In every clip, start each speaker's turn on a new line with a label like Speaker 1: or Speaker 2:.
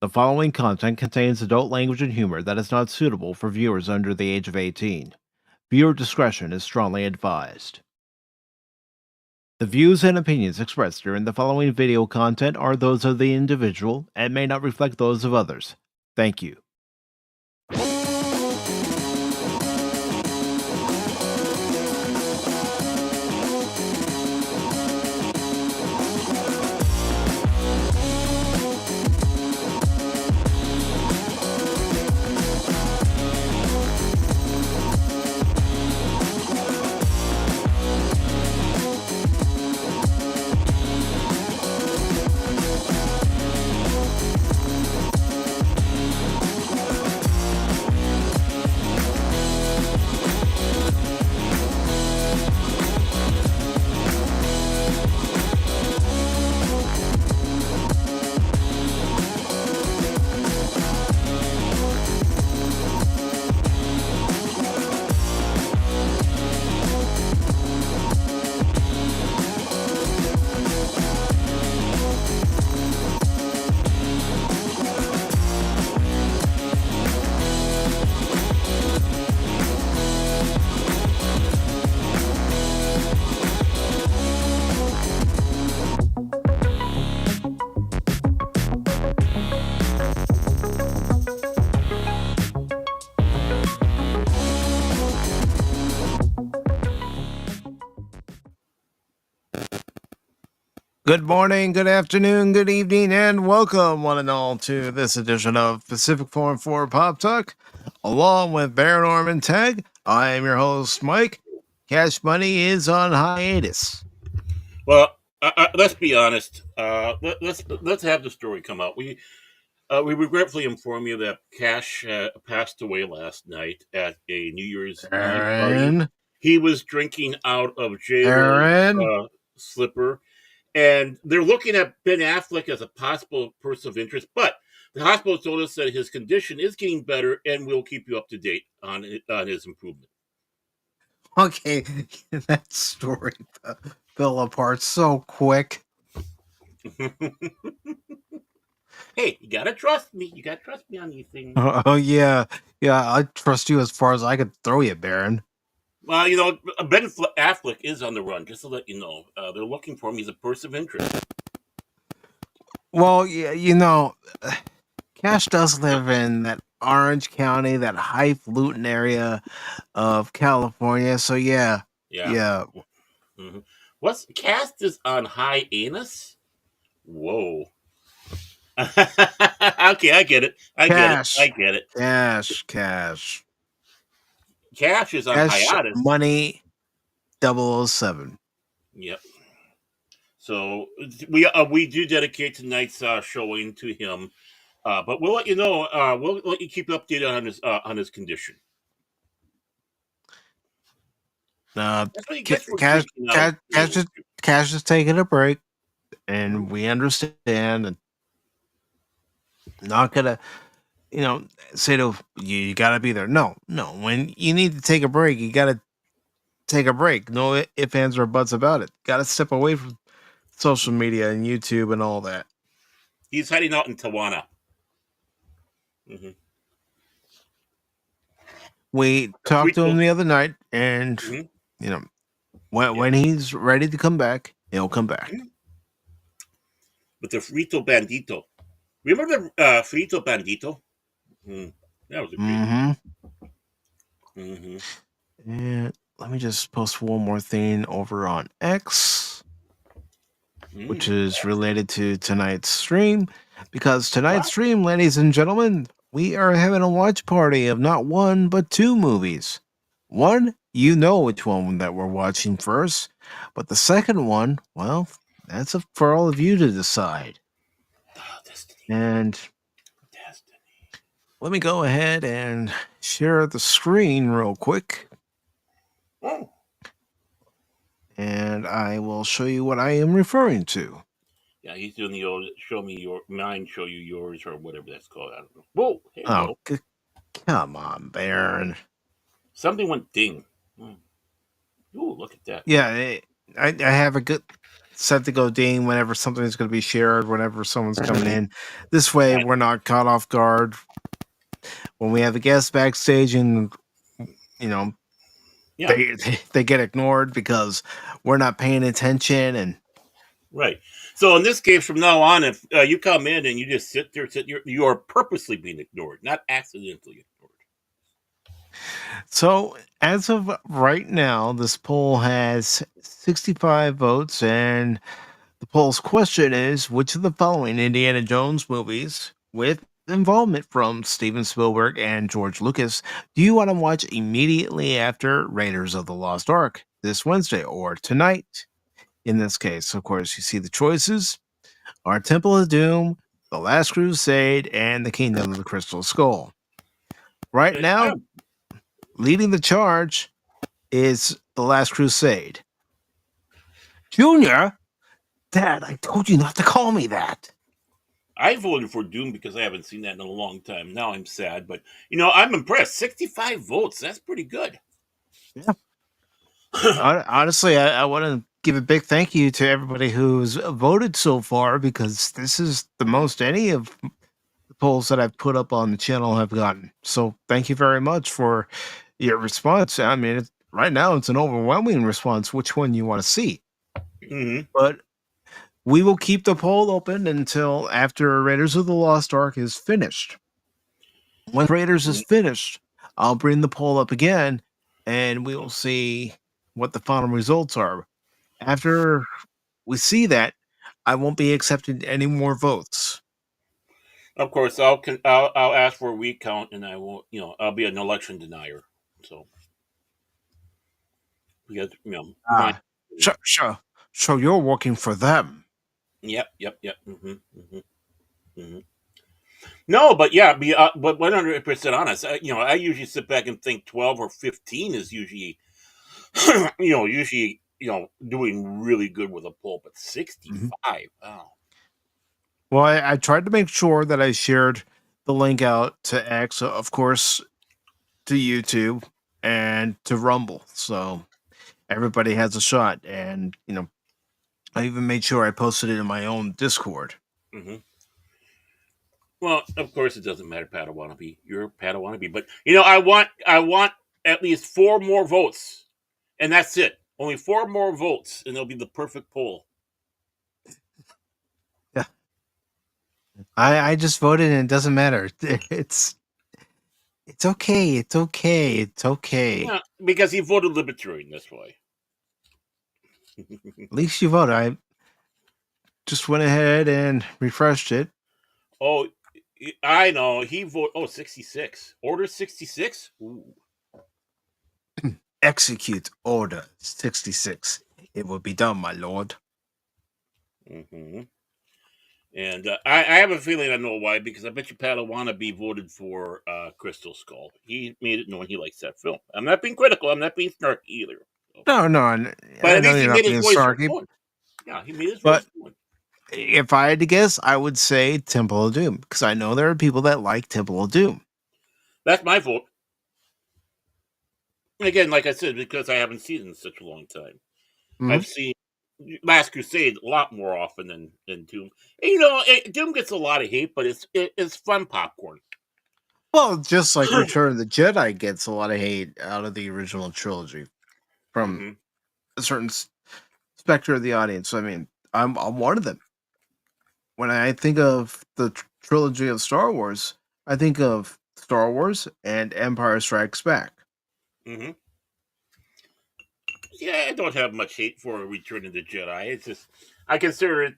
Speaker 1: The following content contains adult language and humor that is not suitable for viewers under the age of 18. Viewer discretion is strongly advised. The views and opinions expressed during the following video content are those of the individual and may not reflect those of others. Thank you. Good morning, good afternoon, good evening, and welcome, one and all, to this edition of Pacific414 Pop Talk, along with Baron Norman Tag. I am your host, Mike. Cash Money is on hiatus.
Speaker 2: Well, let's be honest. Let's have the story come out. We regretfully inform you that Cash passed away last night at a New Year's Eve party. He was drinking out of J-Lo's slipper, and they're looking at Ben Affleck as a possible person of interest. But the hospital told us that his condition is getting better, and we'll keep you up to date on his improvement.
Speaker 1: Okay, that story fell apart so quick.
Speaker 2: Hey, you gotta trust me. You gotta trust me on these things.
Speaker 1: Oh yeah, I trust you as far as I could throw you, Baron.
Speaker 2: Well, Ben Affleck is on the run, just to let you know. They're looking for him. He's a person of interest.
Speaker 1: Well, yeah, Cash does live in that Orange County, that highfalutin area of California, so yeah.
Speaker 2: Mm-hmm. What's Cast is on hiatus? Whoa. Okay, I get it. I get it.
Speaker 1: Cash.
Speaker 2: Cash is on hiatus.
Speaker 1: Money 007.
Speaker 2: Yep. So we do dedicate tonight's showing to him, but we'll let you know. We'll let you keep updated on his condition.
Speaker 1: Cash is taking a break, and we understand. And not gonna, say to you gotta be there. No. When you need to take a break, you gotta take a break. No ifs, ands, or buts about it. Gotta step away from social media and YouTube and all that.
Speaker 2: He's heading out in Tijuana. Mm-hmm.
Speaker 1: We talked to him the other night, and when he's ready to come back, he'll come back.
Speaker 2: With the Frito Bandito. Remember the Frito Bandito? That was a great one.
Speaker 1: And let me just post one more thing over on X, which is related to tonight's stream. Because tonight's stream, ladies and gentlemen, we are having a watch party of not one, but two movies. One, you know which one that we're watching first. But the second one, well, that's up for all of you to decide. And let me go ahead and share the screen real quick. And I will show you what I am referring to.
Speaker 2: Yeah, he's doing the old show me your mine, show you yours, or whatever that's called. I don't know. Whoa!
Speaker 1: Oh, come on, Baron.
Speaker 2: Something went ding. Ooh, look at that.
Speaker 1: Yeah, I have a good set to go ding whenever something's going to be shared, whenever someone's coming in. This way, we're not caught off guard when we have a guest backstage, and
Speaker 2: Yeah.
Speaker 1: they get ignored because we're not paying attention. And
Speaker 2: Right. So in this case, from now on, if you come in and you just sit there, you are purposely being ignored, not accidentally ignored.
Speaker 1: so, as of right now, this poll has 65 votes, and the poll's question is: which of the following Indiana Jones movies with involvement from Steven Spielberg and George Lucas do you want to watch immediately after Raiders of the Lost Ark this Wednesday or tonight? In this case, of course, you see the choices are Temple of Doom, The Last Crusade, and The Kingdom of the Crystal Skull. Right now, leading the charge is The Last Crusade. Junior, Dad, I told you not to call me that.
Speaker 2: I voted for Doom because I haven't seen that in a long time. Now I'm sad, but I'm impressed. 65 votes. That's pretty good.
Speaker 1: Yeah. Honestly, I want to give a big thank you to everybody who's voted so far, because this is the most any of the polls that I've put up on the channel have gotten. So thank you very much for your response. I mean, right now it's an overwhelming response. Which one you want to see?
Speaker 2: Mm-hmm.
Speaker 1: But we will keep the poll open until after Raiders of the Lost Ark is finished. When Raiders is finished, I'll bring the poll up again, and we will see what the final results are. After we see that, I won't be accepting any more votes.
Speaker 2: Of course, I'll ask for a recount, and I won't. I'll be an election denier. So because
Speaker 1: So you're working for them.
Speaker 2: Yep. Mm-hmm. Mm-hmm. Mm-hmm. No, but yeah, but 100% honest. I usually sit back and think 12 or 15 is usually, doing really good with a poll, but 65. Oh.
Speaker 1: Well, I tried to make sure that I shared the link out to X, of course, to YouTube and to Rumble, so everybody has a shot. And I even made sure I posted it in my own Discord.
Speaker 2: Mm-hmm. Well, of course, it doesn't matter, Padawannabe. You're Padawannabe, but I want at least 4 more votes, and that's it. Only 4 more votes, and it'll be the perfect poll.
Speaker 1: Yeah, I just voted, and it doesn't matter. It's okay. It's okay. It's okay.
Speaker 2: Yeah, because he voted Libertarian. That's why.
Speaker 1: At least you voted. I just went ahead and refreshed it.
Speaker 2: Oh, I know. He voted. Oh, 66. Order 66? Ooh.
Speaker 1: Execute Order 66. It will be done, my lord.
Speaker 2: Mm-hmm. And I have a feeling I know why, because I bet you Padawannabe voted for Crystal Skull. He made it known he likes that film. I'm not being critical. I'm not being snarky either.
Speaker 1: So. No. But
Speaker 2: at least he made his voice known. Yeah, he made his voice known.
Speaker 1: If I had to guess, I would say Temple of Doom, because I know there are people that like Temple of Doom.
Speaker 2: That's my vote. Again, like I said, because I haven't seen it in such a long time. Mm-hmm. I've seen Last Crusade a lot more often than Doom. And, Doom gets a lot of hate, but it's fun popcorn.
Speaker 1: Well, just like Return of the Jedi gets a lot of hate out of the original trilogy from a certain specter of the audience. I mean, I'm one of them. When I think of the trilogy of Star Wars, I think of Star Wars and Empire Strikes Back.
Speaker 2: Mm-hmm. Yeah, I don't have much hate for Return of the Jedi. It's just I consider it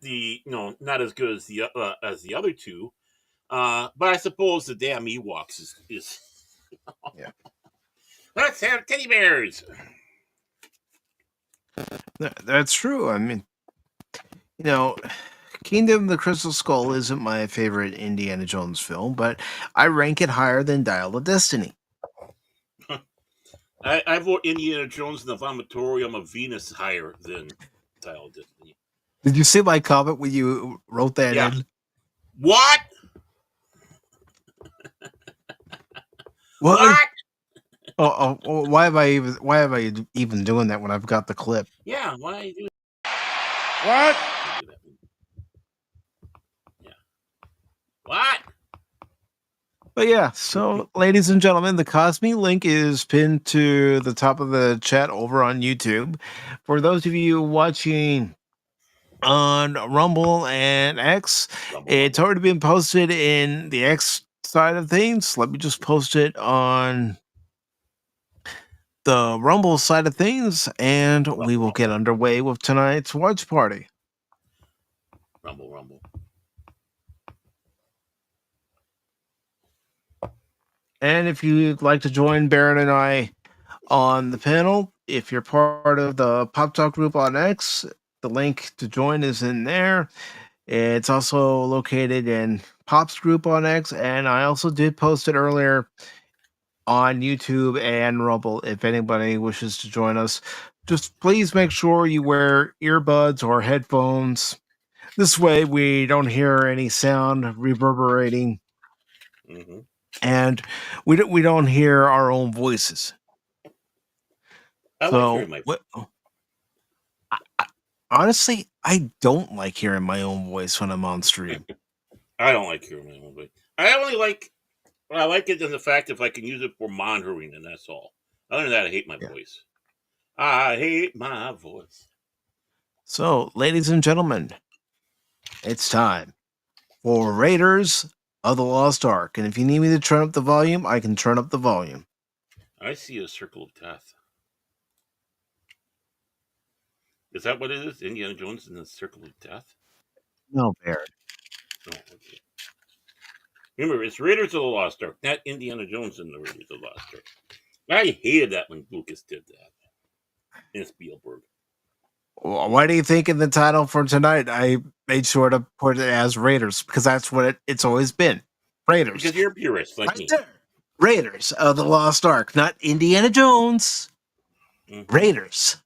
Speaker 2: not as good as the other two. But I suppose the damn Ewoks is
Speaker 1: yeah.
Speaker 2: Let's have teddy bears.
Speaker 1: That's true. I mean, Kingdom of the Crystal Skull isn't my favorite Indiana Jones film, but I rank it higher than Dial of Destiny.
Speaker 2: I vote Indiana Jones and the Vomitorium of Venus higher than Dial of Destiny.
Speaker 1: Did you see my comment when you wrote that in?
Speaker 2: What?
Speaker 1: What? Oh, why am I even doing that when I've got the clip?
Speaker 2: Yeah, why are you doing
Speaker 3: What?
Speaker 2: Yeah. What?
Speaker 1: But yeah, so ladies and gentlemen, the Cosme link is pinned to the top of the chat over on YouTube. For those of you watching on Rumble and X, it's already been posted in the X side of things. Let me just post it on the Rumble side of things, and we will get underway with tonight's watch party.
Speaker 2: Rumble.
Speaker 1: And if you'd like to join Baron and I on the panel, if you're part of the Pop Talk group on X, the link to join is in there. It's also located in Pop's group on X, and I also did post it earlier on YouTube and Rumble. If anybody wishes to join us, just please make sure you wear earbuds or headphones. This way we don't hear any sound reverberating, and we don't hear our own voices.
Speaker 2: I like hearing my voice.
Speaker 1: Honestly, I don't like hearing my own voice when I'm on stream.
Speaker 2: I don't like hearing my own voice. I like it in the fact if I can use it for monitoring, and that's all. Other than that, I hate my voice. I hate my voice.
Speaker 1: So, ladies and gentlemen, it's time for Raiders of the Lost Ark. And if you need me to turn up the volume, I can turn up the volume.
Speaker 2: I see a circle of death. Is that what it is? Indiana Jones in the circle of death?
Speaker 1: No, Baron.
Speaker 2: Oh, okay. Remember, it's Raiders of the Lost Ark, not Indiana Jones in the Raiders of the Lost Ark. I hated that when Lucas did that. And Spielberg.
Speaker 1: Why do you think in the title for tonight I made sure to put it as Raiders? Because that's what it's always been. Raiders.
Speaker 2: Because you're a purist like me.
Speaker 1: There. Raiders of the Lost Ark, not Indiana Jones. Raiders.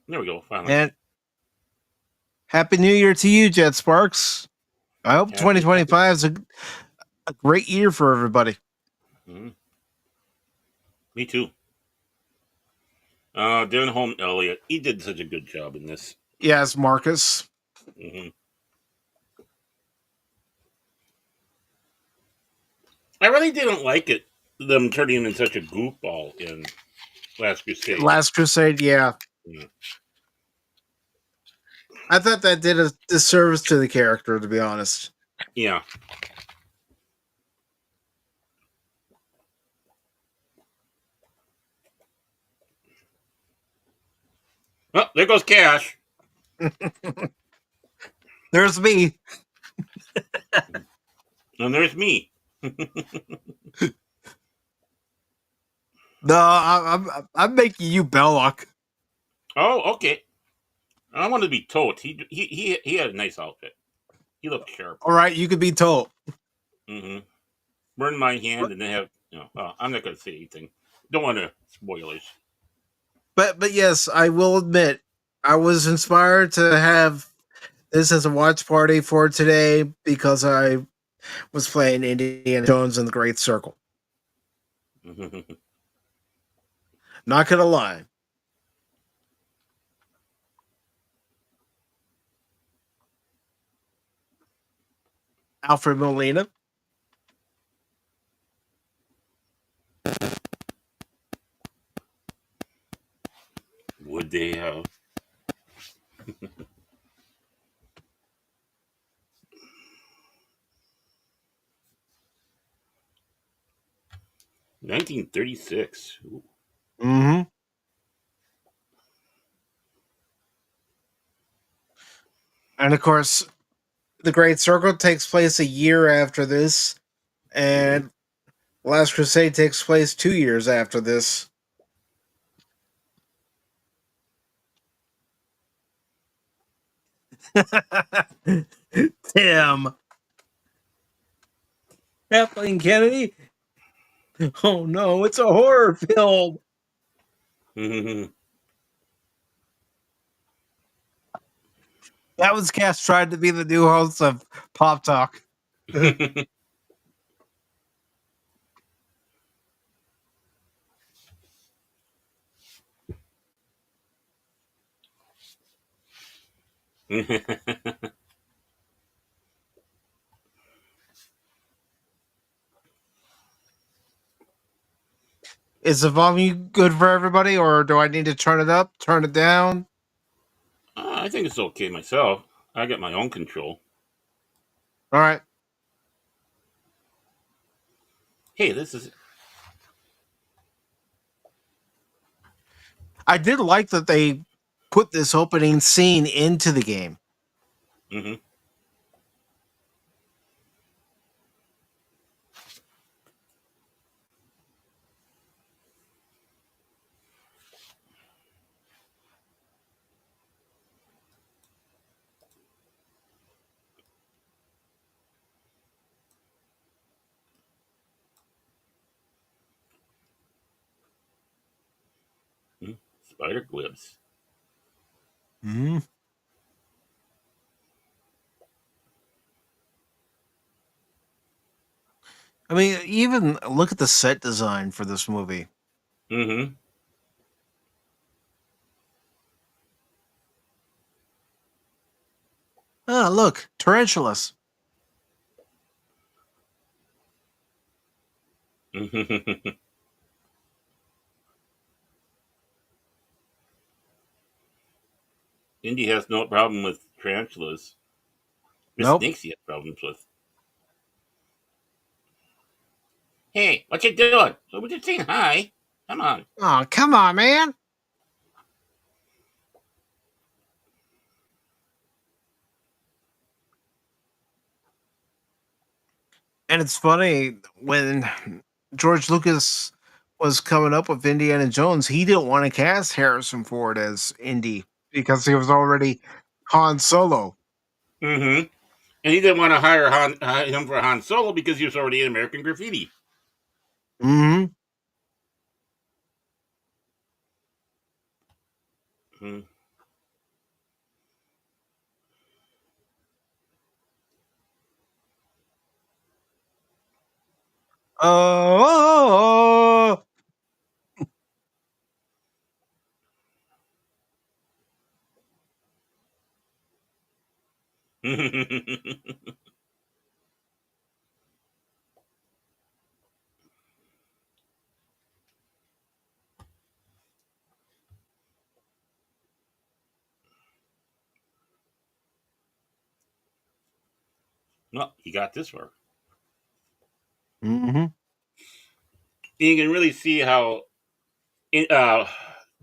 Speaker 2: There we go. Finally.
Speaker 1: And Happy New Year to you, Jet Sparks. I hope 2025 is a great year for everybody.
Speaker 2: Me too. Darren Holm Elliott, he did such a good job in this.
Speaker 1: Yes, Marcus.
Speaker 2: I really didn't like it, them turning him into such a goofball in Last Crusade.
Speaker 1: Last Crusade, yeah. I thought that did a disservice to the character, to be honest.
Speaker 2: Yeah. Oh, there goes Cash.
Speaker 1: There's me.
Speaker 2: And there's me.
Speaker 1: No, I'm making you Beloq.
Speaker 2: Oh, okay. I want to be Toht. He had a nice outfit. He looked sharp.
Speaker 1: All right, you could be Toht.
Speaker 2: Burn my hand and then have I'm not going to say anything. Don't want to spoilers.
Speaker 1: But yes, I will admit I was inspired to have this as a watch party for today because I was playing Indiana Jones and the Great Circle. Not gonna lie. Alfred Molina.
Speaker 2: Would they have? $1936.
Speaker 1: Mm-hmm. And of course, the Great Circle takes place a year after this, and Last Crusade takes place 2 years after this. Tim. Kathleen Kennedy? Oh no, it's a horror film. That was cast trying to be the new host of Pop Talk. Is the volume good for everybody, or do I need to turn it up, turn it down?
Speaker 2: I think it's okay myself. I got my own control.
Speaker 1: All right.
Speaker 2: Hey, this is.
Speaker 1: I did like that they put this opening scene into the game.
Speaker 2: Mm-hmm. Spider glibs.
Speaker 1: Mm-hmm. I mean, even look at the set design for this movie.
Speaker 2: Mm-hmm.
Speaker 1: Ah, look, tarantulas.
Speaker 2: Indy has no problem with tarantulas. It's
Speaker 1: Nope.
Speaker 2: snakes he has problems with. Hey, what you doing? So we're just saying hi. Come on.
Speaker 1: Oh, come on, man. And it's funny when George Lucas was coming up with Indiana Jones, he didn't want to cast Harrison Ford as Indy because he was already Han Solo.
Speaker 2: Mm-hmm. And he didn't want to hire him for Han Solo because he was already in American Graffiti.
Speaker 1: Mm-hmm.
Speaker 2: Mm-hmm.
Speaker 1: Oh,
Speaker 2: Well, he got this far.
Speaker 1: mm-hmm.
Speaker 2: And you can really see how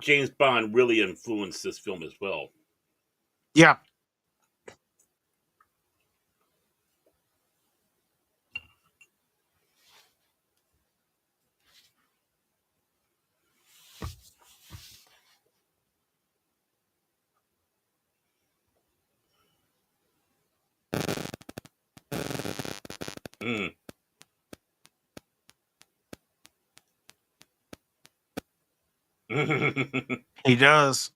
Speaker 2: James Bond really influenced this film as well.
Speaker 1: Yeah.
Speaker 2: Mm.
Speaker 1: He does.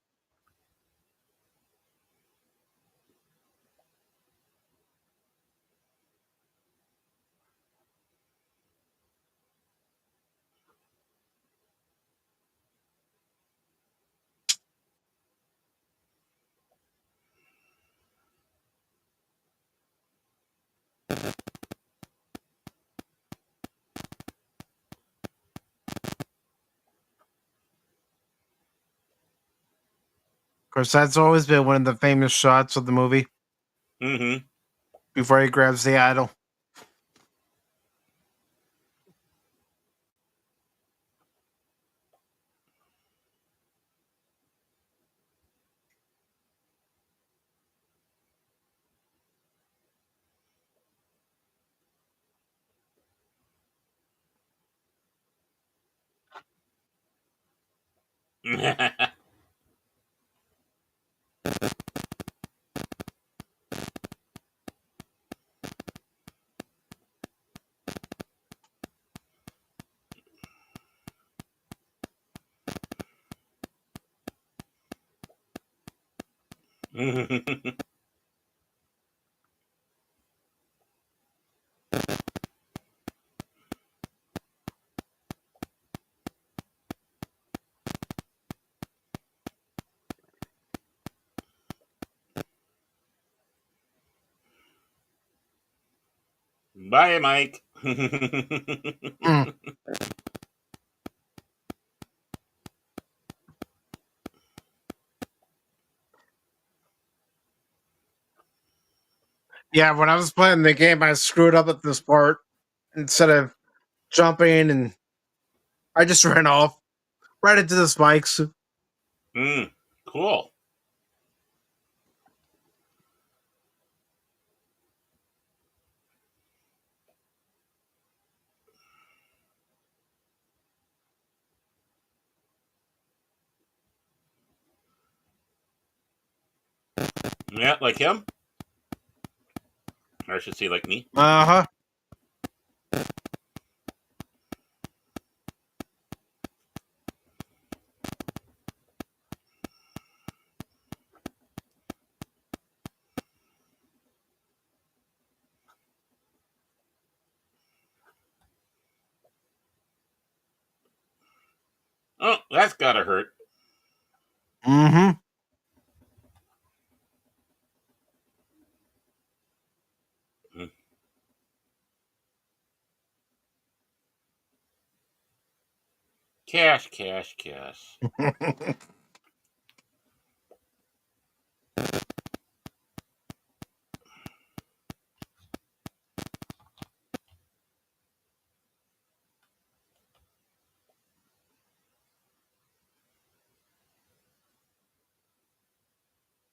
Speaker 1: Of course, that's always been one of the famous shots of the movie
Speaker 2: Mm-hmm.
Speaker 1: before he grabs the idol.
Speaker 2: Bye, Mike.
Speaker 1: Mm. Yeah, when I was playing the game, I screwed up at this part. Instead of jumping, and I just ran off right into the spikes.
Speaker 2: Cool. Yeah, like him. Or I should say, like me.
Speaker 1: Uh huh.
Speaker 2: Oh, that's gotta hurt.
Speaker 1: Mm
Speaker 2: Mm. Cash, cash, cash.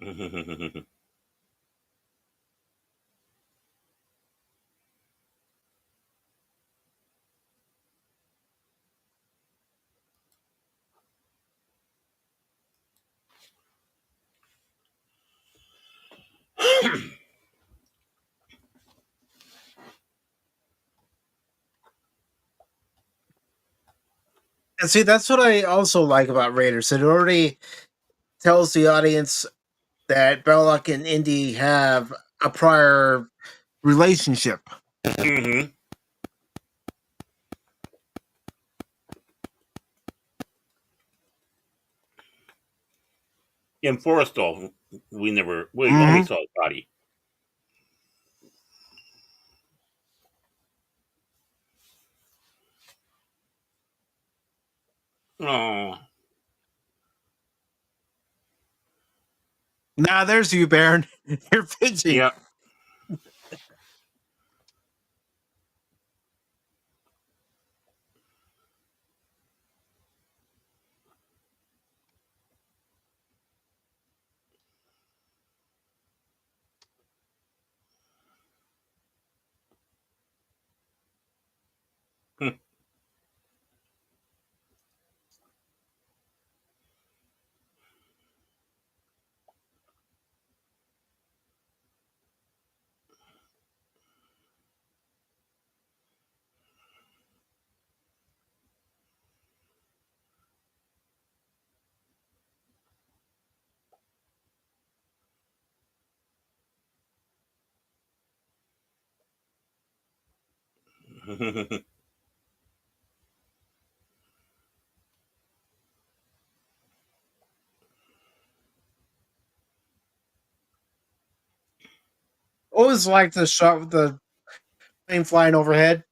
Speaker 1: hmm. And see, that's what I also like about Raiders. It already tells the audience that Beloq and Indy have a prior relationship.
Speaker 2: Mm-hmm. In Forrestal, we only
Speaker 1: Mm
Speaker 2: saw his body. Oh,
Speaker 1: hmm. Nah, there's you, Baron. You're pitching.
Speaker 2: yeah.
Speaker 1: Always like the shot with the plane flying overhead.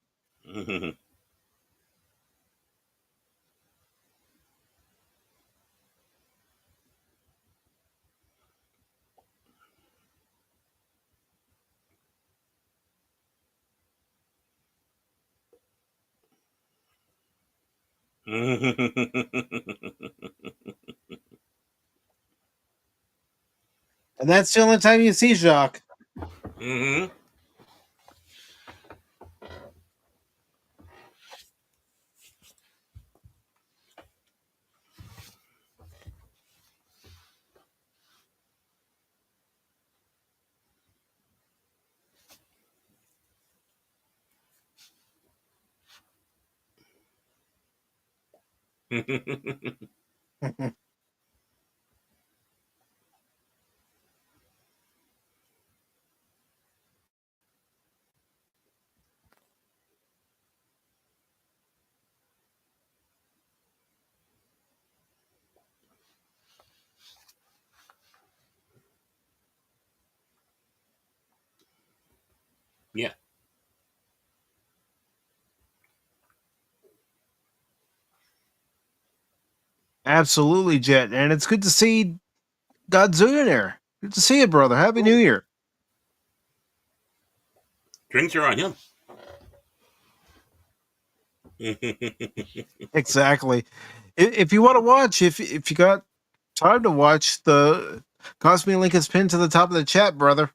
Speaker 1: And that's the only time you see Jacques.
Speaker 2: Mm-hmm. Yeah.
Speaker 1: Absolutely, Jet. And it's good to see Godzilla there. Good to see you, brother. Happy New Year.
Speaker 2: Drinks are on him.
Speaker 1: Exactly. If you want to watch, if you got time to watch, the Cosme link is pinned to the top of the chat, brother.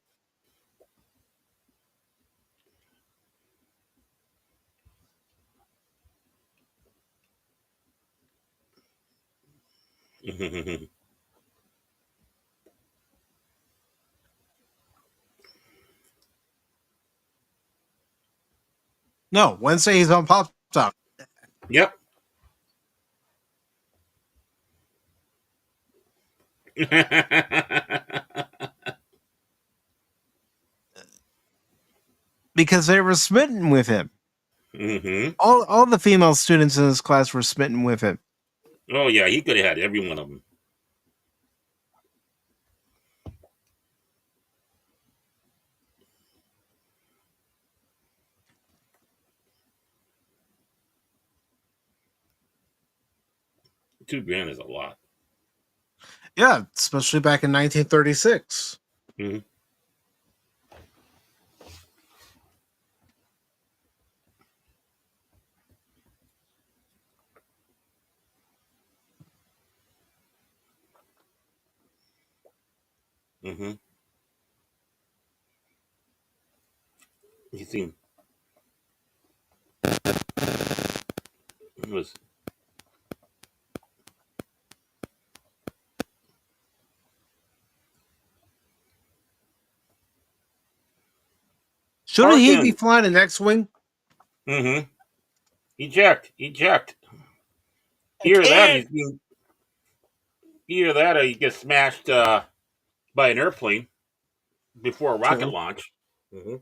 Speaker 1: No, Wednesday he's on Pop Talk.
Speaker 2: Yep.
Speaker 1: Because they were smitten with him.
Speaker 2: Mm-hmm.
Speaker 1: All the female students in his class were smitten with him.
Speaker 2: Oh yeah, he could have had every one of them. $2,000 is a lot.
Speaker 1: Yeah, especially back in 1936.
Speaker 2: Mm-hmm. Mm-hmm. You see, it was
Speaker 1: Shouldn't he be
Speaker 2: Parkin.
Speaker 1: flying an X-wing?
Speaker 2: Mm-hmm. Eject.
Speaker 1: I
Speaker 2: Either that,
Speaker 1: can't.
Speaker 2: or he gets smashed by an airplane before a rocket
Speaker 1: True.
Speaker 2: launch. Mm-hmm.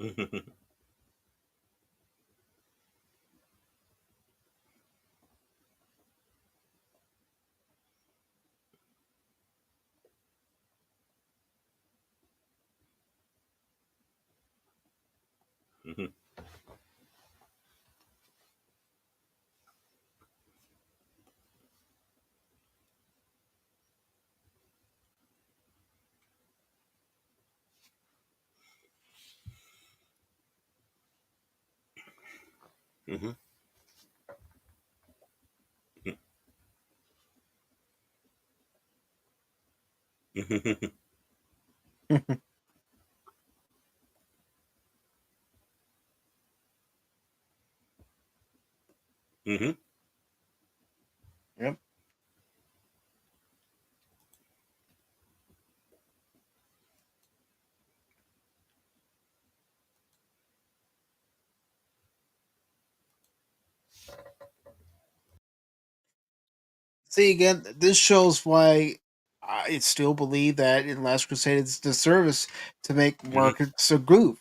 Speaker 2: Mm-hmm. Mm-hmm. Mm-hmm. Mm-hmm. Mm-hmm.
Speaker 1: Yep. See again, this shows why I still believe that in Last Crusade it's a disservice to make Marcus a goof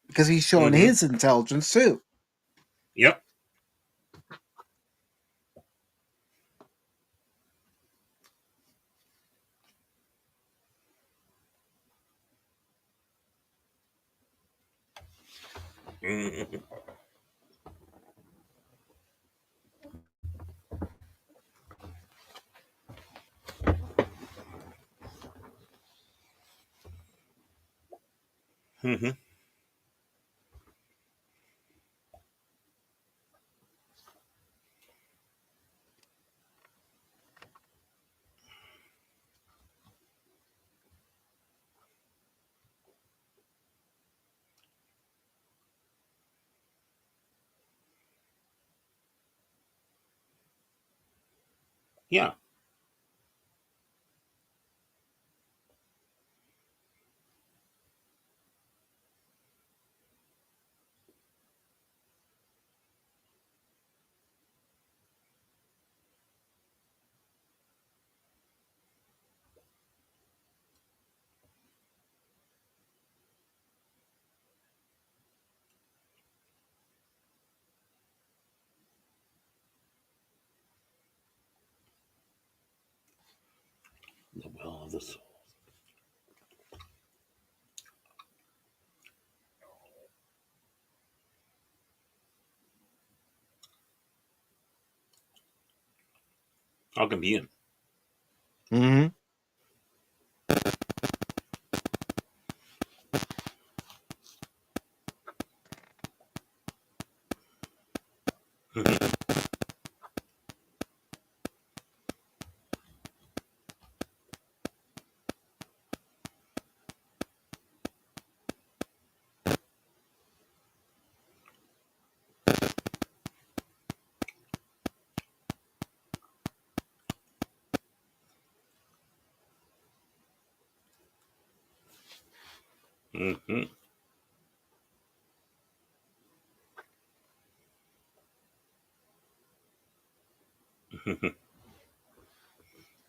Speaker 1: because he's showing
Speaker 2: Mm-hmm.
Speaker 1: his intelligence too.
Speaker 2: Yep. Mm-hmm. Mm-hmm. Yeah. The well of the soul. How convenient.
Speaker 1: Mm-hmm.
Speaker 2: Hmm.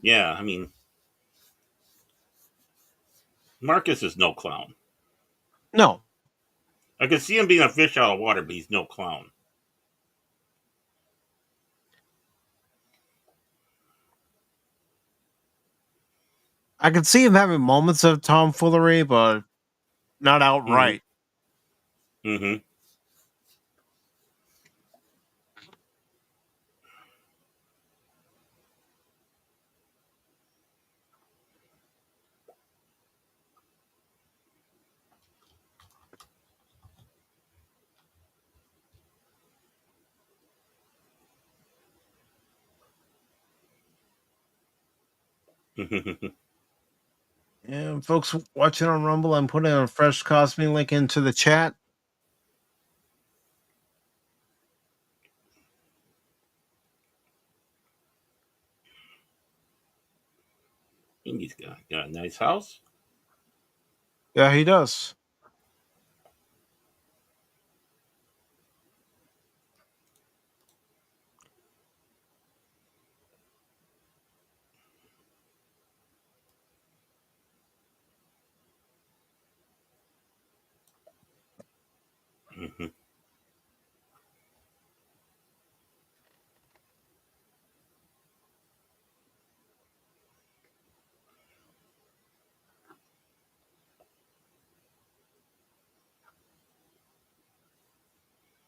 Speaker 2: Yeah, I mean, Marcus is no clown.
Speaker 1: No,
Speaker 2: I could see him being a fish out of water, but he's no clown.
Speaker 1: I could see him having moments of tomfoolery, but not
Speaker 2: Hmm.
Speaker 1: outright.
Speaker 2: Hmm.
Speaker 1: And folks watching on Rumble, I'm putting a fresh cosplay link into the chat.
Speaker 2: He's got a nice house.
Speaker 1: Yeah, he does.
Speaker 2: Hmm.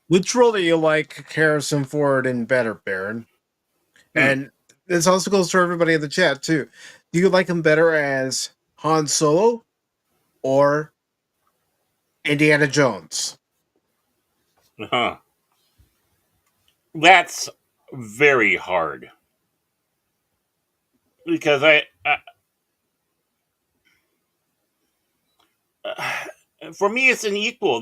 Speaker 1: Which role do you like Harrison Ford in better, Baron?
Speaker 2: Hmm.
Speaker 1: And this also goes for everybody in the chat too. Do you like him better as Han Solo or Indiana Jones?
Speaker 2: Huh. That's very hard because for me, it's an equal.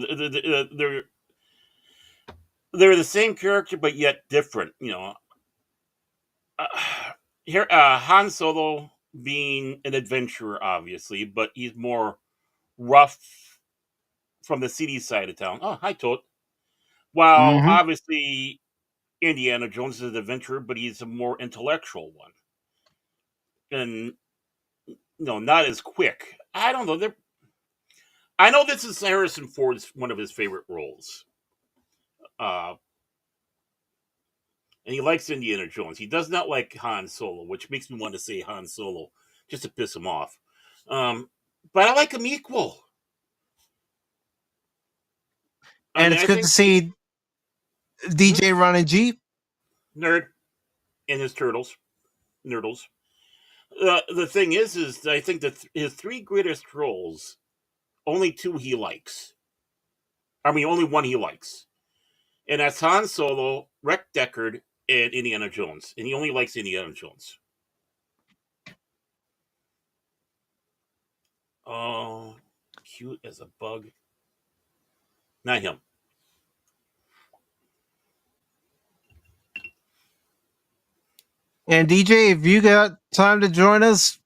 Speaker 2: They're the same character, but yet different. Uh, here Han Solo being an adventurer, obviously, but he's more rough from the city side of town. Oh, hi, Toht. While
Speaker 1: Mm-hmm.
Speaker 2: obviously Indiana Jones is an adventurer, but he's a more intellectual one, and not as quick. I don't know. I know this is Harrison Ford's one of his favorite roles, uh, and he likes Indiana Jones. He does not like Han Solo, which makes me want to say Han Solo just to piss him off. Um, but I like him equal. I
Speaker 1: And
Speaker 2: mean,
Speaker 1: it's
Speaker 2: I
Speaker 1: good to
Speaker 2: think
Speaker 1: see DJ Ron and Jeep.
Speaker 2: nerd and his turtles, nerdles. The thing is I think that his three greatest roles, only two he likes. I mean, only one he likes, and that's Han Solo, Wreck Deckard, and Indiana Jones. And he only likes Indiana Jones. Oh, cute as a bug. Not him.
Speaker 1: And DJ, if you got time to join us,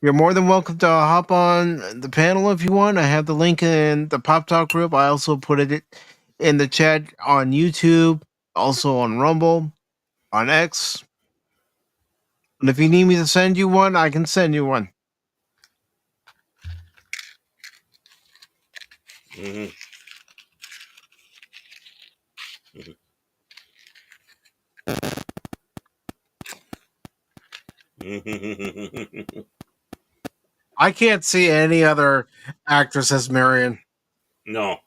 Speaker 1: you're more than welcome to hop on the panel if you want. I have the link in the Pop Talk group. I also put it in the chat on YouTube, also on Rumble, on X. And if you need me to send you one, I can send you one.
Speaker 2: Mm-hmm. Mm-hmm.
Speaker 1: I can't see any other actress as Marion.
Speaker 2: No.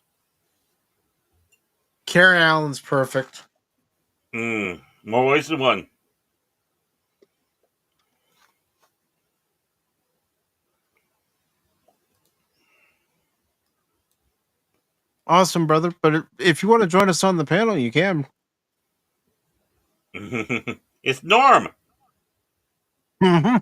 Speaker 1: Karen Allen's perfect.
Speaker 2: More ways than one.
Speaker 1: Awesome, brother. But if you want to join us on the panel, you can.
Speaker 2: It's Norm.
Speaker 1: Mm-hmm.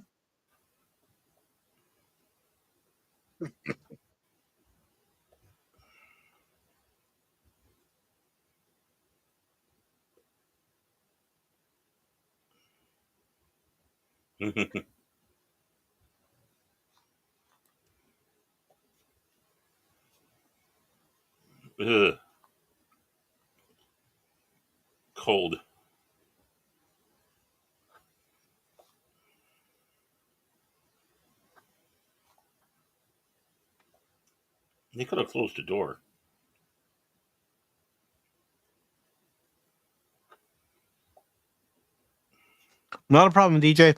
Speaker 2: Ugh. Cold. They could have closed the door.
Speaker 1: Not a problem, DJ.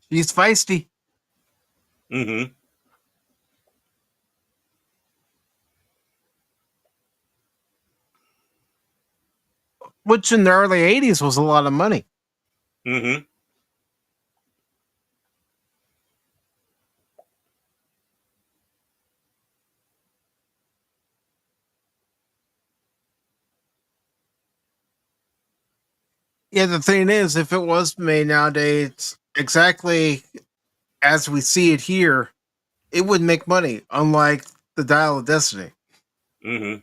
Speaker 1: She's feisty.
Speaker 2: Mm-hmm.
Speaker 1: Which in the early 80s was a lot of money.
Speaker 2: Mm-hmm.
Speaker 1: Yeah, the thing is, if it was made nowadays exactly as we see it here, it would make money, unlike the Dial of Destiny.
Speaker 2: Mm-hmm.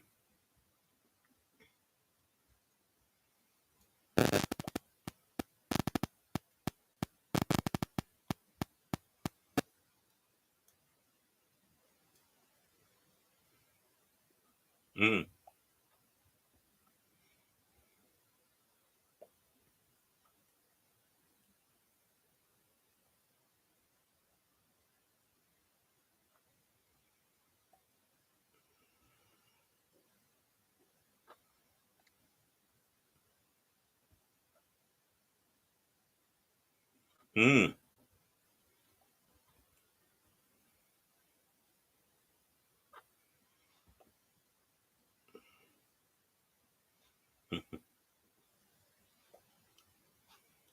Speaker 2: Mm-hmm. Mm-hmm.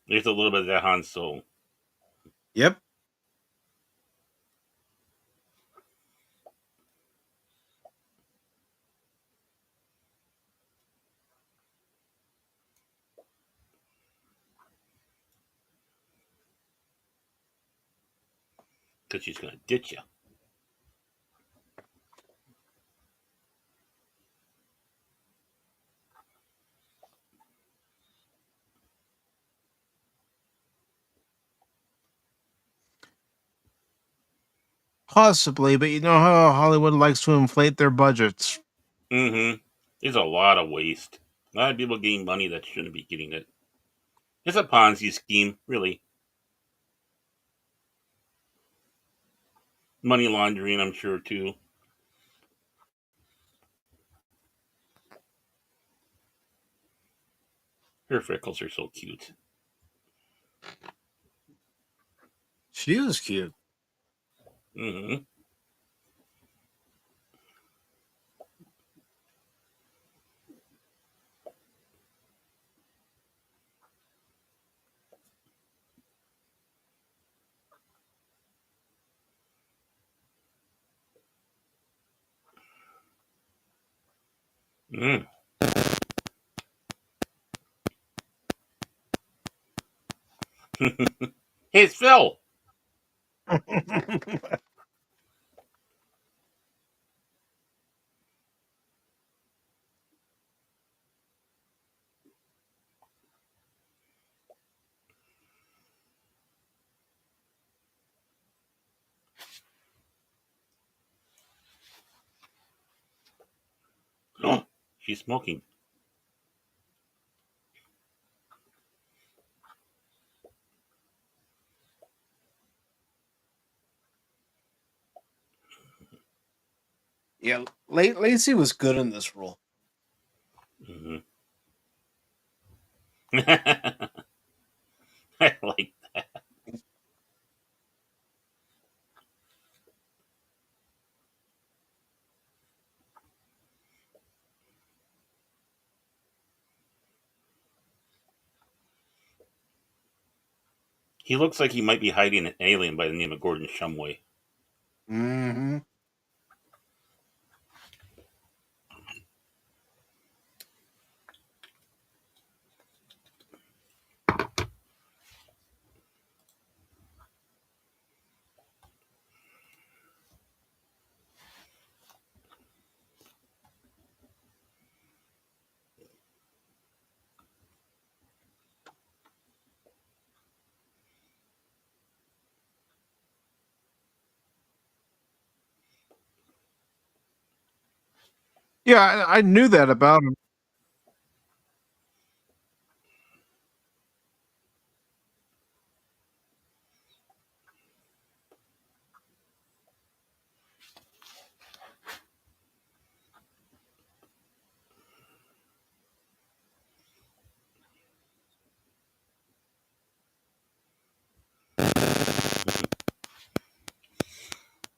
Speaker 2: There's a little bit of that Han Solo.
Speaker 1: Yep.
Speaker 2: Because she's going to ditch you.
Speaker 1: Possibly, but you know how Hollywood likes to inflate their budgets.
Speaker 2: Mm-hmm. There's a lot of waste. A lot of people getting money that shouldn't be getting it. It's a Ponzi scheme, really. Money laundering, I'm sure, too. Her freckles are so cute.
Speaker 1: She was cute.
Speaker 2: Mm-hmm. Mm. Hey, it's Phil. Oh, she's smoking.
Speaker 1: Yeah, Lacey was good in this role.
Speaker 2: Mm-hmm. I like. He looks like he might be hiding an alien by the name of Gordon Shumway.
Speaker 1: Mm-hmm. Yeah, I knew that about him.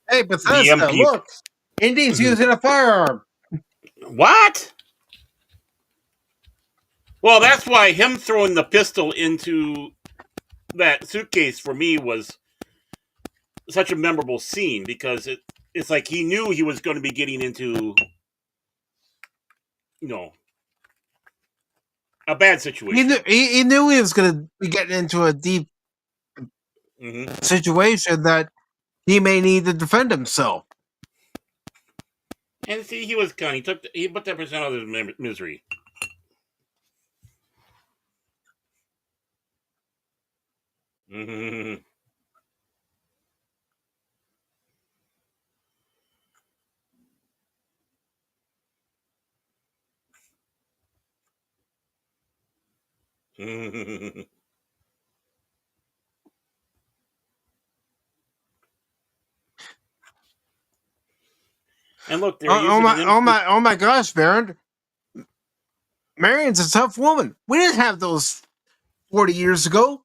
Speaker 1: Hey,
Speaker 2: The
Speaker 1: Bethesda,
Speaker 2: MP.
Speaker 1: look! Indy's using a firearm.
Speaker 2: What? Well, that's why him throwing the pistol into that suitcase for me was such a memorable scene because it's like he knew he was going to be getting into you know a bad situation.
Speaker 1: He knew he was going to be getting into a deep
Speaker 2: Mm-hmm.
Speaker 1: situation that he may need to defend himself.
Speaker 2: And see, he was kind. He put that percent out of his misery. Mm-hmm. Mm-hmm. And look, they're using an MP.
Speaker 1: Oh my gosh, Baron! Marion's a tough woman. We didn't have those 40 years ago.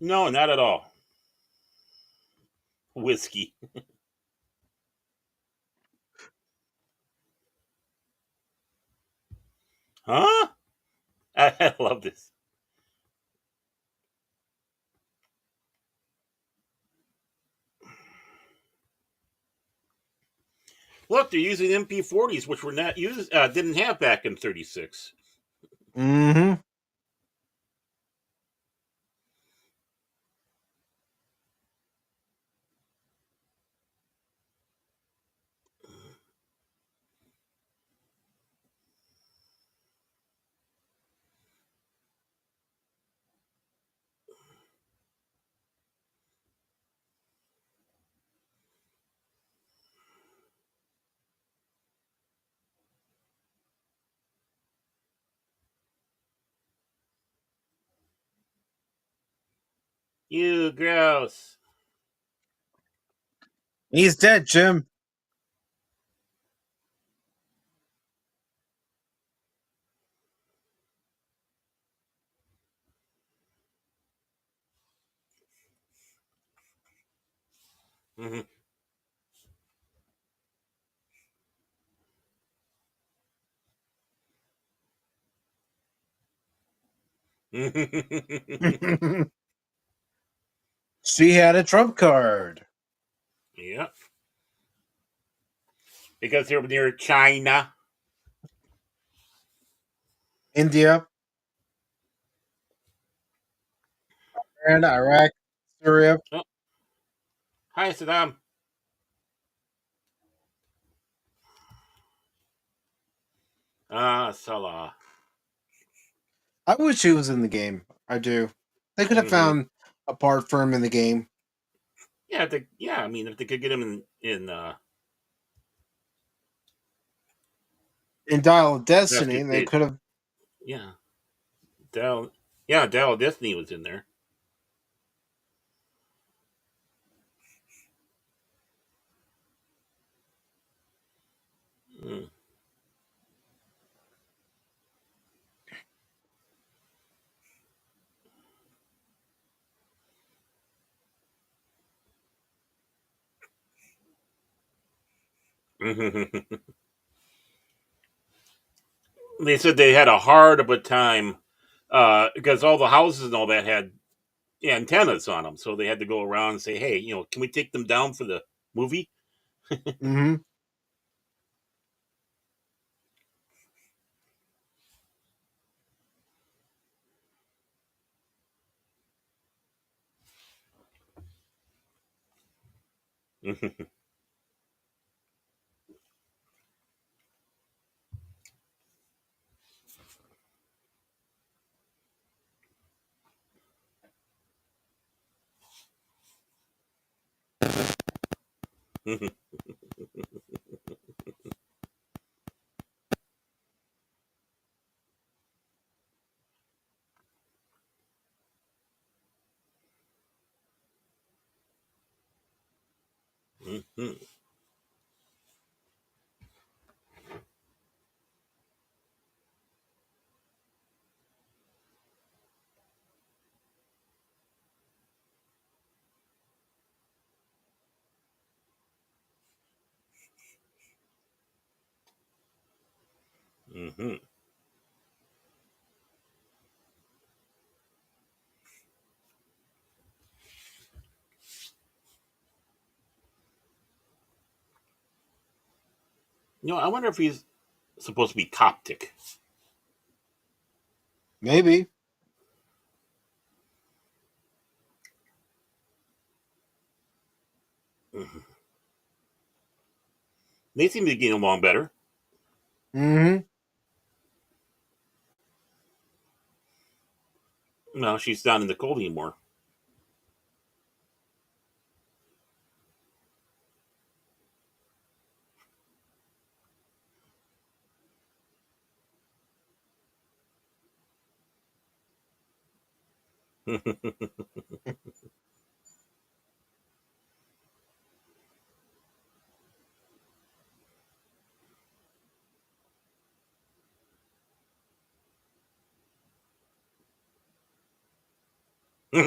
Speaker 2: No, not at all. Whiskey, huh? I love this. Look, they're using MP40s, which were not used, didn't have back in '36.
Speaker 1: Mm-hmm.
Speaker 2: You gross.
Speaker 1: He's dead, Jim.
Speaker 2: Mm-hmm.
Speaker 1: She had a trump card.
Speaker 2: Yeah, because they're near China.
Speaker 1: India. Iran, Iraq, Syria.
Speaker 2: Oh, hi, Saddam. Ah, Salah.
Speaker 1: I wish he was in the game. I do. They could have
Speaker 2: Hmm.
Speaker 1: found a part for him in the game.
Speaker 2: Yeah, yeah. I mean, if they could get him in
Speaker 1: In Dial of
Speaker 2: Last
Speaker 1: Destiny, they
Speaker 2: Crusade,
Speaker 1: could have.
Speaker 2: yeah, Dal, yeah, Dal Destiny was in there. Mm. They said they had a hard of a time because all the houses and all that had antennas on them, so they had to go around and say, "Hey, can we take them down for the movie?"
Speaker 1: Hmm.
Speaker 2: I wonder if he's supposed to be Coptic.
Speaker 1: Maybe.
Speaker 2: They seem to be getting along better.
Speaker 1: Hmm.
Speaker 2: No, she's not in the cold anymore. Try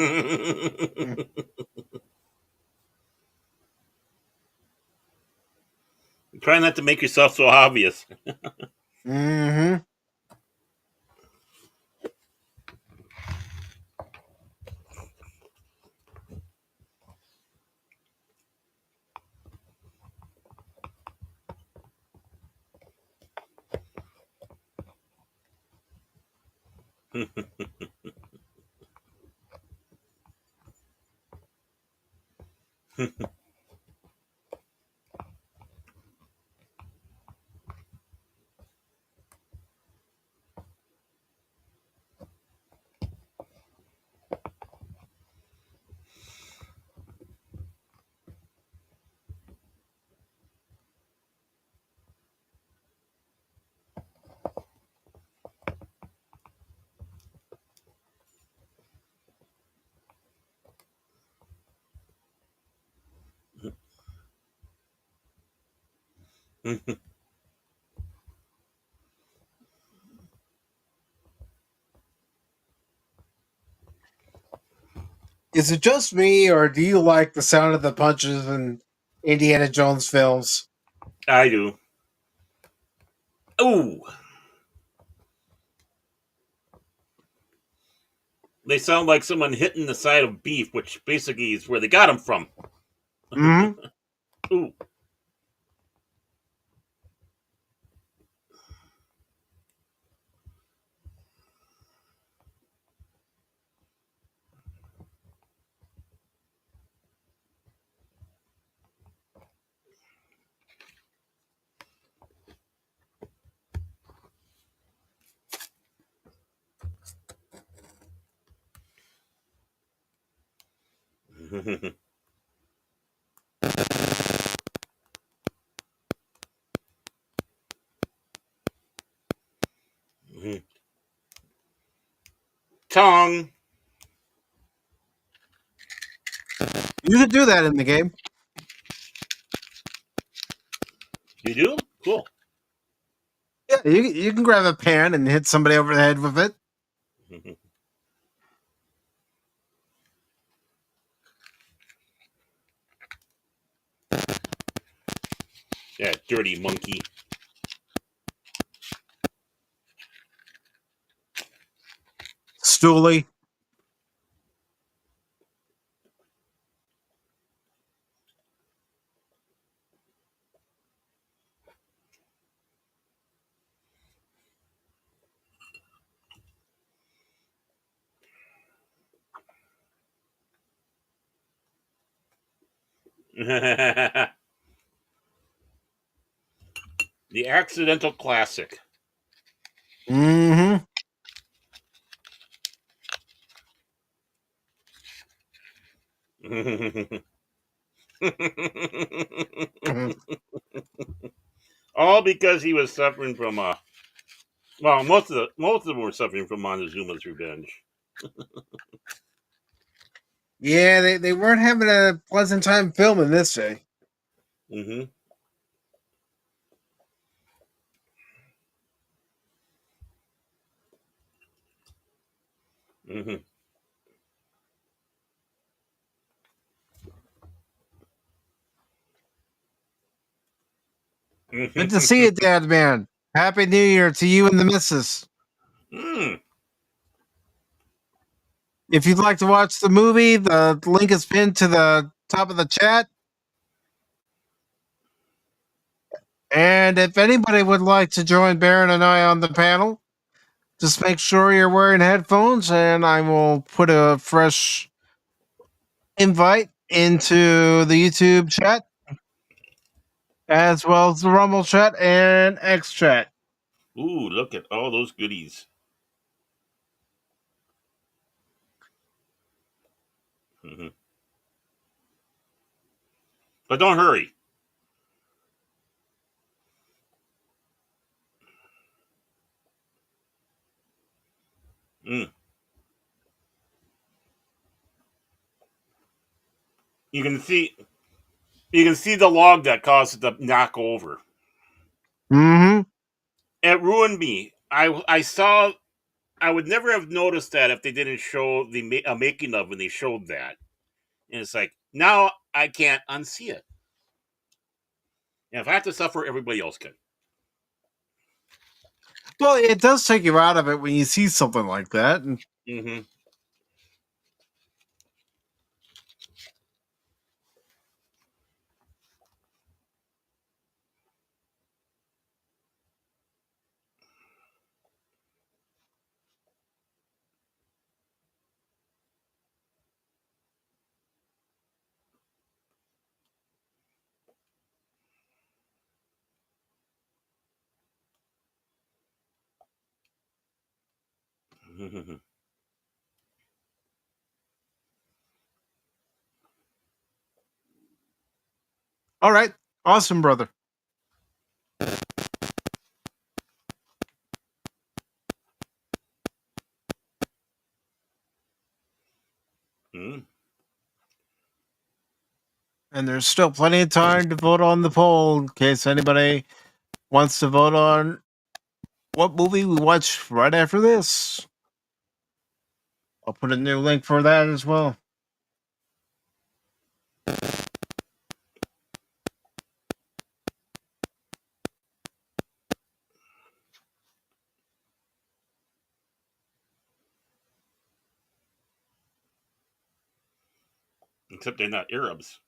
Speaker 2: not to make yourself so obvious.
Speaker 1: Hmm. Is it just me, or do you like the sound of the punches in Indiana Jones films?
Speaker 2: I do. Ooh, they sound like someone hitting the side of beef, which basically is where they got them from.
Speaker 1: Hmm.
Speaker 2: Ooh. Tongue.
Speaker 1: You could do that in the game.
Speaker 2: You do? Cool.
Speaker 1: Yeah, you can grab a pan and hit somebody over the head with it.
Speaker 2: Yeah, dirty monkey.
Speaker 1: Stoolie.
Speaker 2: The accidental classic.
Speaker 1: Mm-hmm.
Speaker 2: All because he was suffering from well, most of them were suffering from Montezuma's revenge.
Speaker 1: Yeah, they weren't having a pleasant time filming this day.
Speaker 2: Mm-hmm. Mm-hmm.
Speaker 1: Good to see you, Dad Man. Happy New Year to you and the missus.
Speaker 2: Mm.
Speaker 1: If you'd like to watch the movie, the link is pinned to the top of the chat. And if anybody would like to join Baron and I on the panel, just make sure you're wearing headphones, and I will put a fresh invite into the YouTube chat, as well as the Rumble chat and X chat.
Speaker 2: Ooh, look at all those goodies. Mm-hmm. But don't hurry. Mm. You can see the log that caused it to knock over.
Speaker 1: Mm-hmm.
Speaker 2: It ruined me. I saw. I would never have noticed that if they didn't show the making of when they showed that. And it's like now I can't unsee it. And if I have to suffer, everybody else can.
Speaker 1: Well, it does take you out of it when you see something like that. And
Speaker 2: Mm-hmm. Mm-hmm.
Speaker 1: all right, awesome, brother.
Speaker 2: Mm-hmm.
Speaker 1: And there's still plenty of time to vote on the poll in case anybody wants to vote on what movie we watch right after this. I'll put a new link for that as well.
Speaker 2: Except they're not Arabs.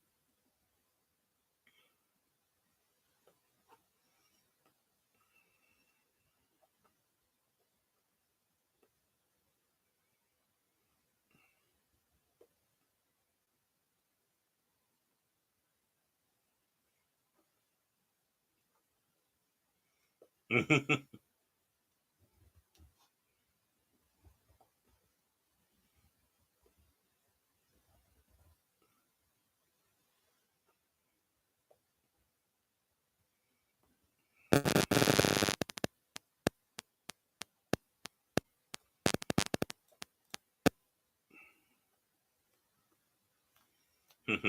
Speaker 1: Good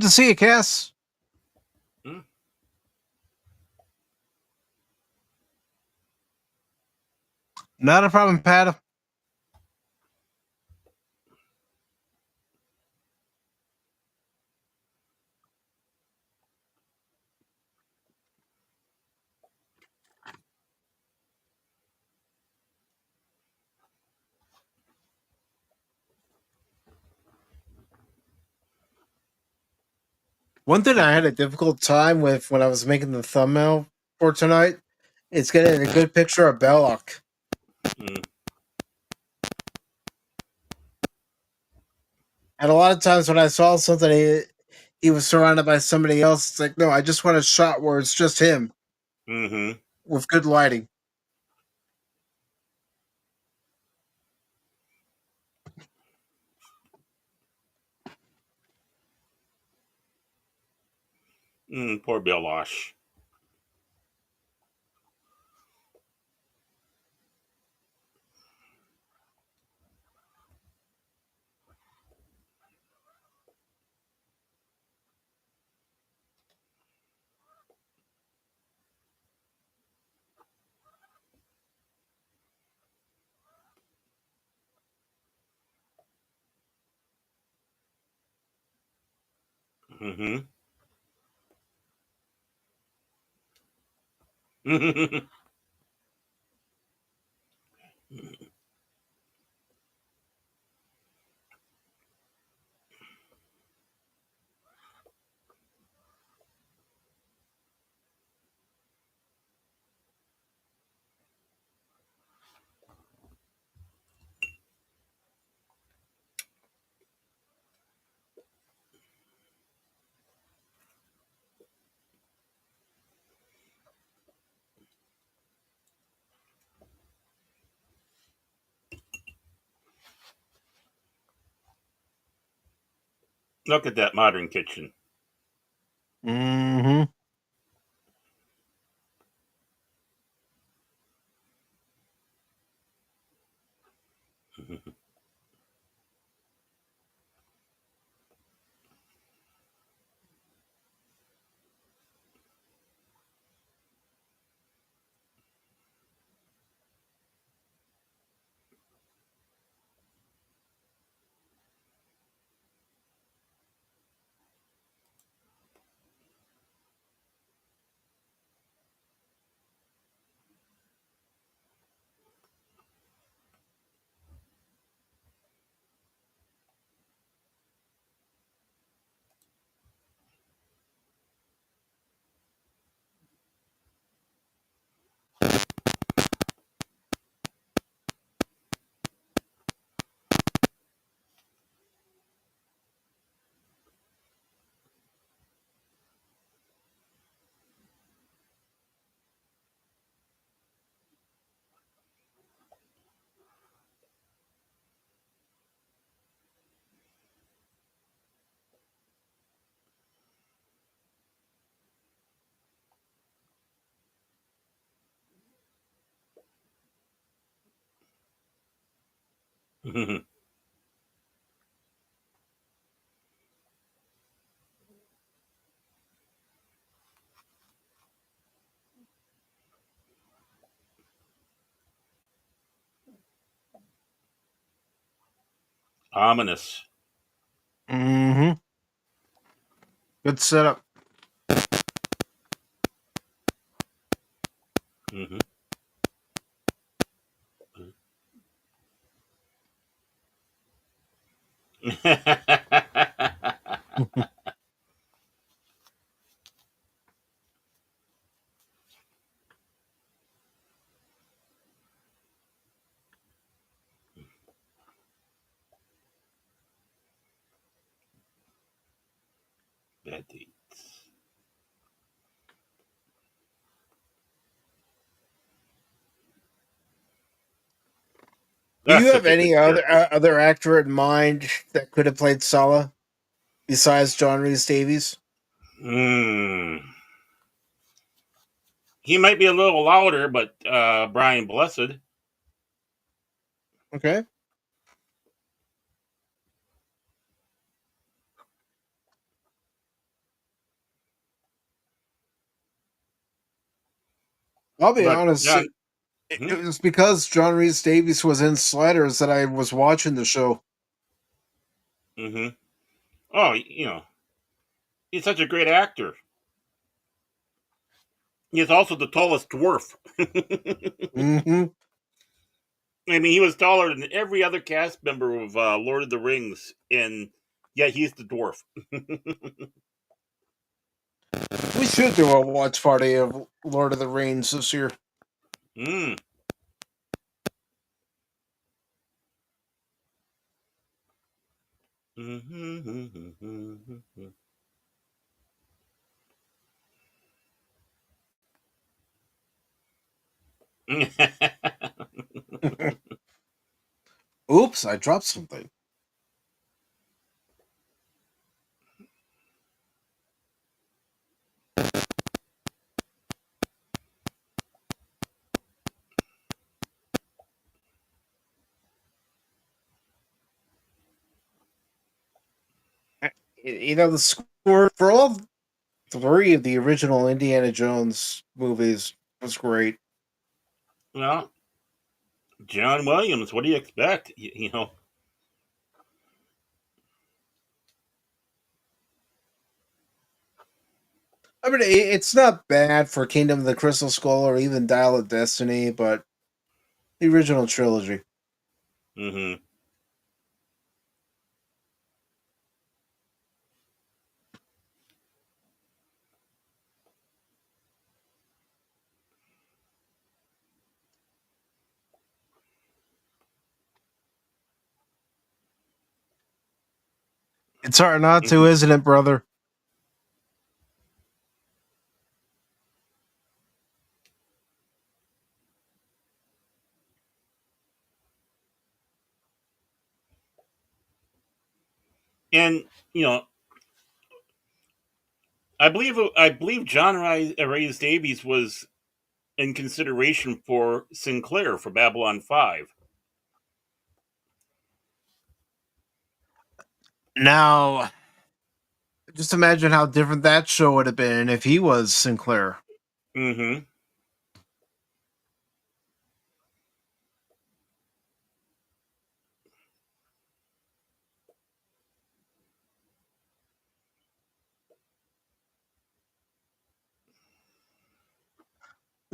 Speaker 1: to see you, Cass. Not a problem, Pat. One thing I had a difficult time with when I was making the thumbnail for tonight is getting a good picture of Beloq. And a lot of times when I saw something, he was surrounded by somebody else. It's like, no, I just want a shot where it's just him with good lighting.
Speaker 2: Poor Beloq. Look at that modern kitchen.
Speaker 1: Mm-hmm.
Speaker 2: Ominous.
Speaker 1: Mm-hmm. Good setup.
Speaker 2: Bad dates.
Speaker 1: Do you
Speaker 2: That's
Speaker 1: have
Speaker 2: such a good
Speaker 1: any other
Speaker 2: character.
Speaker 1: other actor in mind that could have played Sala besides John Rhys Davies?
Speaker 2: Hmm. He might be a little louder, but Brian Blessed.
Speaker 1: Okay. I'll be
Speaker 2: But
Speaker 1: honest.
Speaker 2: John.
Speaker 1: It was because John Rhys Davies was in Sliders that I was watching the show.
Speaker 2: Mm-hmm. Oh, he's such a great actor. He's also the tallest dwarf.
Speaker 1: Mm-hmm.
Speaker 2: I mean, he was taller than every other cast member of Lord of the Rings, and yet he's the dwarf.
Speaker 1: We should do a watch party of Lord of the Rings this year.
Speaker 2: Mm.
Speaker 1: Oops, I dropped something. You know, the score for all three of the original Indiana Jones movies was great.
Speaker 2: Well, John Williams, what do you expect? You know.
Speaker 1: I mean, it's not bad for Kingdom of the Crystal Skull or even Dial of Destiny, but the original trilogy.
Speaker 2: Mm-hmm.
Speaker 1: It's hard not to,
Speaker 2: Mm-hmm.
Speaker 1: isn't it, brother?
Speaker 2: And you know, I believe John Rhys Davies was in consideration for Sinclair for Babylon 5.
Speaker 1: Now, just imagine how different that show would have been if he was Sinclair.
Speaker 2: Mm-hmm.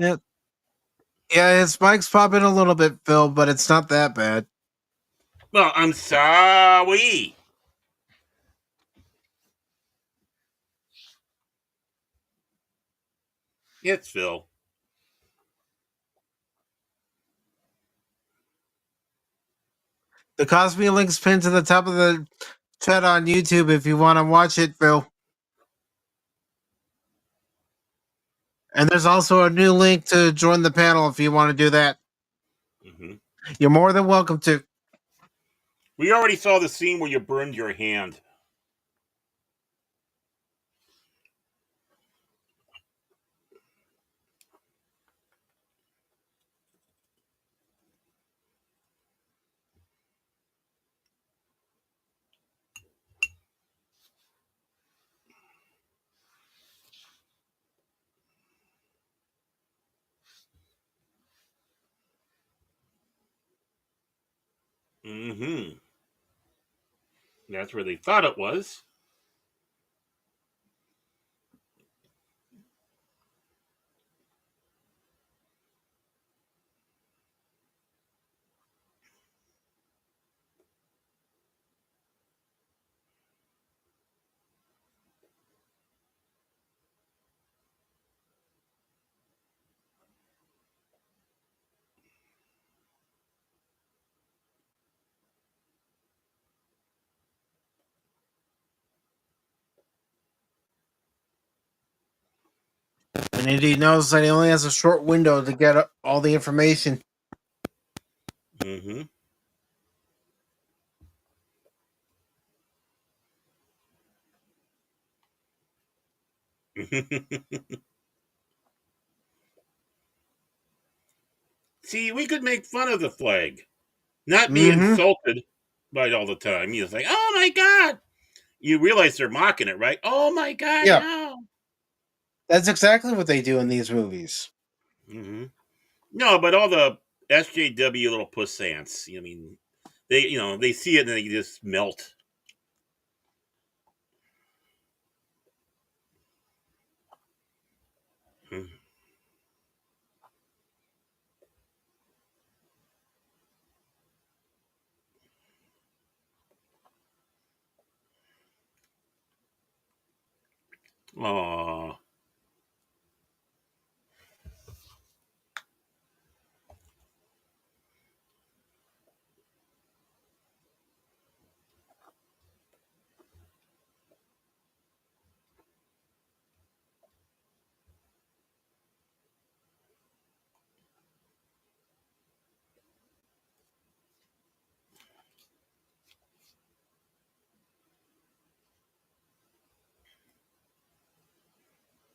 Speaker 1: Yeah, yeah, his mic's popping a little bit, Phil, but it's not that bad.
Speaker 2: Well, I'm sorry. It's Phil.
Speaker 1: The Cosby link's pinned to the top of the chat on YouTube if you want to watch it, Phil. And there's also a new link to join the panel if you want to do that.
Speaker 2: Mm-hmm.
Speaker 1: You're more than welcome to.
Speaker 2: We already saw the scene where you burned your hand. Mm-hmm. That's where they thought it was.
Speaker 1: And Indy knows that he only has a short window to get all the information.
Speaker 2: Mm-hmm. See, we could make fun of the flag, not be
Speaker 1: Mm-hmm.
Speaker 2: insulted by it all the time. You're like, oh my God. You realize they're mocking it, right? Oh my God,
Speaker 1: Yeah,
Speaker 2: no.
Speaker 1: that's exactly what they do in these movies.
Speaker 2: Hmm. No, but all the SJW little puss ants, I mean, they see it and they just melt. Aw.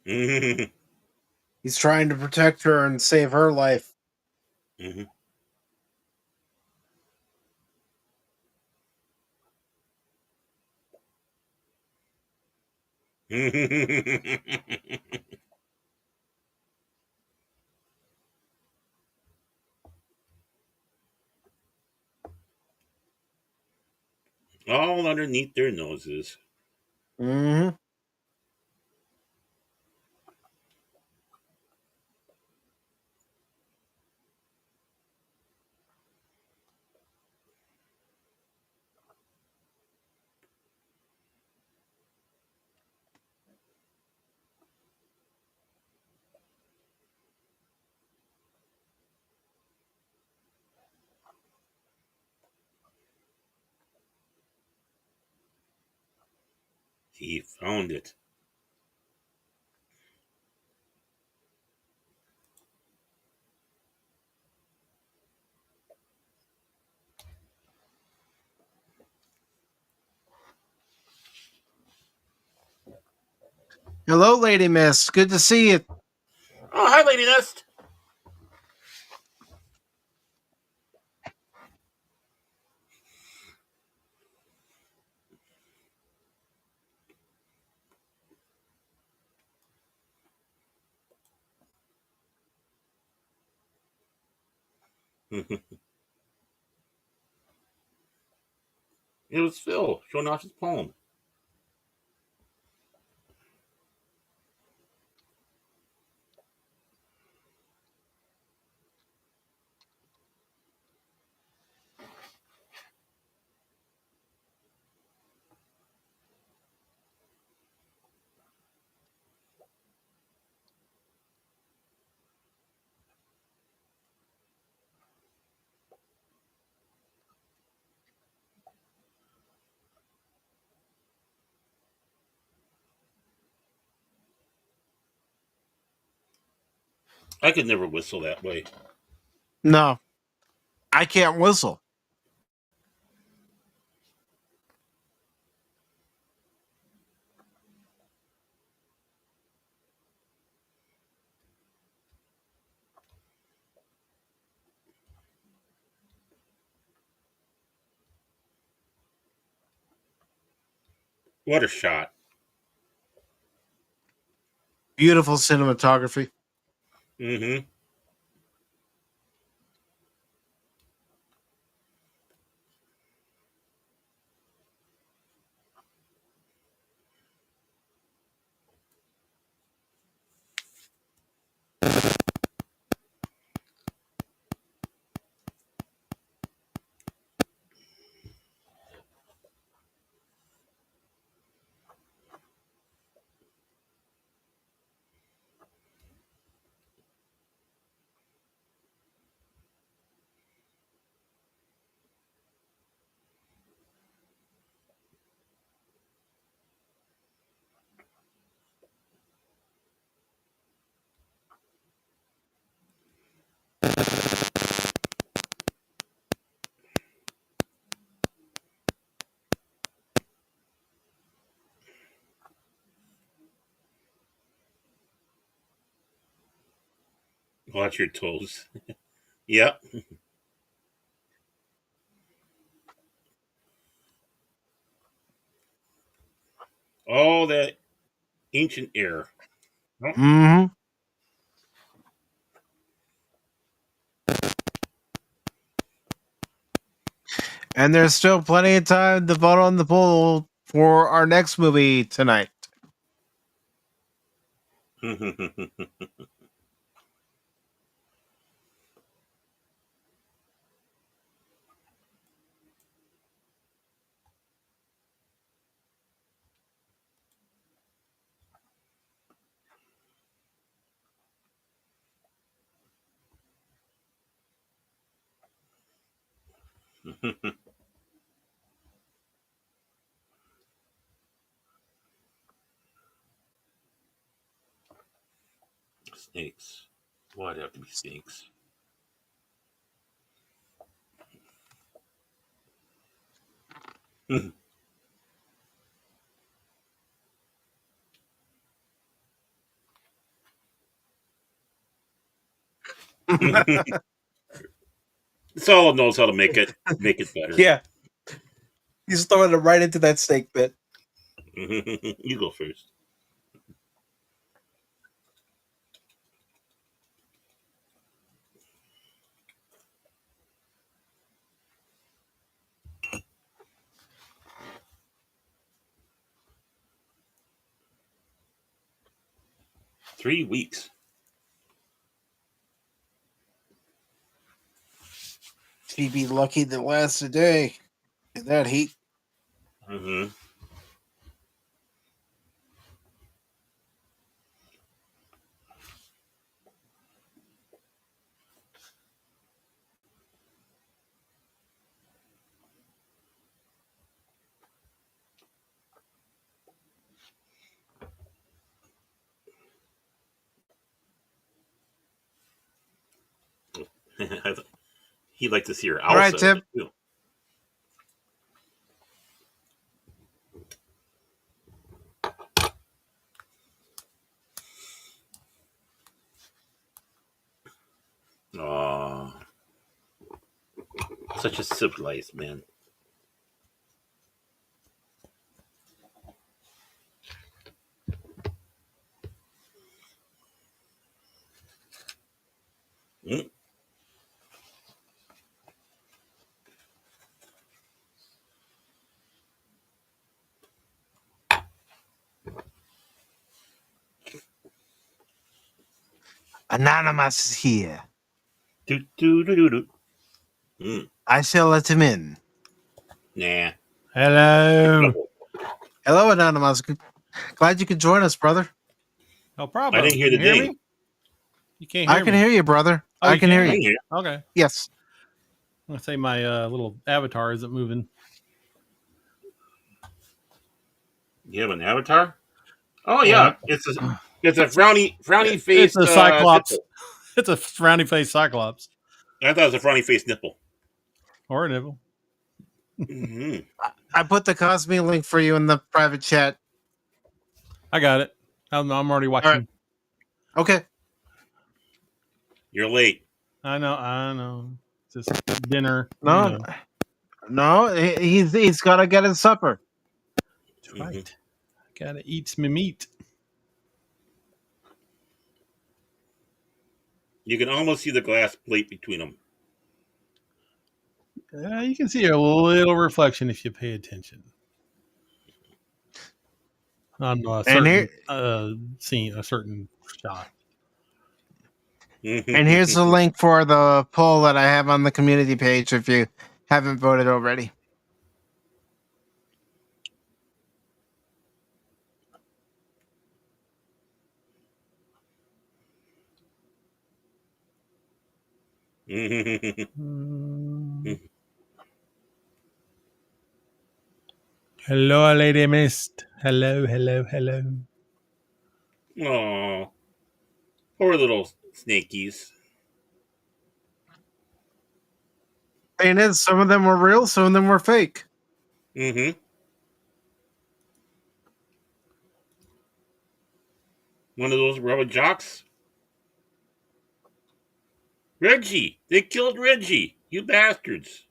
Speaker 2: Mhm.
Speaker 1: He's trying to protect her and save her life.
Speaker 2: Mhm. All underneath their noses.
Speaker 1: Mm-hmm.
Speaker 2: He found it.
Speaker 1: Hello, Lady Miss. Good to see you.
Speaker 2: Oh, hi, Lady Nest. It was Phil showing off his poem. I could never whistle that way.
Speaker 1: No, I can't whistle.
Speaker 2: What a shot.
Speaker 1: Beautiful cinematography.
Speaker 2: Hmm. Watch your toes. Yep. All that ancient air. Oh.
Speaker 1: Mm-hmm. And there's still plenty of time to vote on the poll for our next movie tonight.
Speaker 2: Snakes. Why'd it have to be snakes? Saul knows how to make it better.
Speaker 1: Yeah. He's throwing it right into that snake pit.
Speaker 2: You go first. Three weeks.
Speaker 1: She'd be lucky to last a day in that heat.
Speaker 2: Mm-hmm. He'd like to see her
Speaker 1: All right,
Speaker 2: outside.
Speaker 1: Tim.
Speaker 2: Too. Aw. Such a civilized man. Mm.
Speaker 1: Anonymous is here.
Speaker 2: Do, do, do, do, do. Mm.
Speaker 1: I shall let him in.
Speaker 2: Nah.
Speaker 3: Hello.
Speaker 1: Hello, Anonymous. Glad you could join us, brother.
Speaker 3: No problem.
Speaker 2: I didn't hear
Speaker 3: Can
Speaker 2: the
Speaker 3: you hear
Speaker 2: ding.
Speaker 3: me? You can't hear
Speaker 1: I can
Speaker 3: me.
Speaker 1: hear you, brother.
Speaker 3: Oh,
Speaker 1: I
Speaker 3: you
Speaker 1: can hear
Speaker 3: can?
Speaker 2: I
Speaker 1: you.
Speaker 2: hear.
Speaker 3: Okay.
Speaker 1: Yes.
Speaker 3: I'm gonna say my little avatar isn't moving.
Speaker 2: You have an avatar? Oh
Speaker 3: Well,
Speaker 2: yeah, it's a frowny
Speaker 3: it's
Speaker 2: faced
Speaker 3: a cyclops.
Speaker 2: nipple.
Speaker 3: It's a frowny face cyclops
Speaker 2: I thought it was a frowny faced nipple.
Speaker 3: or a nipple.
Speaker 2: Mm-hmm.
Speaker 1: I put the Cosme link for you in the private chat.
Speaker 3: I got it. I'm already watching.
Speaker 1: All right. Okay.
Speaker 2: You're late.
Speaker 3: I know. I know. Just dinner.
Speaker 1: No,
Speaker 3: You know.
Speaker 1: no, he's got to get his supper.
Speaker 3: That's right. Gotta eat some meat.
Speaker 2: You can almost see the glass plate between them.
Speaker 3: You can see a little reflection if you pay attention on a
Speaker 1: And
Speaker 3: certain
Speaker 1: here,
Speaker 3: scene, a certain shot.
Speaker 1: and here's the link for the poll that I have on the community page. If you haven't voted already.
Speaker 3: Hello, Lady Mist. Hello, hello, hello.
Speaker 2: Aw, poor little snakies.
Speaker 1: Thing is, some of them were real, some of them were fake.
Speaker 2: Mm-hmm. One of those rubber jocks. Reggie! They killed Reggie! You bastards!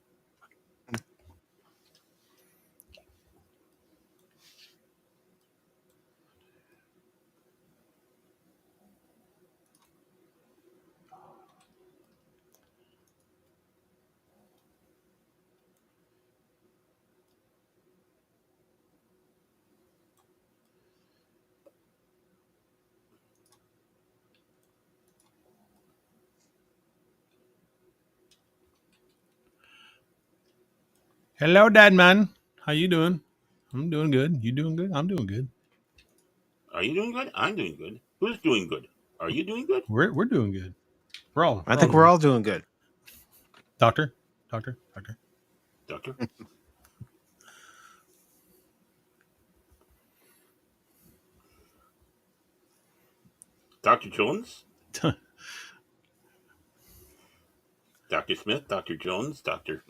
Speaker 3: Hello, Dad Man. How you doing? I'm doing good. You doing good? I'm doing good.
Speaker 2: Are you doing good? I'm doing good. Who's doing good? Are you doing good?
Speaker 3: We're doing good.
Speaker 1: I think we're all doing good.
Speaker 3: Doctor.
Speaker 2: Doctor? Dr. Jones? Dr. Smith? Dr. Jones? Dr.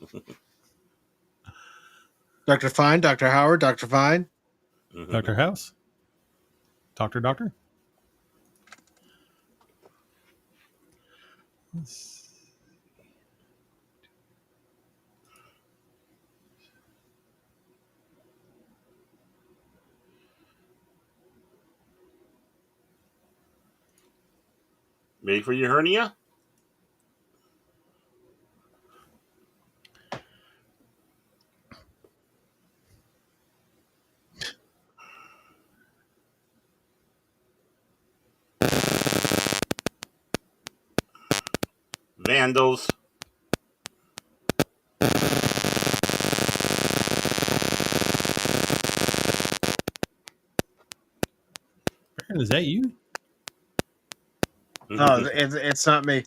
Speaker 1: Dr. Fine, Dr. Howard, Dr. Fine.
Speaker 3: Dr. House. Doctor.
Speaker 2: Ready for your hernia? Vandals.
Speaker 3: Baron, is that you?
Speaker 1: No, it's not me.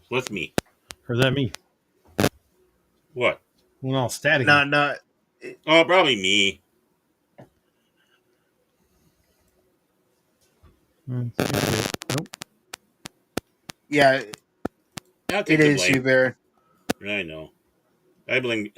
Speaker 2: What's me?
Speaker 3: Or is that me?
Speaker 2: What?
Speaker 3: Well, all static.
Speaker 1: No.
Speaker 2: Oh, probably me.
Speaker 3: Nope.
Speaker 1: Yeah,
Speaker 2: I'll take
Speaker 1: it
Speaker 2: the
Speaker 1: is
Speaker 2: blame.
Speaker 1: you, Baron.
Speaker 2: I know. I blame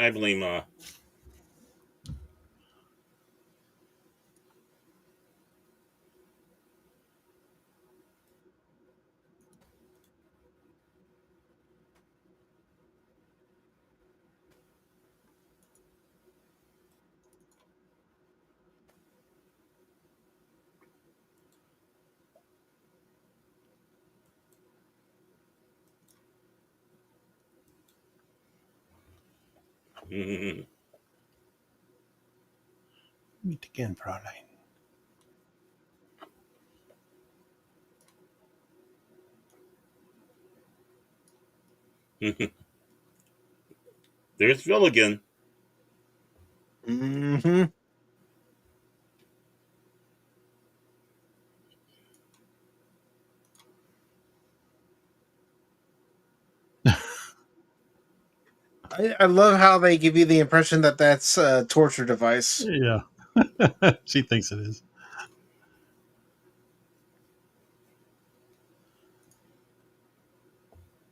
Speaker 3: Meet again, Fräulein.
Speaker 2: There's Phil again.
Speaker 1: Mm-hmm. I love how they give you the impression that that's a torture device.
Speaker 3: Yeah. She thinks it is.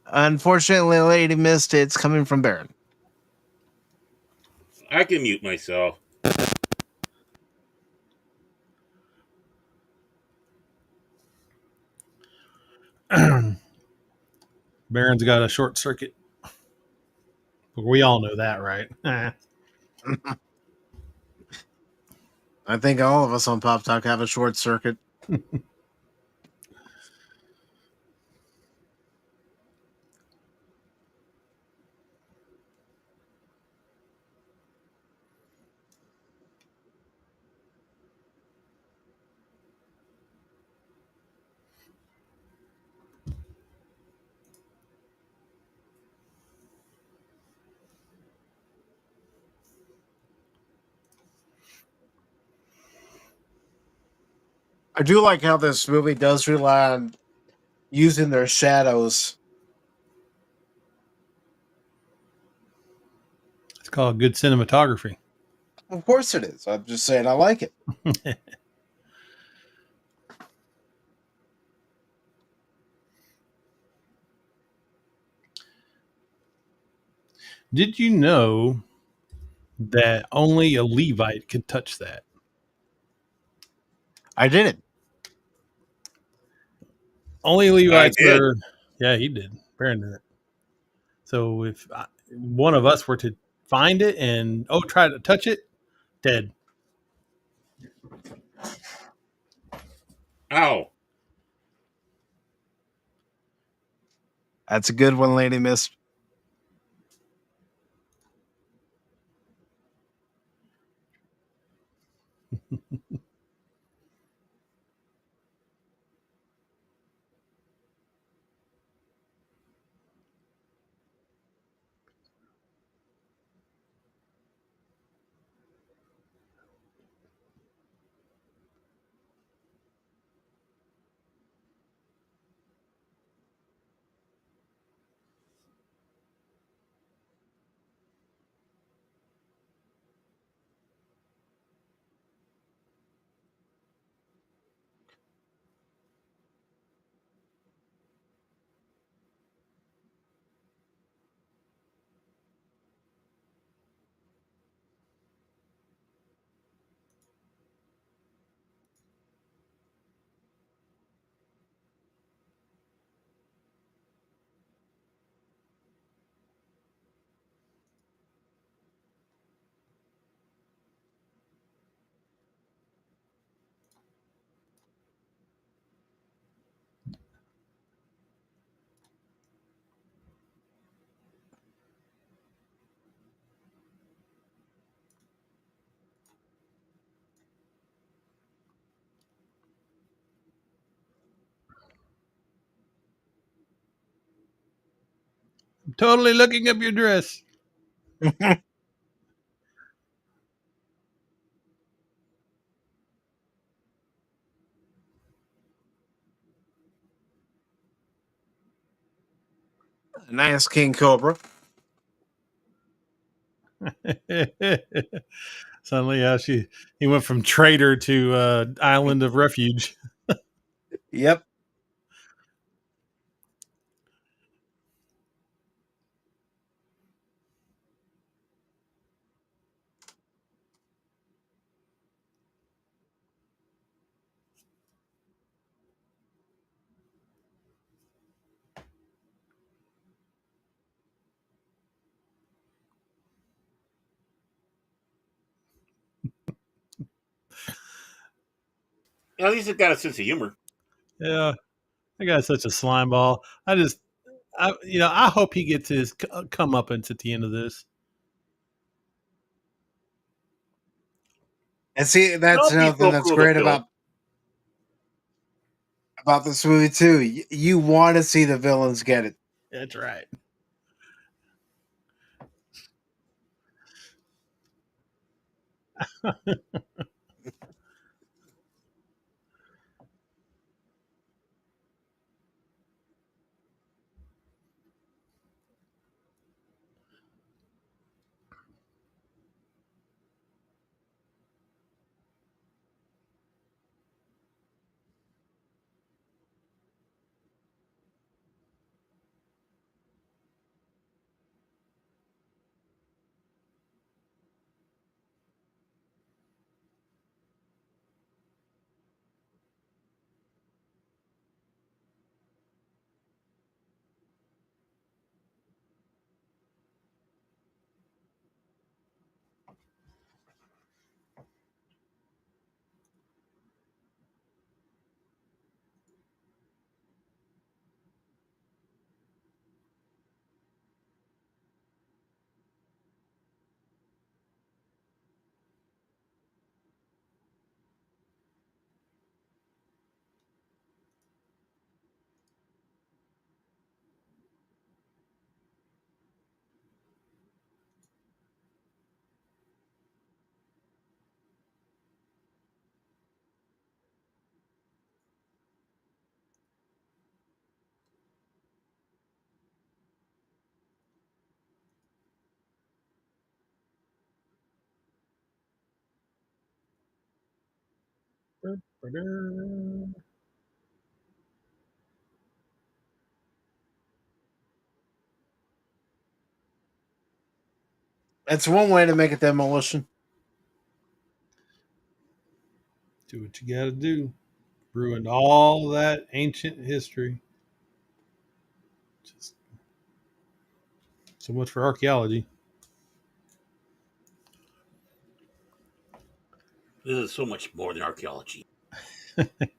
Speaker 1: Unfortunately, Lady Mist, it's coming from Baron.
Speaker 2: I can mute myself.
Speaker 3: Baron's got a short circuit. We all know that, right?
Speaker 1: I think all of us on Pop Talk have a short circuit. I do like how this movie does rely on using their shadows.
Speaker 3: It's called good cinematography.
Speaker 1: Of course it is. I'm just saying I like it.
Speaker 3: Did you know that only a Levite could touch that?
Speaker 1: I did it.
Speaker 3: Only Levites
Speaker 2: did.
Speaker 3: were Yeah, he did. Baron did it. So if one of us were to find it and try to touch it, dead.
Speaker 2: Ow.
Speaker 1: That's a good one, Lady Mist.
Speaker 3: I'm totally looking up your dress.
Speaker 1: Nice King Cobra.
Speaker 3: Suddenly, yeah, he went from traitor to island of refuge.
Speaker 1: Yep.
Speaker 2: At least it got a sense of humor.
Speaker 3: Yeah, that guy's such a slime ball. I hope he gets his comeuppance at the end of this.
Speaker 1: And see, that's
Speaker 2: Don't be
Speaker 1: another thing
Speaker 2: so
Speaker 1: that's
Speaker 2: cruel to
Speaker 1: great
Speaker 2: Phillip.
Speaker 1: about this movie too. You want to see the villains get it.
Speaker 3: That's right.
Speaker 1: That's one way to make a demolition.
Speaker 3: Do what you got to do. Ruined all that ancient history. Just so much for archaeology.
Speaker 2: This is so much more than archaeology.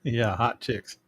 Speaker 3: Yeah, hot chicks.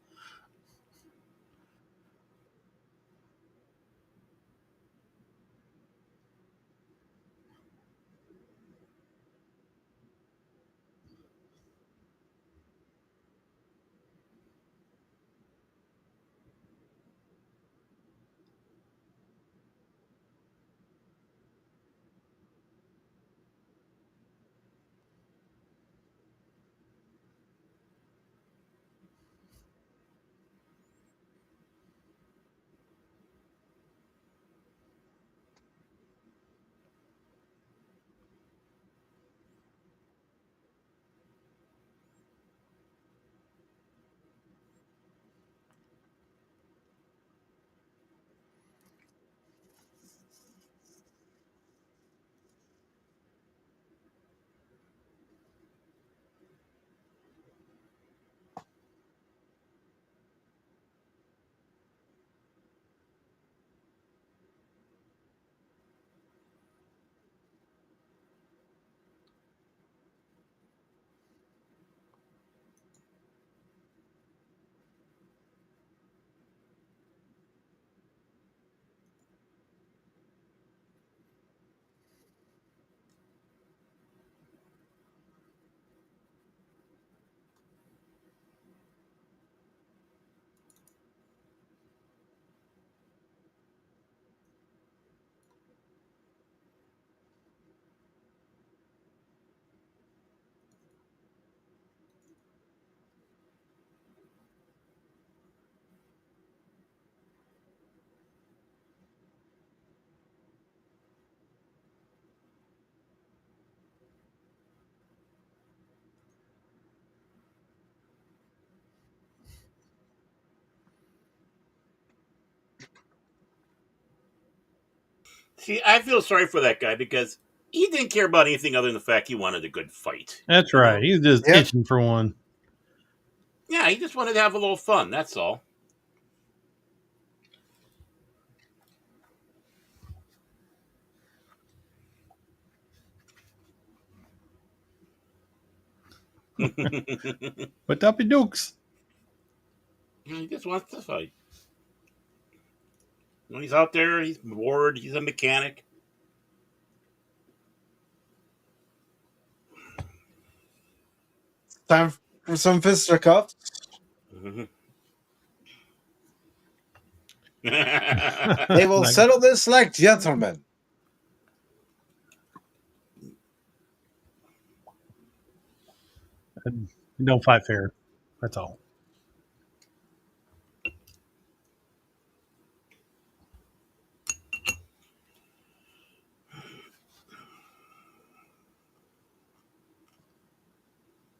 Speaker 2: See, I feel sorry for that guy because he didn't care about anything other than the fact he wanted a good fight.
Speaker 3: That's
Speaker 2: You
Speaker 3: right.
Speaker 2: know?
Speaker 3: He's just
Speaker 1: Yep.
Speaker 3: itching for one.
Speaker 2: Yeah, he just wanted to have a little fun. That's all.
Speaker 3: But up dukes.
Speaker 2: He just wants to fight. When he's out there, he's bored. He's a mechanic.
Speaker 1: Time for some fisticuffs. They will
Speaker 3: Like,
Speaker 1: settle this like gentlemen.
Speaker 3: don't fight fair. That's all.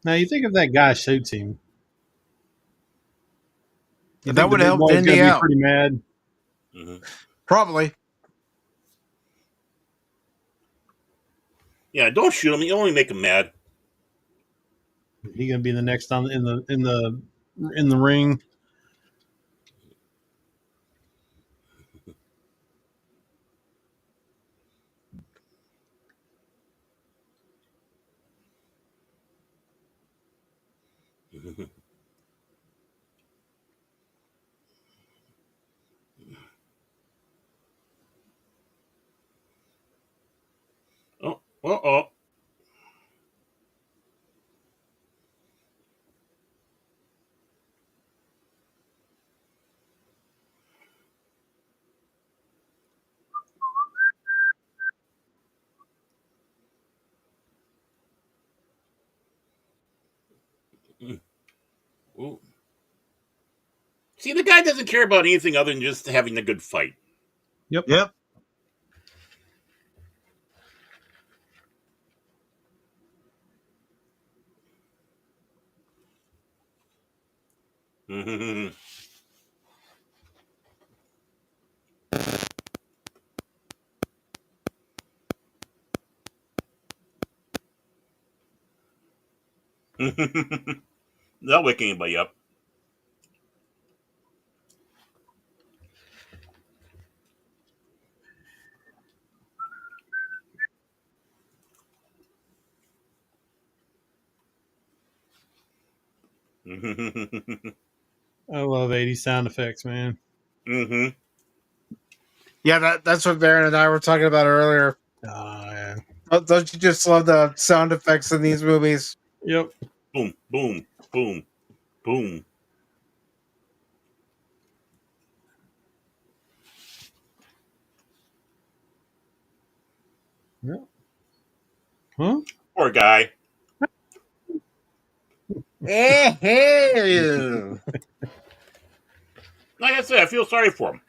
Speaker 3: Now you think if that guy shoots him, you
Speaker 1: That
Speaker 3: think the
Speaker 1: would
Speaker 3: big
Speaker 1: help
Speaker 3: boy's
Speaker 1: Indy
Speaker 3: gonna be
Speaker 1: out.
Speaker 3: pretty mad?
Speaker 1: Probably.
Speaker 2: Yeah, don't shoot him. You only make him mad.
Speaker 3: He gonna be the next on in the ring.
Speaker 2: Oh, oh. Oh. See, the guy doesn't care about anything other than just having a good fight.
Speaker 3: Yep.
Speaker 1: Yep.
Speaker 2: That'll wake anybody up. Mm-hmm.
Speaker 3: I love 80s sound effects, man.
Speaker 1: Yeah, that's what Baron and I were talking about earlier.
Speaker 3: Oh, yeah.
Speaker 1: Don't you just love the sound effects in these movies?
Speaker 3: Yep.
Speaker 2: Boom, boom, boom, boom.
Speaker 3: Yep. Huh?
Speaker 2: Poor guy.
Speaker 1: Hey.
Speaker 2: Like I said, I feel sorry for him.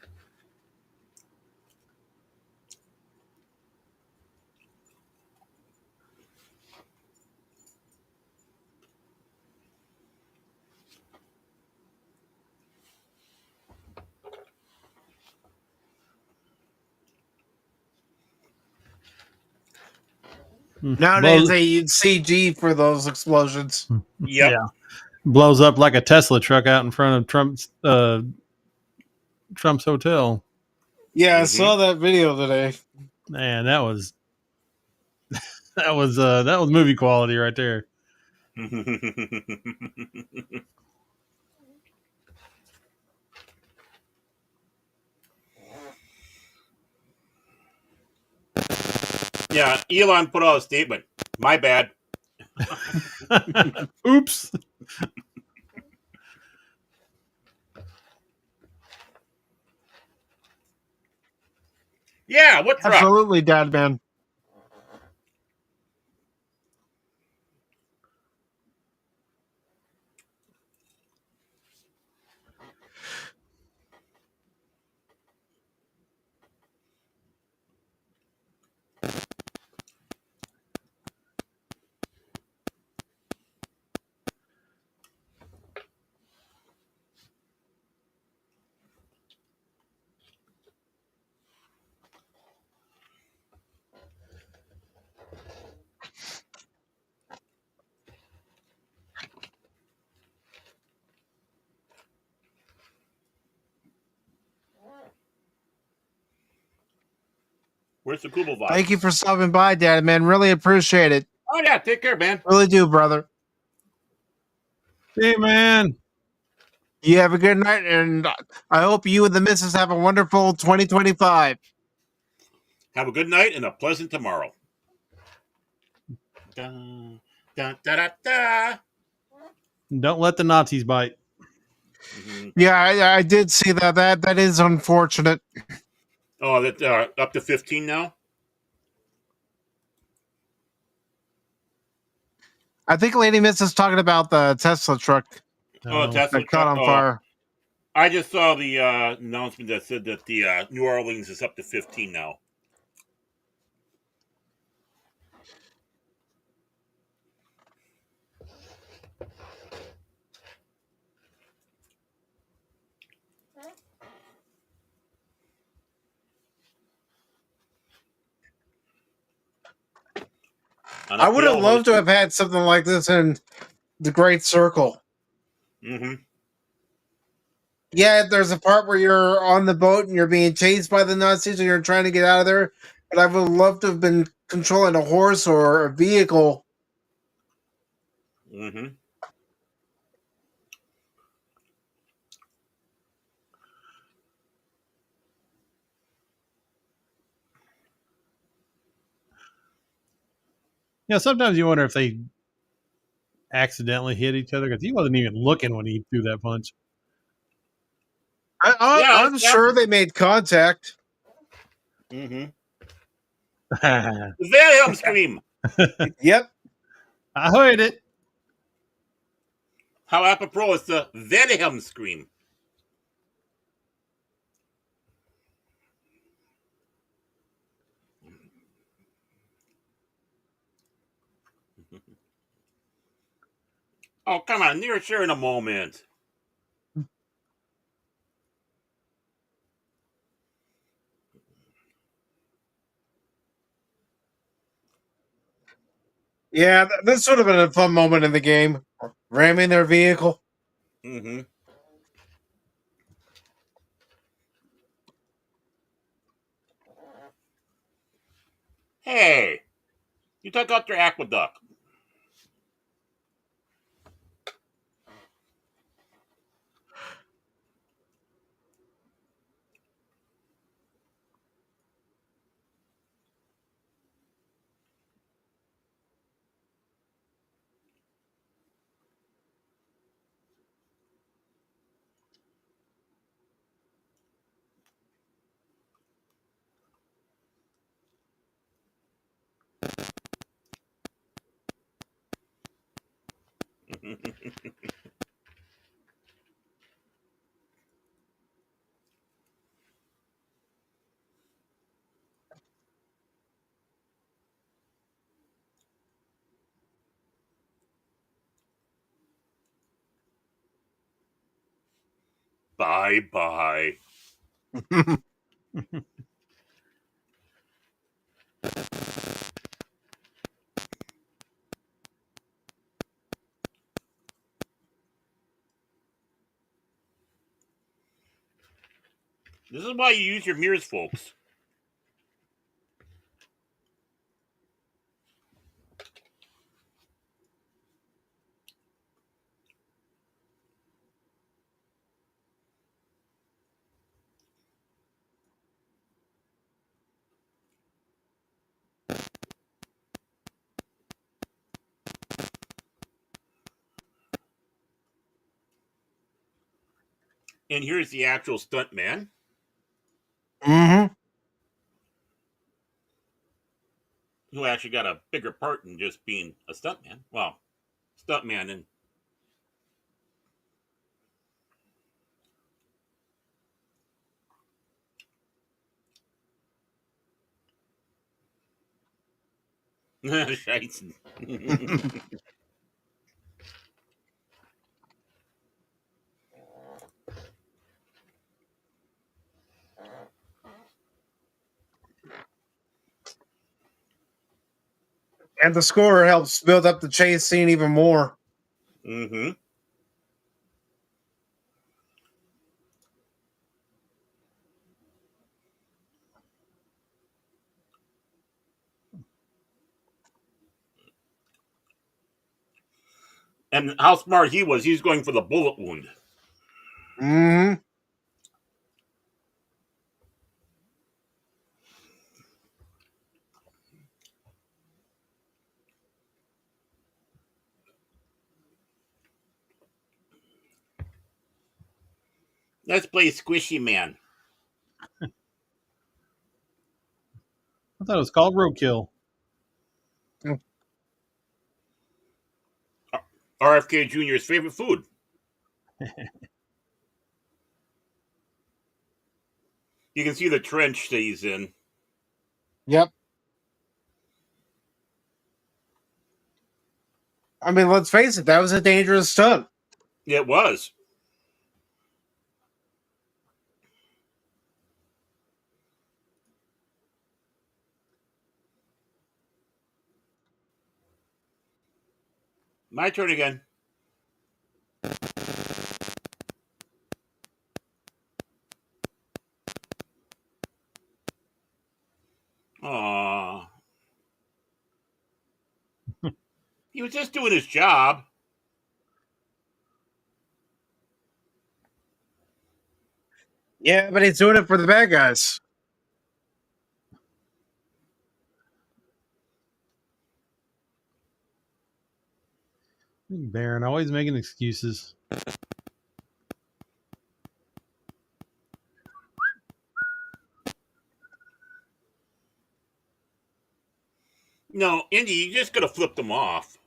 Speaker 1: Nowadays they use CG for those explosions.
Speaker 2: Yep.
Speaker 3: Yeah. Blows up like a Tesla truck out in front of Trump's hotel.
Speaker 1: Yeah, I saw that video today.
Speaker 3: Man, that was movie quality right there.
Speaker 2: Yeah, Elon put out a statement. My bad.
Speaker 3: Oops.
Speaker 2: Yeah, what truck?
Speaker 1: Absolutely, Dad Man.
Speaker 2: Where's the Kubel vibe?
Speaker 1: Thank you for stopping by, Dad Man. Really appreciate it.
Speaker 2: Oh, yeah, take care, man.
Speaker 1: Really do, brother.
Speaker 3: Hey, man.
Speaker 1: You have a good night, and I hope you and the missus have a wonderful 2025.
Speaker 2: Have a good night and a pleasant tomorrow. Da, da, da, da, da.
Speaker 3: Don't let the Nazis bite.
Speaker 2: Mm-hmm.
Speaker 1: Yeah, I did see that. That is unfortunate.
Speaker 2: Oh, that up to 15 now?
Speaker 1: I think Lady Miss is talking about the Tesla truck
Speaker 2: Oh, Tesla
Speaker 1: that caught
Speaker 2: truck.
Speaker 1: on fire.
Speaker 2: I just saw the announcement that said that the New Orleans is up to 15 now.
Speaker 1: I would have loved to have had something like this in The Great Circle.
Speaker 2: Mm-hmm.
Speaker 1: Yeah, there's a part where you're on the boat and you're being chased by the Nazis and you're trying to get out of there. But I would love to have been controlling a horse or a vehicle.
Speaker 2: Mm-hmm.
Speaker 3: Yeah, sometimes you wonder if they accidentally hit each other because he wasn't even looking when he threw that punch.
Speaker 1: I'm sure they made contact.
Speaker 2: Mm-hmm. The Wilhelm scream.
Speaker 1: Yep.
Speaker 3: I heard it.
Speaker 2: How apropos is the Wilhelm scream. Oh, come on. You're sharing a moment.
Speaker 1: Yeah, this would have been a fun moment in the game. Ramming their vehicle.
Speaker 2: Mm-hmm. Hey, you took out their aqueduct. Bye bye. This is why you use your mirrors, folks. And here's the actual stunt man.
Speaker 1: Mm-hmm.
Speaker 2: Who actually got a bigger part than just being a stuntman. Well, stuntman and Scheiße.
Speaker 1: And the score helps build up the chase scene even more.
Speaker 2: Mm-hmm. And how smart he was. He's going for the bullet wound.
Speaker 1: Mm-hmm.
Speaker 2: Let's play Squishy Man.
Speaker 3: I thought it was called Roadkill.
Speaker 2: RFK Jr.'s favorite food. You can see the trench that he's in.
Speaker 1: Yep. I mean, let's face it, that was a dangerous stunt.
Speaker 2: It was. My turn again. Aww. He was just doing his job.
Speaker 1: Yeah, but he's doing it for the bad guys.
Speaker 3: Baron always making excuses.
Speaker 2: No, Indy, you just could have flipped them off.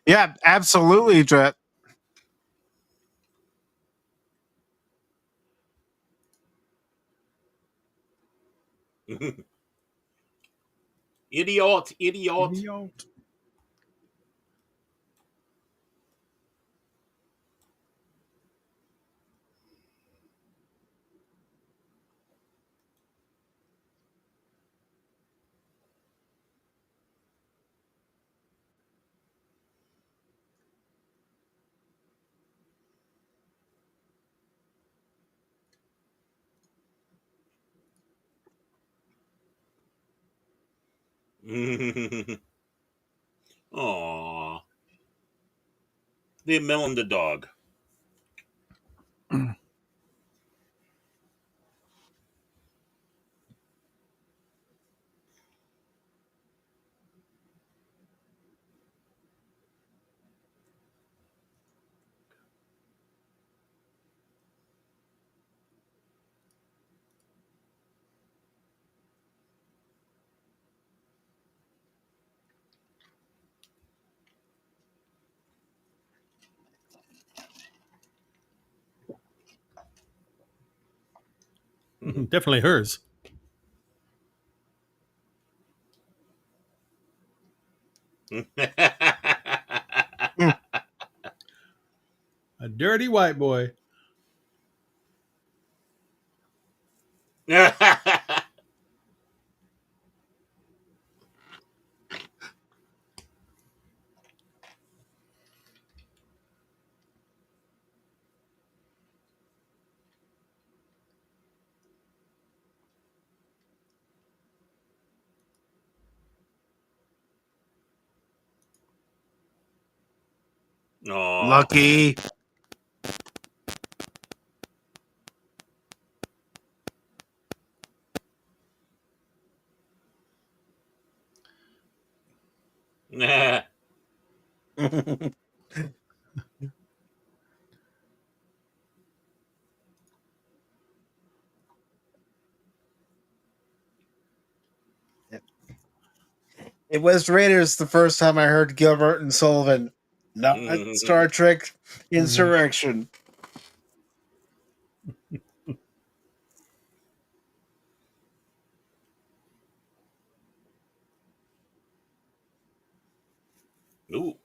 Speaker 1: Yeah, absolutely, Jet.
Speaker 2: Idiot.
Speaker 3: Idiot.
Speaker 2: Aww. They melon the dog.
Speaker 3: Definitely hers. A dirty white boy.
Speaker 2: Aw.
Speaker 1: Lucky. It was Raiders the first time I heard Gilbert and Sullivan, not Star Trek Insurrection.
Speaker 2: Ooh.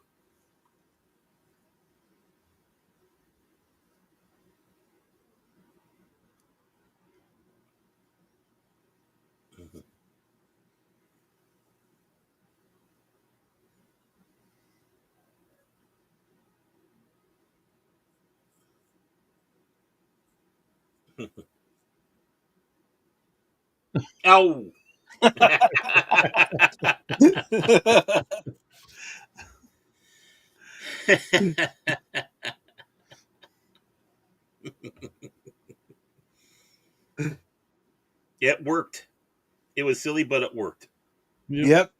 Speaker 2: Ow. It worked. It was silly, but it worked.
Speaker 1: Yep.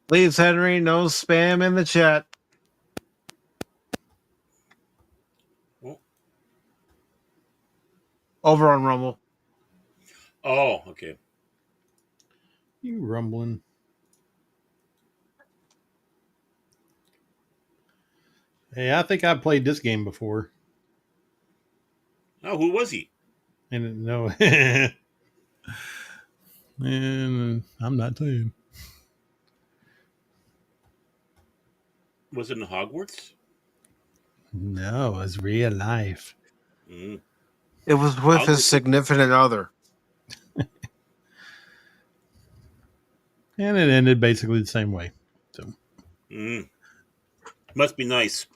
Speaker 1: Please, Henry, no spam in the chat. Over on Rumble.
Speaker 2: Oh, okay.
Speaker 3: You rumbling. Hey, I think I've played this game before.
Speaker 2: Oh, who was he?
Speaker 3: And no. And I'm not saying.
Speaker 2: Was it in Hogwarts?
Speaker 3: No, it was real life.
Speaker 2: Mm.
Speaker 1: It was with his
Speaker 2: Hogwarts.
Speaker 1: significant other.
Speaker 3: And it ended basically the same way. So
Speaker 2: Mm. Must be nice.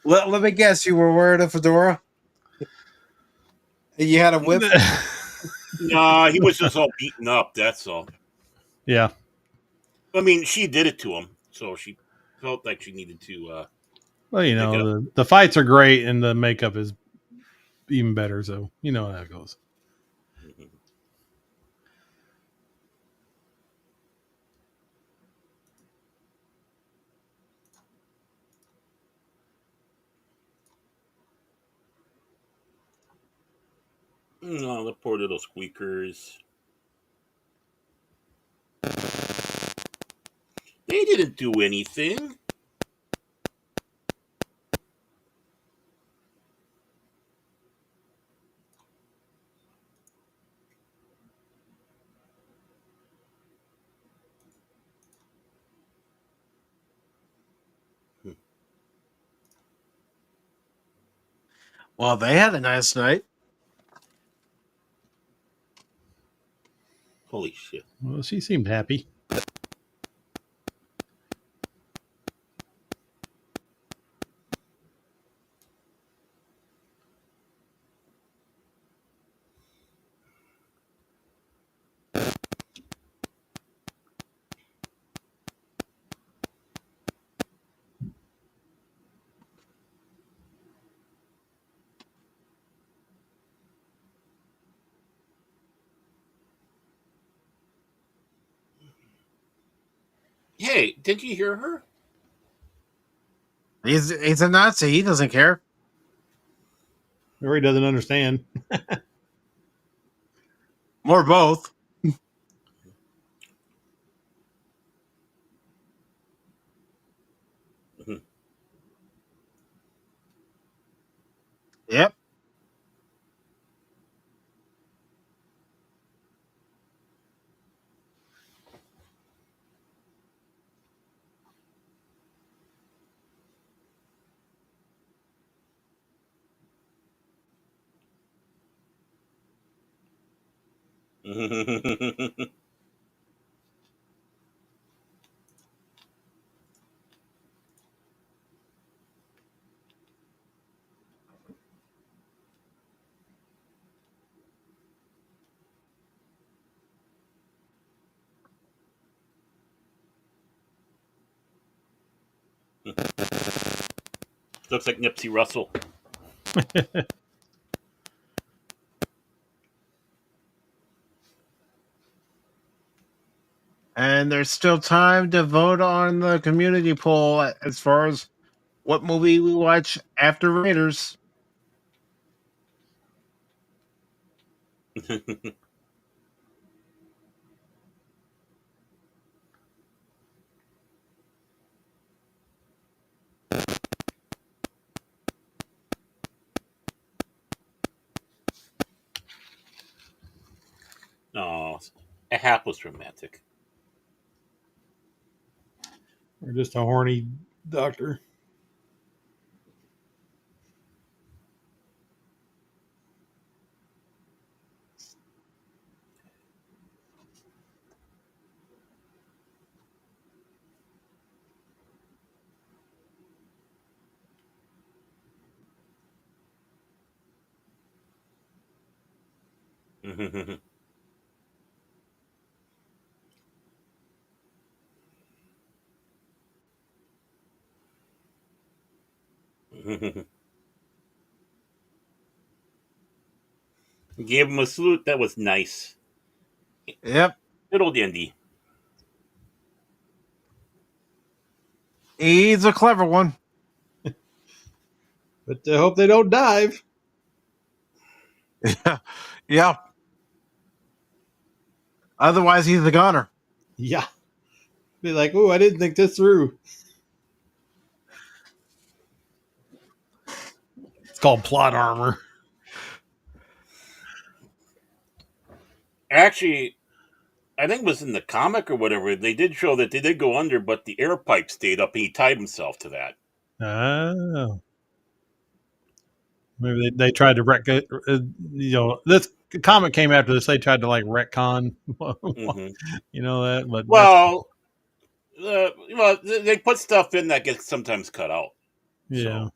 Speaker 1: Let me guess, you were wearing a fedora? You had a whip?
Speaker 2: Nah, he was just all beaten up. That's all.
Speaker 3: Yeah.
Speaker 2: I mean, she did it to him, so she felt like she needed to.
Speaker 3: Well, you
Speaker 2: Pick it
Speaker 3: know, the fights are great and the makeup is even better. So you know how that goes.
Speaker 2: No, the poor little squeakers. They didn't do anything.
Speaker 1: Well, they had a nice night.
Speaker 2: Holy shit.
Speaker 3: Well, she seemed happy.
Speaker 2: Hey, did you hear her?
Speaker 1: He's a Nazi. He doesn't care.
Speaker 3: Or he doesn't understand.
Speaker 1: Or both. Yep.
Speaker 2: Looks like Nipsey Russell.
Speaker 1: And there's still time to vote on the community poll as far as what movie we watch after Raiders.
Speaker 2: Oh, a hapless romantic.
Speaker 3: Or just a horny doctor.
Speaker 2: Gave him a salute. That was nice.
Speaker 1: Yep.
Speaker 2: Good old Indy.
Speaker 1: He's a clever one.
Speaker 3: But I hope they don't dive.
Speaker 1: Yeah. Otherwise, he's the gunner.
Speaker 3: Yeah. Be like, oh, I didn't think this through. It's called plot armor.
Speaker 2: Actually, I think it was in the comic or whatever. They did show that they did go under, but the air pipe stayed up, and he tied himself to that.
Speaker 3: Oh. Maybe they tried to wreck it. This comic came after this. They tried to like retcon, that. But
Speaker 2: well, they put stuff in that gets sometimes cut out.
Speaker 3: Yeah. So.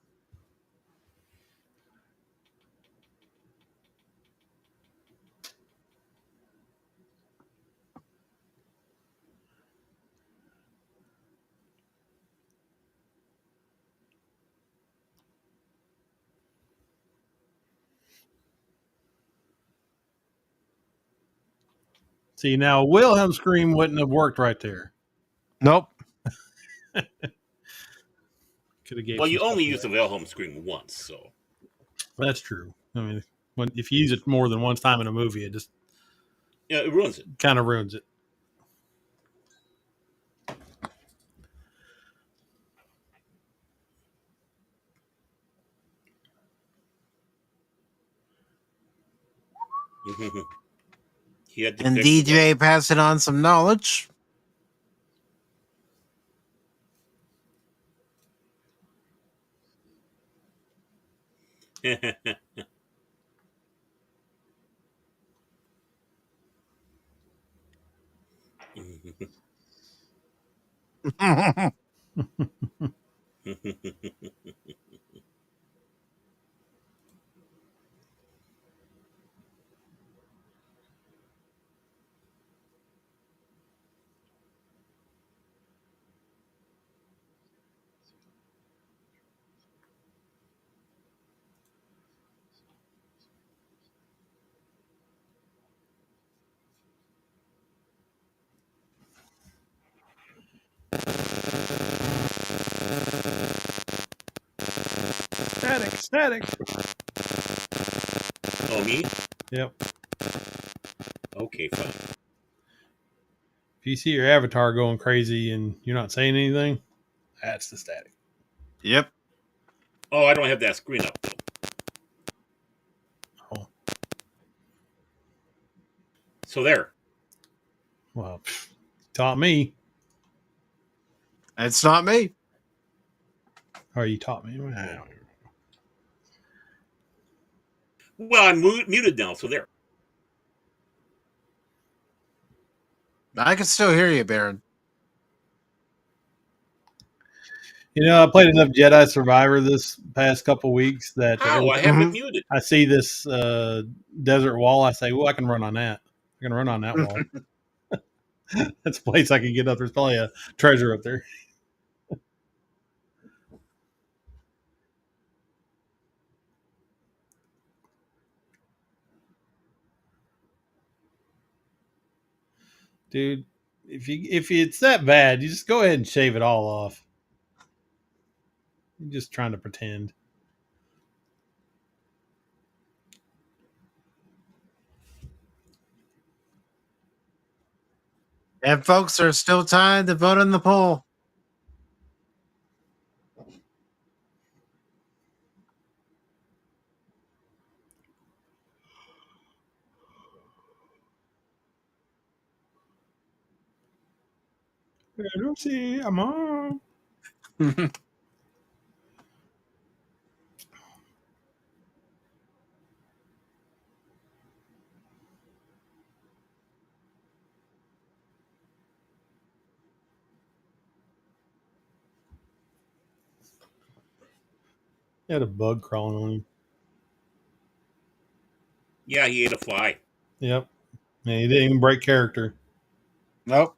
Speaker 3: See, now Wilhelm scream wouldn't have worked right there.
Speaker 1: Nope.
Speaker 3: Could have gave.
Speaker 2: Well, you only use the Wilhelm scream once, so
Speaker 3: that's true. I mean, if you use it more than one time in a movie, it just
Speaker 2: it ruins it.
Speaker 3: Kind of ruins it.
Speaker 1: And DJ passing on some knowledge.
Speaker 3: Static. Yep.
Speaker 2: Okay, fine.
Speaker 3: If you see your avatar going crazy and you're not saying anything, that's the static.
Speaker 1: Yep.
Speaker 2: Oh, I don't have that screen up though.
Speaker 3: Oh,
Speaker 2: So there.
Speaker 3: well, taught me.
Speaker 1: It's not me.
Speaker 3: Or you taught me.
Speaker 2: Well, I'm muted now, so there.
Speaker 1: I can still hear you, Baron.
Speaker 3: You know, I played enough Jedi Survivor this past couple weeks that
Speaker 2: How?
Speaker 3: every
Speaker 2: I have
Speaker 3: time
Speaker 2: it muted.
Speaker 3: I see this desert wall, I say, "Well, I can run on that. I can run on that wall." That's a place I can get up. There's probably a treasure up there. Dude, if it's that bad, you just go ahead and shave it all off. You're just trying to pretend.
Speaker 1: And folks, there's still time to vote on the poll.
Speaker 3: I don't see. I'm on. He had a bug crawling on him.
Speaker 2: Yeah, he ate a fly.
Speaker 3: Yep. And he didn't even break character.
Speaker 1: Nope.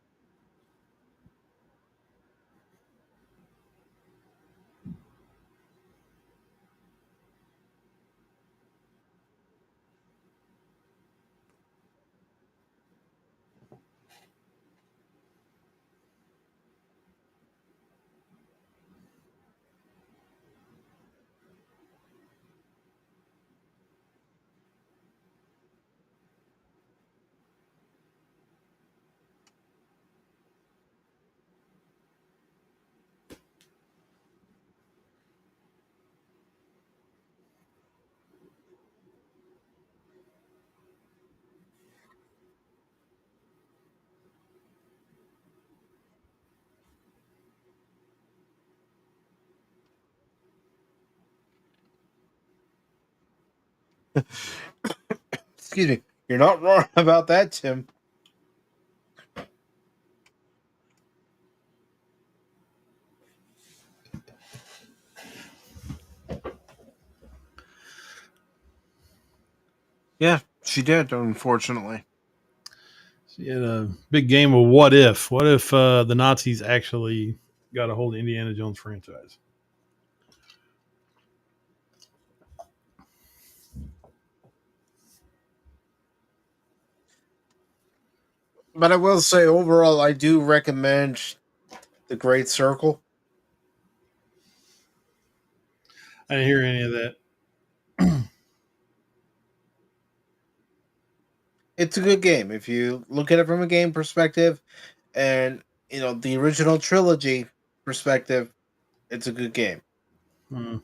Speaker 1: Excuse me. You're not wrong about that, Tim. Yeah, she did, unfortunately.
Speaker 3: She had a big game of what if. What if the Nazis actually got a hold of Indiana Jones franchise?
Speaker 1: But I will say, overall, I do recommend The Great Circle.
Speaker 3: I didn't hear any of that.
Speaker 1: It's a good game if you look at it from a game perspective, and the original trilogy perspective. It's a good game.
Speaker 3: Hmm.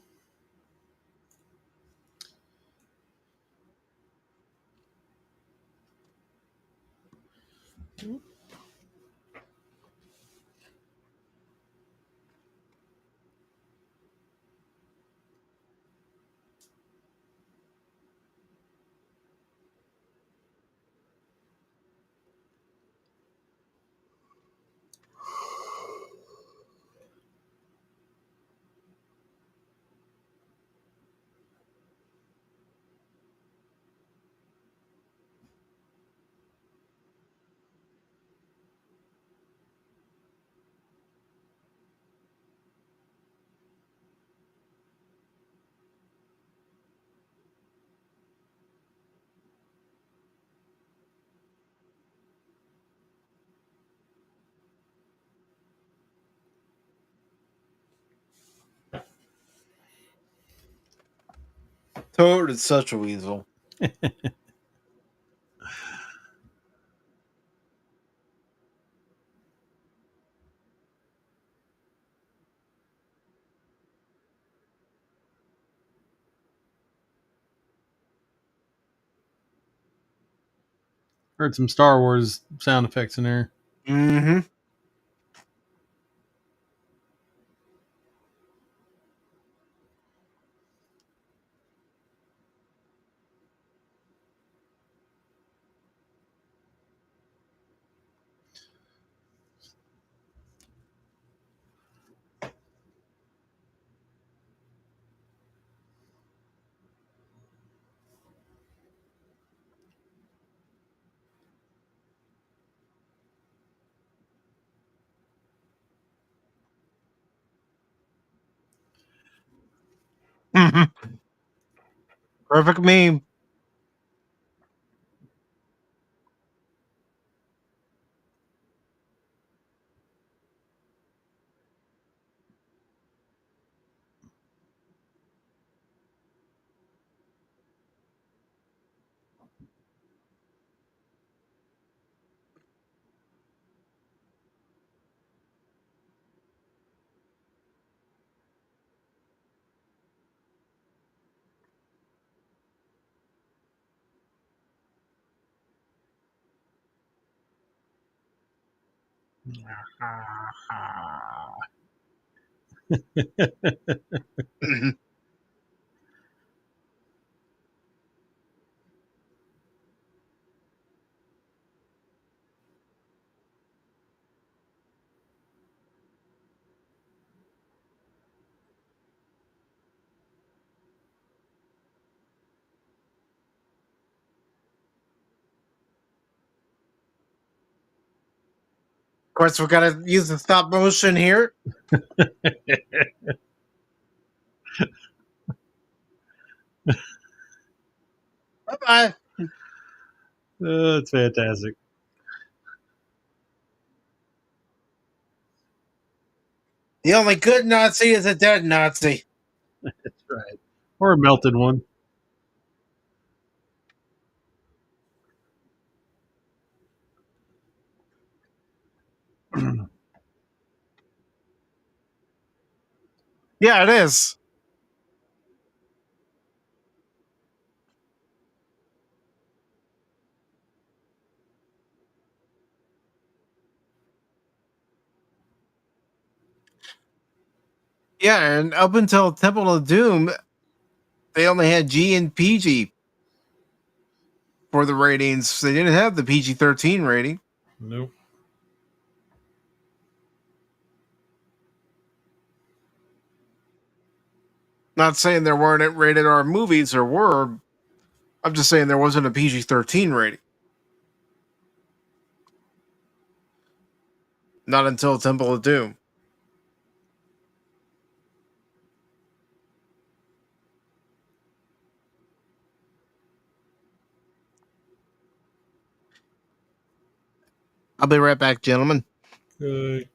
Speaker 1: Toad is such a weasel.
Speaker 3: Heard some Star Wars sound effects in there.
Speaker 1: Mm-hmm. Mm-hmm. Perfect meme. Mhm. Of course, we got to use the stop motion here. Bye-bye.
Speaker 3: That's fantastic.
Speaker 1: The only good Nazi is a dead Nazi.
Speaker 3: That's right. Or a melted one.
Speaker 1: Yeah, it is. Yeah, and up until Temple of Doom, they only had G and PG for the ratings. They didn't have the PG-13 rating.
Speaker 3: Nope.
Speaker 1: Not saying there weren't rated R movies, there were. I'm just saying there wasn't a PG-13 rating. Not until Temple of Doom. I'll be right back, gentlemen.
Speaker 3: Good.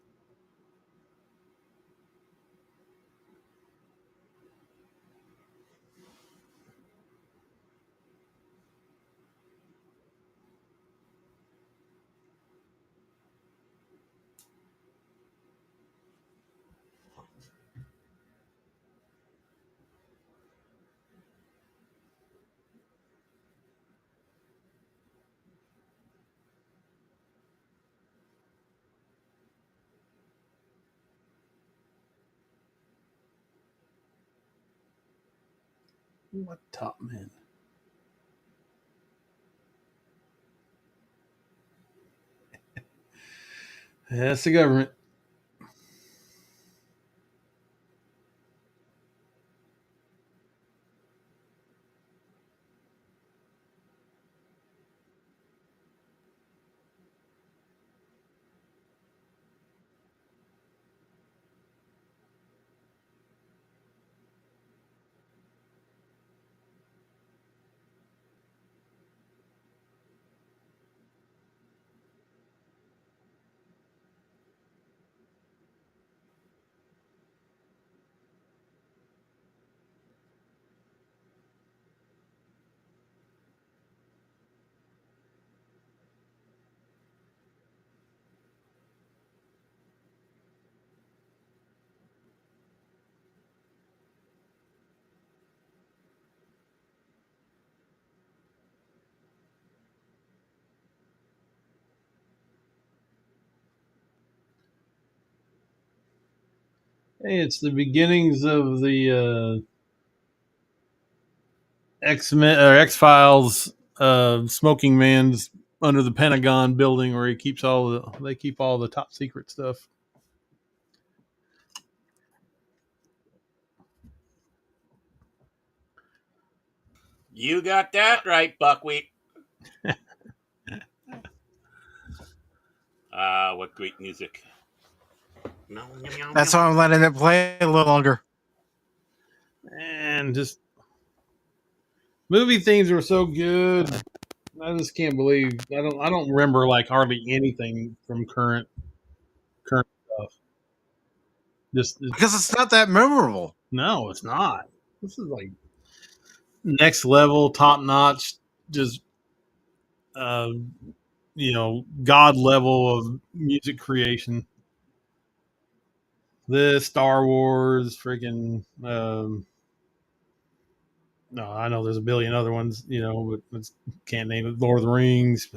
Speaker 3: What top man? That's the government. Hey, it's the beginnings of the X-Men or X-Files smoking man's under the Pentagon building where they keep all the top secret stuff.
Speaker 2: You got that right, Buckwheat. What great music.
Speaker 1: That's why I'm letting it play a little longer.
Speaker 3: And just movie themes are so good. I just can't believe I don't remember like hardly anything from current stuff. Just
Speaker 1: Because it's not that memorable.
Speaker 3: no, it's not. This is like next level, top notch, just uh, god level of music creation. This Star Wars, freaking. No, I know there's a billion other ones, but can't name it. Lord of the Rings.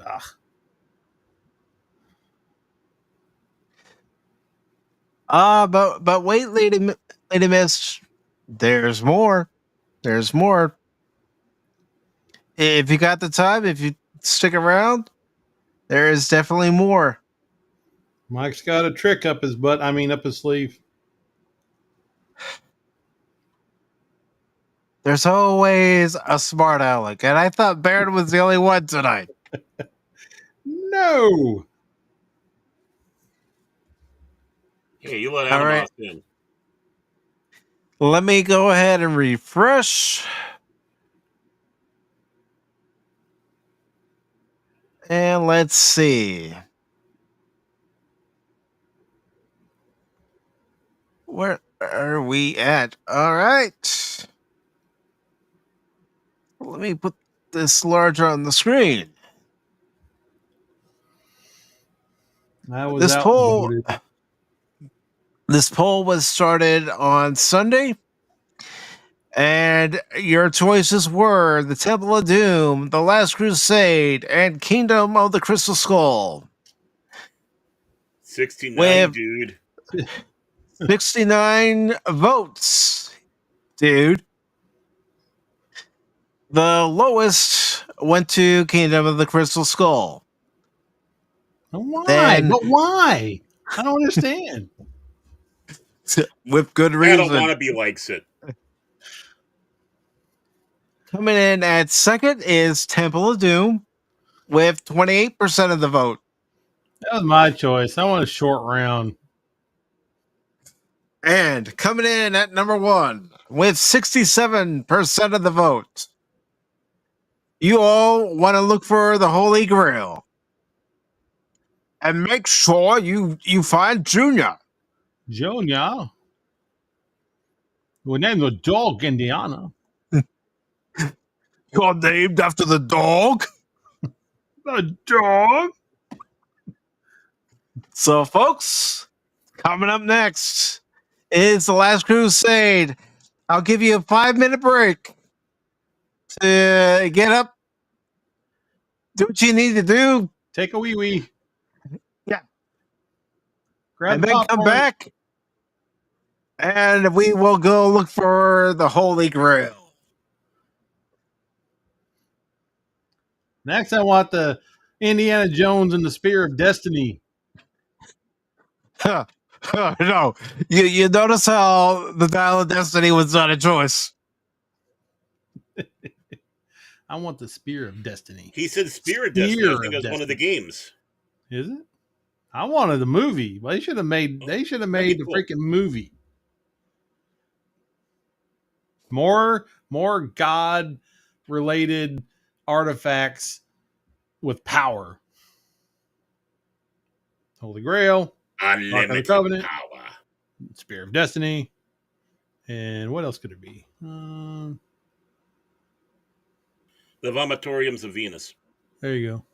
Speaker 1: But wait, lady miss. There's more. There's more. If you got the time, if you stick around, there is definitely more.
Speaker 3: Mike's got a trick up his butt. Up his sleeve.
Speaker 1: There's always a smart aleck, and I thought Baron was the only one tonight.
Speaker 3: No.
Speaker 2: Hey, you let
Speaker 1: All
Speaker 2: Adam
Speaker 1: right.
Speaker 2: in.
Speaker 1: Let me go ahead and refresh. And let's see. Where are we at? All right. Let me put this larger on the screen. This poll was started on Sunday, and your choices were The Temple of Doom, The Last Crusade, and Kingdom of the Crystal Skull.
Speaker 2: 69,
Speaker 1: with
Speaker 2: dude.
Speaker 1: 69 votes, dude. The lowest went to Kingdom of the Crystal Skull.
Speaker 3: Why? But why? I don't understand.
Speaker 1: With good
Speaker 2: I
Speaker 1: reason.
Speaker 2: don't want to be likes it.
Speaker 1: Coming in at second is Temple of Doom with 28% of the vote.
Speaker 3: That was my choice. I want a short round.
Speaker 1: And coming in at number one with 67% of the vote. You all want to look for the Holy Grail. And make sure you find Junior.
Speaker 3: Junior? We named the dog Indiana.
Speaker 1: You're named after the dog?
Speaker 3: The dog?
Speaker 1: So, folks, coming up next is The Last Crusade. I'll give you a 5-minute break to get up, do what you need to do.
Speaker 3: Take a wee-wee.
Speaker 1: Yeah.
Speaker 3: Grab
Speaker 1: and then come back, and we will go look for the Holy Grail.
Speaker 3: Next, I want the Indiana Jones and the Spear of Destiny.
Speaker 1: No, you notice how the Dial of Destiny was not a choice.
Speaker 3: I want the Spear of Destiny.
Speaker 2: He said Spear of Destiny. I think that's one of the games.
Speaker 3: Is it? I wanted the movie. Well, they should have made the freaking movie. More God related artifacts with power. Holy Grail,
Speaker 2: Unlimited
Speaker 3: Covenant,
Speaker 2: power,
Speaker 3: Spear of Destiny, and what else could it be?
Speaker 2: The Vomitoriums of Venus.
Speaker 3: There you go.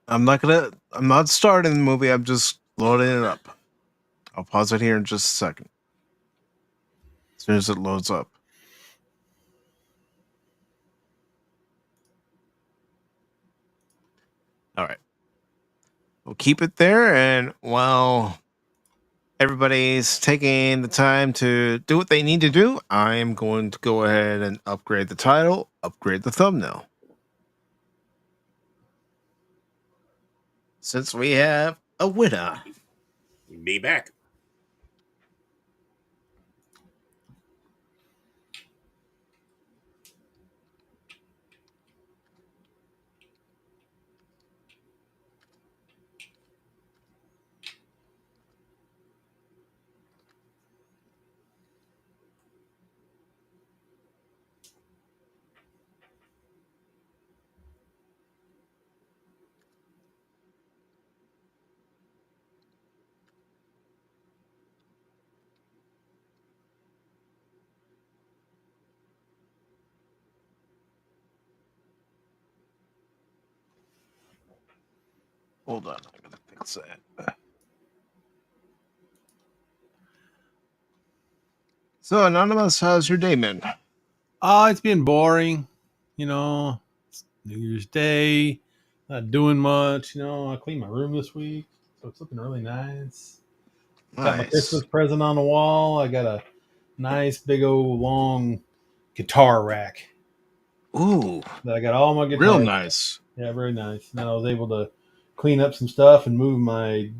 Speaker 1: I'm not starting the movie. I'm just loading it up. I'll pause it here in just a second. As soon as it loads up. All right. We'll keep it there, and while everybody's taking the time to do what they need to do, I am going to go ahead and upgrade the title, upgrade the thumbnail. Since we have a winner.
Speaker 2: Be back.
Speaker 1: Hold on, I gotta fix that. So, Anonymous, how's your day been?
Speaker 3: It's been boring. It's New Year's Day, not doing much. I cleaned my room this week, so it's looking really nice. Got my Christmas present on the wall. I got a nice big old long guitar rack.
Speaker 1: Ooh.
Speaker 3: That I got all my guitars.
Speaker 1: Real nice.
Speaker 3: Yeah, very nice. And then I was able to clean up some stuff and move my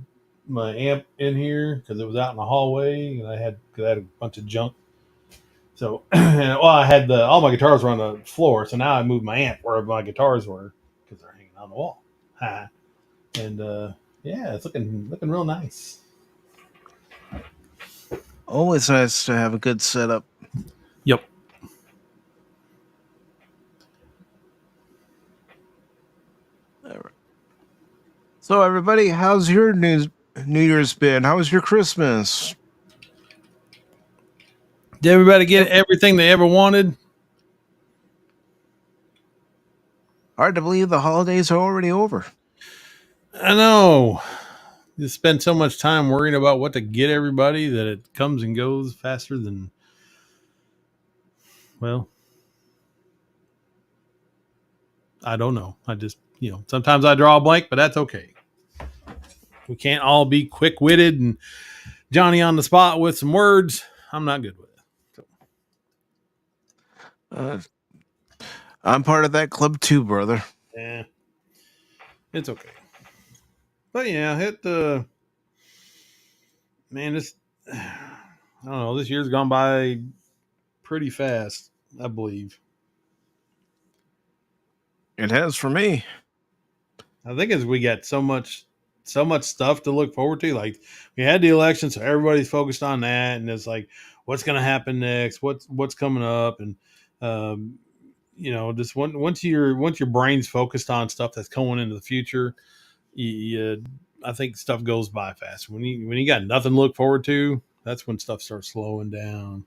Speaker 3: amp in here because it was out in the hallway, and I had a bunch of junk. So, I had all my guitars were on the floor, so now I moved my amp where my guitars were because they're hanging on the wall. And yeah, it's looking real nice.
Speaker 1: Always nice to have a good setup.
Speaker 3: Yep.
Speaker 1: All right. So, everybody, how's your New Year's been? How was your Christmas?
Speaker 3: Did everybody get everything they ever wanted?
Speaker 1: Hard to believe the holidays are already over.
Speaker 3: I know. You spend so much time worrying about what to get everybody that it comes and goes faster than, well, I don't know. I just, sometimes I draw a blank, but that's okay. We can't all be quick-witted and Johnny on the spot with some words. I'm not good with it.
Speaker 1: I'm part of that club too, brother.
Speaker 3: Yeah. It's okay. But yeah, man, I don't know, this year's gone by pretty fast, I believe.
Speaker 1: It has for me.
Speaker 3: I think as we got so much stuff to look forward to. Like, we had the election, so everybody's focused on that, and it's like, what's going to happen next? What's coming up? And just once your brain's focused on stuff that's going into the future, I think stuff goes by fast. When you got nothing to look forward to, that's when stuff starts slowing down.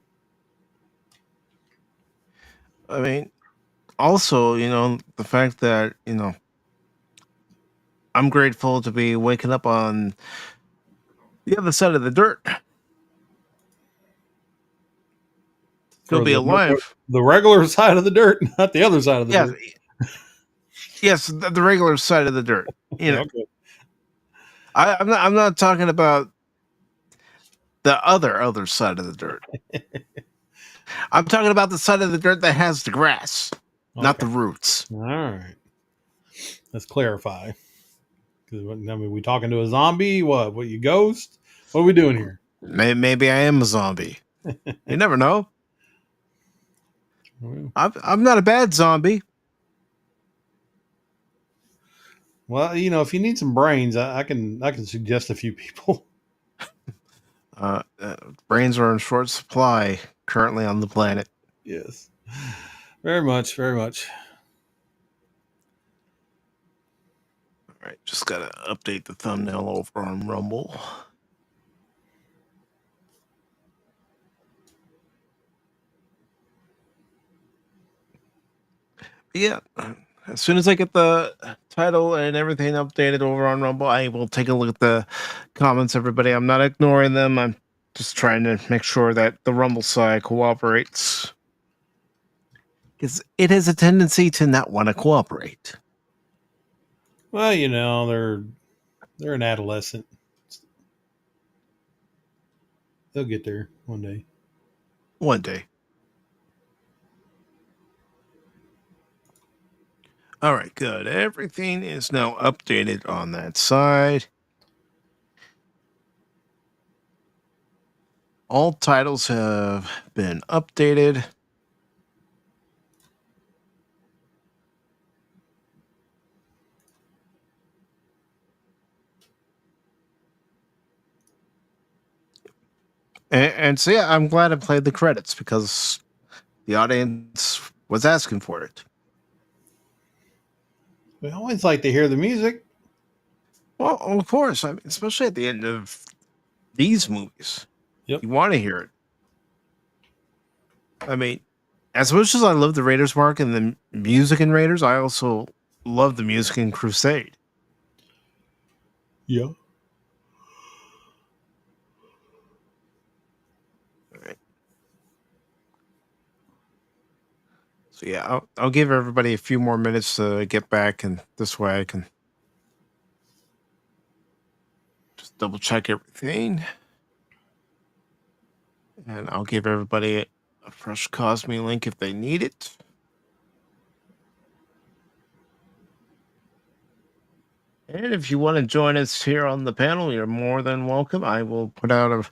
Speaker 1: I mean, also, the fact that, I'm grateful to be waking up on the other side of the dirt. Still be alive.
Speaker 3: The regular side of the dirt, not the other side of the dirt.
Speaker 1: Yes, the regular side of the dirt.
Speaker 3: Okay.
Speaker 1: I'm not talking about the other side of the dirt. I'm talking about the side of the dirt that has the grass, not the roots.
Speaker 3: All right. Let's clarify. We talking to a zombie? What you ghost? What are we doing here?
Speaker 1: Maybe I am a zombie. You never know.
Speaker 3: Well,
Speaker 1: I'm not a bad zombie.
Speaker 3: Well, if you need some brains, I can suggest a few people.
Speaker 1: Brains are in short supply currently on the planet.
Speaker 3: Yes, very much, very much.
Speaker 1: All right, just gotta update the thumbnail over on Rumble. Yeah, as soon as I get the title and everything updated over on Rumble, I will take a look at the comments, everybody. I'm not ignoring them. I'm just trying to make sure that the Rumble side cooperates. Because it has a tendency to not want to cooperate.
Speaker 3: Well, they're an adolescent. They'll get there one day.
Speaker 1: One day. All right, good. Everything is now updated on that side. All titles have been updated. And so, yeah, I'm glad I played the credits because the audience was asking for it.
Speaker 3: We always like to hear the music.
Speaker 1: Well, of course, I mean, especially at the end of these movies.
Speaker 3: Yep.
Speaker 1: You want to hear it. I mean, as much as I love the Raiders mark and the music in Raiders, I also love the music in Crusade.
Speaker 3: Yeah.
Speaker 1: All right. So yeah, I'll give everybody a few more minutes to get back, and this way I can just double check everything. And I'll give everybody a fresh Cosme link if they need it. And if you want to join us here on the panel, you're more than welcome. I will put out a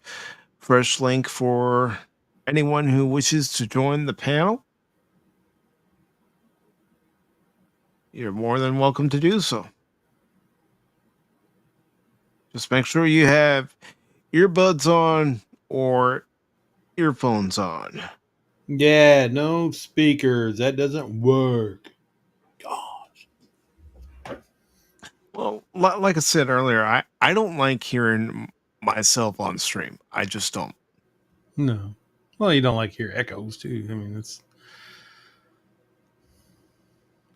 Speaker 1: fresh link for anyone who wishes to join the panel. You're more than welcome to do so. Just make sure you have earbuds on or earphones on.
Speaker 3: Yeah, no speakers. That doesn't work.
Speaker 1: Well, like I said earlier, I don't like hearing myself on stream. I just don't.
Speaker 3: No. Well, you don't like hear echoes too. I mean, it's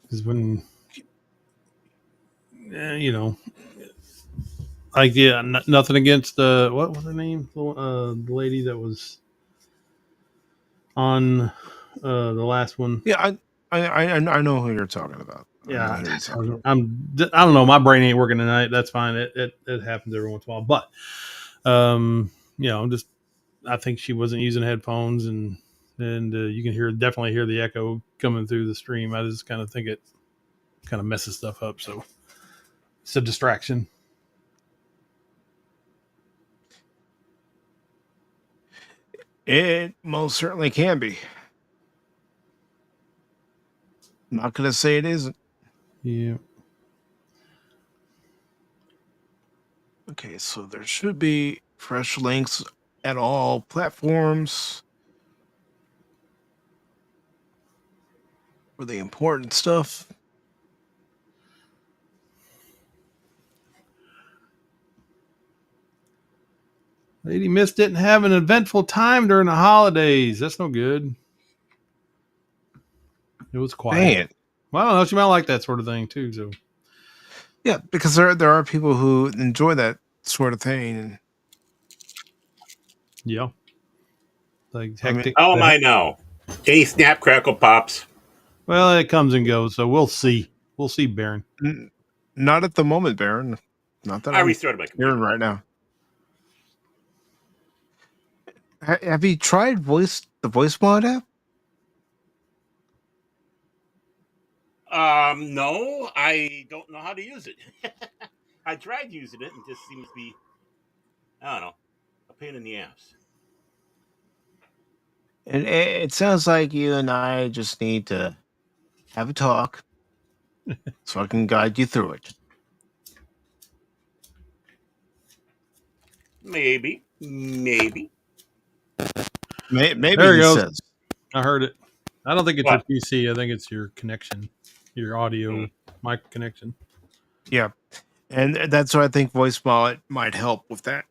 Speaker 3: because when like nothing against what was her name? The lady that was on the last one.
Speaker 1: Yeah, I know who you're talking about.
Speaker 3: Yeah,
Speaker 1: I know who you're talking about.
Speaker 3: I don't know. My brain ain't working tonight. That's fine. It happens every once in a while. But just I think she wasn't using headphones, and you can definitely hear the echo coming through the stream. I just kind of think it kind of messes stuff up. So it's a distraction.
Speaker 1: It most certainly can be. I'm not going to say it isn't.
Speaker 3: Yeah.
Speaker 1: Okay, so there should be fresh links at all platforms for the important stuff.
Speaker 3: Lady Miss didn't have an eventful time during the holidays. That's no good. It was quiet.
Speaker 1: Dang it.
Speaker 3: Well, I don't know. She might like that sort of thing too. So
Speaker 1: Yeah, because there are people who enjoy that sort of thing. And
Speaker 3: yeah, like
Speaker 1: I mean,
Speaker 3: hectic.
Speaker 2: How am I now? Any snap crackle pops?
Speaker 3: Well, it comes and goes, so we'll see. We'll see, Baron.
Speaker 1: not at the moment, Baron. Not that
Speaker 2: I
Speaker 1: I'm
Speaker 2: restarted my computer.
Speaker 1: hearing right now. Have you tried the voice mod app?
Speaker 2: No, I don't know how to use it. I tried using it and it just seems to be, I don't know, a pain in the ass.
Speaker 1: And it sounds like you and I just need to have a talk so I can guide you through it.
Speaker 2: Maybe.
Speaker 1: Maybe
Speaker 3: There it
Speaker 1: he
Speaker 3: goes.
Speaker 1: says.
Speaker 3: I heard it. I don't think it's
Speaker 2: What?
Speaker 3: your PC. I think it's your connection, your audio mic connection.
Speaker 1: Yeah. And that's why I think voice mod might help with that.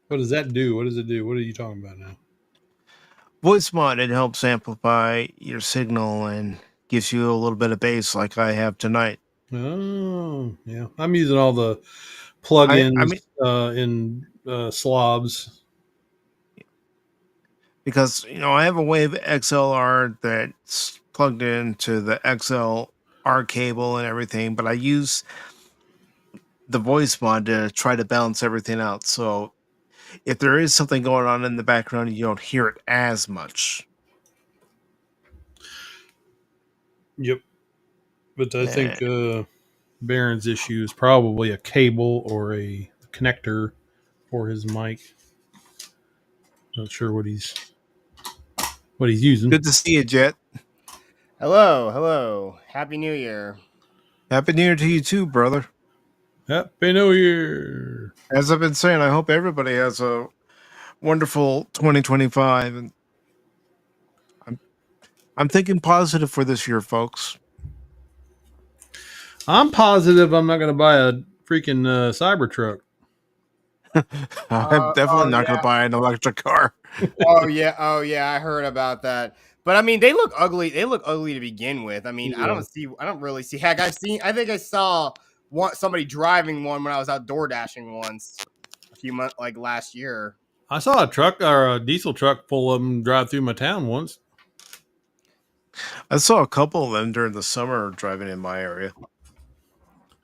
Speaker 3: What does that do? What does it do? What are you talking about now?
Speaker 1: Voice mod, it helps amplify your signal and gives you a little bit of bass like I have tonight.
Speaker 3: Oh, yeah. I'm using all the plugins
Speaker 1: I mean,
Speaker 3: in slobs.
Speaker 1: because I have a Wave XLR that's plugged into the XL our cable and everything, but I use the voice mod to try to balance everything out. So if there is something going on in the background, you don't hear it as much.
Speaker 3: Yep. But I think
Speaker 1: Yeah.
Speaker 3: Baron's issue is probably a cable or a connector for his mic. Not sure what he's using.
Speaker 1: Good to see you, Jet.
Speaker 4: Hello. Happy New Year.
Speaker 1: Happy New Year to you too, brother.
Speaker 3: Happy New Year.
Speaker 1: As I've been saying, I hope everybody has a wonderful 2025, and I'm thinking positive for this year, folks.
Speaker 3: I'm positive I'm not going to buy a freaking Cybertruck.
Speaker 1: I'm definitely not going
Speaker 4: Yeah.
Speaker 1: to buy an electric car.
Speaker 4: Oh yeah. I heard about that. But I mean, they look ugly. They look ugly to begin with. I mean,
Speaker 3: Yeah.
Speaker 4: I don't really see. Heck, I think I saw somebody driving one when I was out door dashing once a few months, like last year.
Speaker 3: I saw a truck or a diesel truck full of them drive through my town once.
Speaker 1: I saw a couple of them during the summer driving in my area.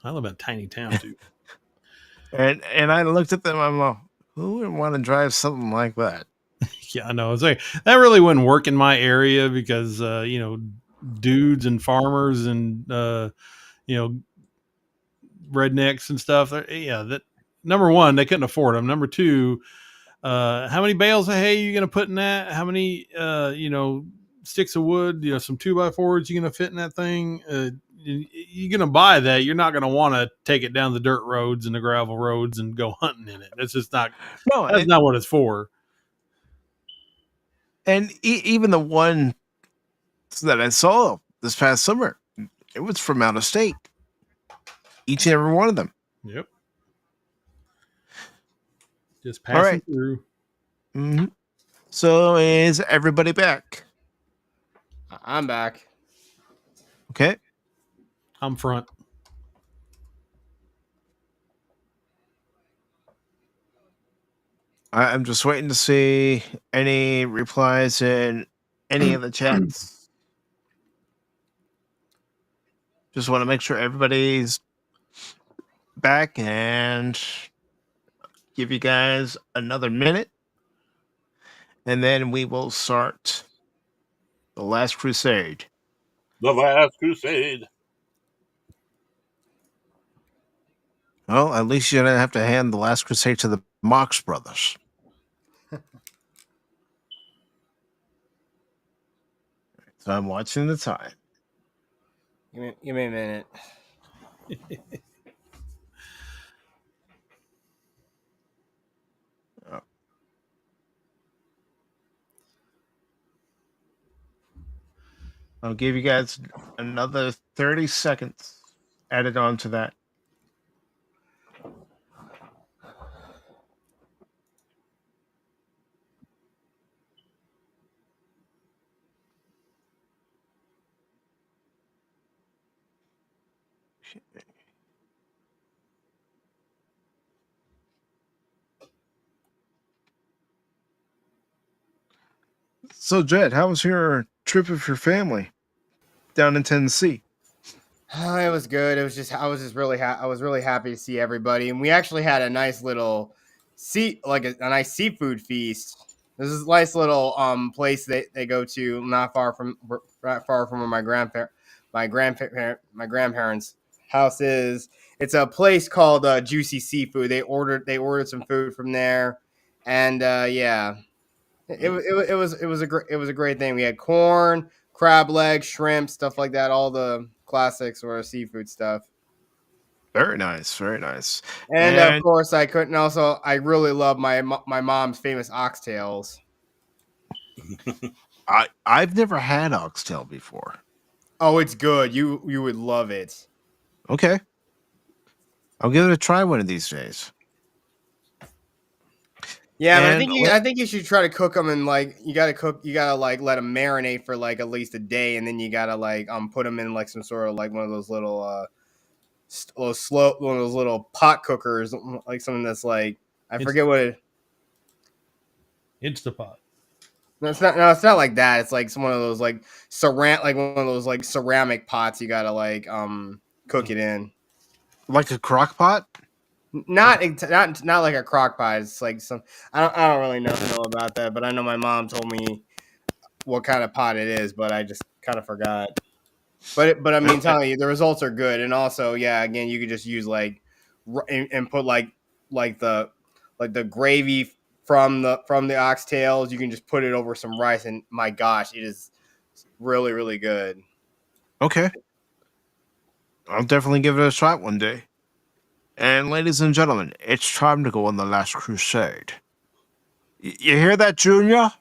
Speaker 3: I live in a tiny town too.
Speaker 1: And I looked at them, I'm like, who would want to drive something like that?
Speaker 3: Yeah, I know. It's like that really wouldn't work in my area because dudes and farmers and rednecks and stuff. Yeah, that number one, they couldn't afford them. Number two, how many bales of hay are you going to put in that? How many sticks of wood, some 2x4s you going to fit in that thing? You're going to buy that. You're not going to want to take it down the dirt roads and the gravel roads and go hunting in it. That's just not.
Speaker 1: No,
Speaker 3: That's not what it's for.
Speaker 1: And even the one that I saw this past summer, it was from out of state. Each and every one of them.
Speaker 3: Yep. Just passing through.
Speaker 1: Mm-hmm. So is everybody back?
Speaker 4: I'm back.
Speaker 1: Okay.
Speaker 3: I'm front.
Speaker 1: I'm just waiting to see any replies in any of the chats. Just want to make sure everybody's back and give you guys another minute. And then we will start the Last Crusade.
Speaker 2: The Last Crusade.
Speaker 1: Well, at least you don't have to hand the Last Crusade to the Marx Brothers. So I'm watching the time.
Speaker 4: Give me a minute.
Speaker 1: I'll give you guys another 30 seconds added on to that. So, Jed, how was your trip with your family down in Tennessee?
Speaker 4: It was good. It was just I was really happy to see everybody, and we actually had a nice little a nice seafood feast. This is a nice little place they go to not far from where my grandparents' house is. It's a place called Juicy Seafood. They ordered some food from there, and yeah, it was a great thing. We had corn, crab legs, shrimp, stuff like that. All the classics or seafood stuff.
Speaker 1: Very nice, very nice.
Speaker 4: And of course, I really love my mom's famous oxtails.
Speaker 1: I've never had oxtail before.
Speaker 4: Oh, it's good. You would love it.
Speaker 1: Okay. I'll give it a try one of these days.
Speaker 4: Yeah, but I think you should try to cook them and you gotta like let them marinate for like at least a day, and then you gotta put them in like some sort of like one of those little one of those little pot cookers, like something that's like forget what it.
Speaker 3: Instapot.
Speaker 4: No, it's not. No, it's not like that. It's like one of those like one of those like ceramic pots you gotta like cook it in.
Speaker 1: Like a crock pot?
Speaker 4: Not like a crock pot. It's like some. I don't really know about that, but I know my mom told me what kind of pot it is, but I just kind of forgot. But I mean, telling you the results are good, and also yeah, again, you could just use like and put like the gravy from the oxtails. You can just put it over some rice, and my gosh, it is really really good.
Speaker 1: Okay. I'll definitely give it a shot one day. And ladies and gentlemen, it's time to go on the Last Crusade. You hear that, Junior?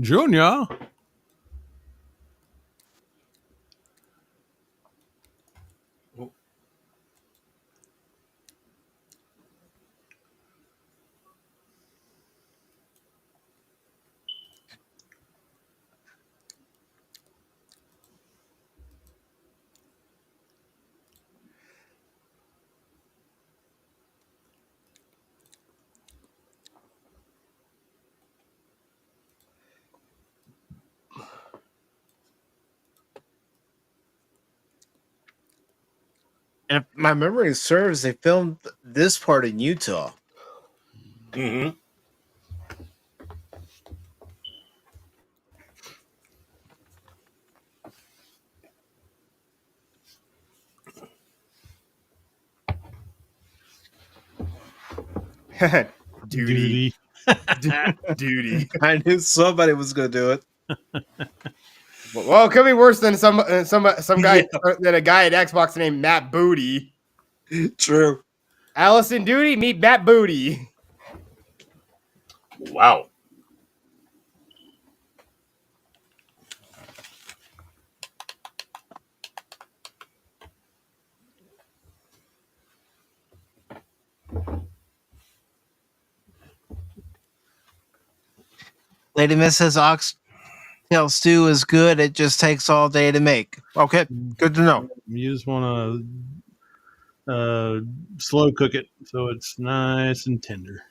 Speaker 3: Junior.
Speaker 1: And if my memory serves, they filmed this part in Utah.
Speaker 2: Mm-hmm.
Speaker 4: Duty. Duty.
Speaker 1: I knew somebody was going to do it.
Speaker 4: Well, it could be worse than some guy
Speaker 1: Yeah.
Speaker 4: than a guy at Xbox named Matt Booty.
Speaker 1: True.
Speaker 4: Allison Duty, meet Matt Booty.
Speaker 2: Wow.
Speaker 1: Lady Mrs. Oxtail stew is good. It just takes all day to make. Okay, good to know.
Speaker 3: You just want to slow cook it so it's nice and tender.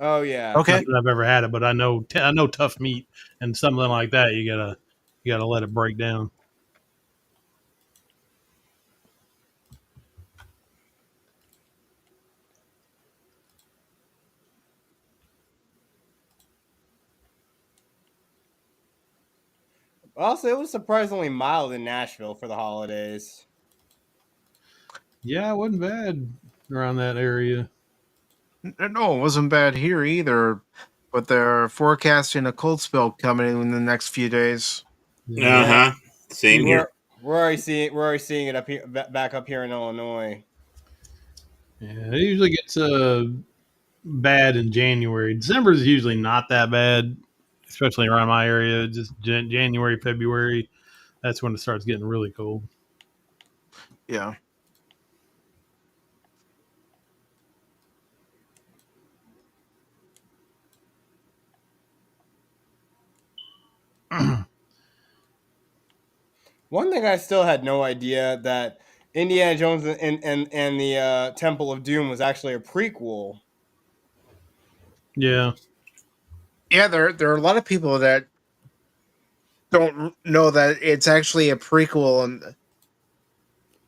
Speaker 4: Oh yeah.
Speaker 1: Okay.
Speaker 3: Not that I've ever had it, but I know tough meat and something like that. You gotta let it break down.
Speaker 4: Also, it was surprisingly mild in Nashville for the holidays.
Speaker 3: Yeah, it wasn't bad around that area.
Speaker 1: No, it wasn't bad here either. But they're forecasting a cold spell coming in the next few days.
Speaker 2: Uh huh. Same here.
Speaker 4: We're already seeing it up here, back up here in Illinois.
Speaker 3: Yeah, it usually gets bad in January. December is usually not that bad, especially around my area. Just January, February, that's when it starts getting really cold.
Speaker 1: Yeah.
Speaker 4: One thing I still had no idea that Indiana Jones and the Temple of Doom was actually a prequel.
Speaker 3: Yeah.
Speaker 1: Yeah, there are a lot of people that don't know that it's actually a prequel, and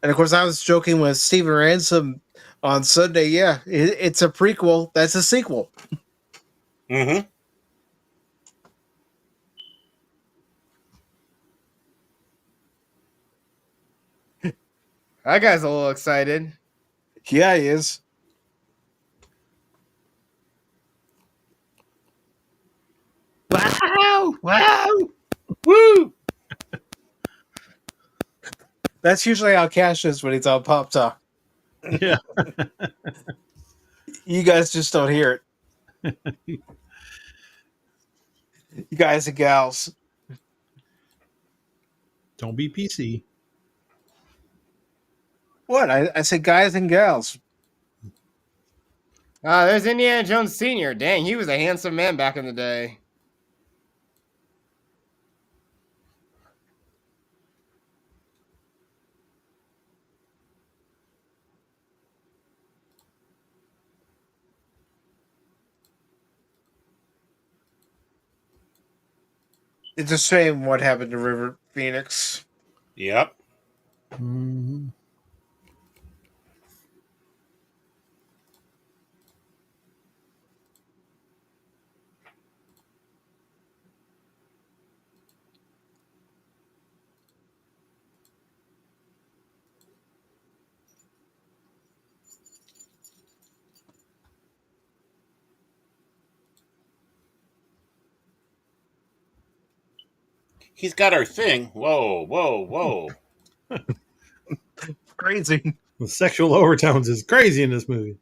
Speaker 1: of course I was joking with Steven Ransom on Sunday. Yeah, it's a prequel. That's a sequel.
Speaker 2: Mm-hmm.
Speaker 4: That guy's a little excited.
Speaker 1: Yeah, he is.
Speaker 3: Wow! Wow!
Speaker 2: Woo!
Speaker 1: That's usually how Cash is when he's on Pop Talk.
Speaker 3: Yeah.
Speaker 1: You guys just don't hear it. You guys and gals.
Speaker 3: Don't be PC.
Speaker 1: What? I said guys and gals.
Speaker 4: There's Indiana Jones Sr. Dang, he was a handsome man back in the day.
Speaker 1: It's a shame what happened to River Phoenix.
Speaker 2: Yep.
Speaker 3: Mm-hmm.
Speaker 2: He's got our thing. Whoa, whoa, whoa.
Speaker 1: Crazy.
Speaker 3: The sexual overtones is crazy in this movie.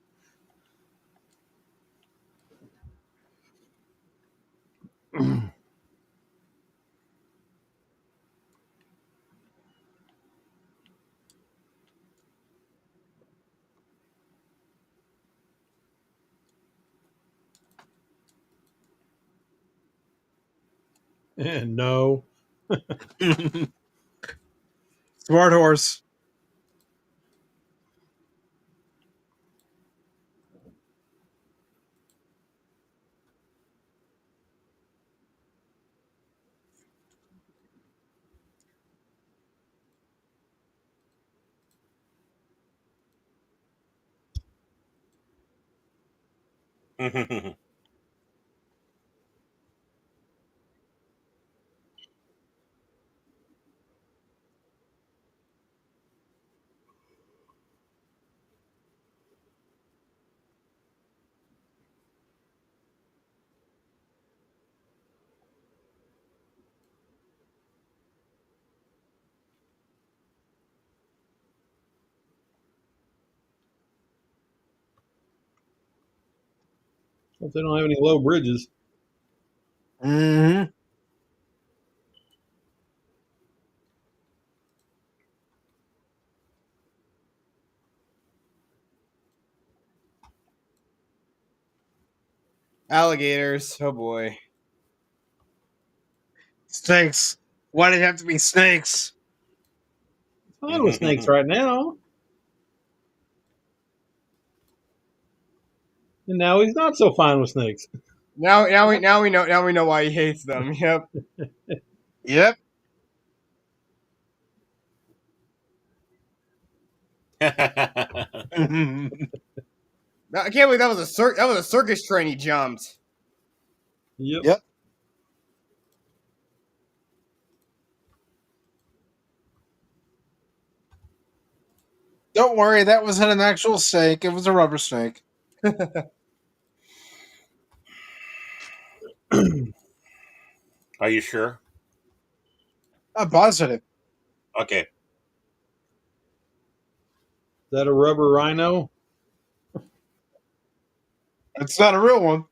Speaker 3: No.
Speaker 1: Smart horse.
Speaker 3: If they don't have any low bridges.
Speaker 1: Mm-hmm.
Speaker 4: Alligators. Oh boy.
Speaker 1: Snakes. Why did it have to be snakes?
Speaker 3: It's fine with snakes right now. And now he's not so fine with snakes.
Speaker 4: Now we know why he hates them. Yep.
Speaker 1: Yep.
Speaker 4: I can't believe that was a circus train he jumped.
Speaker 3: Yep.
Speaker 1: Yep. Don't worry, that wasn't an actual snake. It was a rubber snake.
Speaker 2: Are you sure?
Speaker 1: I'm positive.
Speaker 2: Okay.
Speaker 3: Is that a rubber rhino?
Speaker 1: It's not a real one.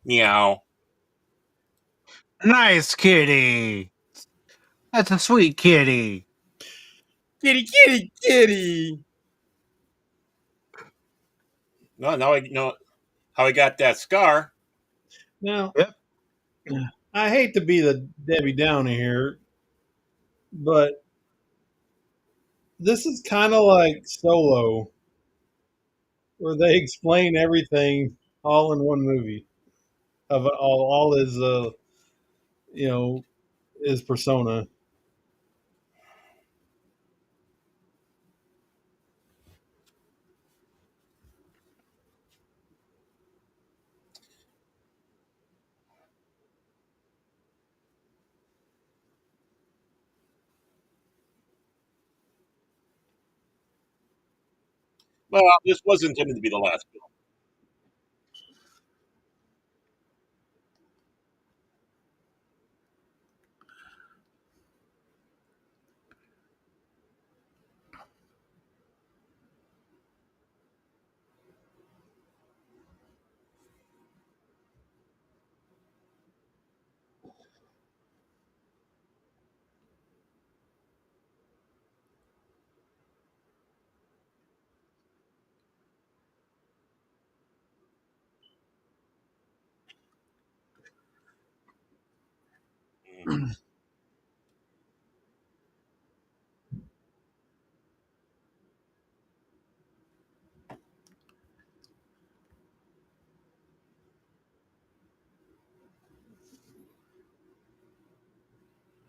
Speaker 2: Meow.
Speaker 1: Nice kitty. That's a sweet kitty.
Speaker 4: Kitty, kitty, kitty.
Speaker 2: No, now I know how I got that scar.
Speaker 3: Now,
Speaker 1: Yep.
Speaker 3: I hate to be the Debbie Downer here, but this is kind of like Solo, where they explain everything all in one movie of all his, his persona.
Speaker 2: Well, this was intended to be the last film.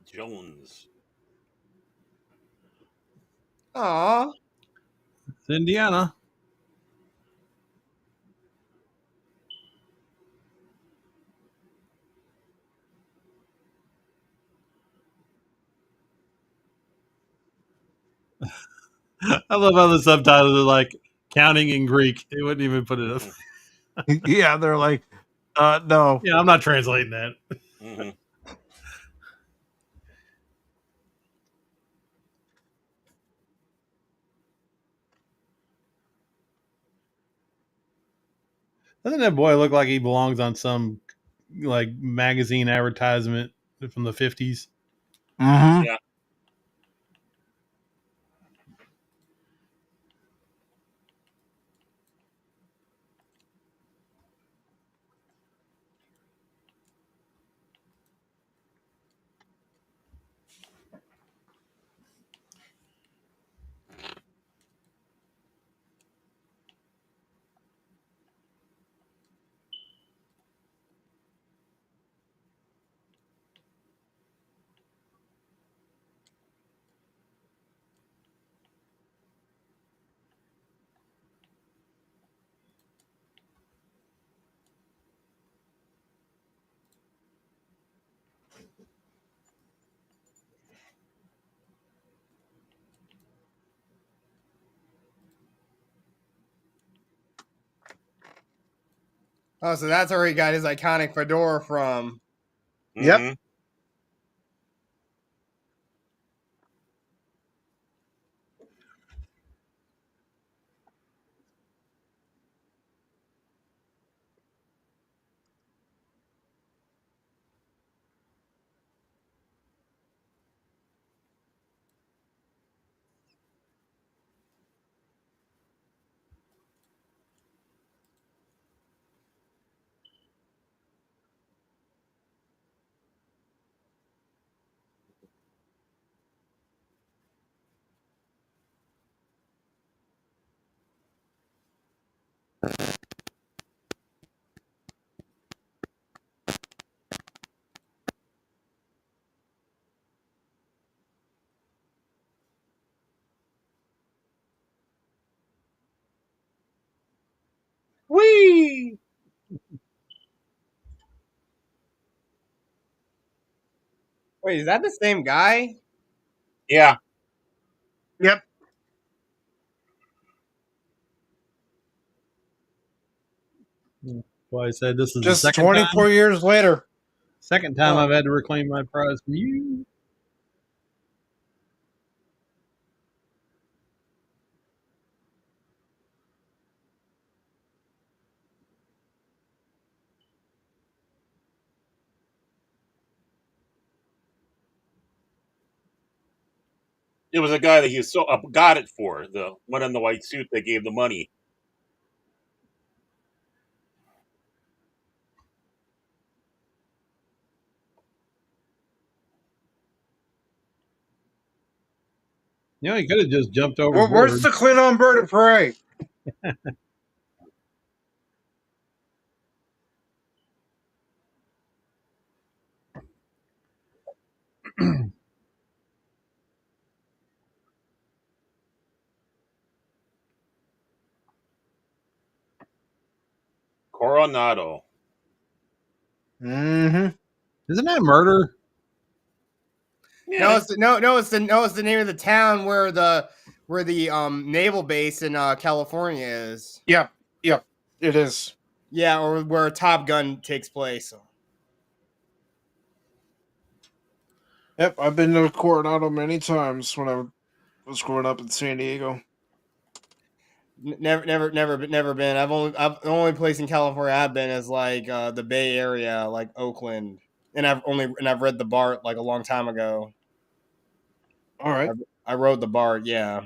Speaker 2: Jones.
Speaker 4: Aw.
Speaker 3: It's Indiana. I love how the subtitles are like counting in Greek. They wouldn't even put it up.
Speaker 1: Yeah, they're like, no.
Speaker 3: Yeah, I'm not translating that.
Speaker 2: Mm-hmm.
Speaker 3: Doesn't that boy look like he belongs on some like magazine advertisement from the 50s?
Speaker 1: Mm-hmm.
Speaker 2: Yeah.
Speaker 4: Oh, so that's where he got his iconic fedora from.
Speaker 1: Yep.
Speaker 2: Mm-hmm. Whee!
Speaker 4: Wait, is that the same guy?
Speaker 2: Yeah.
Speaker 1: Yep.
Speaker 3: Why I said this is
Speaker 1: Just
Speaker 3: the second
Speaker 1: 24
Speaker 3: time.
Speaker 1: years later.
Speaker 3: Second time
Speaker 4: Oh.
Speaker 3: I've had to reclaim my prize from you.
Speaker 2: It was a guy that he got it for, the one in the white suit that gave the money.
Speaker 3: You know, he could have just jumped
Speaker 1: Where's
Speaker 3: overboard.
Speaker 1: the Klingon bird of prey?
Speaker 2: Coronado.
Speaker 1: Mm-hmm.
Speaker 3: Isn't that murder?
Speaker 2: Yeah.
Speaker 4: No, it's the name of the town where where the naval base in California is.
Speaker 1: Yep, it is.
Speaker 4: Yeah, or where Top Gun takes place.
Speaker 1: Yep, I've been to Coronado many times when I was growing up in San Diego.
Speaker 4: Never been. The only place in California I've been is like the Bay Area, like Oakland, and I've read the BART like a long time ago.
Speaker 1: All right.
Speaker 4: I rode the BART, yeah.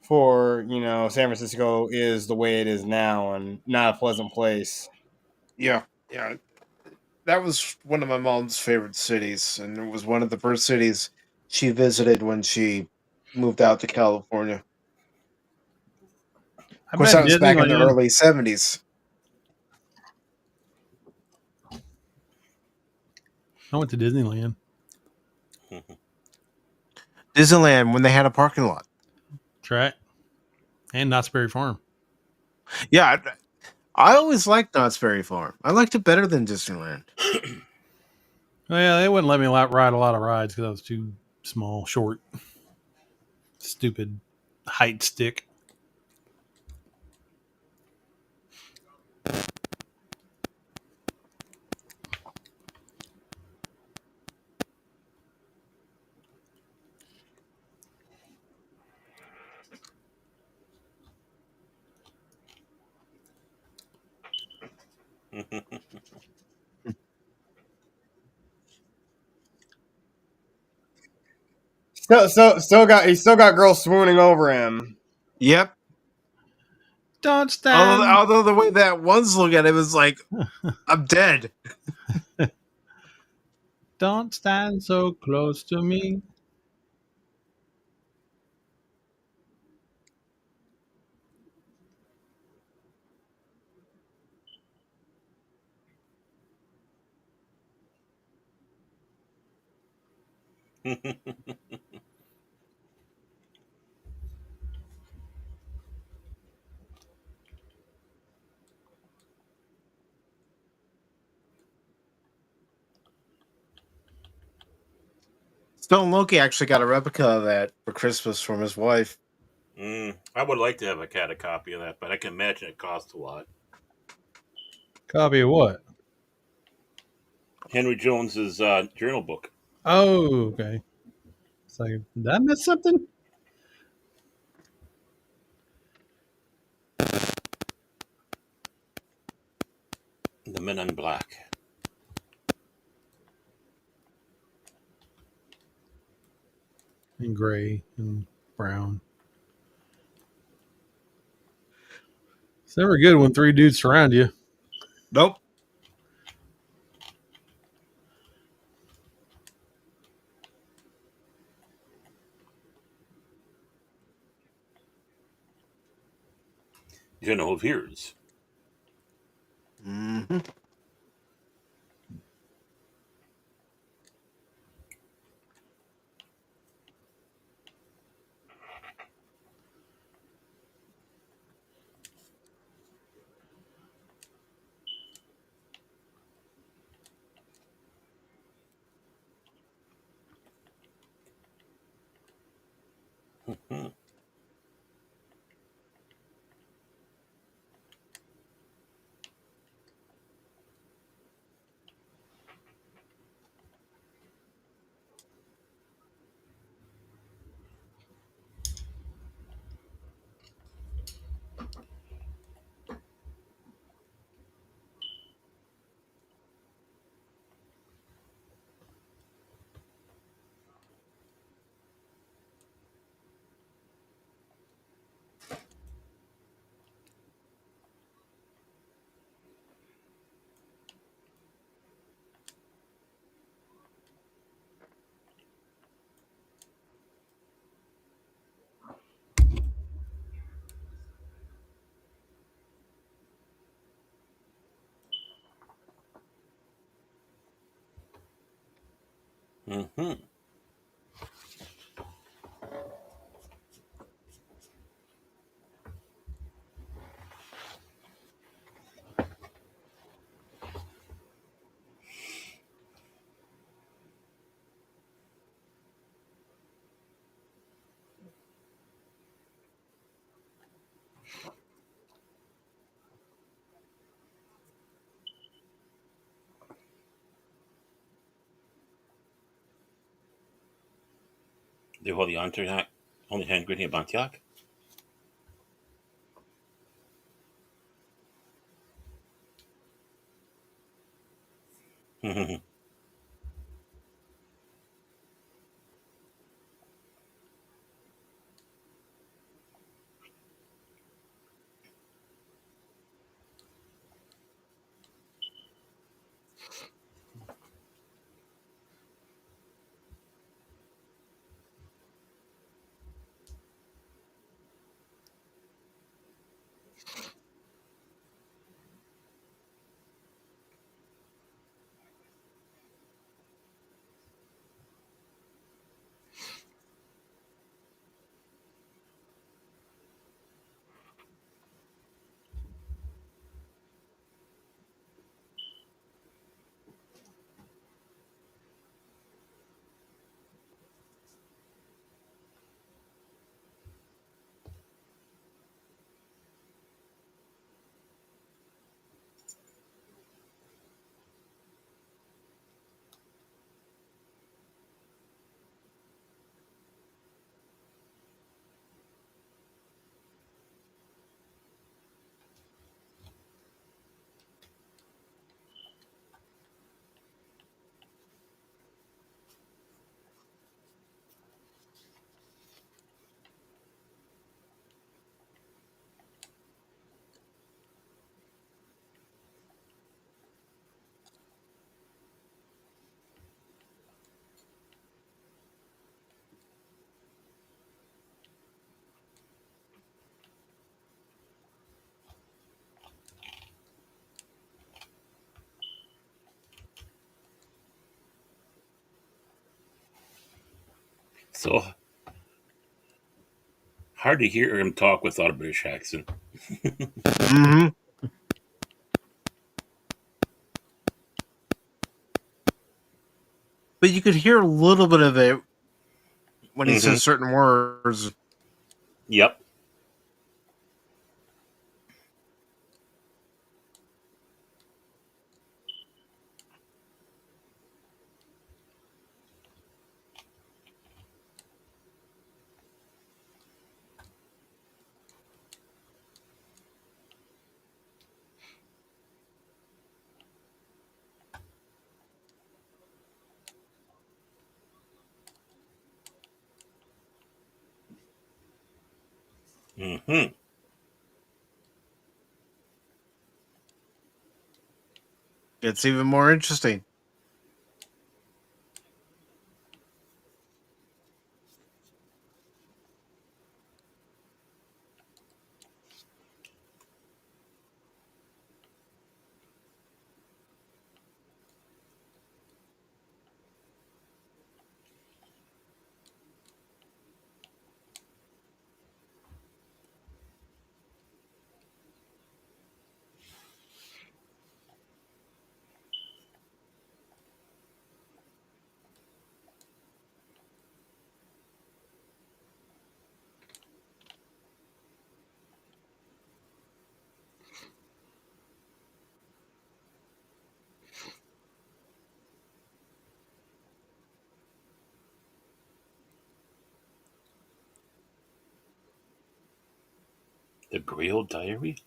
Speaker 4: For San Francisco is the way it is now, and not a pleasant place.
Speaker 1: Yeah. That was one of my mom's favorite cities, and it was one of the first cities she visited when she moved out to California.
Speaker 3: I
Speaker 1: Of course,
Speaker 3: bet
Speaker 1: that was back in the
Speaker 3: Disneyland.
Speaker 1: early 70s.
Speaker 3: I went to Disneyland.
Speaker 1: Disneyland, when they had a parking lot.
Speaker 3: Track. And Knott's Berry Farm.
Speaker 1: Yeah, I always liked Knott's Berry Farm. I liked it better than Disneyland.
Speaker 3: Well, they wouldn't let me ride a lot of rides because I was too small, short, stupid height stick.
Speaker 4: He still got girls swooning over him.
Speaker 1: Yep.
Speaker 3: Don't stand.
Speaker 1: Although the way that ones look at him is like, I'm dead.
Speaker 3: Don't stand so close to me.
Speaker 1: Stone Loki actually got a replica of that for Christmas from his wife.
Speaker 2: I would like to have a copy of that, but I can imagine it costs a lot.
Speaker 3: Copy of what?
Speaker 2: Henry Jones's journal book.
Speaker 3: Oh, okay. It's like, did I miss something?
Speaker 2: The Men in Black.
Speaker 3: And gray and brown. It's never good when three dudes surround you.
Speaker 1: Nope.
Speaker 2: Genevieve's.
Speaker 1: Mm-hmm.
Speaker 2: Mm-hmm. Det har the only hand grenade Bantiak. So hard to hear him talk without a British accent.
Speaker 1: Mm-hmm. But you could hear a little bit of it when he says certain words.
Speaker 2: Yep. Mm-hmm.
Speaker 1: It's even more interesting.
Speaker 2: The Grail Diary?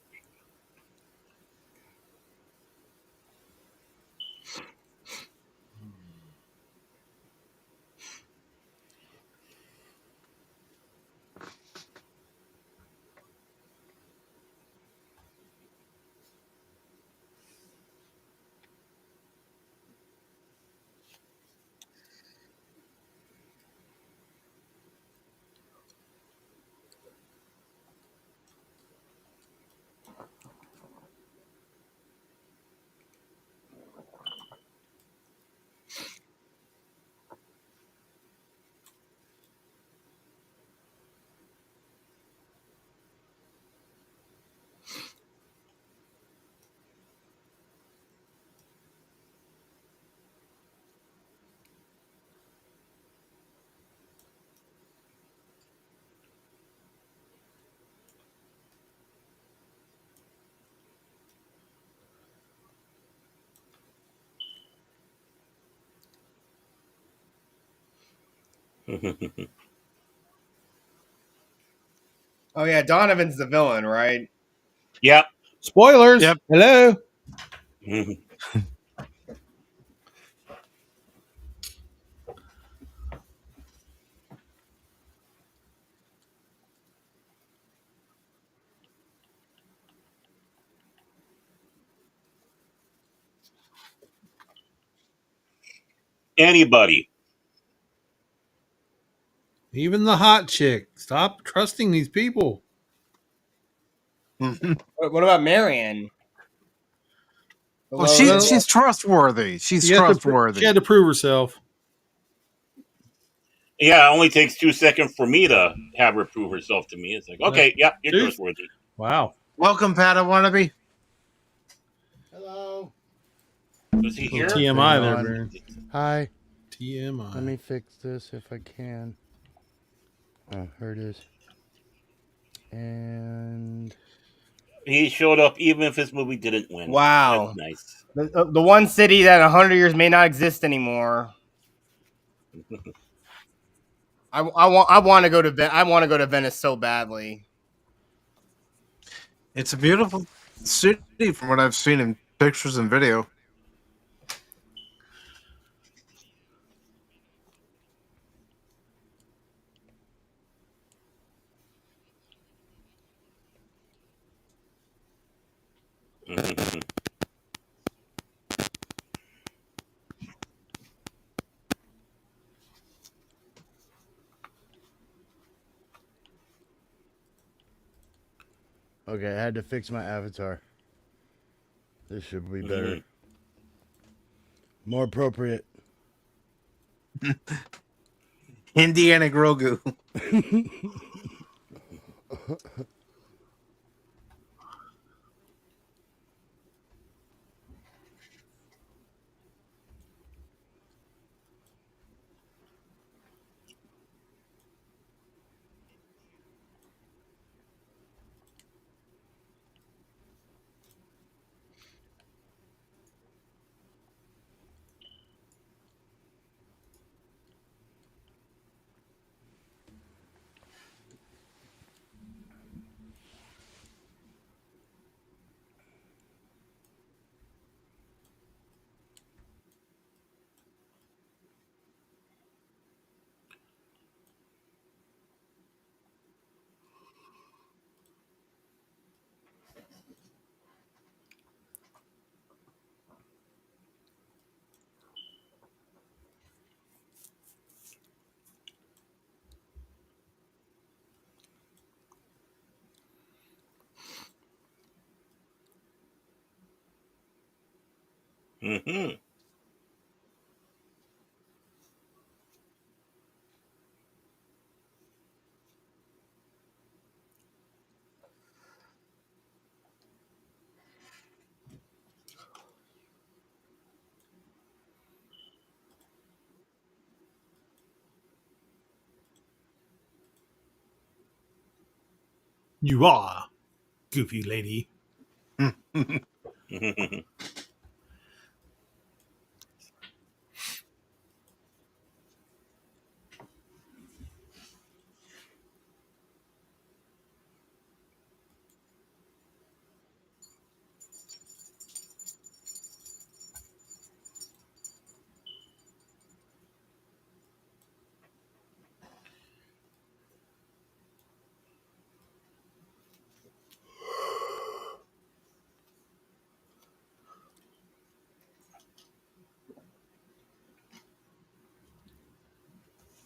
Speaker 4: Oh yeah, Donovan's the villain, right?
Speaker 2: Yep.
Speaker 3: Spoilers.
Speaker 1: Yep.
Speaker 3: Hello.
Speaker 2: Mhm. Anybody.
Speaker 3: Even the hot chick. Stop trusting these people.
Speaker 4: What about Marion?
Speaker 1: Well,
Speaker 3: Well,
Speaker 1: she's trustworthy. She's
Speaker 3: She
Speaker 1: trustworthy.
Speaker 3: had to prove herself.
Speaker 2: Yeah, it only takes 2 seconds for me to have her prove herself to me. It's like, okay, yep, you're
Speaker 3: Dude.
Speaker 2: trustworthy.
Speaker 3: Wow.
Speaker 1: Welcome, Pat. I wannabe.
Speaker 5: Hello.
Speaker 2: Is he
Speaker 3: Little
Speaker 2: here?
Speaker 3: TMI
Speaker 5: Hang
Speaker 3: there,
Speaker 5: on.
Speaker 3: Baron.
Speaker 5: Hi.
Speaker 3: TMI.
Speaker 5: Let me fix this if I can. Oh, here it is. And
Speaker 2: He showed up even if his movie didn't win.
Speaker 4: Wow.
Speaker 2: That's nice.
Speaker 4: The one city that in 100 years may not exist anymore. I want to go to I want to go to Venice so badly.
Speaker 1: It's a beautiful city from what I've seen in pictures and video.
Speaker 5: okay, I had to fix my avatar. This should be better. More appropriate.
Speaker 1: Indiana Grogu.
Speaker 2: Mm-hmm.
Speaker 3: You are, goofy lady.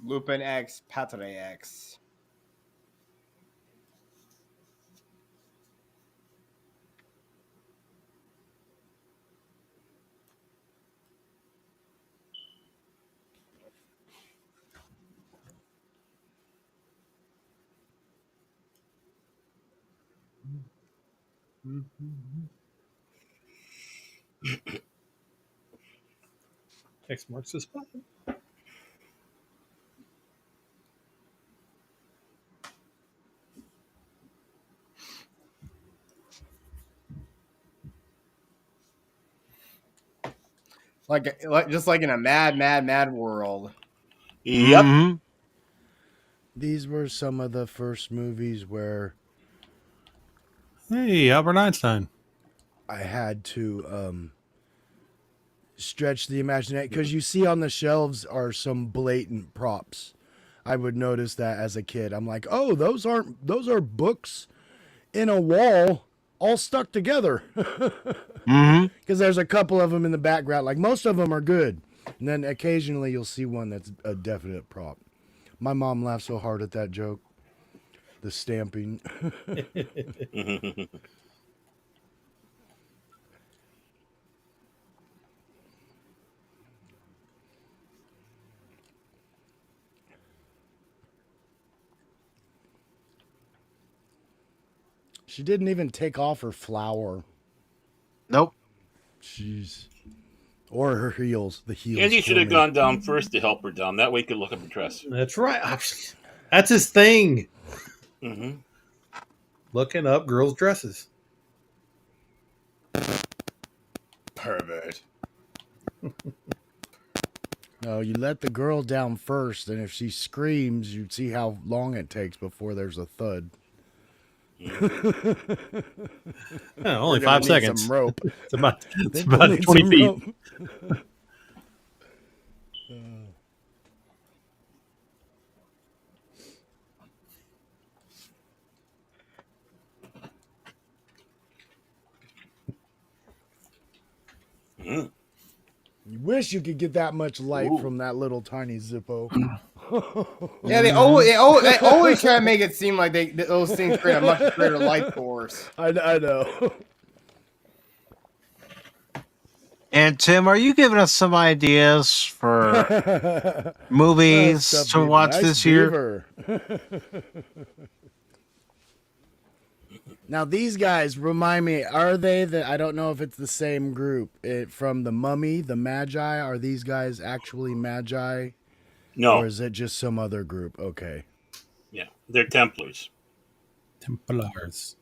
Speaker 4: Lupin X Patre X.
Speaker 3: X marks the spot.
Speaker 4: Like just like in a mad world.
Speaker 2: Yep.
Speaker 1: Mhm.
Speaker 5: These were some of the first movies where
Speaker 3: Hey, Albert Einstein.
Speaker 5: I had to stretch the imagination, because you see on the shelves are some blatant props. I would notice that as a kid. I'm like, oh, those are books in a wall all stuck together.
Speaker 1: Mm-hmm.
Speaker 5: Because there's a couple of them in the background. Like, most of them are good. And then occasionally you'll see one that's a definite prop. My mom laughed so hard at that joke. The stamping. She didn't even take off her flower.
Speaker 1: Nope.
Speaker 5: Jeez. Or her heels. The heels.
Speaker 2: Andy should
Speaker 5: kill
Speaker 2: have
Speaker 5: me.
Speaker 2: gone down first to help her down. That way he could look up her dress.
Speaker 3: That's right. That's his thing.
Speaker 2: Mm-hmm.
Speaker 3: Looking up girls' dresses.
Speaker 2: Pervert.
Speaker 5: No, you let the girl down first, and if she screams, you see how long it takes before there's a thud.
Speaker 3: Only
Speaker 5: We're gonna
Speaker 3: 5
Speaker 5: need
Speaker 3: seconds.
Speaker 5: Some rope.
Speaker 3: It's about
Speaker 5: Think we'll need
Speaker 3: 20
Speaker 5: some
Speaker 3: feet.
Speaker 5: rope.
Speaker 2: Mm.
Speaker 5: You wish you could get that much light
Speaker 2: Ooh.
Speaker 5: from that little tiny Zippo.
Speaker 4: Yeah, they always try to make it seem like those things create a much greater life force.
Speaker 5: I know.
Speaker 1: And Tim, are you giving us some ideas for movies
Speaker 5: That's
Speaker 1: to watch
Speaker 5: nice
Speaker 1: this year?
Speaker 5: beaver. Now these guys remind me, are they I don't know if it's the same group from the Mummy, the Magi. Are these guys actually Magi?
Speaker 2: No.
Speaker 5: Or is it just some other group? Okay.
Speaker 2: Yeah. They're Templars.
Speaker 3: Templars.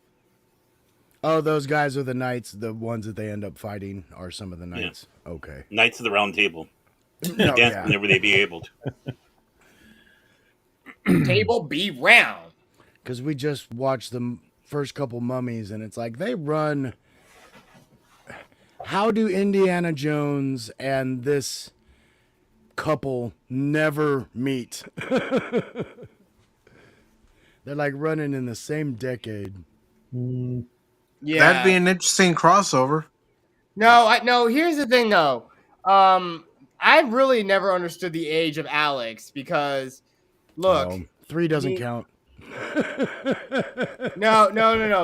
Speaker 5: Oh, those guys are the knights. The ones that they end up fighting are some of the knights. Yeah. Okay.
Speaker 2: Knights of the Round Table.
Speaker 5: No,
Speaker 2: Dance whenever they be able
Speaker 4: to. Table be round.
Speaker 5: Because we just watched the first couple Mummies, and it's like they run. How do Indiana Jones and this couple never meet? They're like running in the same decade.
Speaker 4: Yeah,
Speaker 1: That'd be an interesting crossover.
Speaker 4: No. Here's the thing, though. I really never understood the age of Alex because, look,
Speaker 5: 3 doesn't count.
Speaker 4: No.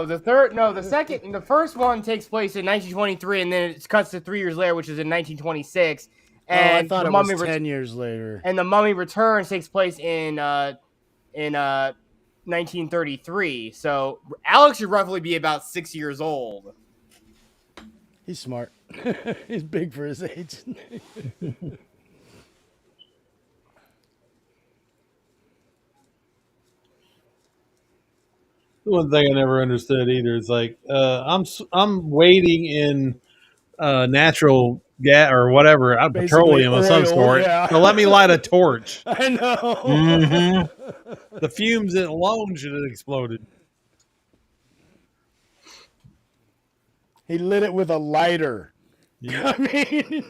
Speaker 4: The first one takes place in 1923, and then it cuts to 3 years later, which is in 1926. And
Speaker 5: I thought it was 10 years later.
Speaker 4: And the Mummy Returns takes place in 1933. So Alex should roughly be about 6 years old.
Speaker 5: He's smart. He's big for his age.
Speaker 3: One thing I never understood either is like I'm waiting in natural gas or whatever, petroleum of some sort.
Speaker 5: Yeah.
Speaker 3: So let me light a torch.
Speaker 5: I know.
Speaker 1: Mm-hmm.
Speaker 3: The fumes alone should have exploded.
Speaker 5: He lit it with a lighter.
Speaker 3: Yeah.
Speaker 5: I mean,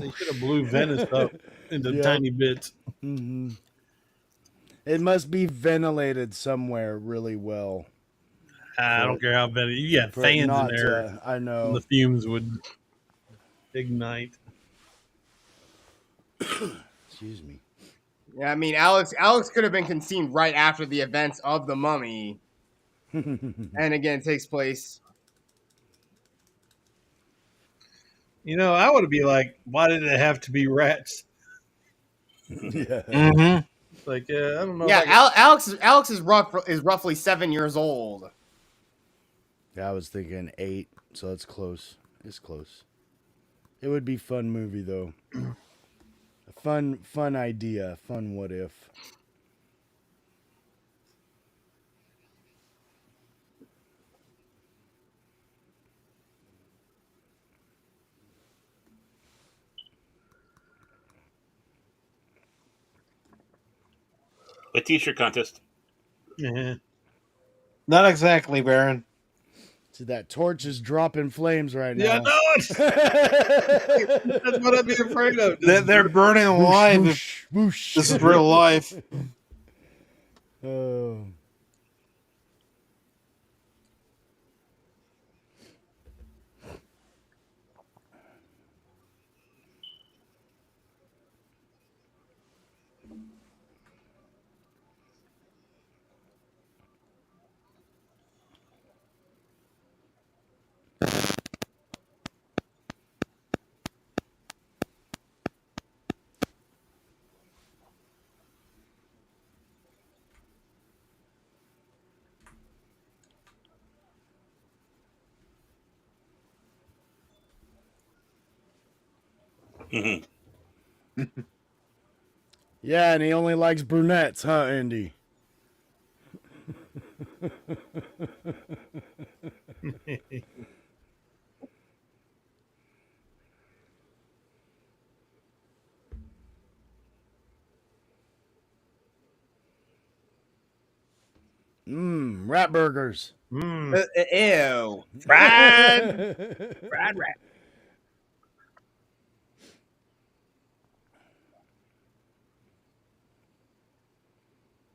Speaker 3: They should have blew Venice up into tiny bits.
Speaker 5: Mm-hmm. It must be ventilated somewhere really well.
Speaker 3: I don't care how ventilated. You got fans in there.
Speaker 5: I know.
Speaker 3: And the fumes would ignite.
Speaker 5: Excuse me.
Speaker 4: Yeah, I mean, Alex could have been conceived right after the events of the Mummy. And again, it takes place.
Speaker 3: You know, I would be like, why did it have to be rats?
Speaker 5: Yeah.
Speaker 1: Mm-hmm.
Speaker 3: Like, I don't know.
Speaker 4: Yeah, Alex is roughly 7 years old.
Speaker 5: Yeah, I was thinking 8, so it's close. It's close. It would be fun movie though. A fun idea. Fun what if.
Speaker 2: A t-shirt contest.
Speaker 3: Yeah. Not exactly, Baron.
Speaker 5: See, that torch is dropping flames right
Speaker 3: Yeah,
Speaker 5: now.
Speaker 3: no, that's what I'd be afraid of.
Speaker 1: They're burning alive.
Speaker 5: Whoosh, whoosh.
Speaker 1: This is real life.
Speaker 5: Oh.
Speaker 2: Mhm.
Speaker 5: Yeah, and he only likes brunettes, huh, Andy? Rat burgers.
Speaker 4: Ew.
Speaker 3: Fried rat.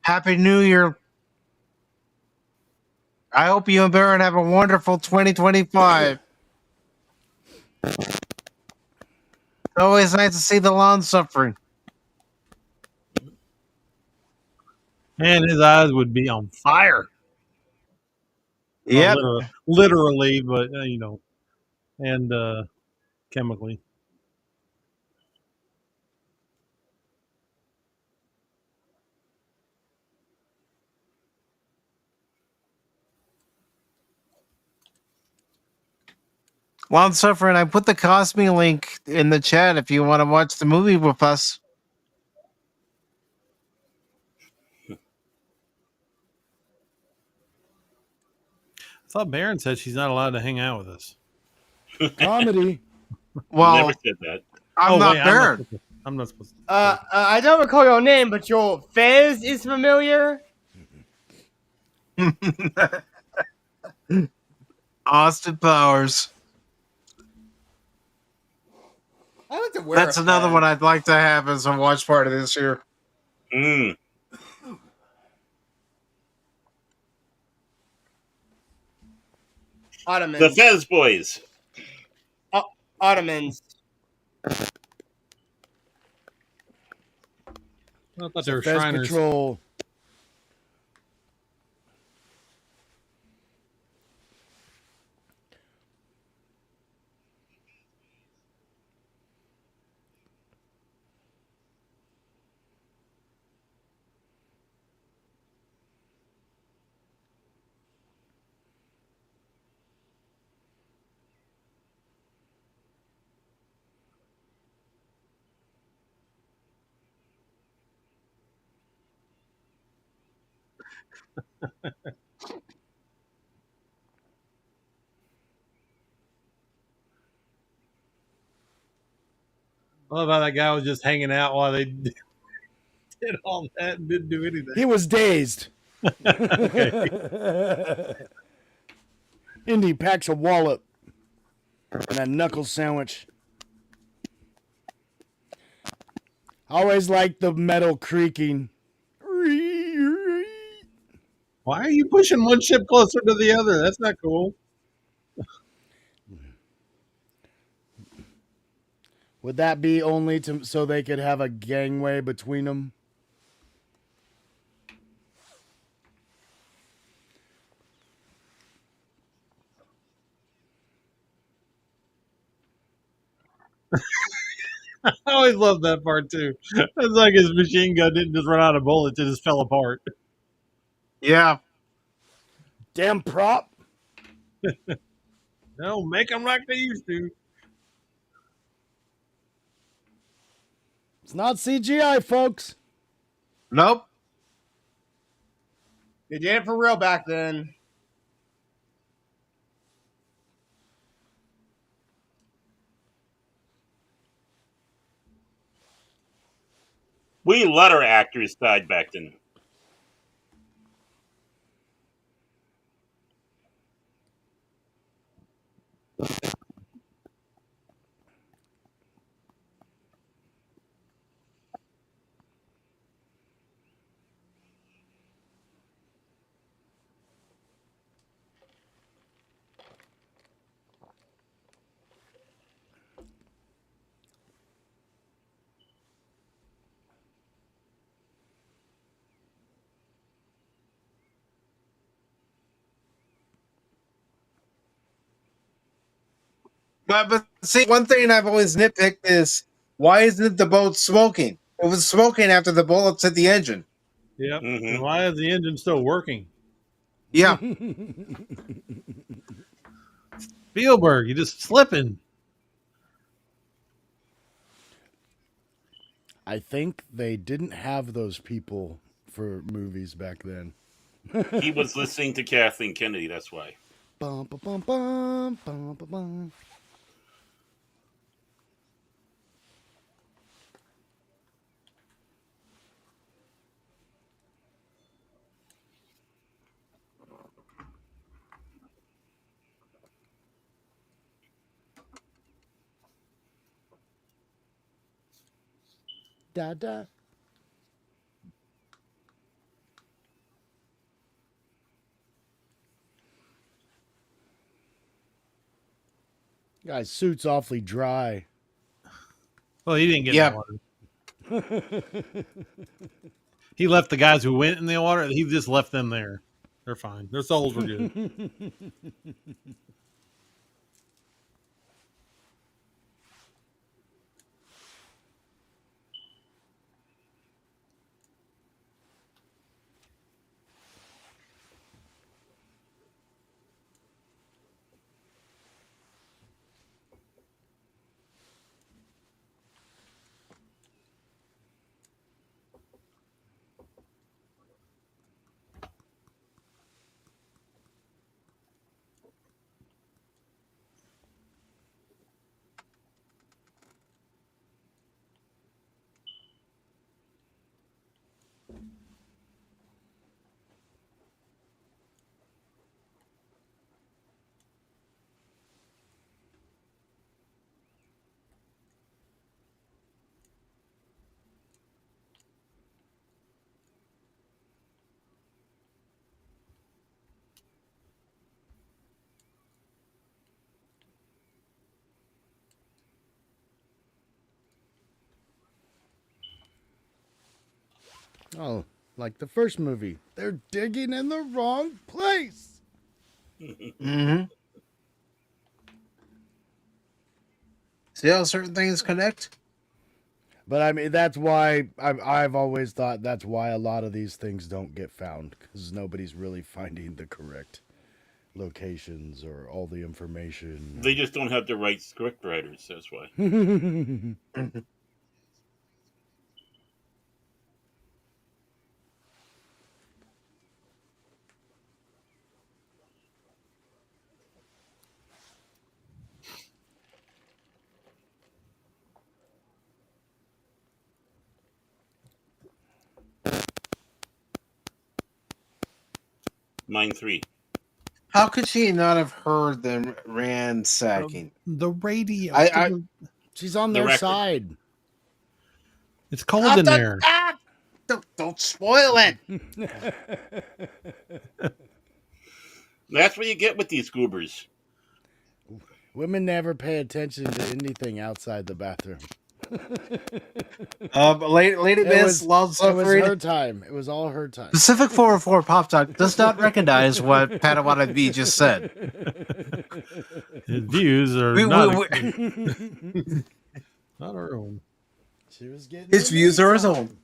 Speaker 1: Happy New Year. I hope you and Baron have a wonderful 2025. It's always nice to see the lawn suffering.
Speaker 3: And his eyes would be on fire.
Speaker 1: Yep.
Speaker 3: Literally, but and chemically.
Speaker 1: Lawn suffering. I put the Cosme link in the chat if you want to watch the movie with us.
Speaker 3: I thought Baron said she's not allowed to hang out with us.
Speaker 5: Comedy.
Speaker 1: Well,
Speaker 2: Never said that.
Speaker 1: I'm not Baron.
Speaker 3: I'm not supposed to.
Speaker 4: I don't recall your name, but your Fez is familiar.
Speaker 1: Austin Powers.
Speaker 4: I like to wear.
Speaker 1: That's another one I'd like to have as a watch party this year.
Speaker 2: Mm.
Speaker 4: Ottomans.
Speaker 2: The Fez Boys.
Speaker 4: Ottomans.
Speaker 3: I thought they were
Speaker 5: Fez
Speaker 3: Shriners.
Speaker 5: Patrol.
Speaker 3: I love how that guy was just hanging out while they did all that and didn't do anything.
Speaker 5: He was dazed. Indy packs a wallop and a knuckle sandwich. Always like the metal creaking.
Speaker 3: Why are you pushing one ship closer to the other? That's not cool.
Speaker 5: Would that be only so they could have a gangway between them?
Speaker 3: I always love that part too. It's like his machine gun didn't just run out of bullets; it just fell apart.
Speaker 1: Yeah.
Speaker 5: Damn prop.
Speaker 3: No, make them like they used to.
Speaker 5: It's not CGI, folks.
Speaker 1: Nope.
Speaker 4: They did it for real back then.
Speaker 2: We let our actors died back then.
Speaker 1: But see, one thing I've always nitpicked is why isn't the boat smoking? It was smoking after the bullets hit the engine.
Speaker 3: Yep.
Speaker 2: Mm-hmm.
Speaker 3: And why is the engine still working?
Speaker 1: Yeah.
Speaker 3: Spielberg, you just slipping.
Speaker 5: I think they didn't have those people for movies back then.
Speaker 2: He was listening to Kathleen Kennedy. That's why.
Speaker 5: Bum, bum, bum, bum, bum, bum, bum. Da da. Guy's suit's awfully dry.
Speaker 3: Well, he didn't get
Speaker 1: Yeah.
Speaker 3: in the water. He left the guys who went in the water. He just left them there. They're fine. Their souls were good.
Speaker 5: Oh, like the first movie. They're digging in the wrong place.
Speaker 1: Mm-hmm. See how certain things connect?
Speaker 5: But I mean, that's why I've always thought that's why a lot of these things don't get found, because nobody's really finding the correct locations or all the information.
Speaker 2: They just don't have the right script writers. That's why.
Speaker 1: Mhm.
Speaker 2: Mine 3.
Speaker 1: How could she not have heard them ransacking?
Speaker 3: The radio.
Speaker 5: She's on
Speaker 2: The
Speaker 5: their
Speaker 2: record.
Speaker 5: side.
Speaker 3: It's cold in there.
Speaker 1: Don't spoil it.
Speaker 2: That's what you get with these goobers.
Speaker 5: Women never pay attention to anything outside the bathroom.
Speaker 1: Lady Miss loves
Speaker 5: It was
Speaker 1: suffering.
Speaker 5: her time. It was all her time.
Speaker 1: Pacific414 Pop Talk does not recognize what Padawan B just said.
Speaker 3: His views are not our own.
Speaker 5: She was getting
Speaker 1: His views are his own.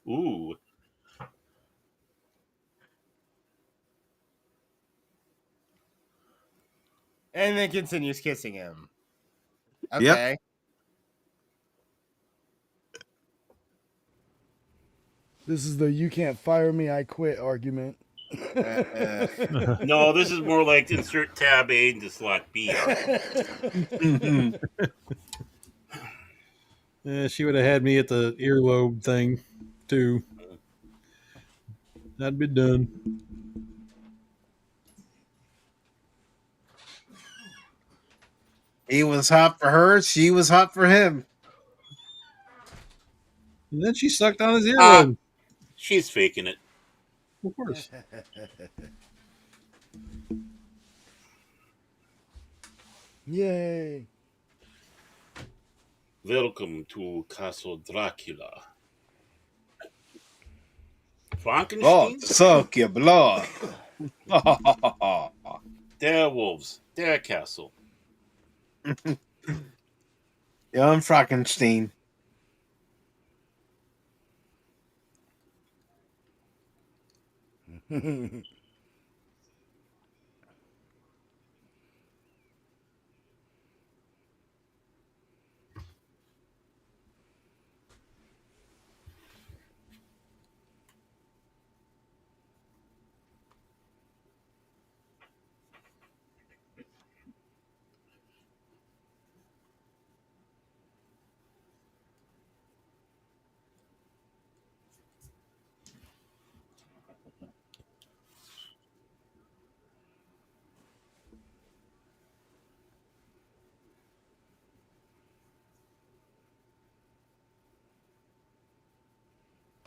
Speaker 2: Ooh.
Speaker 4: And then continues kissing him.
Speaker 1: Yep.
Speaker 4: Okay.
Speaker 5: This is the "you can't fire me, I quit" argument.
Speaker 2: No, this is more like insert tab A into slot B.
Speaker 3: Yeah, she would have had me at the earlobe thing too. That'd be done.
Speaker 1: He was hot for her. She was hot for him.
Speaker 3: And then she sucked on his earlobe.
Speaker 2: She's faking it.
Speaker 3: Of course.
Speaker 5: Yay.
Speaker 2: Welcome to Castle Dracula. Frankenstein?
Speaker 6: What? Suck your blood.
Speaker 2: Their wolves. Their castle.
Speaker 1: Young Frankenstein.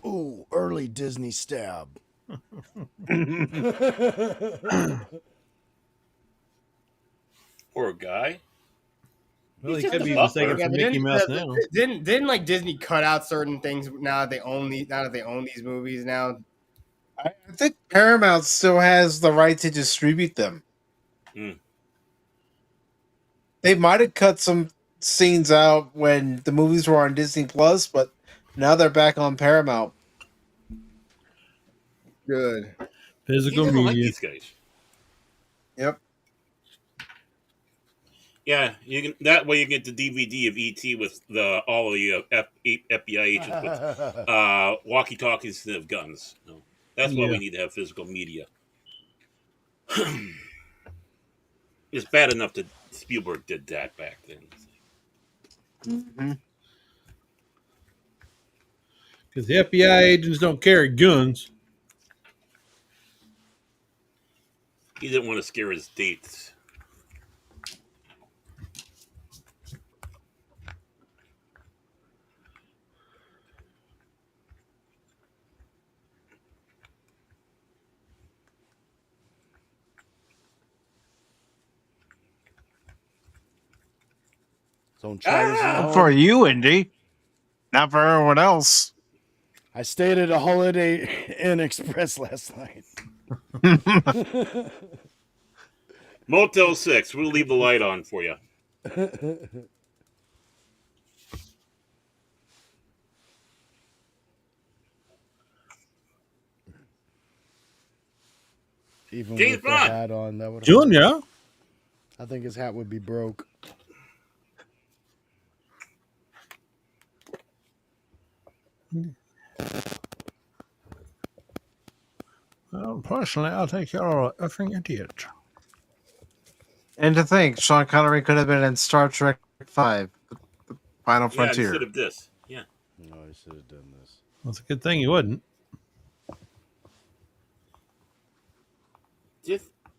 Speaker 5: Ooh, early Disney stab.
Speaker 2: Poor guy.
Speaker 3: Well, he
Speaker 2: He's
Speaker 3: could
Speaker 2: just
Speaker 3: be
Speaker 2: a
Speaker 3: mistaken
Speaker 2: butler.
Speaker 3: for Mickey Mouse now.
Speaker 4: Didn't like Disney cut out certain things now that they own these movies now?
Speaker 1: I think Paramount still has the right to distribute them.
Speaker 2: Hmm.
Speaker 1: They might have cut some scenes out when the movies were on Disney Plus, but now they're back on Paramount.
Speaker 4: Good.
Speaker 2: He
Speaker 3: Physical
Speaker 2: doesn't like
Speaker 3: media.
Speaker 2: these guys.
Speaker 1: Yep.
Speaker 2: Yeah, you can. That way, you get the DVD of ET with all of the FBI agents with walkie-talkies instead of guns. No, that's why
Speaker 3: Yeah.
Speaker 2: we need to have physical media. It's bad enough that Spielberg did that back then.
Speaker 1: Mm-hmm.
Speaker 3: Because the FBI agents don't carry guns.
Speaker 2: He didn't want to scare his dates.
Speaker 5: So try this at home.
Speaker 1: For you, Indy. Not for everyone else.
Speaker 5: I stayed at a Holiday Inn Express last night.
Speaker 2: Motel 6. We'll leave the light on for you.
Speaker 5: Even
Speaker 2: James
Speaker 5: with the
Speaker 2: Bond.
Speaker 5: hat on, that would.
Speaker 3: Junior.
Speaker 5: I think his hat would be broke.
Speaker 3: Well, personally, I'll think you're a effing idiot.
Speaker 1: And to think, Sean Connery could have been in Star Trek V, the Final
Speaker 2: Yeah,
Speaker 1: Frontier.
Speaker 2: instead of this. Yeah.
Speaker 5: No, I should have done this.
Speaker 3: Well, it's a good thing you wouldn't.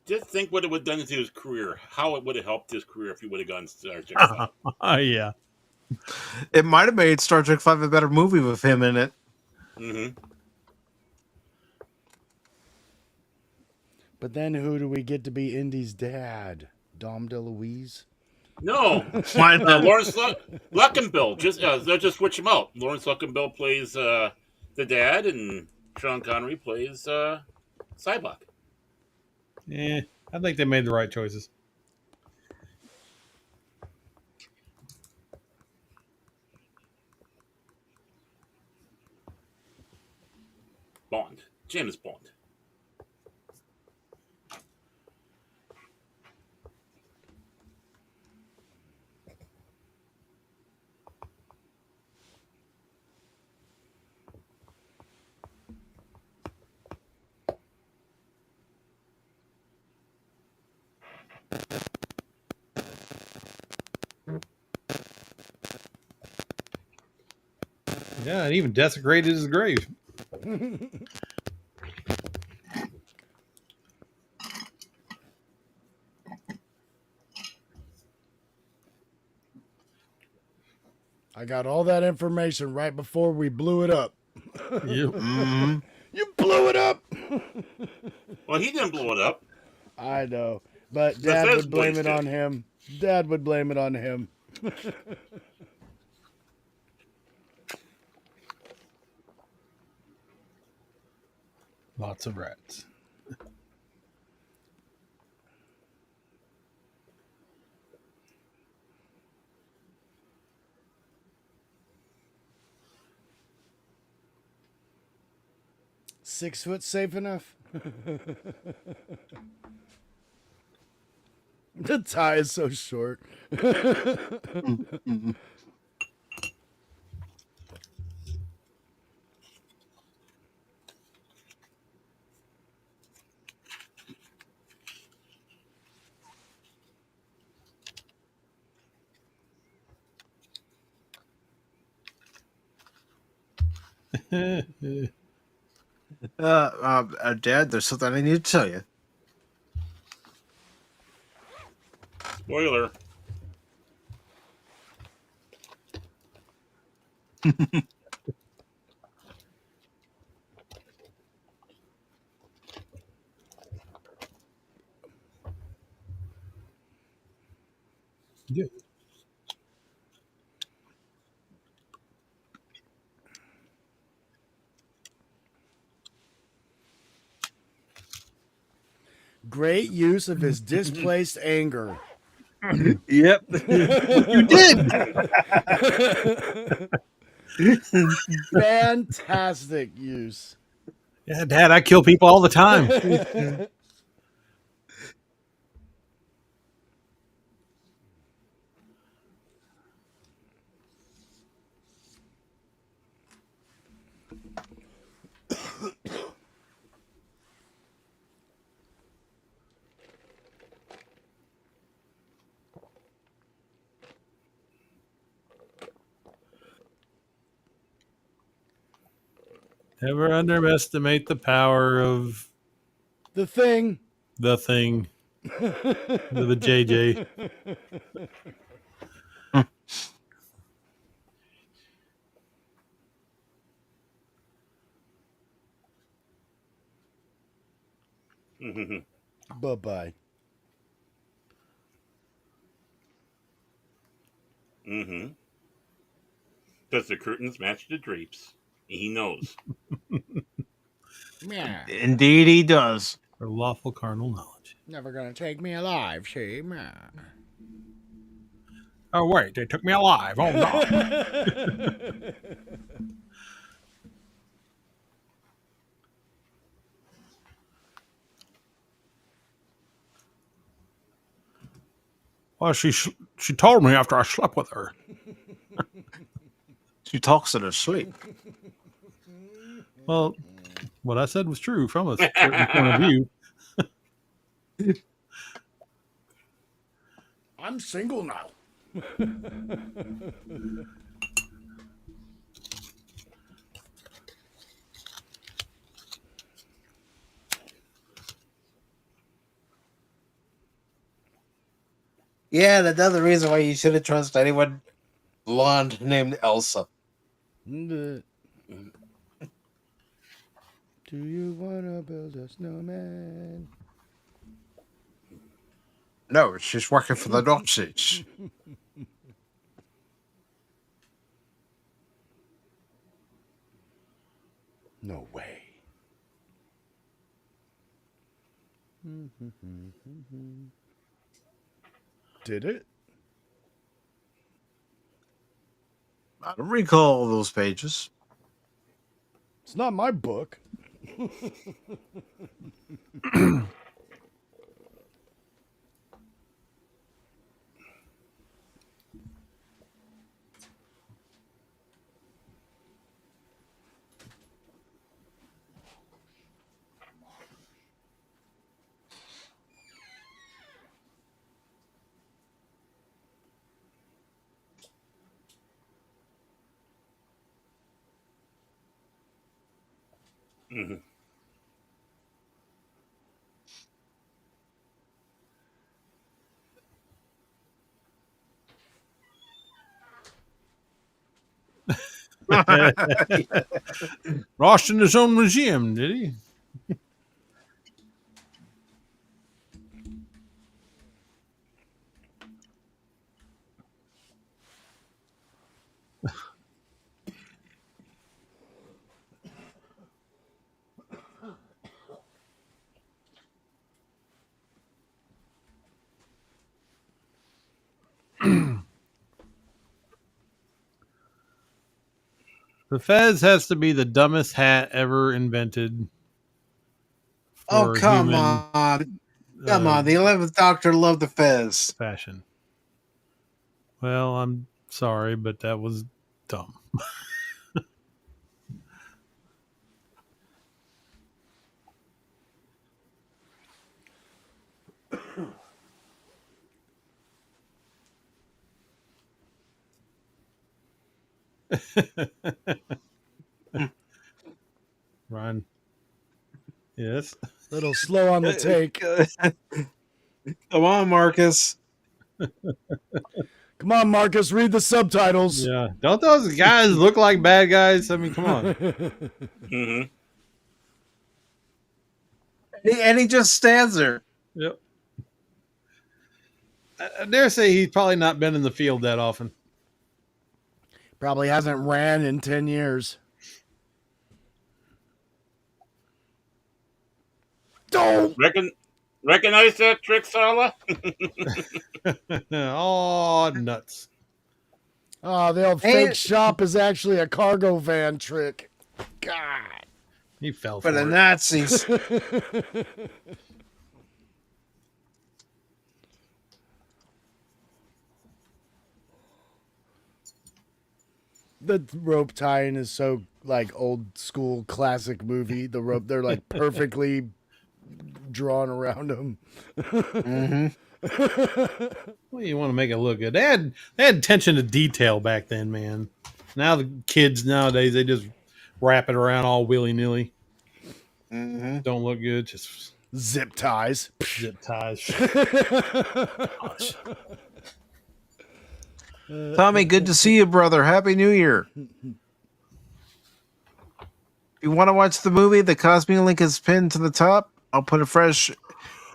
Speaker 2: Just think what it would have done to his career. How it would have helped his career if he would have gone Star Trek 5.
Speaker 3: Yeah.
Speaker 1: It might have made Star Trek V a better movie with him in it.
Speaker 2: Mm-hmm.
Speaker 5: But then who do we get to be Indy's dad? Dom DeLuise?
Speaker 2: No.
Speaker 1: Why not?
Speaker 2: Lawrence Luckenbill. They'll just switch him out. Lawrence Luckenbill plays the dad, and Sean Connery plays Cyborg.
Speaker 3: Yeah, I think they made the right choices.
Speaker 2: Bond. James Bond.
Speaker 3: Yeah, and even desecrated his grave.
Speaker 5: I got all that information right before we blew it up.
Speaker 3: Yep.
Speaker 1: Mm-hmm.
Speaker 5: You blew it up!
Speaker 2: Well, he didn't blow it up.
Speaker 5: I know. But
Speaker 2: The
Speaker 5: Dad
Speaker 2: Fez
Speaker 5: would blame
Speaker 2: boys
Speaker 5: it
Speaker 2: did.
Speaker 5: on him. Dad would blame it on him.
Speaker 3: Lots of rats.
Speaker 5: Six foot safe enough? The tie is so short.
Speaker 1: Dad, there's something I need to tell you.
Speaker 2: Spoiler.
Speaker 3: Yeah.
Speaker 5: Great use of his displaced anger.
Speaker 1: Yep. You did.
Speaker 5: Fantastic use.
Speaker 3: Yeah, Dad, I kill people all the time. Never underestimate the power of
Speaker 5: The thing.
Speaker 3: the thing. The JJ.
Speaker 5: Bye-bye.
Speaker 2: Does the curtains match the drapes? He knows.
Speaker 5: Yeah.
Speaker 1: Indeed, he does.
Speaker 3: For lawful carnal knowledge.
Speaker 5: Never gonna take me alive, she.
Speaker 3: Oh, wait, they took me alive. Oh, no. Well, she told me after I slept with her.
Speaker 1: She talks in her sleep.
Speaker 3: Well, what I said was true from a certain point of view.
Speaker 5: I'm single now.
Speaker 1: Yeah, that's another reason why you shouldn't trust anyone blonde named Elsa.
Speaker 5: Do you wanna build a snowman?
Speaker 1: No, she's working for the Nazis.
Speaker 5: No way. Did it?
Speaker 1: I don't recall those pages.
Speaker 5: It's not my book.
Speaker 3: Lost in his own museum, did he? The Fez has to be the dumbest hat ever invented
Speaker 1: Oh,
Speaker 3: for
Speaker 1: come
Speaker 3: human
Speaker 1: on. Come on. The 11th Doctor loved the Fez.
Speaker 3: fashion. Well, I'm sorry, but that was dumb. Ryan. Yes.
Speaker 5: Little slow on the take.
Speaker 1: Come on, Marcus.
Speaker 5: Come on, Marcus, read the subtitles.
Speaker 3: Yeah. Don't those guys look like bad guys? I mean, come on.
Speaker 2: Mm-hmm.
Speaker 1: And he just stands there.
Speaker 3: Yep. I dare say he's probably not been in the field that often.
Speaker 5: Probably hasn't ran in 10 years. Don't.
Speaker 2: Recognize that trick, Sala?
Speaker 3: Oh, nuts.
Speaker 5: Oh, the old fake shop is actually a cargo van trick. God.
Speaker 3: He fell
Speaker 1: For
Speaker 3: for
Speaker 1: the
Speaker 3: it.
Speaker 1: Nazis.
Speaker 5: The rope tying is so like old school classic movie. The rope, they're like perfectly drawn around them.
Speaker 1: Mm-hmm.
Speaker 3: Well, you want to make it look good. They had attention to detail back then, man. Now the kids nowadays, they just wrap it around all willy nilly.
Speaker 1: Mm-hmm.
Speaker 3: Don't look good. Just
Speaker 5: Zip ties.
Speaker 3: zip ties. Gosh.
Speaker 1: Tommy, good to see you, brother. Happy New Year. If you want to watch the movie, the Cosby link is pinned to the top. I'll put a fresh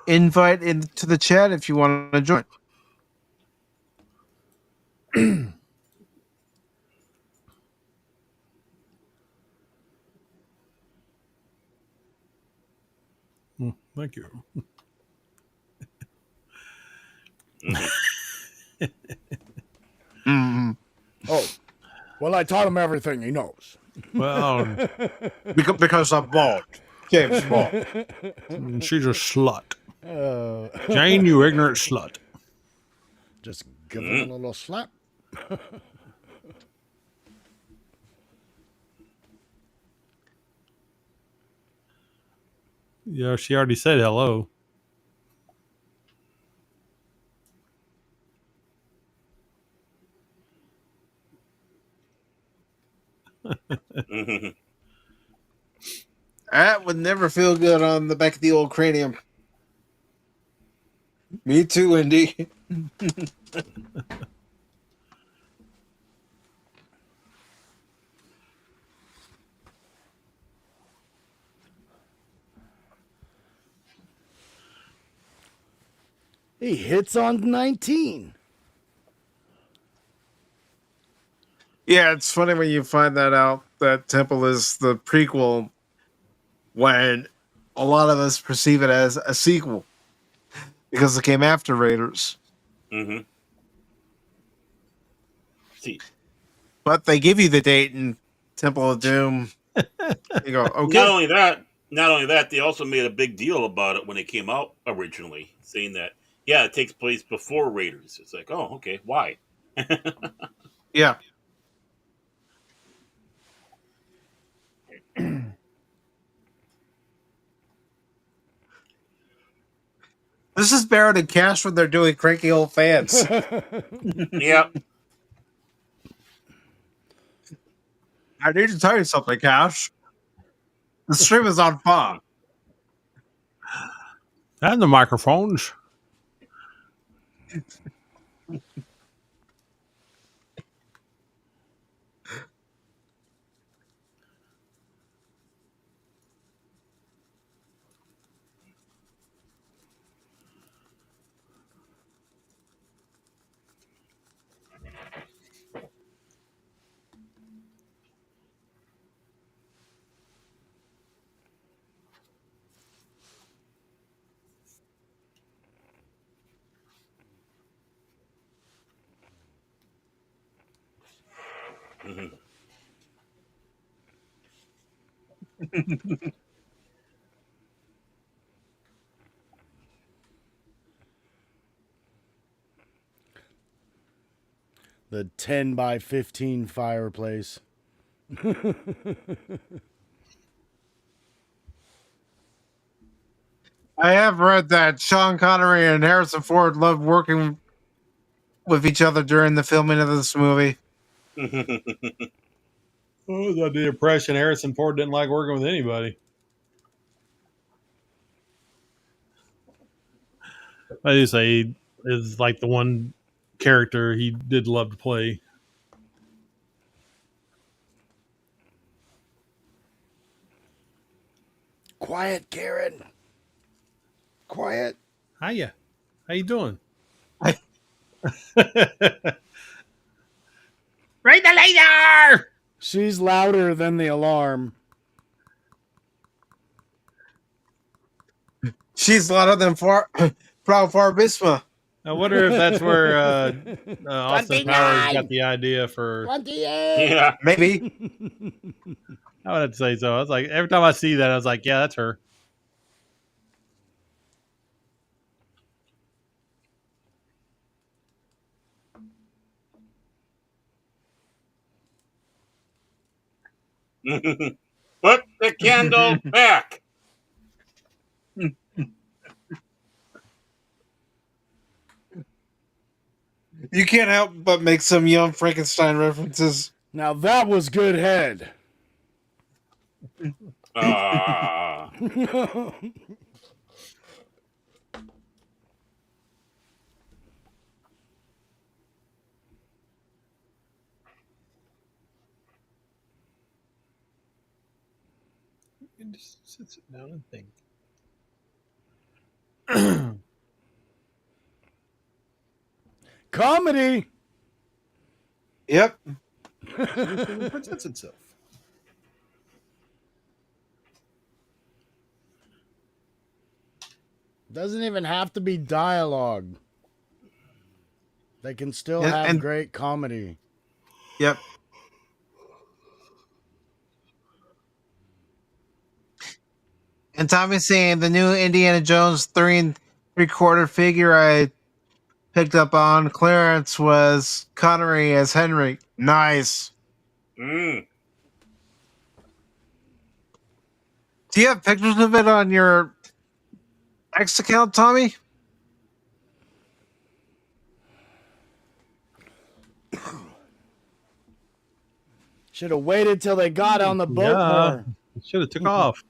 Speaker 1: invite into the chat if you want to join.
Speaker 3: Thank you.
Speaker 1: Mm-hmm.
Speaker 5: Oh, well, I taught him everything he knows.
Speaker 3: Well,
Speaker 1: Because I'm bald. James Bond.
Speaker 3: she's a slut. Jane, you ignorant slut.
Speaker 5: Just give him a little slap.
Speaker 3: Yeah, she already said hello.
Speaker 2: Mm-hmm.
Speaker 1: That would never feel good on the back of the old cranium. Me too, Indy.
Speaker 5: He hits on 19.
Speaker 1: Yeah, it's funny when you find that out that Temple is the prequel when a lot of us perceive it as a sequel because it came after Raiders.
Speaker 2: Mm-hmm. See,
Speaker 1: But they give you the date in Temple of Doom. You go, okay.
Speaker 2: not only that, they also made a big deal about it when it came out originally, saying that it takes place before Raiders. It's like, oh, okay, why?
Speaker 1: Yeah. This is Barrett and Cash when they're doing cranky old fans.
Speaker 2: Yeah.
Speaker 1: I need to tell you something, Cash. The stream is on fire.
Speaker 3: And the microphones.
Speaker 2: Mhm.
Speaker 5: The 10 by 15 fireplace.
Speaker 1: I have read that Sean Connery and Harrison Ford loved working with each other during the filming of this movie.
Speaker 3: Oh, I got the impression Harrison Ford didn't like working with anybody. I just say he is like the one character he did love to play.
Speaker 5: Quiet, Karen. Quiet.
Speaker 3: Hiya. How you doing?
Speaker 1: I-
Speaker 3: Read the laser!
Speaker 5: She's louder than the alarm.
Speaker 1: She's louder than Proud Far Bisma.
Speaker 3: I wonder if that's where Austin
Speaker 5: 29.
Speaker 3: Powers got the idea for.
Speaker 5: 28.
Speaker 2: Yeah.
Speaker 1: Maybe.
Speaker 3: I would have to say so. I was like, every time I see that, I was like, yeah, that's her.
Speaker 2: Put the candle back.
Speaker 1: You can't help but make some young Frankenstein references.
Speaker 5: Now that was good head.
Speaker 2: Ah.
Speaker 3: You just sit down and think.
Speaker 5: Comedy.
Speaker 1: Yep.
Speaker 3: It presents itself.
Speaker 5: Doesn't even have to be dialogue. They can still
Speaker 1: Yeah,
Speaker 5: have
Speaker 1: and-
Speaker 5: great comedy.
Speaker 1: Yep. And Tommy's saying the new Indiana Jones 3 3/4 figure I picked up on clearance was Connery as Henry. Nice.
Speaker 2: Mm.
Speaker 1: Do you have pictures of it on your X account, Tommy?
Speaker 5: Should have waited till they got on the boat
Speaker 3: Yeah.
Speaker 5: more.
Speaker 3: Should have took off.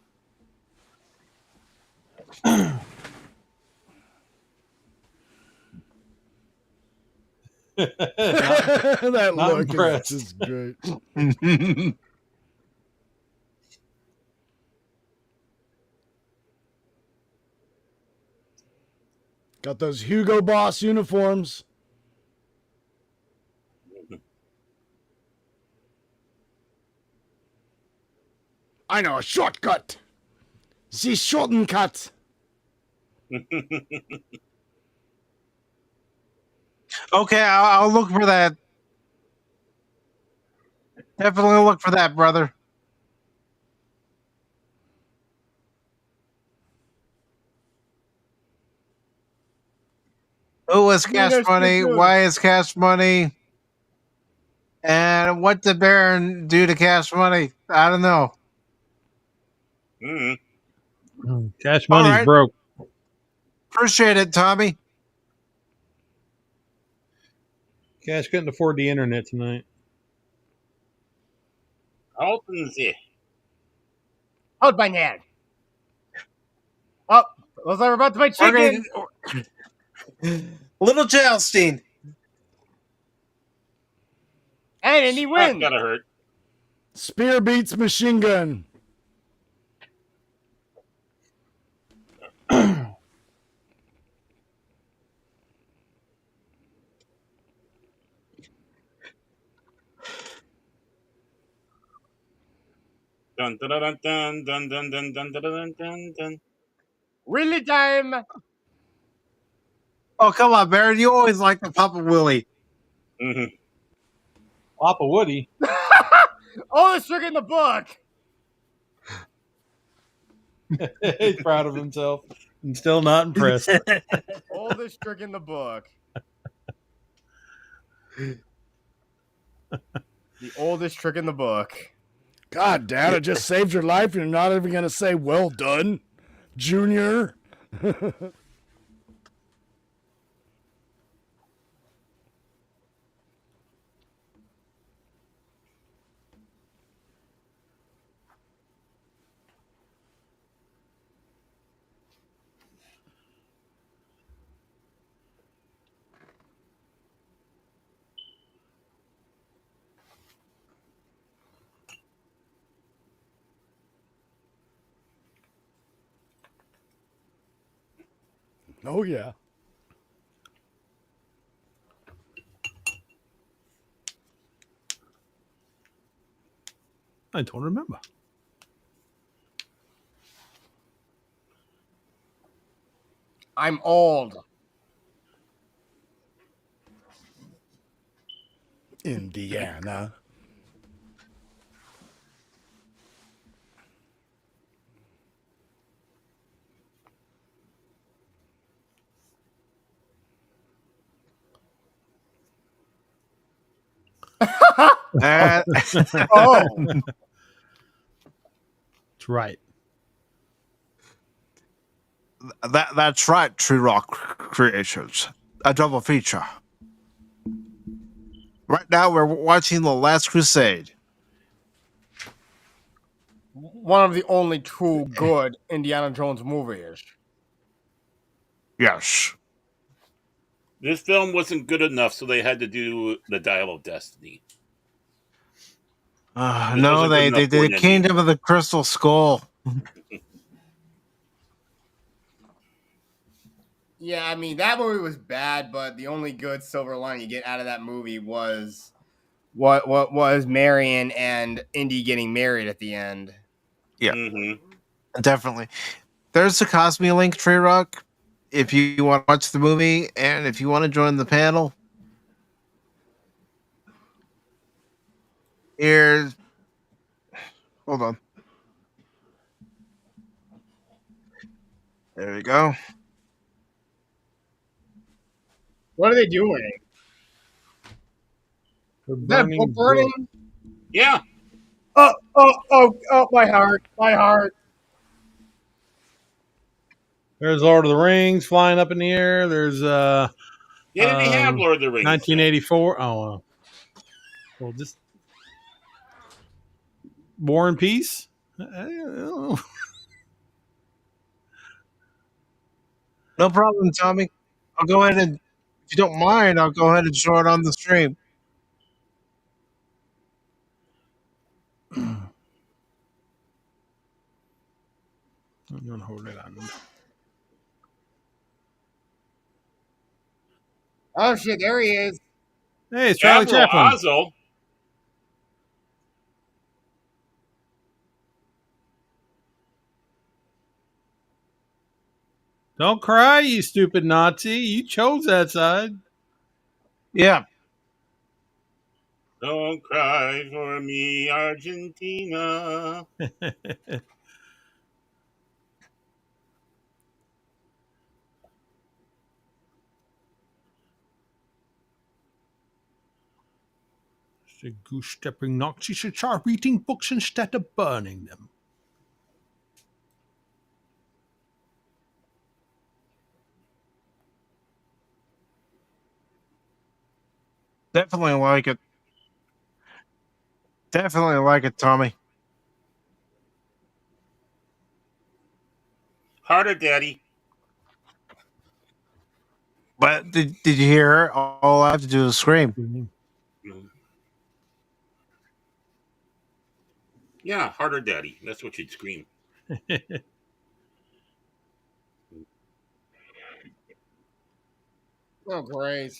Speaker 5: That
Speaker 3: Not
Speaker 5: look
Speaker 3: impressed.
Speaker 5: is just great. Got those Hugo Boss uniforms. I know a shortcut. The shortcut.
Speaker 1: Okay, I'll look for that. Definitely look for that, brother. Who is Cash
Speaker 4: there's
Speaker 1: Money?
Speaker 4: good food.
Speaker 1: Why is Cash Money? And what did Baron do to Cash Money? I don't know.
Speaker 2: Mm.
Speaker 3: Cash money's
Speaker 1: right.
Speaker 3: broke.
Speaker 1: Appreciate it, Tommy.
Speaker 3: Cash couldn't afford the internet tonight.
Speaker 2: Open the.
Speaker 4: Hold my hand. Oh, looks like we're about to play chicken.
Speaker 1: Little Jousting.
Speaker 4: And he
Speaker 2: That's
Speaker 4: wins.
Speaker 2: gotta hurt.
Speaker 5: Spear beats machine gun.
Speaker 2: Dun dun dun dun dun dun dun dun dun dun dun dun.
Speaker 4: Really time.
Speaker 1: Oh, come on, Baron. You always like the Papa Willie.
Speaker 2: Mhm.
Speaker 3: Papa Woody.
Speaker 4: Oldest trick in the book.
Speaker 3: He's proud of himself and still not impressed.
Speaker 4: Oldest trick in the book. The oldest trick in the book.
Speaker 5: God, Dad, I just saved your life, and you're not even gonna say "well done, Junior." Oh yeah.
Speaker 3: I don't remember.
Speaker 4: I'm old.
Speaker 5: Indiana.
Speaker 1: Uh,
Speaker 4: Oh,
Speaker 3: That's right.
Speaker 1: that's right, Tree Rock Creations. A double feature. Right now, we're watching The Last Crusade.
Speaker 4: one of the only true good Indiana Jones movies.
Speaker 1: Yes.
Speaker 2: This film wasn't good enough, so they had to do the Dial of Destiny. This
Speaker 1: No,
Speaker 2: wasn't good
Speaker 1: they
Speaker 2: enough
Speaker 1: did
Speaker 2: for
Speaker 1: the
Speaker 2: an Indy.
Speaker 1: Kingdom of the Crystal Skull.
Speaker 4: Yeah, I mean that movie was bad, but the only good silver lining you get out of that movie was what was Marion and Indy getting married at the end.
Speaker 1: Yeah.
Speaker 2: Mm-hmm.
Speaker 1: Definitely. There's the Cosme link, Tree Rock. If you want to watch the movie and if you want to join the panel, here's. Hold on. There we go.
Speaker 4: What are they doing?
Speaker 3: They're
Speaker 4: Is that
Speaker 3: burning
Speaker 4: book burning?
Speaker 3: book.
Speaker 2: Yeah.
Speaker 4: Oh, my heart.
Speaker 3: There's Lord of the Rings flying up in the air. There's
Speaker 2: They didn't have Lord of the Rings.
Speaker 3: 1984. Oh, well, just War and Peace. I don't know.
Speaker 1: No problem, Tommy. I'll go ahead and, if you don't mind, I'll go ahead and show it on the stream.
Speaker 3: I'm gonna hold it on.
Speaker 4: Oh shit, there he is.
Speaker 3: Hey, it's Charlie
Speaker 2: Admiral
Speaker 3: Chaplin.
Speaker 2: Ozzo.
Speaker 3: Don't cry, you stupid Nazi. You chose that side.
Speaker 1: Yeah.
Speaker 2: Don't cry for me, Argentina.
Speaker 3: The goose stepping Nazis should start reading books instead of burning them.
Speaker 1: Definitely like it. Definitely like it, Tommy.
Speaker 2: Harder, Daddy.
Speaker 1: But did you hear her? All I have to do is scream.
Speaker 2: Yeah, harder, Daddy. That's what you'd scream.
Speaker 4: Oh great.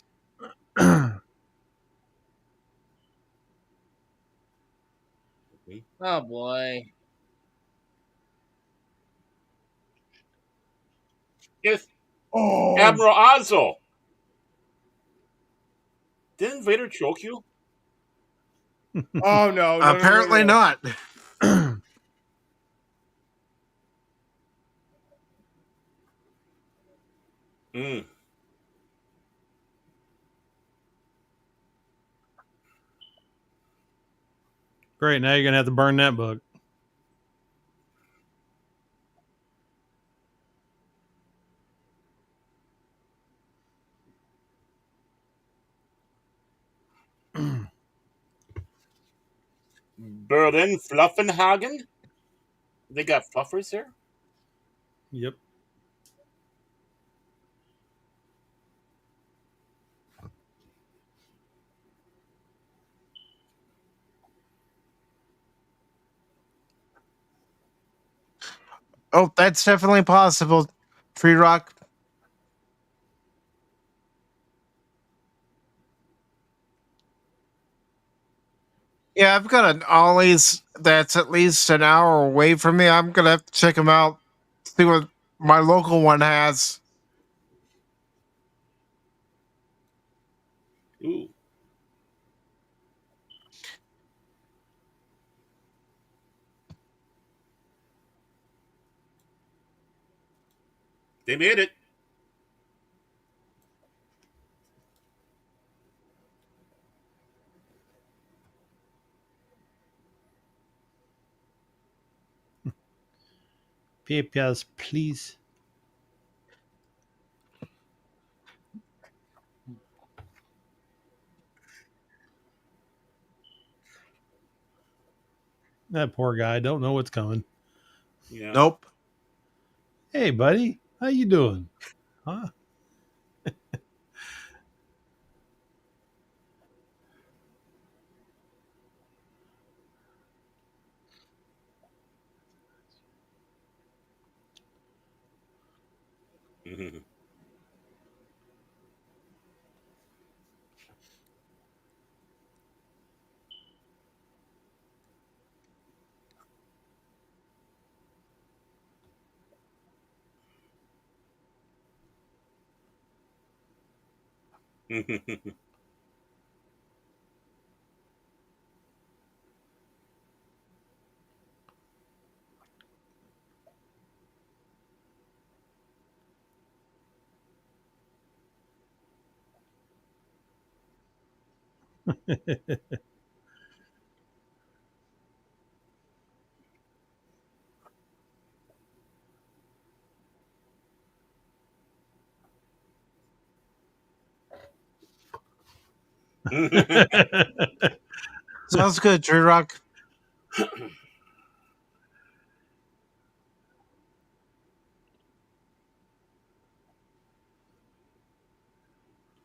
Speaker 4: Oh boy.
Speaker 2: Yes,
Speaker 4: Oh.
Speaker 2: Admiral Ozzo. Didn't Vader choke you?
Speaker 4: Oh no!
Speaker 1: Apparently not.
Speaker 2: Mm.
Speaker 3: Great. Now you're gonna have to burn that book.
Speaker 2: Berlin Fluffenhagen. They got fluffers there.
Speaker 3: Yep.
Speaker 1: Oh, that's definitely possible. Tree Rock. Yeah, I've got an Ollie's that's at least an hour away from me. I'm gonna have to check them out. See what my local one has.
Speaker 2: Ooh. They made it.
Speaker 3: Papers, please. That poor guy don't know what's coming.
Speaker 2: Yeah.
Speaker 1: Nope.
Speaker 3: Hey, buddy, how you doing? Huh?
Speaker 2: Mhm.
Speaker 1: Sounds good, Tree Rock.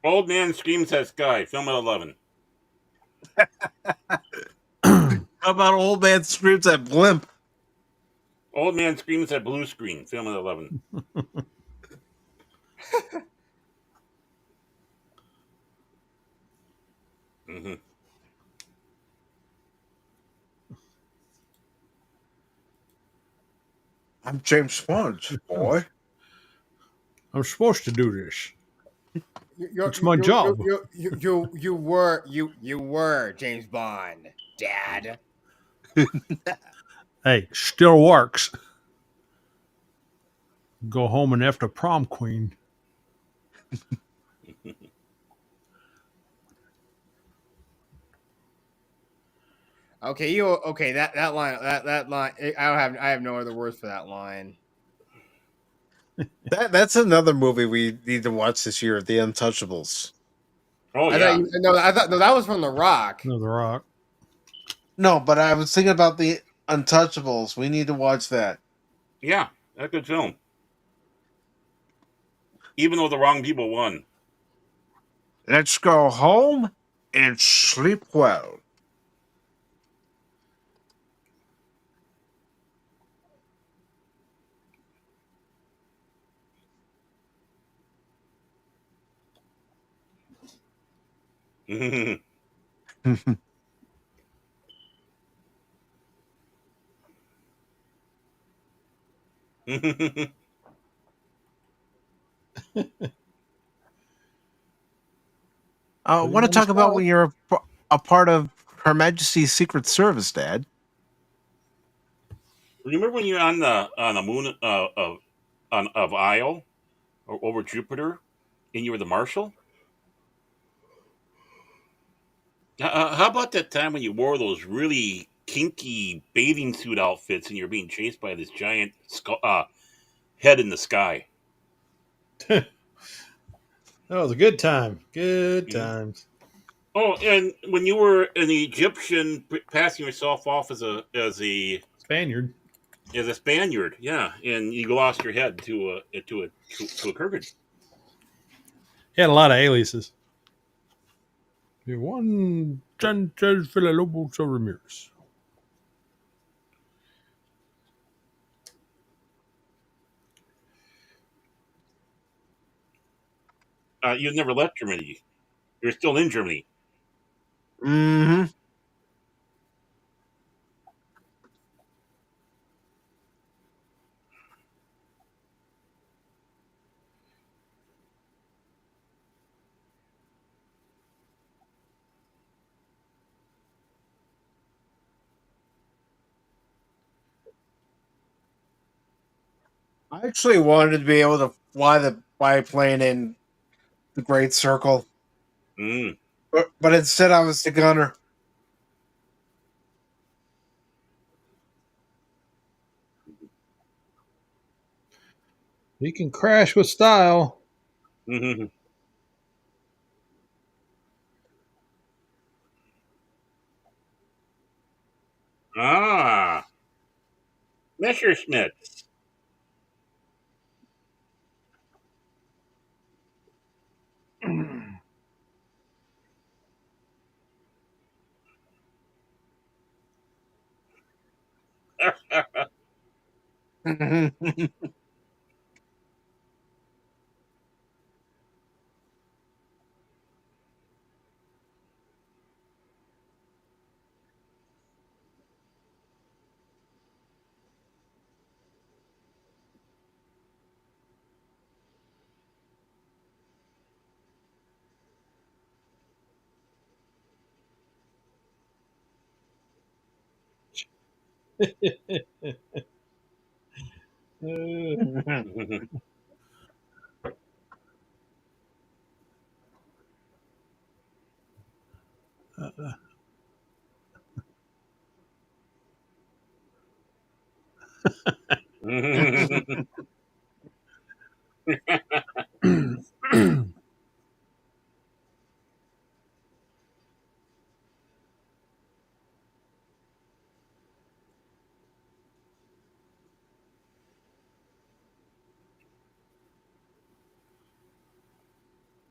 Speaker 2: Old man screams at sky. Film at 11.
Speaker 1: How about Old Man Screams at Blimp?
Speaker 2: Old man screams at blue screen. Film at 11. Mm-hmm.
Speaker 1: I'm James Sponge, boy.
Speaker 3: I'm supposed to do this.
Speaker 4: You're,
Speaker 3: It's my job.
Speaker 4: You were James Bond, Dad.
Speaker 3: Hey, still works. Go home and after prom queen.
Speaker 4: Okay, that line I have no other words for that line.
Speaker 1: That's another movie we need to watch this year, The Untouchables.
Speaker 2: Oh
Speaker 4: I
Speaker 2: yeah.
Speaker 4: thought no, that was from The Rock.
Speaker 3: No, The Rock.
Speaker 1: No, but I was thinking about The Untouchables. We need to watch that.
Speaker 2: Yeah, that's a good film. Even though the wrong people won.
Speaker 1: Let's go home and sleep well. I want to talk about when you're a part of Her Majesty's Secret Service, Dad.
Speaker 2: Remember when you're on the moon of Io or over Jupiter, and you were the marshal? How about that time when you wore those really kinky bathing suit outfits and you're being chased by this giant head in the sky?
Speaker 3: That was a good time. Good
Speaker 2: Mhm.
Speaker 3: times.
Speaker 2: Oh, and when you were an Egyptian, passing yourself off
Speaker 3: Spaniard.
Speaker 2: as a Spaniard, yeah, and you lost your head to a Kurgan.
Speaker 3: He had a lot of aliases. One Sanchez Villalobos Ramirez.
Speaker 2: You've never left Germany. You're still in Germany.
Speaker 1: Mm-hmm. I actually wanted to be able to fly the biplane in the Great Circle,
Speaker 2: Mm.
Speaker 1: but instead I was the gunner.
Speaker 3: He can crash with style.
Speaker 2: Mhm. Ah, Messerschmitt.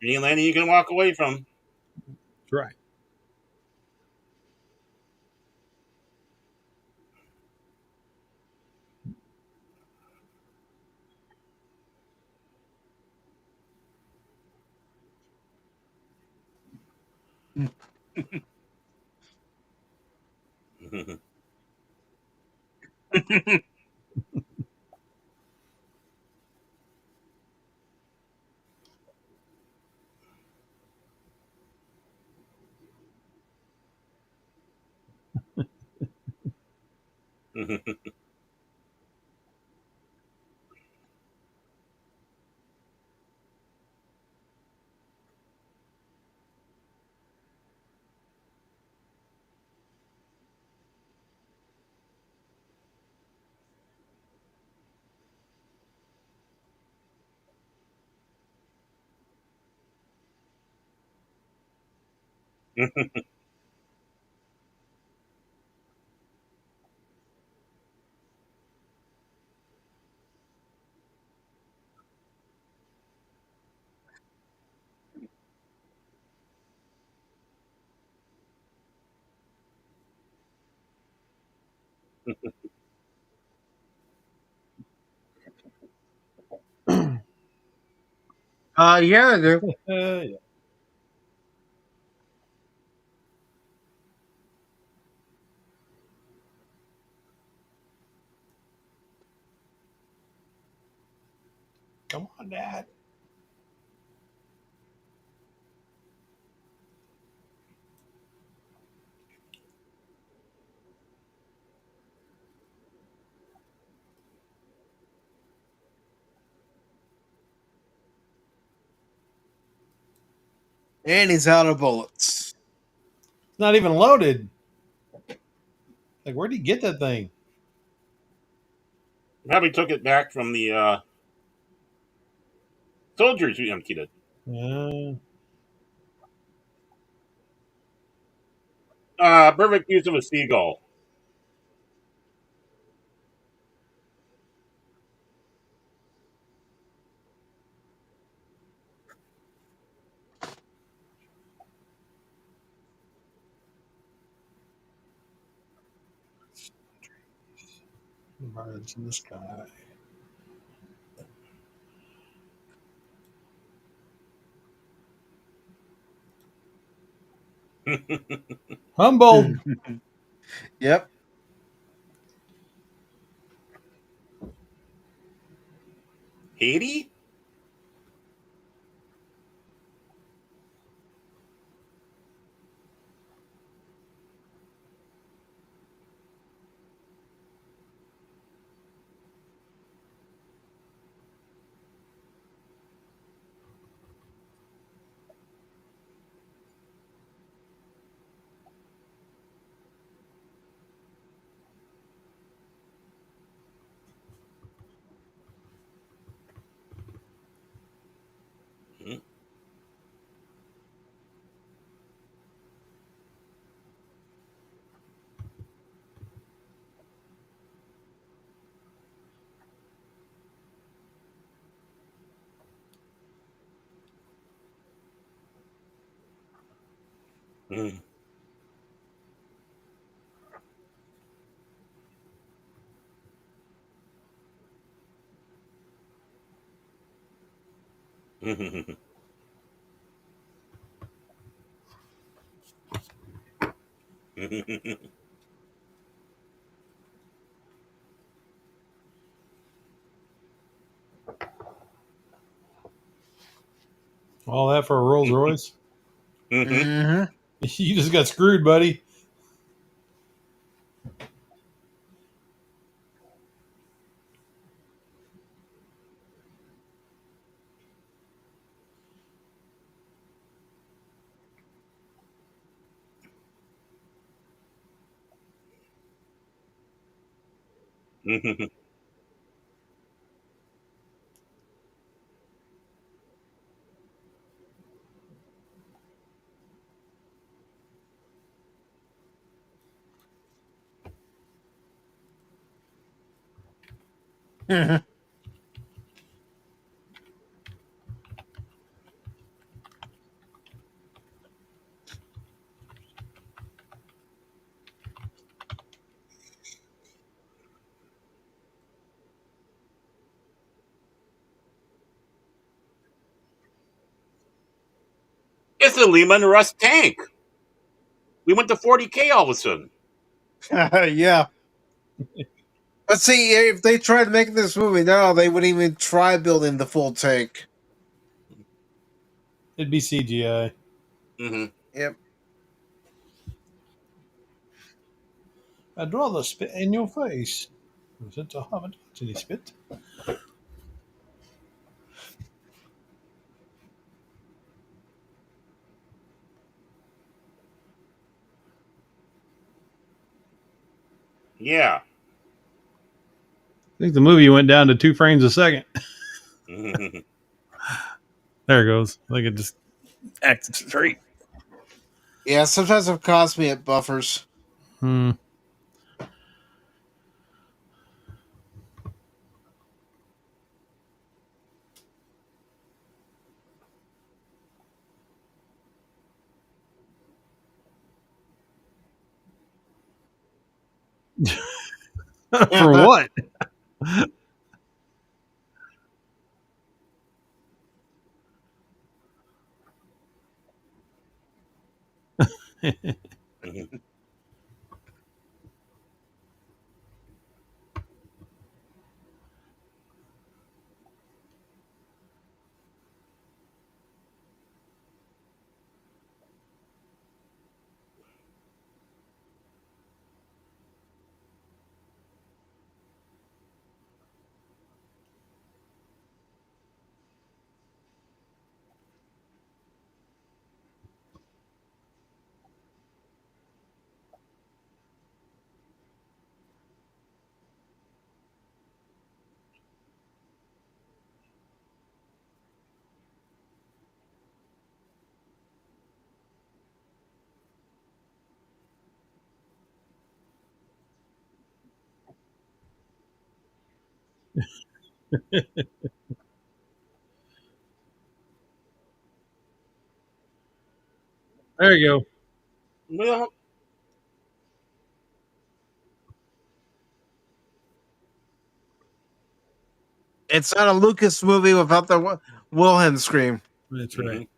Speaker 2: Any landing you can walk away from.
Speaker 3: That's right.
Speaker 1: Yeah, I do.
Speaker 3: Yeah. Come on, Dad.
Speaker 1: And he's out of bullets.
Speaker 3: It's not even loaded. Like, where'd he get that thing?
Speaker 2: Probably took it back from the soldiers who emptied it. Perfect use of a seagull.
Speaker 3: Birds in the sky. Humboldt.
Speaker 1: Yep.
Speaker 2: Haiti? Mm.
Speaker 3: All that for a Rolls Royce?
Speaker 1: Mm-hmm.
Speaker 3: You just got screwed, buddy.
Speaker 1: Mm-hmm.
Speaker 2: It's a Lehman Russ tank. We went to 40K all of a sudden.
Speaker 1: Yeah. But see, if they tried making this movie now, they wouldn't even try building the full tank.
Speaker 3: It'd be CGI.
Speaker 2: Mm-hmm.
Speaker 1: Yep.
Speaker 3: I'd rather spit in your face. Was it to have it? Did he spit?
Speaker 2: Yeah.
Speaker 3: I think the movie went down to 2 frames a second. There it goes. Like it just acted straight.
Speaker 1: Yeah, sometimes it costs me at buffers.
Speaker 3: Hmm. For what? There you go.
Speaker 2: Well,
Speaker 1: It's not a Lucas movie without the Wilhelm scream.
Speaker 3: That's
Speaker 2: mhm.
Speaker 3: right.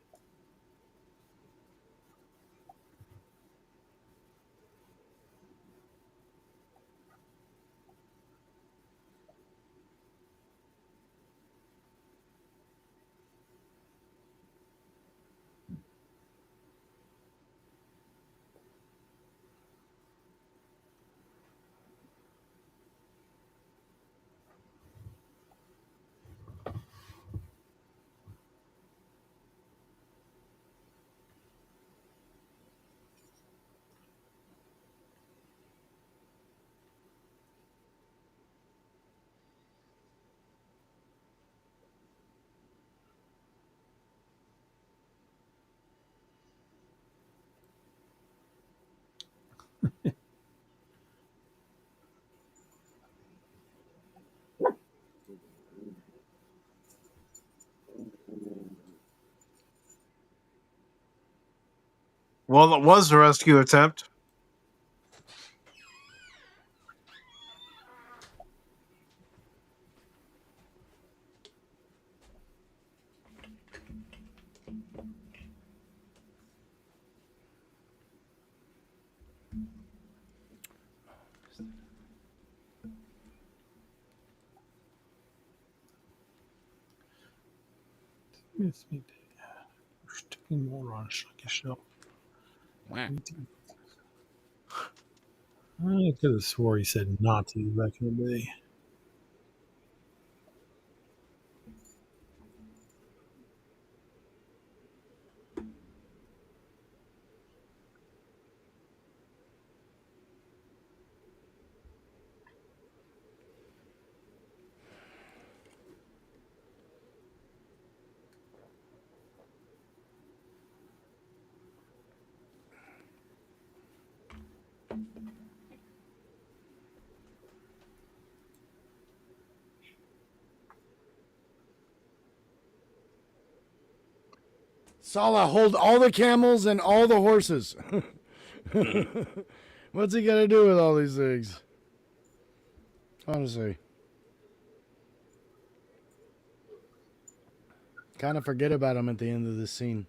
Speaker 1: Well, it was a rescue attempt.
Speaker 3: Yes, me too. Sticking more on like a shelf. I could have swore he said not to back in the day.
Speaker 5: Salah, hold all the camels and all the horses. What's he gonna do with all these things? Honestly, kind of forget about him at the end of this scene.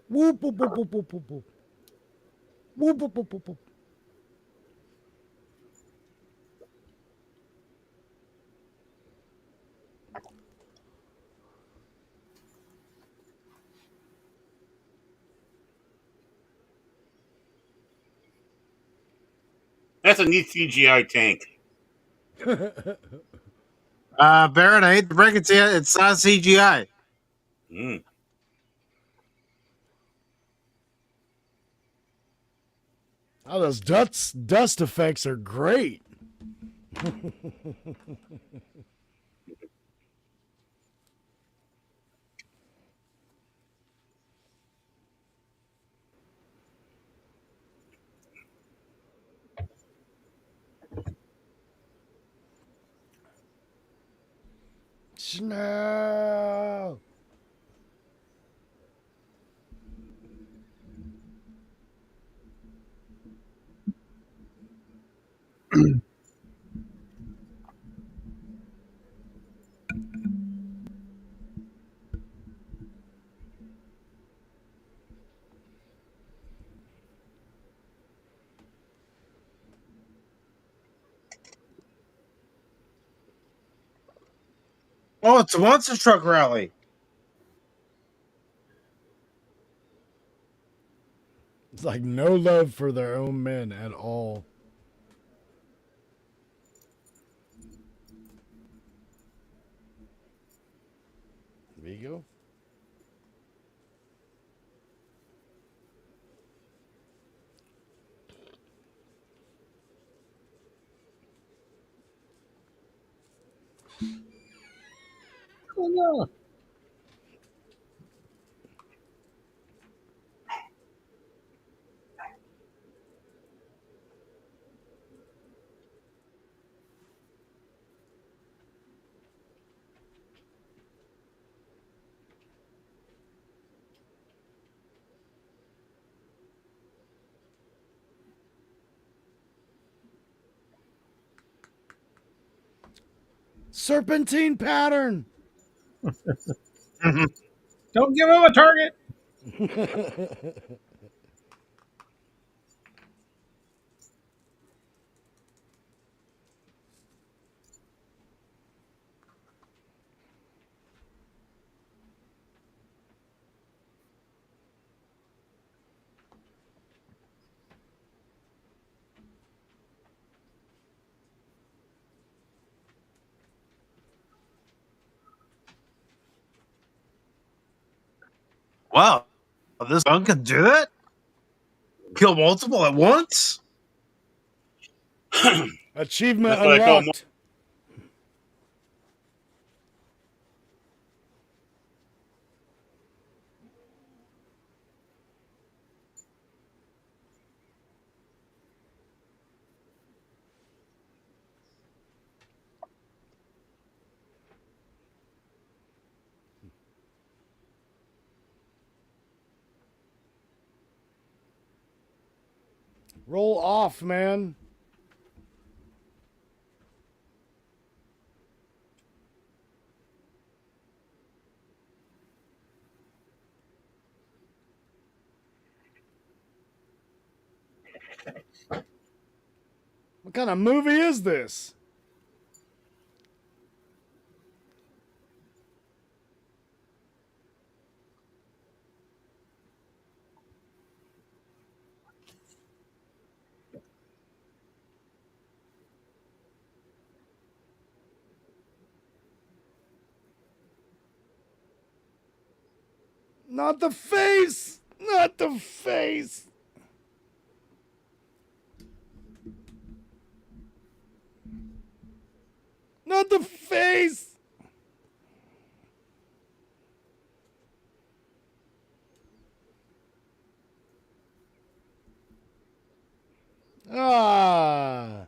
Speaker 5: Whoop whoop whoop whoop whoop whoop whoop. Whoop whoop whoop whoop whoop.
Speaker 2: That's a neat CGI tank.
Speaker 1: Baron, I hate to break it to you, it's not CGI.
Speaker 2: Mm.
Speaker 5: Oh, those dust effects are great. Snow.
Speaker 1: Oh, it's a monster truck rally.
Speaker 5: It's like no love for their own men at all. Vigo?
Speaker 3: Oh no!
Speaker 5: Serpentine pattern.
Speaker 3: Don't give him a target.
Speaker 1: Wow, this gun can do that? Kill multiple at once?
Speaker 5: Achievement
Speaker 2: That's what I call
Speaker 5: unlocked. Roll off, man. What kind of movie is this? Not the face! Not the face! Not the face! Ah.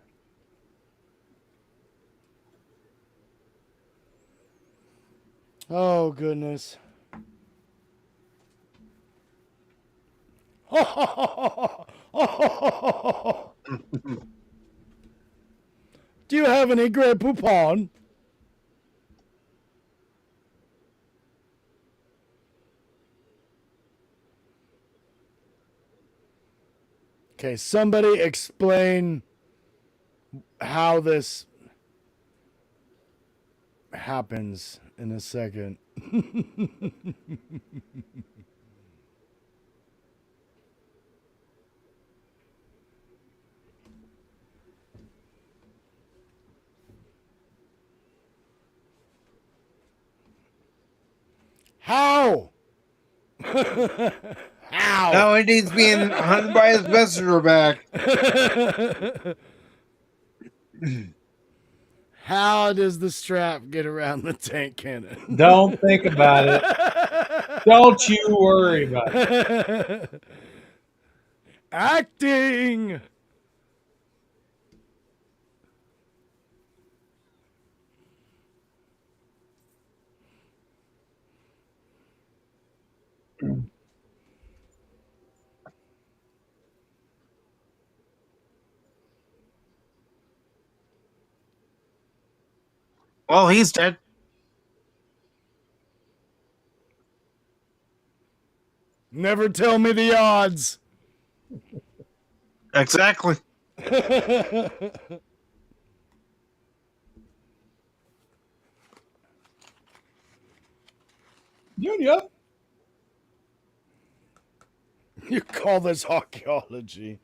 Speaker 5: Oh, goodness. Do you have any Grey Poupon? Okay, somebody explain how this happens in a second. How? How?
Speaker 1: Now he needs being hunted by his messenger back.
Speaker 5: How does the strap get around the tank cannon?
Speaker 3: Don't think about it. Don't you worry about it.
Speaker 5: Acting.
Speaker 1: Well, he's dead.
Speaker 5: Never tell me the odds.
Speaker 1: Exactly.
Speaker 3: Junior.
Speaker 5: You call this archaeology?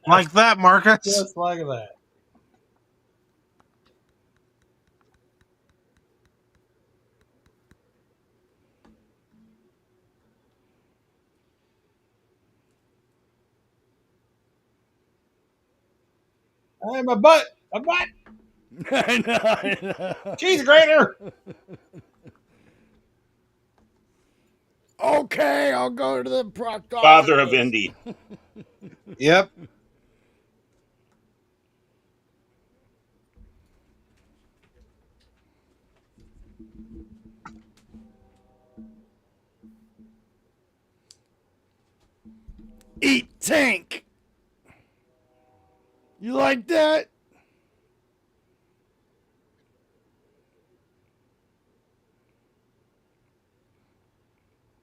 Speaker 1: Like that, Marcus.
Speaker 3: Just like that. Hey, my butt. My butt.
Speaker 5: I know.
Speaker 3: Cheese grater.
Speaker 5: Okay, I'll go to the proctologist.
Speaker 2: Father of Indy.
Speaker 1: Yep.
Speaker 5: Eat tank. You like that?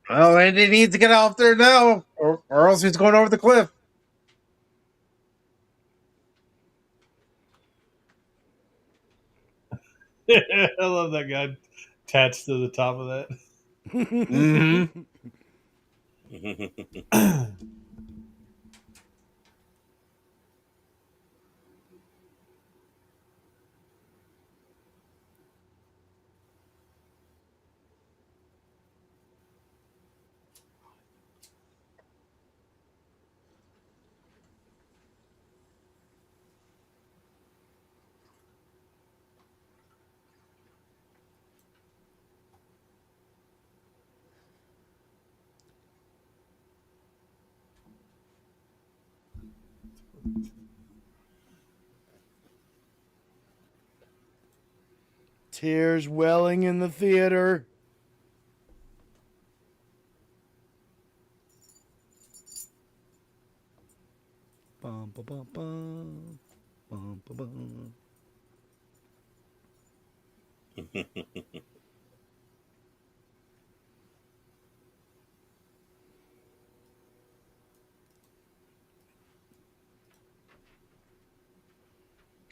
Speaker 1: Well, Andy needs to get off there now, or else he's going over the cliff.
Speaker 3: I love that guy attached to the top of that.
Speaker 1: Mm-hmm.
Speaker 5: Tears welling in the theater. Bum, bum, bum, bum. Bum, bum, bum.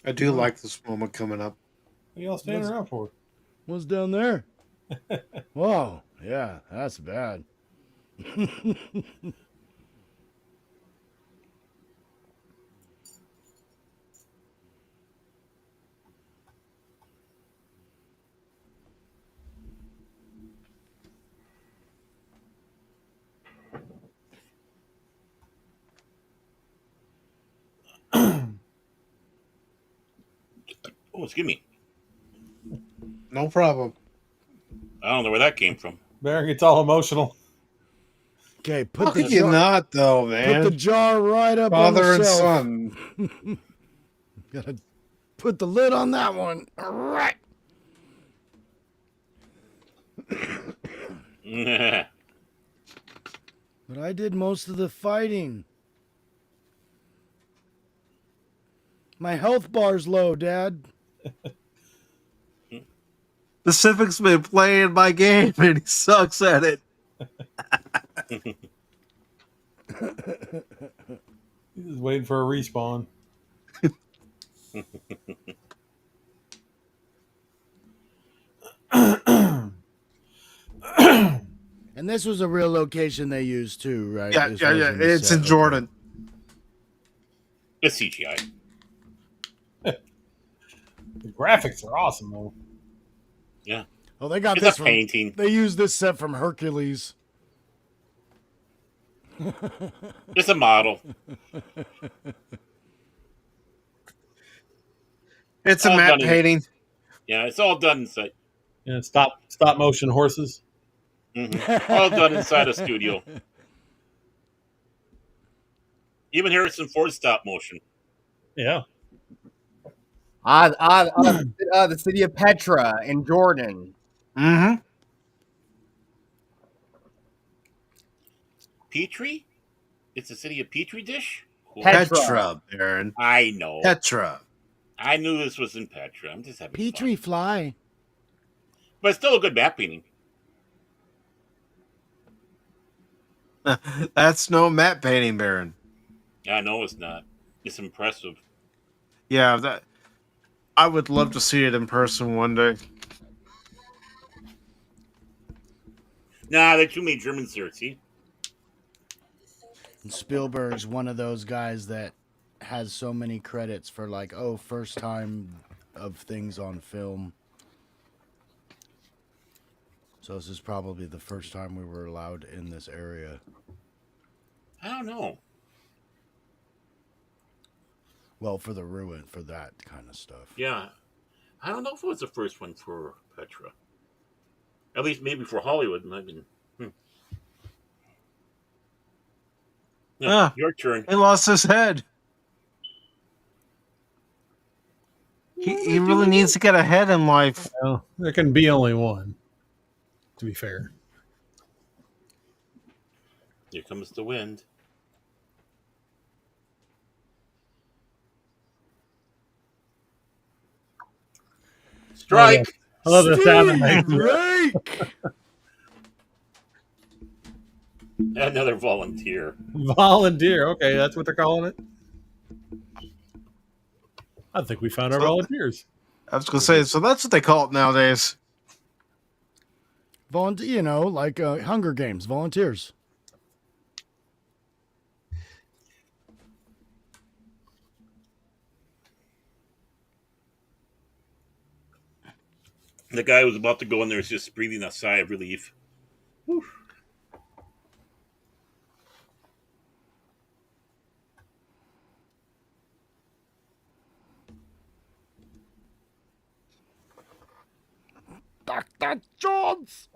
Speaker 1: I do like this moment coming up.
Speaker 3: What y'all standing around for?
Speaker 5: What's down there? Whoa. Yeah, that's bad.
Speaker 2: Oh, excuse me.
Speaker 1: No problem.
Speaker 2: I don't know where that came from.
Speaker 3: Baron gets all emotional.
Speaker 5: Okay,
Speaker 1: How could you not, though, man?
Speaker 5: Put the jar right up
Speaker 1: Father
Speaker 5: on the
Speaker 1: and
Speaker 5: shelf.
Speaker 1: son.
Speaker 5: Gotta put the lid on that one. All right. But I did most of the fighting. My health bar's low, Dad.
Speaker 1: Pacific's been playing my game, and he sucks at it.
Speaker 3: He's just waiting for a respawn.
Speaker 5: And this was a real location they used too, right?
Speaker 1: Yeah,
Speaker 5: This
Speaker 1: yeah.
Speaker 5: wasn't a
Speaker 1: It's
Speaker 5: set,
Speaker 1: in
Speaker 5: okay.
Speaker 1: Jordan.
Speaker 2: It's CGI.
Speaker 3: The graphics are awesome, though.
Speaker 2: Yeah.
Speaker 5: Oh, they got
Speaker 2: It's
Speaker 5: this
Speaker 2: a
Speaker 5: from.
Speaker 2: painting.
Speaker 5: They used this set from Hercules.
Speaker 2: It's a model.
Speaker 1: It's a
Speaker 2: All
Speaker 1: matte
Speaker 2: done in-
Speaker 1: painting.
Speaker 2: Yeah, it's all done inside.
Speaker 3: Yeah, stop motion horses.
Speaker 2: All done inside a studio. Even Harrison Ford stop motion.
Speaker 3: Yeah.
Speaker 4: The city of Petra in Jordan.
Speaker 1: Mm-hmm.
Speaker 2: Petrie? It's a city of Petri dish? Cool.
Speaker 4: Petra.
Speaker 1: Baron.
Speaker 2: I know.
Speaker 1: Petra.
Speaker 2: I knew this was in Petra. I'm just having
Speaker 5: Petrie
Speaker 2: fun.
Speaker 5: fly.
Speaker 2: But it's still a good map painting.
Speaker 1: That's no matte painting, Baron.
Speaker 2: I know it's not. It's impressive.
Speaker 1: Yeah, that. I would love to see it in person one day.
Speaker 2: Nah, there are too many Germans there, see?
Speaker 5: And Spielberg's one of those guys that has so many credits for like, first time of things on film. So this is probably the first time we were allowed in this area.
Speaker 2: I don't know.
Speaker 5: Well, for the ruin, for that kind of stuff.
Speaker 2: Yeah. I don't know if it was the first one for Petra. At least maybe for Hollywood. I mean, your turn.
Speaker 1: He lost his head. He really needs to get ahead in life.
Speaker 3: Well, there can be only one, to be fair.
Speaker 2: Here comes the wind. Strike.
Speaker 3: I love the sound it makes.
Speaker 5: Steve Rake.
Speaker 2: Another volunteer.
Speaker 3: Volunteer. Okay, that's what they're calling it. I think we found our
Speaker 1: So-
Speaker 3: volunteers.
Speaker 1: I was gonna say, so that's what they call it nowadays.
Speaker 5: Volunteer, you know, like Hunger Games, volunteers.
Speaker 2: The guy who was about to go in there is just breathing a sigh of relief. Whew.
Speaker 5: Dr. Jones.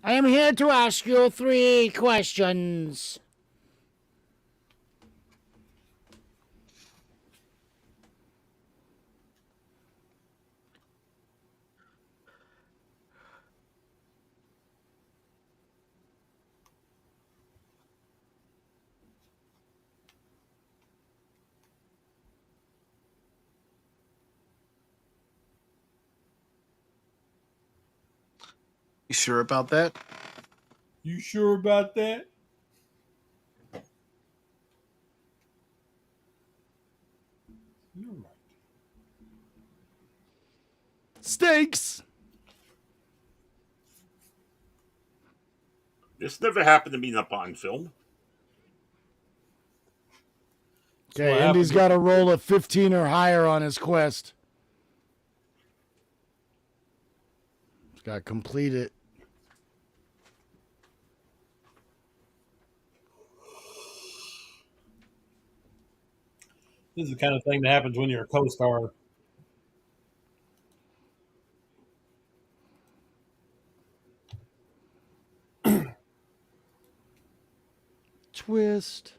Speaker 5: I am here to ask you 3 questions.
Speaker 1: You sure about that?
Speaker 3: You sure about that? You're right.
Speaker 5: Steaks.
Speaker 2: This never happened to me up on film.
Speaker 5: Okay,
Speaker 3: what
Speaker 5: Indy's
Speaker 3: happens.
Speaker 5: got a roll of 15 or higher on his quest. He's got to complete it.
Speaker 3: This is the kind of thing that happens when you're a co-star.
Speaker 5: Twist.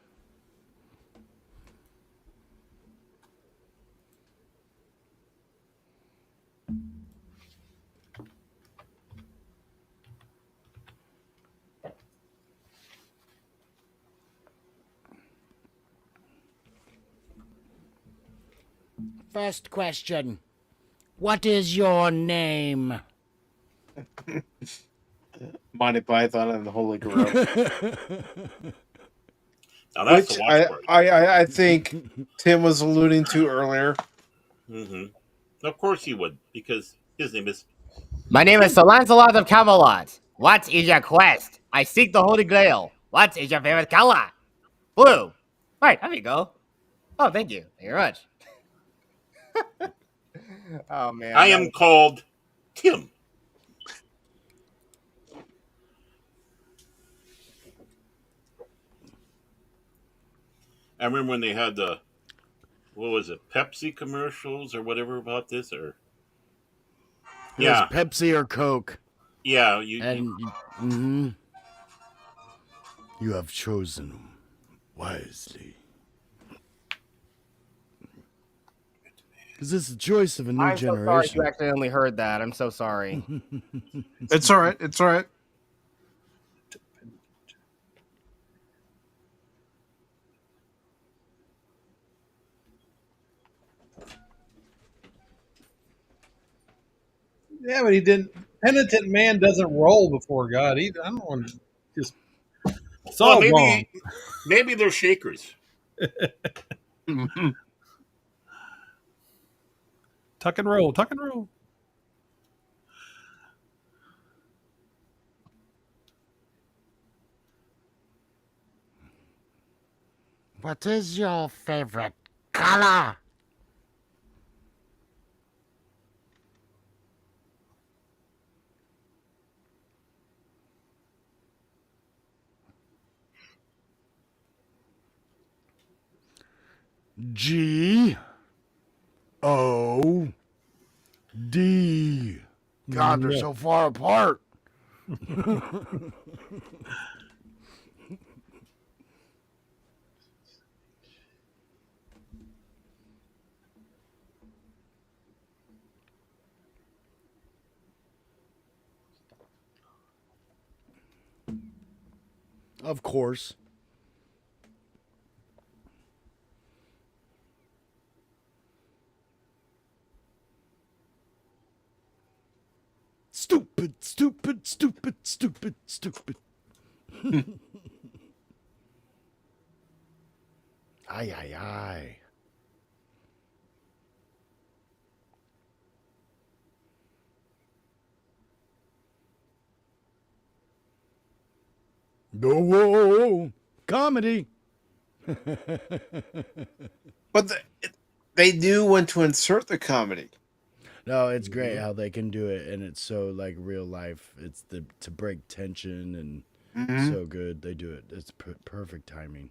Speaker 5: First question. What is your name?
Speaker 1: Monty Python and the Holy Grail.
Speaker 2: Now that's
Speaker 1: Which
Speaker 2: the watchword.
Speaker 1: I think Tim was alluding to earlier.
Speaker 2: Of course he would, because his name is.
Speaker 4: My name is Sir Lancelot of Camelot. What is your quest? I seek the Holy Grail. What is your favorite color? Blue. Right, there you go. Oh, thank you. Thank you very much. Oh, man.
Speaker 2: I am called Tim. I remember when they had the, what was it, Pepsi commercials or whatever about this, or
Speaker 5: It
Speaker 2: yeah,
Speaker 5: was Pepsi or Coke.
Speaker 2: yeah,
Speaker 5: You have chosen wisely. Because it's the choice of a new
Speaker 4: I'm so sorry
Speaker 5: generation.
Speaker 4: you accidentally heard that. I'm so sorry.
Speaker 1: It's all right. It's all right.
Speaker 3: Yeah, but he didn't. Penitent man doesn't roll before God. I don't want to just. It's all wrong.
Speaker 2: maybe they're shakers.
Speaker 3: Tuck and roll. Tuck and roll.
Speaker 5: What is your favorite color? G O D. God, they're so far apart. Of course. Stupid, stupid, stupid, stupid, stupid. Ay, ay, ay. No, comedy.
Speaker 1: But they knew when to insert the comedy.
Speaker 5: No, it's great how they can do it, and it's so like real life. It's to break tension and
Speaker 1: Mhm.
Speaker 5: so good. They do it. It's perfect timing.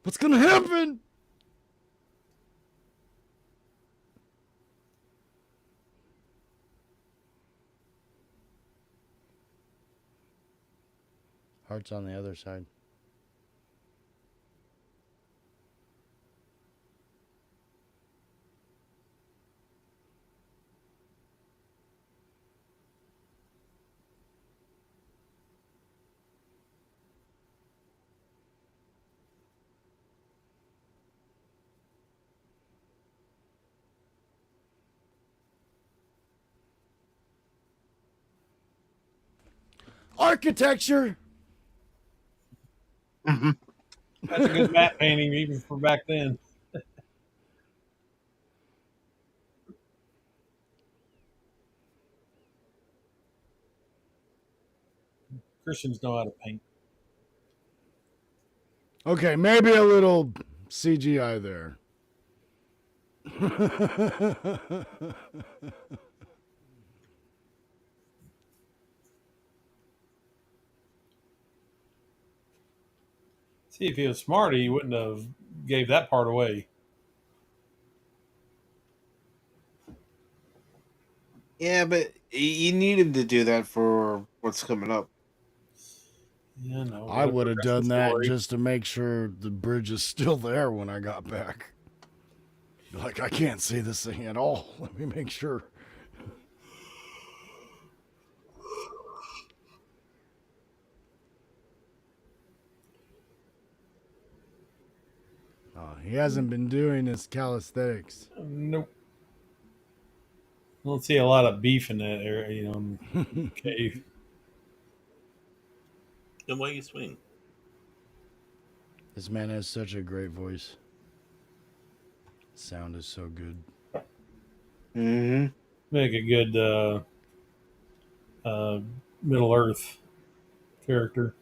Speaker 5: What's gonna happen? Heart's on the other side. Architecture.
Speaker 1: Mhm.
Speaker 3: That's a good matte painting, even for back then. Christians know how to paint.
Speaker 5: Okay, maybe a little CGI there.
Speaker 3: See, if he was smarter, he wouldn't have gave that part away.
Speaker 1: Yeah, but you need him to do that for what's coming up.
Speaker 3: Yeah, no.
Speaker 5: I would have done that
Speaker 3: story.
Speaker 5: just to make sure the bridge is still there when I got back. Like, I can't see this thing at all. Let me make sure. Oh, he hasn't been doing his calisthenics.
Speaker 3: Nope. I don't see a lot of beef in that area, in the cave.
Speaker 2: Then why you swing?
Speaker 5: This man has such a great voice. Sound is so good.
Speaker 1: Mm-hmm.
Speaker 3: Make a good uh, Middle Earth character.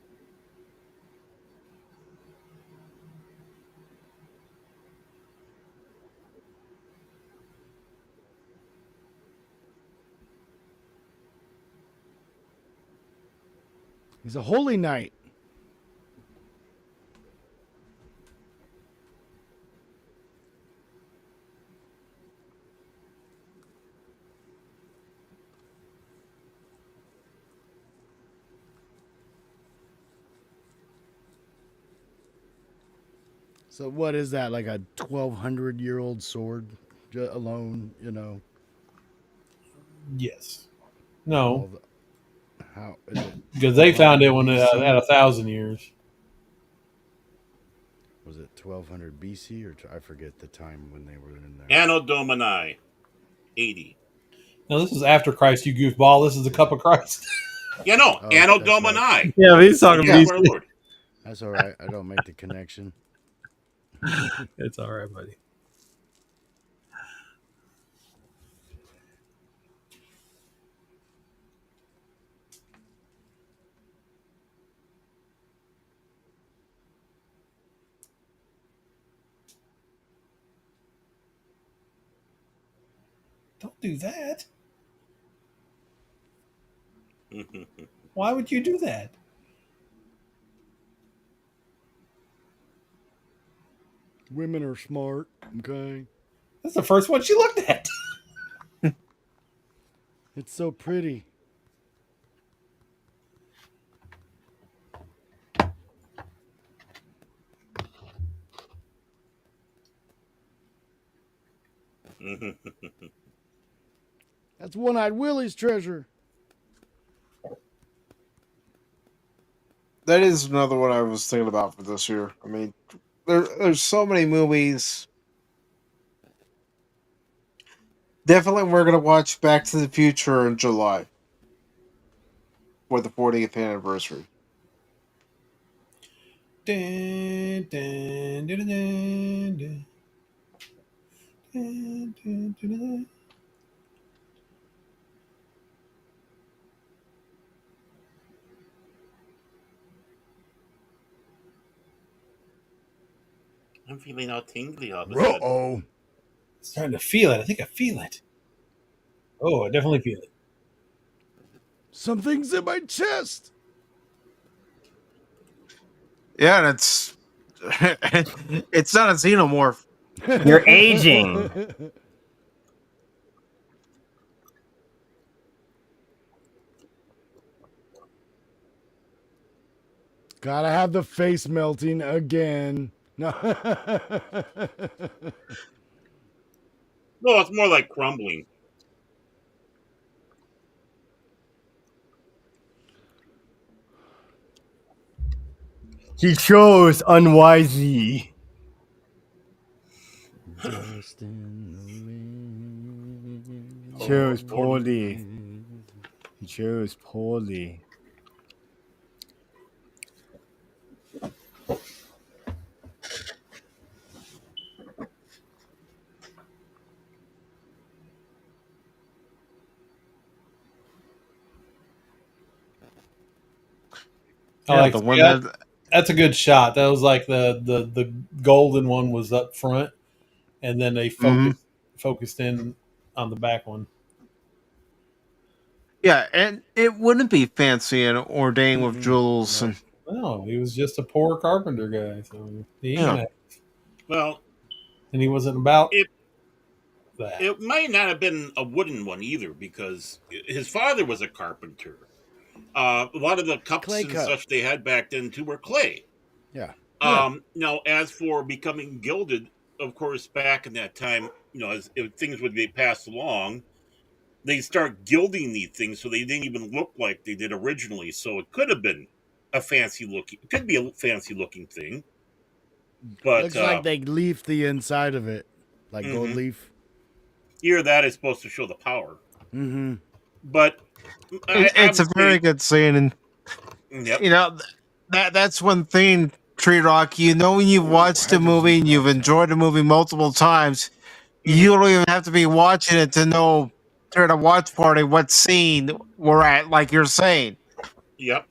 Speaker 5: He's a holy knight. So what is that? Like a 1,200-year-old sword alone?
Speaker 3: Yes. No,
Speaker 5: How is it?
Speaker 3: because they found it
Speaker 5: 1200
Speaker 3: when
Speaker 5: BC?
Speaker 3: at 1,000 years.
Speaker 5: Was it 1,200 BC or I forget the time when they were in there?
Speaker 2: Anno Domini 80.
Speaker 3: Now this is after Christ, you goofball. This is the cup of Christ.
Speaker 2: Yeah, no,
Speaker 5: Oh,
Speaker 2: Anno
Speaker 5: that's right.
Speaker 2: Domini.
Speaker 3: Yeah, but he's
Speaker 2: The
Speaker 3: talking
Speaker 2: year of
Speaker 3: BC.
Speaker 2: our Lord.
Speaker 5: That's all right. I don't make the connection.
Speaker 3: It's all right, buddy. Don't do that. Why would you do that?
Speaker 5: Women are smart. Okay.
Speaker 3: That's the first one she looked at.
Speaker 5: It's so pretty. That's One-Eyed Willie's treasure.
Speaker 1: That is another one I was thinking about for this year. I mean, there's so many movies. Definitely, we're gonna watch Back to the Future in July for the 40th anniversary.
Speaker 3: Dun, dun, dun, dun, dun. Dun, dun, dun, dun.
Speaker 2: I'm feeling all tingly all of a sudden.
Speaker 5: Uh-oh.
Speaker 3: Starting to feel it. I think I feel it. Oh, I definitely feel it.
Speaker 5: Something's in my chest.
Speaker 1: Yeah, and it's it's not a xenomorph.
Speaker 4: You're aging.
Speaker 5: Gotta have the face melting again. No.
Speaker 2: No, it's more like crumbling.
Speaker 4: He chose unwisely.
Speaker 5: Dust in the wind.
Speaker 4: Chose poorly. He chose poorly.
Speaker 3: I
Speaker 1: Yeah,
Speaker 3: like
Speaker 1: the one
Speaker 3: that.
Speaker 1: that
Speaker 3: That's a good shot. That was like the golden one was up front, and then they focused in on the back one.
Speaker 1: yeah, and it wouldn't be fancy and ordained with jewels
Speaker 5: No.
Speaker 1: and
Speaker 3: No, he was just a poor carpenter guy. So he ain't gonna,
Speaker 2: Well,
Speaker 3: and he wasn't about
Speaker 2: It-
Speaker 3: that.
Speaker 2: it might not have been a wooden one either because his father was a carpenter. A lot of the cups
Speaker 5: Clay
Speaker 2: and
Speaker 5: cup.
Speaker 2: such they had back then too were clay.
Speaker 5: Yeah.
Speaker 2: Now, as for becoming gilded, of course, back in that time, as if things would be passed along, they start gilding these things so they didn't even look like they did originally. So it could have been it could be a fancy looking thing. But
Speaker 5: Looks like they leafed the inside of it. Like gold
Speaker 2: Mhm.
Speaker 5: leaf.
Speaker 2: either that is supposed to show the power.
Speaker 5: Mm-hmm.
Speaker 2: But
Speaker 1: it's a very good scene. And
Speaker 2: Yep.
Speaker 1: that's one thing, Tree Rock. When you've watched a movie and you've enjoyed a movie multiple times, you don't even have to be watching it to know during a watch party what scene we're at. Like you're saying.
Speaker 2: Yep.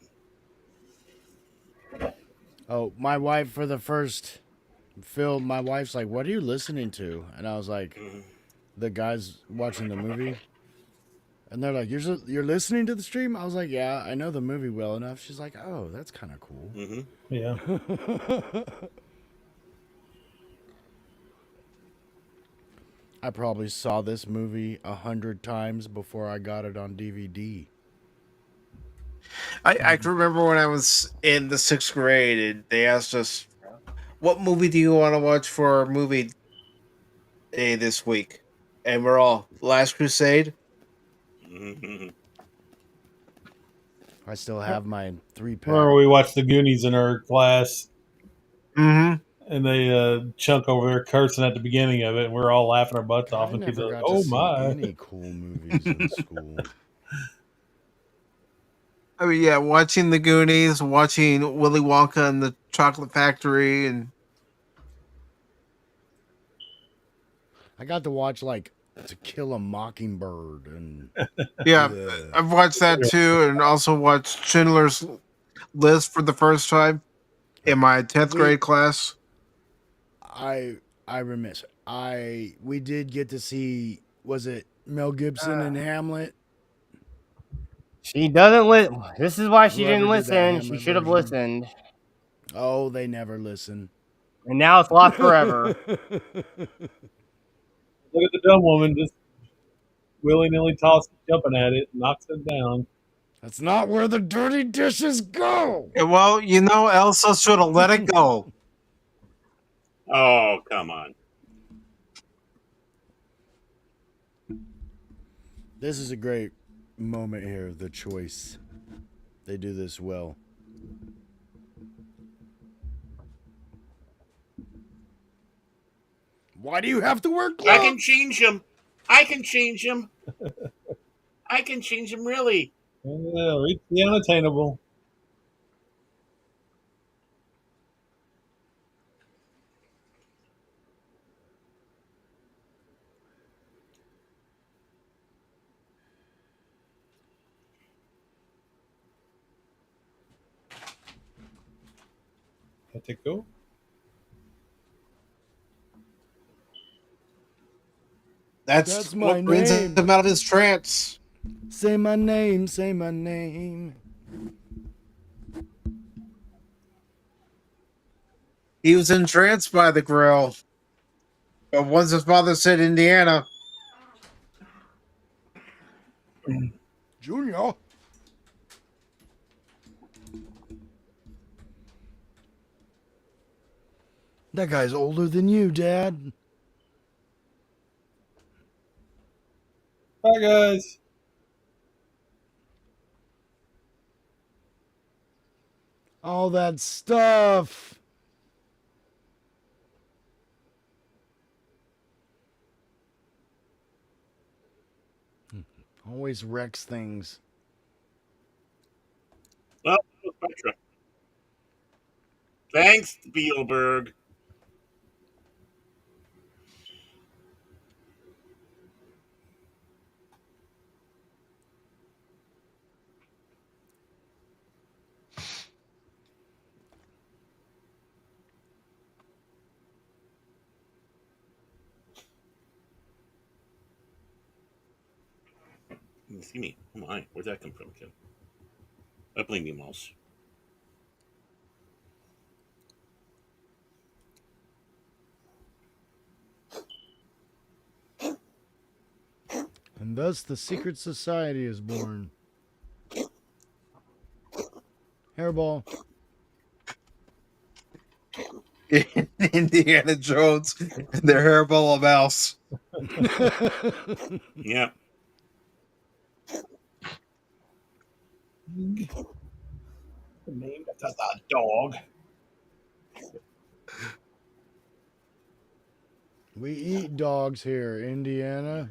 Speaker 5: Oh, my wife for the first film, my wife's like, "What are you listening to?" And I was like, "The guys watching the movie." And they're like, "You're listening to the stream?" I was like, "Yeah, I know the movie well enough." She's like, "Oh, that's kind of cool."
Speaker 2: Mm-hmm.
Speaker 3: Yeah.
Speaker 5: I probably saw this movie 100 times before I got it on DVD.
Speaker 1: I can remember when I was in the 6th grade and they asked us, "What movie do you want to watch for our movie day this week?" And we're all Last Crusade.
Speaker 2: Mm-hmm.
Speaker 5: I still have my 3-pack.
Speaker 3: Remember we watched the Goonies in our class,
Speaker 1: Mm-hmm.
Speaker 3: and they Chunk over there cursing at the beginning of it, and we're all laughing our butts off.
Speaker 5: I
Speaker 3: And kids
Speaker 5: never
Speaker 3: are like,
Speaker 5: got to
Speaker 3: "Oh
Speaker 5: see
Speaker 3: my!"
Speaker 5: any cool movies in school.
Speaker 1: I mean, yeah, watching the Goonies, watching Willy Wonka and the Chocolate Factory, and
Speaker 5: I got to watch like To Kill a Mockingbird and
Speaker 1: yeah,
Speaker 5: Ugh.
Speaker 1: I've watched that too, and also watched Schindler's List for the first time in my 10th grade class.
Speaker 5: I remiss. We did get to see, was it Mel Gibson and Hamlet.
Speaker 4: She doesn't listen. This is why she
Speaker 5: Whoever
Speaker 4: didn't
Speaker 5: did that
Speaker 4: listen. She
Speaker 5: Hamlet
Speaker 4: should have
Speaker 5: version.
Speaker 4: listened.
Speaker 5: Oh, they never listen.
Speaker 4: And now it's lost forever.
Speaker 3: Look at the dumb woman just willy-nilly jumping at it, knocks it down.
Speaker 5: That's not where the dirty dishes go.
Speaker 1: Well, Elsa should have let it go.
Speaker 2: Oh, come on.
Speaker 5: This is a great moment here, the choice. They do this well. Why do you have to wear gloves?
Speaker 2: I can change him. I can change him. I can change him, really.
Speaker 3: Reach the unattainable. Let it go.
Speaker 1: That's
Speaker 5: my
Speaker 1: what brings
Speaker 5: name.
Speaker 1: him out of his trance.
Speaker 5: Say my name, say my name.
Speaker 1: He was entranced by the grill. But once his father said Indiana,
Speaker 5: Junior. That guy's older than you, Dad.
Speaker 3: Bye, guys.
Speaker 5: All that stuff. Always wrecks things.
Speaker 2: Oh, Petra. Thanks, Spielberg. You see me. Oh my, where'd that come from, kid? I blame you, mouse.
Speaker 5: And thus the secret society is born. Hairball.
Speaker 1: Indiana Jones and their hairball of mouse.
Speaker 2: Yeah.
Speaker 3: Named after the dog.
Speaker 5: We eat dogs here, Indiana.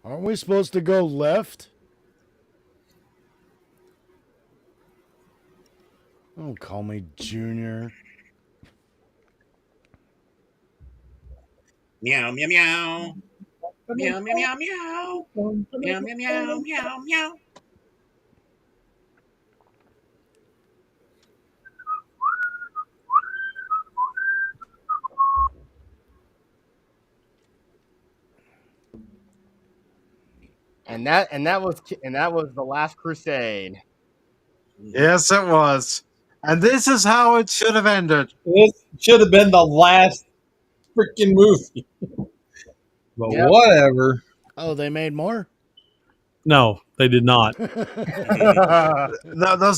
Speaker 5: Aren't we supposed to go left? Don't call me Junior.
Speaker 2: Meow, meow, meow. Meow, meow, meow, meow. Meow, meow, meow, meow, meow.
Speaker 4: And that was the Last Crusade.
Speaker 1: Yes, it was. And this is how it should have ended.
Speaker 3: This should have been the last freaking movie. But
Speaker 4: Yep.
Speaker 3: whatever.
Speaker 5: Oh, they made more?
Speaker 3: No, they did not.
Speaker 1: Those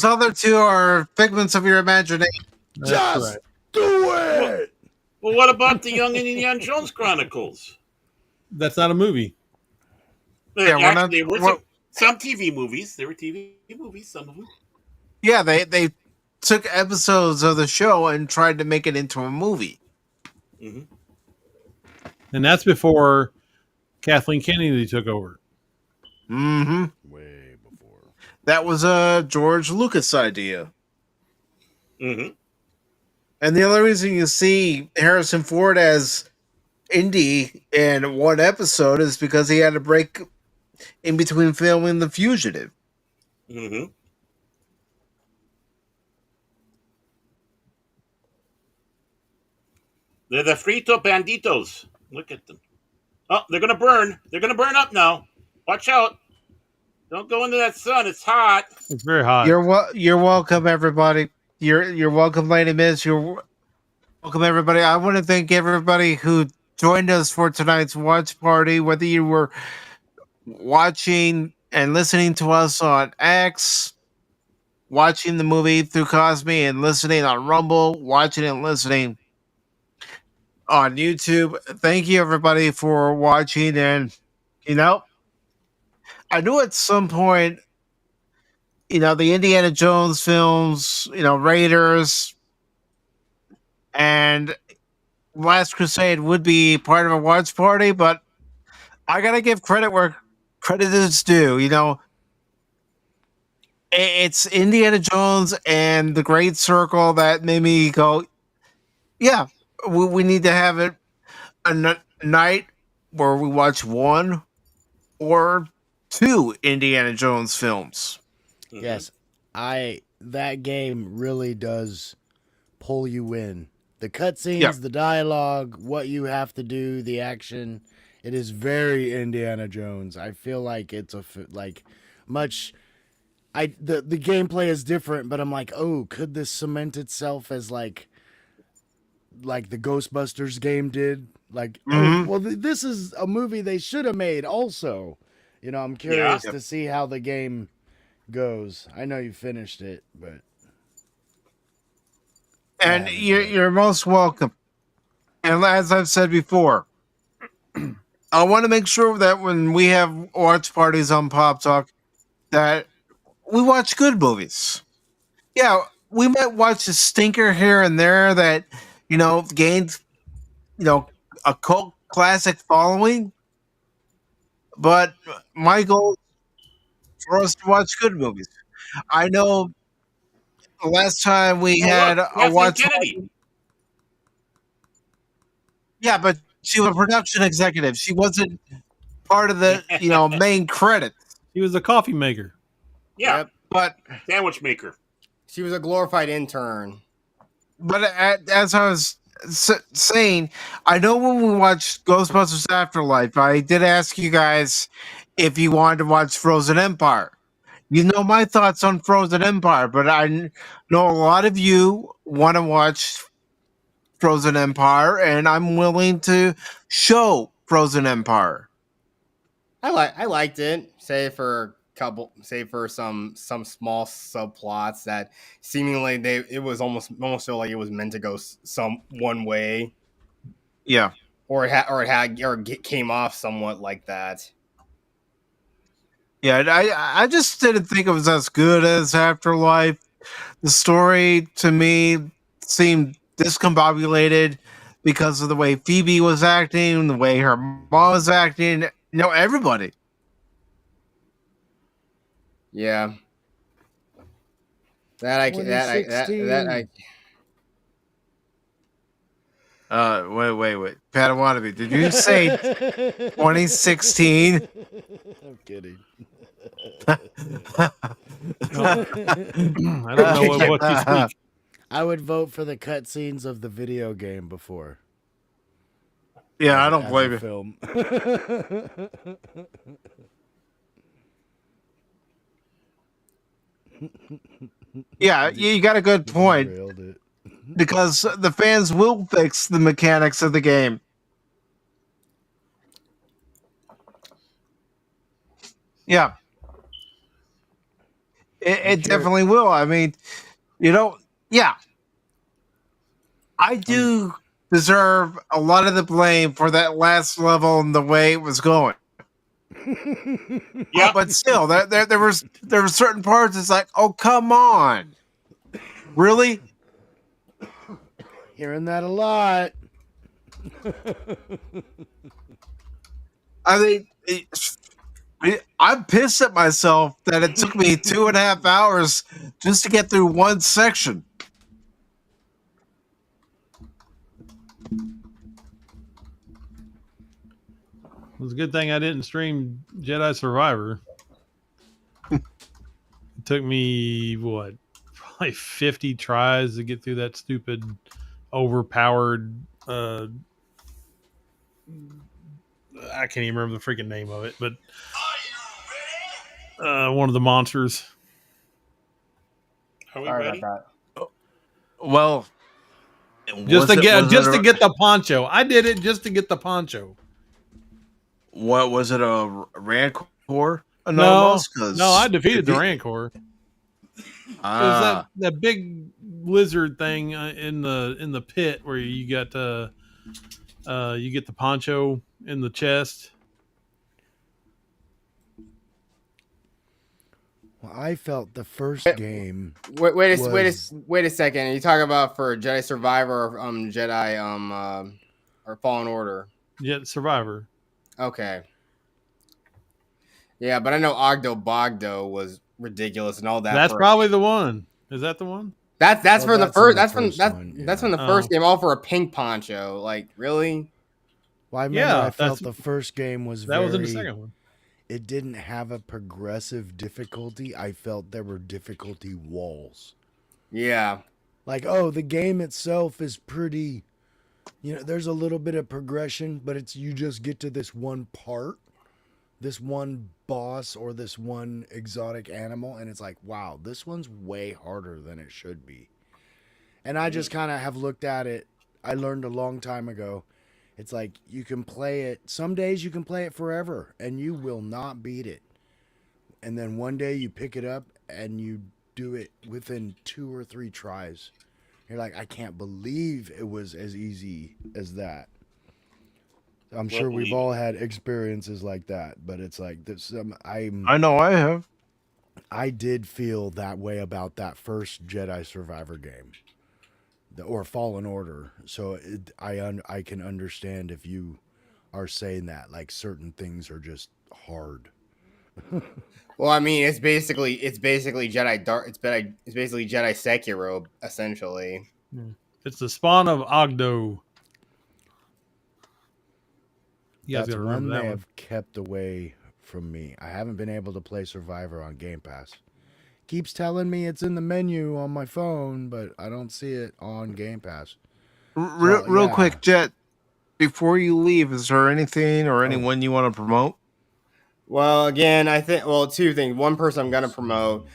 Speaker 1: other two are figments of your imagination.
Speaker 3: That's
Speaker 5: Just
Speaker 3: right.
Speaker 5: do it!
Speaker 2: Well, what about the Young Indiana Jones Chronicles?
Speaker 3: That's not a movie.
Speaker 1: Yeah,
Speaker 2: Actually, there were some TV movies. There were TV movies, some of them.
Speaker 1: Yeah, they took episodes of the show and tried to make it into a movie.
Speaker 2: Mm-hmm.
Speaker 3: And that's before Kathleen Kennedy took over.
Speaker 1: Mm-hmm.
Speaker 5: Way before.
Speaker 1: That was a George Lucas idea.
Speaker 2: Mm-hmm.
Speaker 1: And the only reason you see Harrison Ford as Indy in one episode is because he had a break in between filming The Fugitive.
Speaker 2: Mm-hmm. They're the frito banditos. Look at them. Oh, they're gonna burn. They're gonna burn up now. Watch out! Don't go into that sun. It's hot.
Speaker 3: It's very hot.
Speaker 1: You're welcome, everybody. You're welcome, Lady Miss. You're welcome, everybody. I want to thank everybody who joined us for tonight's watch party. Whether you were watching and listening to us on X, watching the movie through Cosme, and listening on Rumble, watching and listening on YouTube. Thank you, everybody, for watching. And you know, I knew at some point, the Indiana Jones films, Raiders and Last Crusade would be part of a watch party, but I gotta give credit where credit is due. It's Indiana Jones and the Great Circle that made me go, yeah, we need to have it night where we watch one or two Indiana Jones films.
Speaker 2: Mm-hmm.
Speaker 5: Yes, that game really does pull you in. The cutscenes,
Speaker 1: Yeah.
Speaker 5: the dialogue, what you have to do, the action. It is very Indiana Jones. I feel like it's much. The gameplay is different, but I'm like, oh, could this cement itself as like the Ghostbusters game did? Like,
Speaker 1: Mhm.
Speaker 5: oh, well, this is a movie they should have made. Also, I'm curious
Speaker 1: Yeah.
Speaker 5: to see how the game goes. I know you finished it, but
Speaker 1: And
Speaker 5: Yeah,
Speaker 1: you're most welcome. And as I've said before, I want to make sure that when we have watch parties on Pop Talk, that we watch good movies. Yeah, we might watch a stinker here and there that gained a cult classic following, but my goal is for us to watch good movies. I know the last time we
Speaker 2: Oh,
Speaker 1: had
Speaker 2: look,
Speaker 1: a
Speaker 2: Kathleen
Speaker 1: watch
Speaker 2: Kennedy.
Speaker 1: party, yeah, but she was a production executive. She wasn't part of the main credits.
Speaker 3: He was a coffee maker.
Speaker 2: Yeah,
Speaker 4: Yep.
Speaker 1: But
Speaker 2: sandwich maker.
Speaker 4: She was a glorified intern.
Speaker 1: as I was saying, I know when we watched Ghostbusters Afterlife, I did ask you guys if you wanted to watch Frozen Empire. You know my thoughts on Frozen Empire, but I know a lot of you want to watch Frozen Empire, and I'm willing to show Frozen Empire.
Speaker 4: I liked it, save for some small subplots that seemingly it was almost feel like it was meant to go some one way,
Speaker 1: Yeah.
Speaker 4: came off somewhat like that.
Speaker 1: Yeah, I just didn't think it was as good as Afterlife. The story to me seemed discombobulated because of the way Phoebe was acting, the way her mom was acting. Everybody.
Speaker 4: Yeah. That I can that I that I
Speaker 5: 2016.
Speaker 1: Wait. Padawannabe, did you say 2016?
Speaker 5: I'm kidding.
Speaker 3: I don't know what you speak.
Speaker 5: I would vote for the cutscenes of the video game before.
Speaker 1: Yeah, I don't blame
Speaker 5: a
Speaker 1: you.
Speaker 5: film.
Speaker 1: Yeah, you got a good point.
Speaker 5: Derailed it.
Speaker 1: Because the fans will fix the mechanics of the game. Yeah. It definitely will. I mean, yeah. I do deserve a lot of the blame for that last level and the way it was going.
Speaker 2: Yeah,
Speaker 1: But still, there were certain parts. It's like, oh, come on, really?
Speaker 5: Hearing that a lot.
Speaker 1: I mean, I'm pissed at myself that it took me 2.5 hours just to get through one section.
Speaker 3: It was a good thing I didn't stream Jedi Survivor. took me probably 50 tries to get through that stupid overpowered I can't even remember the freaking name of it, but one of the monsters.
Speaker 2: Are we
Speaker 4: Sorry
Speaker 2: ready?
Speaker 4: about
Speaker 1: Well,
Speaker 3: Just
Speaker 1: was
Speaker 3: to
Speaker 1: it
Speaker 3: get
Speaker 1: was
Speaker 3: just
Speaker 1: it
Speaker 3: to
Speaker 1: a,
Speaker 3: get the poncho. I did it just to get the poncho.
Speaker 1: what was it a Rancor
Speaker 3: No,
Speaker 1: Anonymous?
Speaker 3: no, I defeated the Rancor. It was
Speaker 1: Ah,
Speaker 3: that big lizard thing in the pit where you get the poncho in the chest.
Speaker 5: Well, I felt the first
Speaker 4: that.
Speaker 5: game
Speaker 4: Wait
Speaker 5: was
Speaker 4: a second. Are you talking about for Jedi Survivor or Jedi or Fallen Order?
Speaker 3: Yeah, Survivor.
Speaker 4: Okay. Yeah, but I know Ogdo Bogdo was ridiculous and all that.
Speaker 3: That's
Speaker 4: for
Speaker 3: probably the one. Is that the one?
Speaker 4: that's
Speaker 5: Oh,
Speaker 4: from the
Speaker 5: that's in
Speaker 4: first.
Speaker 5: the
Speaker 4: That's from
Speaker 5: first
Speaker 4: that's
Speaker 5: one,
Speaker 4: that's
Speaker 5: yeah.
Speaker 4: from the first game. All for a pink poncho. Like really?
Speaker 5: Well, I remember
Speaker 3: Yeah,
Speaker 5: I felt the first game was
Speaker 3: that was in the
Speaker 5: very.
Speaker 3: second one.
Speaker 5: It didn't have a progressive difficulty. I felt there were difficulty walls.
Speaker 4: Yeah.
Speaker 5: Like, oh, the game itself is pretty. There's a little bit of progression, but it's you just get to this one part, this one boss or this one exotic animal, and it's like, wow, this one's way harder than it should be. And I just kind of have looked at it. I learned a long time ago. It's like you can play it. Some days you can play it forever and you will not beat it. And then one day you pick it up and you do it within 2 or 3 tries. You're like, I can't believe it was as easy as that. I'm sure we've all had experiences like that, but it's like
Speaker 1: I know I have.
Speaker 5: I did feel that way about that first Jedi Survivor game. Or Fallen Order, so I can understand if you are saying that like certain things are just hard.
Speaker 4: Well, I mean, it's basically Jedi Dark. It's basically Jedi Sekiro essentially.
Speaker 3: It's the spawn of Ogdo. You guys
Speaker 5: That's
Speaker 3: gotta remember
Speaker 5: one
Speaker 3: that
Speaker 5: they
Speaker 3: one.
Speaker 5: have kept away from me. I haven't been able to play Survivor on Game Pass. Keeps telling me it's in the menu on my phone, but I don't see it on Game Pass.
Speaker 1: Real quick, Jet. Before you leave, is there anything or anyone you want to promote?
Speaker 4: Well, again, I think two things. One person I'm gonna promote.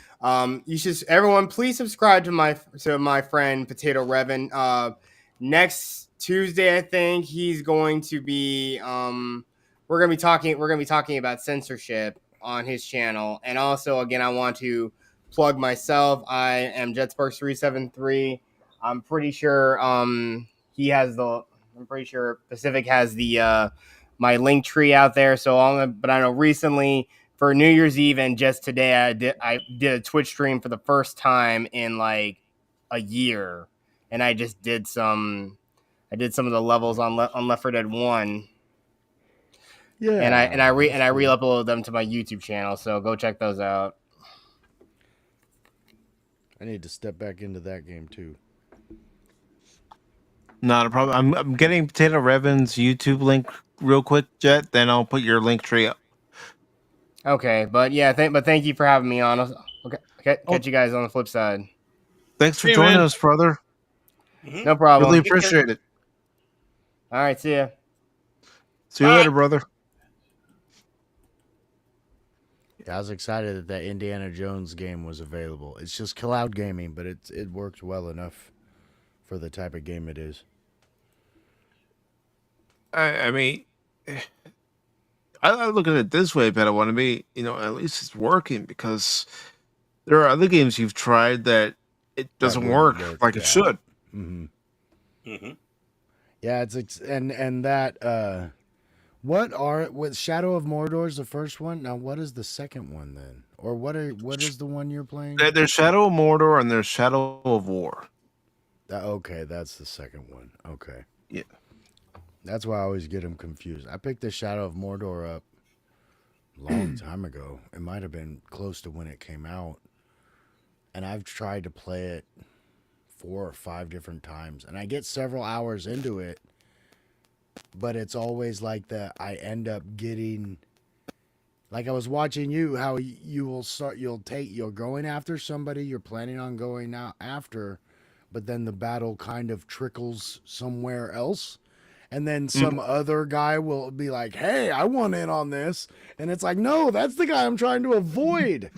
Speaker 4: You should everyone please subscribe to my friend Potato Revan. Next Tuesday, I think he's going to be. We're gonna be talking about censorship on his channel, and also again, I want to plug myself. I am Jetsparks373. I'm pretty sure he has the. I'm pretty sure Pacific has the my link tree out there. But I know recently for New Year's Eve and just today I did a Twitch stream for the first time in like a year, and I did some of the levels on Left 4 Dead 1.
Speaker 5: Yeah,
Speaker 4: and I re-uploaded them to my YouTube channel, so go check those out.
Speaker 5: I need to step back into that game too.
Speaker 1: Not a problem. I'm getting Potato Revan's YouTube link real quick, Jet. Then I'll put your link tree up.
Speaker 4: Okay, but yeah, thank you for having me on. Okay, catch you guys on the flip side.
Speaker 1: Thanks for joining us, brother.
Speaker 2: Mm-hmm.
Speaker 4: No problem.
Speaker 1: Really appreciate it.
Speaker 4: All right, see ya.
Speaker 1: See you later, brother.
Speaker 5: Yeah, I was excited that that Indiana Jones game was available. It's just cloud gaming, but it works well enough for the type of game it is.
Speaker 1: I mean, I look at it this way, but I want to be, at least it's working, because there are other games you've tried that it doesn't work like it should.
Speaker 5: Mm-hmm.
Speaker 2: Mm-hmm.
Speaker 5: Yeah, and that with Shadow of Mordor is the first one. Now, what is the second one then? Or what is the one you're playing?
Speaker 1: There's Shadow of Mordor and there's Shadow of War.
Speaker 5: Okay, that's the second one. Okay.
Speaker 1: Yeah.
Speaker 5: That's why I always get them confused. I picked the Shadow of Mordor up a long time ago. It might have been close to when it came out. And I've tried to play it 4 or 5 different times. And I get several hours into it. But it's always like that I end up getting Like I was watching you, how you're going after somebody you're planning on going out after, but then the battle kind of trickles somewhere else. And then some other guy will be like, "Hey, I want in on this," and it's like, "No, that's the guy I'm trying to avoid."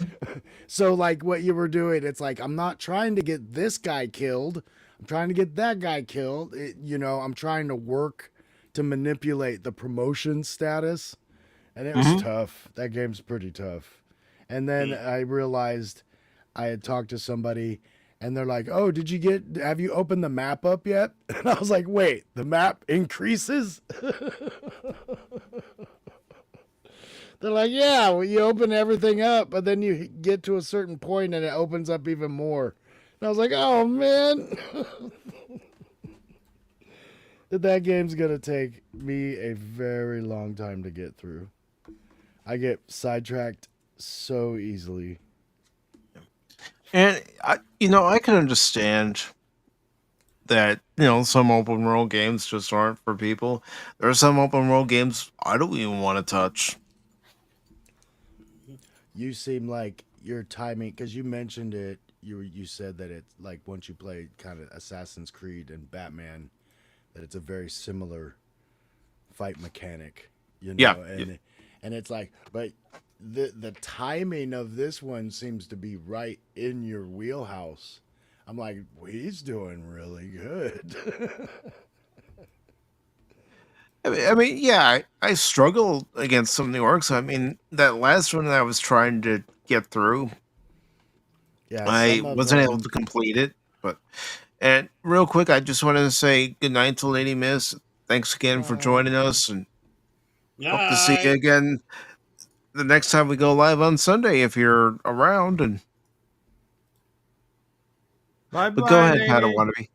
Speaker 5: So, like what you were doing, it's like I'm not trying to get this guy killed. I'm trying to get that guy killed. I'm trying to work to manipulate the promotion status, and it was tough. That game's pretty tough. And then I realized I had talked to somebody and they're like, "Oh, have you opened the map up yet?" And I was like, "Wait, the map increases?" They're like, "Yeah, well, you open everything up, but then you get to a certain point and it opens up even more." And I was like, "Oh, man." That game's going to take me a very long time to get through. I get sidetracked so easily.
Speaker 1: And I can understand that some open world games just aren't for people. There are some open world games I don't even want to touch.
Speaker 5: You seem like your timing, because you mentioned it. You said that it's like once you play kind of Assassin's Creed and Batman, that it's a very similar fight mechanic.
Speaker 1: Yeah.
Speaker 5: And it's like, but the timing of this one seems to be right in your wheelhouse. I'm like, well, he's doing really good.
Speaker 1: I mean, yeah, I struggle against some of the orcs. I mean, that last one that I was trying to get through,
Speaker 5: Yeah,
Speaker 1: I wasn't able to complete it. And real quick, I just wanted to say good night to Lady Miss. Thanks again for joining us, and hope to see you again the next time we go live on Sunday if you're around. And
Speaker 3: But
Speaker 1: go ahead, Padawannabe.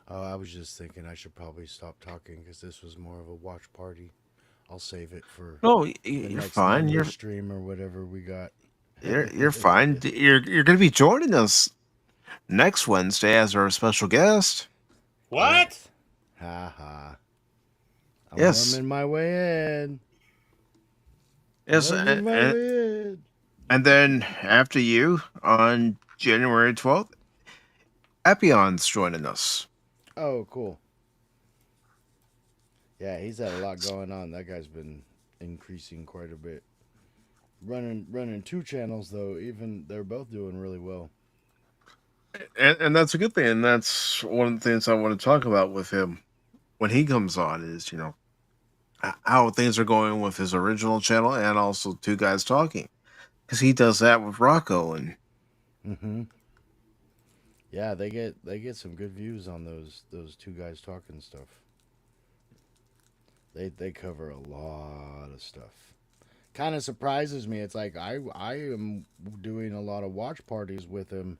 Speaker 5: Oh, I was just thinking I should probably stop talking because this was more of a watch party. I'll save it for
Speaker 1: you're fine. You're
Speaker 5: stream or whatever we got.
Speaker 1: You're fine. You're going to be joining us next Wednesday as our special guest.
Speaker 2: What?
Speaker 5: Ha ha.
Speaker 1: Yes.
Speaker 5: I'm in my way in.
Speaker 1: Yes, and then after you on January 12th, Epion's joining us.
Speaker 5: Oh, cool. Yeah, he's had a lot going on. That guy's been increasing quite a bit. Running 2 channels though, even they're both doing really well.
Speaker 1: And that's a good thing, and that's one of the things I want to talk about with him when he comes on is, how things are going with his original channel and also Two Guys Talking. Because he does that with Rocco and
Speaker 5: yeah, they get some good views on those Two Guys Talking stuff. They cover a lot of stuff. Kind of surprises me. It's like I am doing a lot of watch parties with him,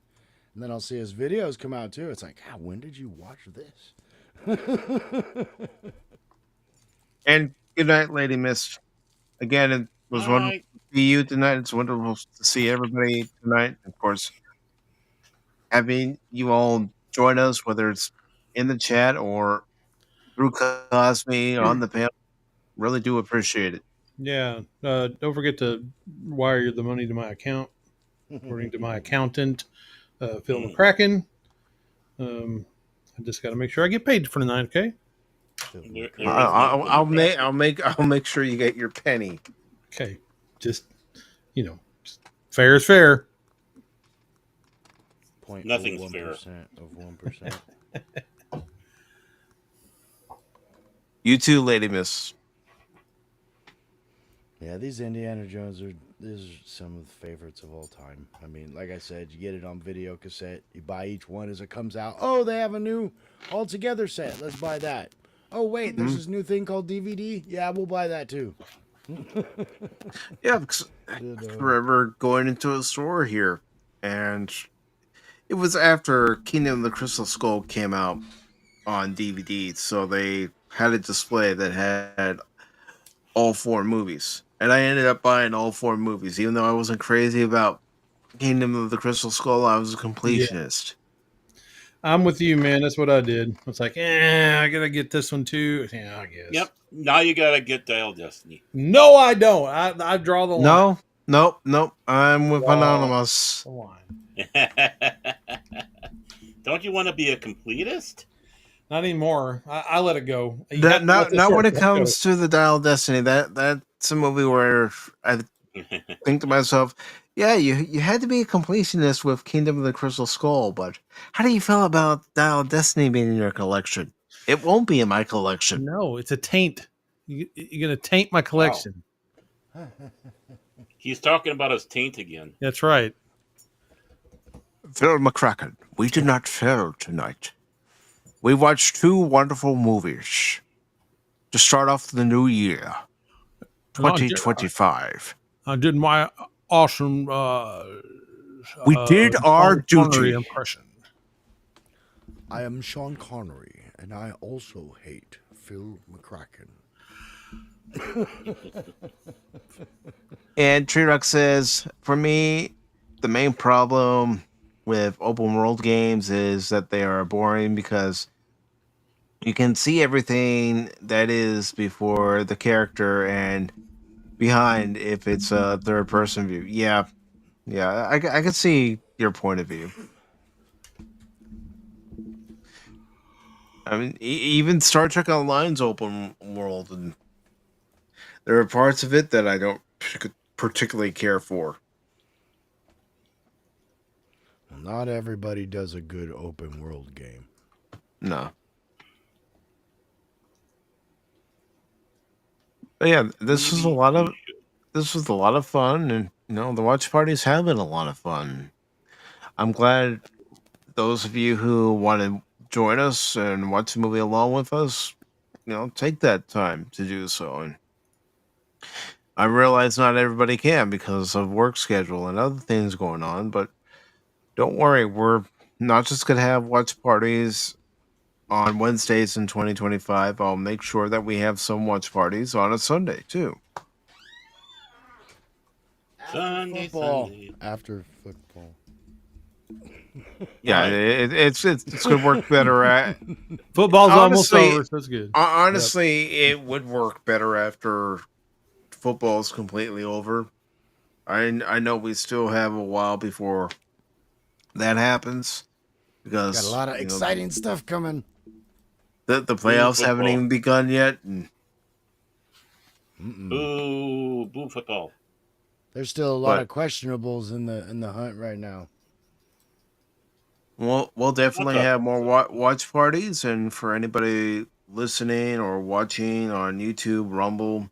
Speaker 5: and then I'll see his videos come out too. It's like, when did you watch this?
Speaker 1: And good night, Lady Miss. Again, it was wonderful to see you tonight. It's wonderful to see everybody tonight. Of course, having you all join us, whether it's in the chat or through Cosme on the panel, really do appreciate it.
Speaker 3: Yeah. Don't forget to wire the money to my account, according to my accountant, Phil McCracken. I just got to make sure I get paid for tonight. Okay.
Speaker 1: I'll make sure you get your penny.
Speaker 3: Okay. Just fair is fair.
Speaker 2: Nothing's fair.
Speaker 5: Of 1%.
Speaker 1: You too, Lady Miss.
Speaker 5: Yeah, these Indiana Jones are some of the favorites of all time. I mean, like I said, you get it on video cassette. You buy each one as it comes out. Oh, they have a new all-together set. Let's buy that. Oh, wait, there's this new thing called DVD? Yeah, we'll buy that too.
Speaker 1: Yeah, because I remember going into a store here, and it was after Kingdom of the Crystal Skull came out on DVD, so they had a display that had all 4 movies. And I ended up buying all 4 movies. Even though I wasn't crazy about Kingdom of the Crystal Skull, I was a completionist.
Speaker 3: I'm with you, man. That's what I did. It's like, I gotta get this one too. Yeah, I guess.
Speaker 2: Yep. Now you gotta get Dial Destiny.
Speaker 3: No, I don't. I draw the line.
Speaker 1: No, nope. I'm with
Speaker 3: Draw
Speaker 1: Anonymous.
Speaker 3: the line.
Speaker 2: Don't you want to be a completist?
Speaker 3: Not anymore. I let it go. You have to let this
Speaker 1: Not when it
Speaker 3: sort of
Speaker 1: comes to the Dial of Destiny. That's a movie where I think to myself, yeah, you had to be a completionist with Kingdom of the Crystal Skull, but how do you feel about Dial of Destiny being in your collection? It won't be in my collection.
Speaker 3: No, it's a taint. You're gonna taint my collection.
Speaker 2: He's talking about his taint again.
Speaker 3: That's right.
Speaker 1: Phil McCracken, we did not fail tonight. We watched 2 wonderful movies to start off the new year, 2025.
Speaker 3: I did my awesome.
Speaker 1: We did our
Speaker 3: Sean Connery
Speaker 1: duty.
Speaker 3: impression.
Speaker 5: I am Sean Connery, and I also hate Phil McCracken.
Speaker 1: And Treerock says, for me, the main problem with open world games is that they are boring because you can see everything that is before the character and behind if it's a third person view. Yeah, I can see your point of view. I mean, even Star Trek Online's open world, and there are parts of it that I don't particularly care for.
Speaker 5: Not everybody does a good open world game.
Speaker 1: No. But yeah, this was a lot of fun, and the watch parties have been a lot of fun. I'm glad those of you who want to join us and watch the movie along with us, take that time to do so. And I realize not everybody can because of work schedule and other things going on, but don't worry, we're not just going to have watch parties on Wednesdays in 2025. I'll make sure that we have some watch parties on a Sunday too.
Speaker 2: Sunday.
Speaker 5: After football.
Speaker 1: Yeah, it's going to work better at
Speaker 3: Football's almost
Speaker 1: Honestly-
Speaker 3: over, so that's good.
Speaker 1: honestly. It would work better after football's completely over. I know we still have a while before that happens because
Speaker 5: Got a lot of exciting stuff coming.
Speaker 1: the playoffs haven't
Speaker 2: football.
Speaker 1: even begun yet. And
Speaker 2: Boo football.
Speaker 5: There's still a lot
Speaker 1: But-
Speaker 5: of questionables in the hunt right now.
Speaker 1: we'll definitely
Speaker 2: Okay.
Speaker 1: have more watch parties, and for anybody listening or watching on YouTube, Rumble,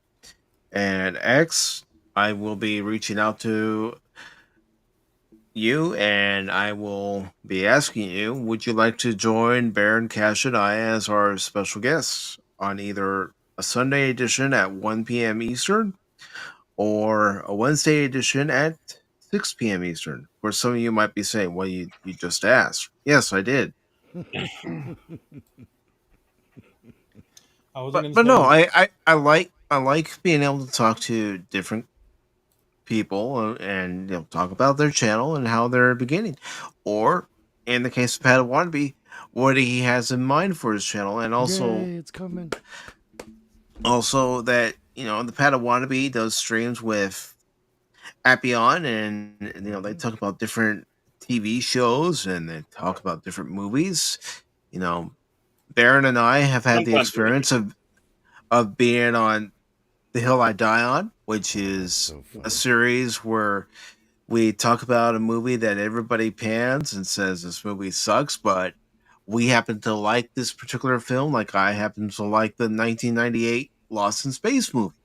Speaker 1: and X, I will be reaching out to you, and I will be asking you, would you like to join Baron, Cash, and I as our special guests on either a Sunday edition at 1 p.m. Eastern or a Wednesday edition at 6 p.m. Eastern? Where some of you might be saying, well, you just asked. Yes, I did.
Speaker 3: I wasn't
Speaker 1: But
Speaker 3: gonna
Speaker 1: no,
Speaker 3: say-
Speaker 1: I like being able to talk to different people and talk about their channel and how they're beginning, or in the case of Padawannabe, what he has in mind for his channel, and also
Speaker 5: Yay, it's coming.
Speaker 1: that the Padawannabe does streams with Appion, and they talk about different TV shows and they talk about different movies. Baron and I have had the
Speaker 2: Sometimes
Speaker 1: experience of being on The Hill I Die On, which is
Speaker 5: So funny.
Speaker 1: a series where we talk about a movie that everybody pans and says this movie sucks, but we happen to like this particular film, like I happen to like the 1998 Lost in Space movie.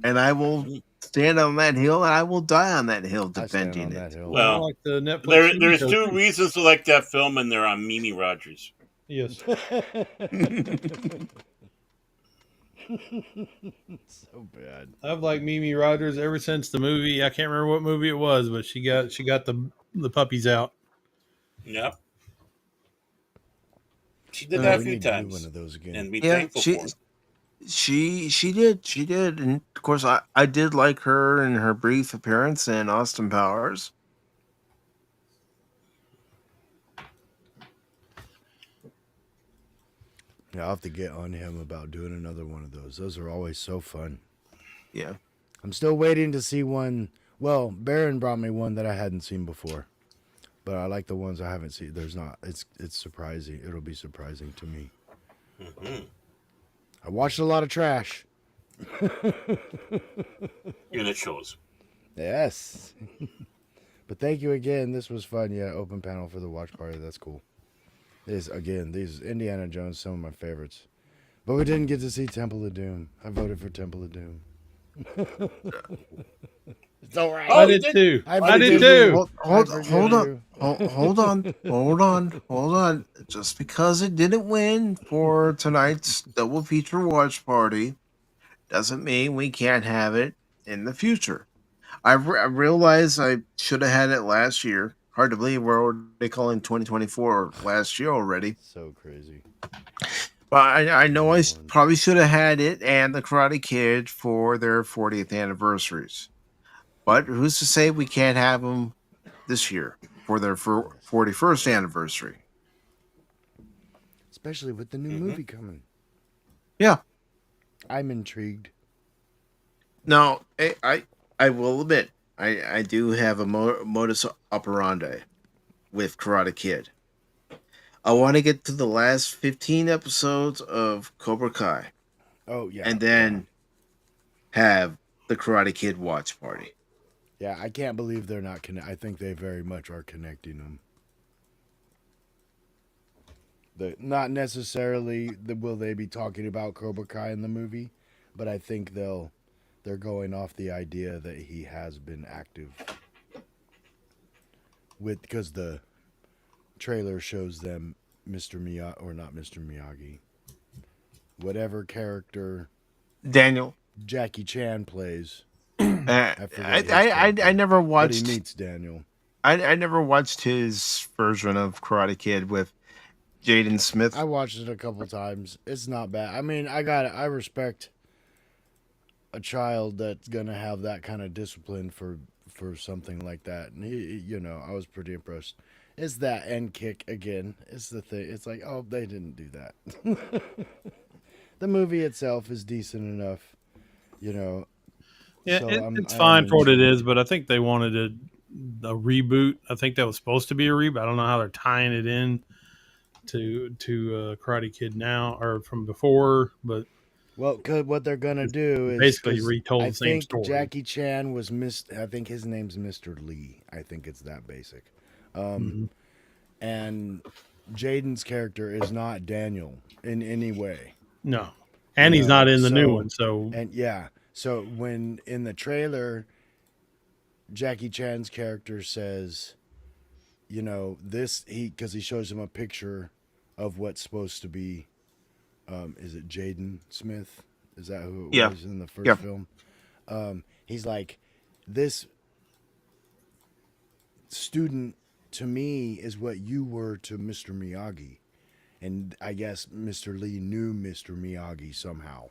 Speaker 1: And I will stand on that hill and I will die on that hill
Speaker 5: I stand
Speaker 1: defending
Speaker 5: on
Speaker 1: it.
Speaker 5: that hill.
Speaker 2: Well,
Speaker 3: I like the Netflix.
Speaker 2: There's
Speaker 3: TV
Speaker 2: two
Speaker 3: show, too.
Speaker 2: reasons to like that film, and they're on Mimi Rogers.
Speaker 3: Yes.
Speaker 5: So bad.
Speaker 3: I've liked Mimi Rogers ever since the movie. I can't remember what movie it was, but she got the puppies out.
Speaker 2: Yep. She did
Speaker 5: Oh,
Speaker 2: that a
Speaker 5: we
Speaker 2: few
Speaker 5: need to do
Speaker 2: times,
Speaker 5: one of those again.
Speaker 2: and be
Speaker 1: Yeah,
Speaker 2: thankful for it.
Speaker 1: she did, and of course I did like her in her brief appearance in Austin Powers.
Speaker 5: Yeah, I'll have to get on him about doing another one of those. Those are always so fun.
Speaker 1: Yeah.
Speaker 5: I'm still waiting to see one. Well, Baron brought me one that I hadn't seen before, but I like the ones I haven't seen. There's not. It's surprising. It'll be surprising to me.
Speaker 2: Mm-hmm.
Speaker 5: I watched a lot of trash.
Speaker 2: And it shows.
Speaker 5: Yes. But thank you again. This was fun. Yeah, open panel for the watch party. That's cool. These Indiana Jones, some of my favorites. But we didn't get to see Temple of Doom. I voted for Temple of Doom.
Speaker 4: It's all right.
Speaker 2: Oh,
Speaker 3: I
Speaker 2: you
Speaker 3: did
Speaker 2: did?
Speaker 3: too.
Speaker 5: I
Speaker 3: I did
Speaker 5: forgive
Speaker 3: too.
Speaker 1: Hold on. Just because it didn't win for tonight's double feature watch party doesn't mean we can't have it in the future. I realized I should have had it last year. Hard to believe we're already calling 2024 last year already.
Speaker 5: So crazy.
Speaker 1: But I know I probably should have had it and the Karate Kid for their 40th anniversaries. But who's to say we can't have them this year for their 41st anniversary?
Speaker 5: Especially with the new movie coming.
Speaker 1: Yeah.
Speaker 5: I'm intrigued.
Speaker 1: Now, I will admit, I do have a modus operandi with Karate Kid. I want to get to the last 15 episodes of Cobra Kai.
Speaker 5: Oh, yeah.
Speaker 1: And then have the Karate Kid watch party.
Speaker 5: Yeah, I can't believe they're not I think they very much are connecting them. Not necessarily will they be talking about Cobra Kai in the movie, but I think they're going off the idea that he has been active because the trailer shows them Mr. Miyagi, or not Mr. Miyagi, whatever character
Speaker 1: Daniel.
Speaker 5: Jackie Chan plays.
Speaker 1: I never watched.
Speaker 5: But he meets Daniel.
Speaker 1: I never watched his version of Karate Kid with Jaden Smith.
Speaker 5: I watched it a couple times. It's not bad. I mean, I respect a child that's gonna have that kind of discipline for something like that, and I was pretty impressed. It's that end kick again. It's the thing. It's like, oh, they didn't do that. The movie itself is decent enough,
Speaker 3: Yeah,
Speaker 5: So
Speaker 3: it's fine for what it is, but I think they wanted a reboot. I think that was supposed to be a reboot. I don't know how they're tying it in to Karate Kid now or from before, but
Speaker 5: well, cause what they're gonna do is
Speaker 3: basically retold the same
Speaker 5: think
Speaker 3: story.
Speaker 5: Jackie Chan was I think his name's Mr. Lee. I think it's that basic. And Jaden's character is not Daniel in any way.
Speaker 3: No, and he's not in the new one. So
Speaker 5: and yeah, so when in the trailer, Jackie Chan's character says, because he shows him a picture of what's supposed to be, is it Jaden Smith? Is that who it was in the first film? He's like, this student to me is what you were to Mr. Miyagi. And I guess Mr. Lee knew Mr. Miyagi somehow.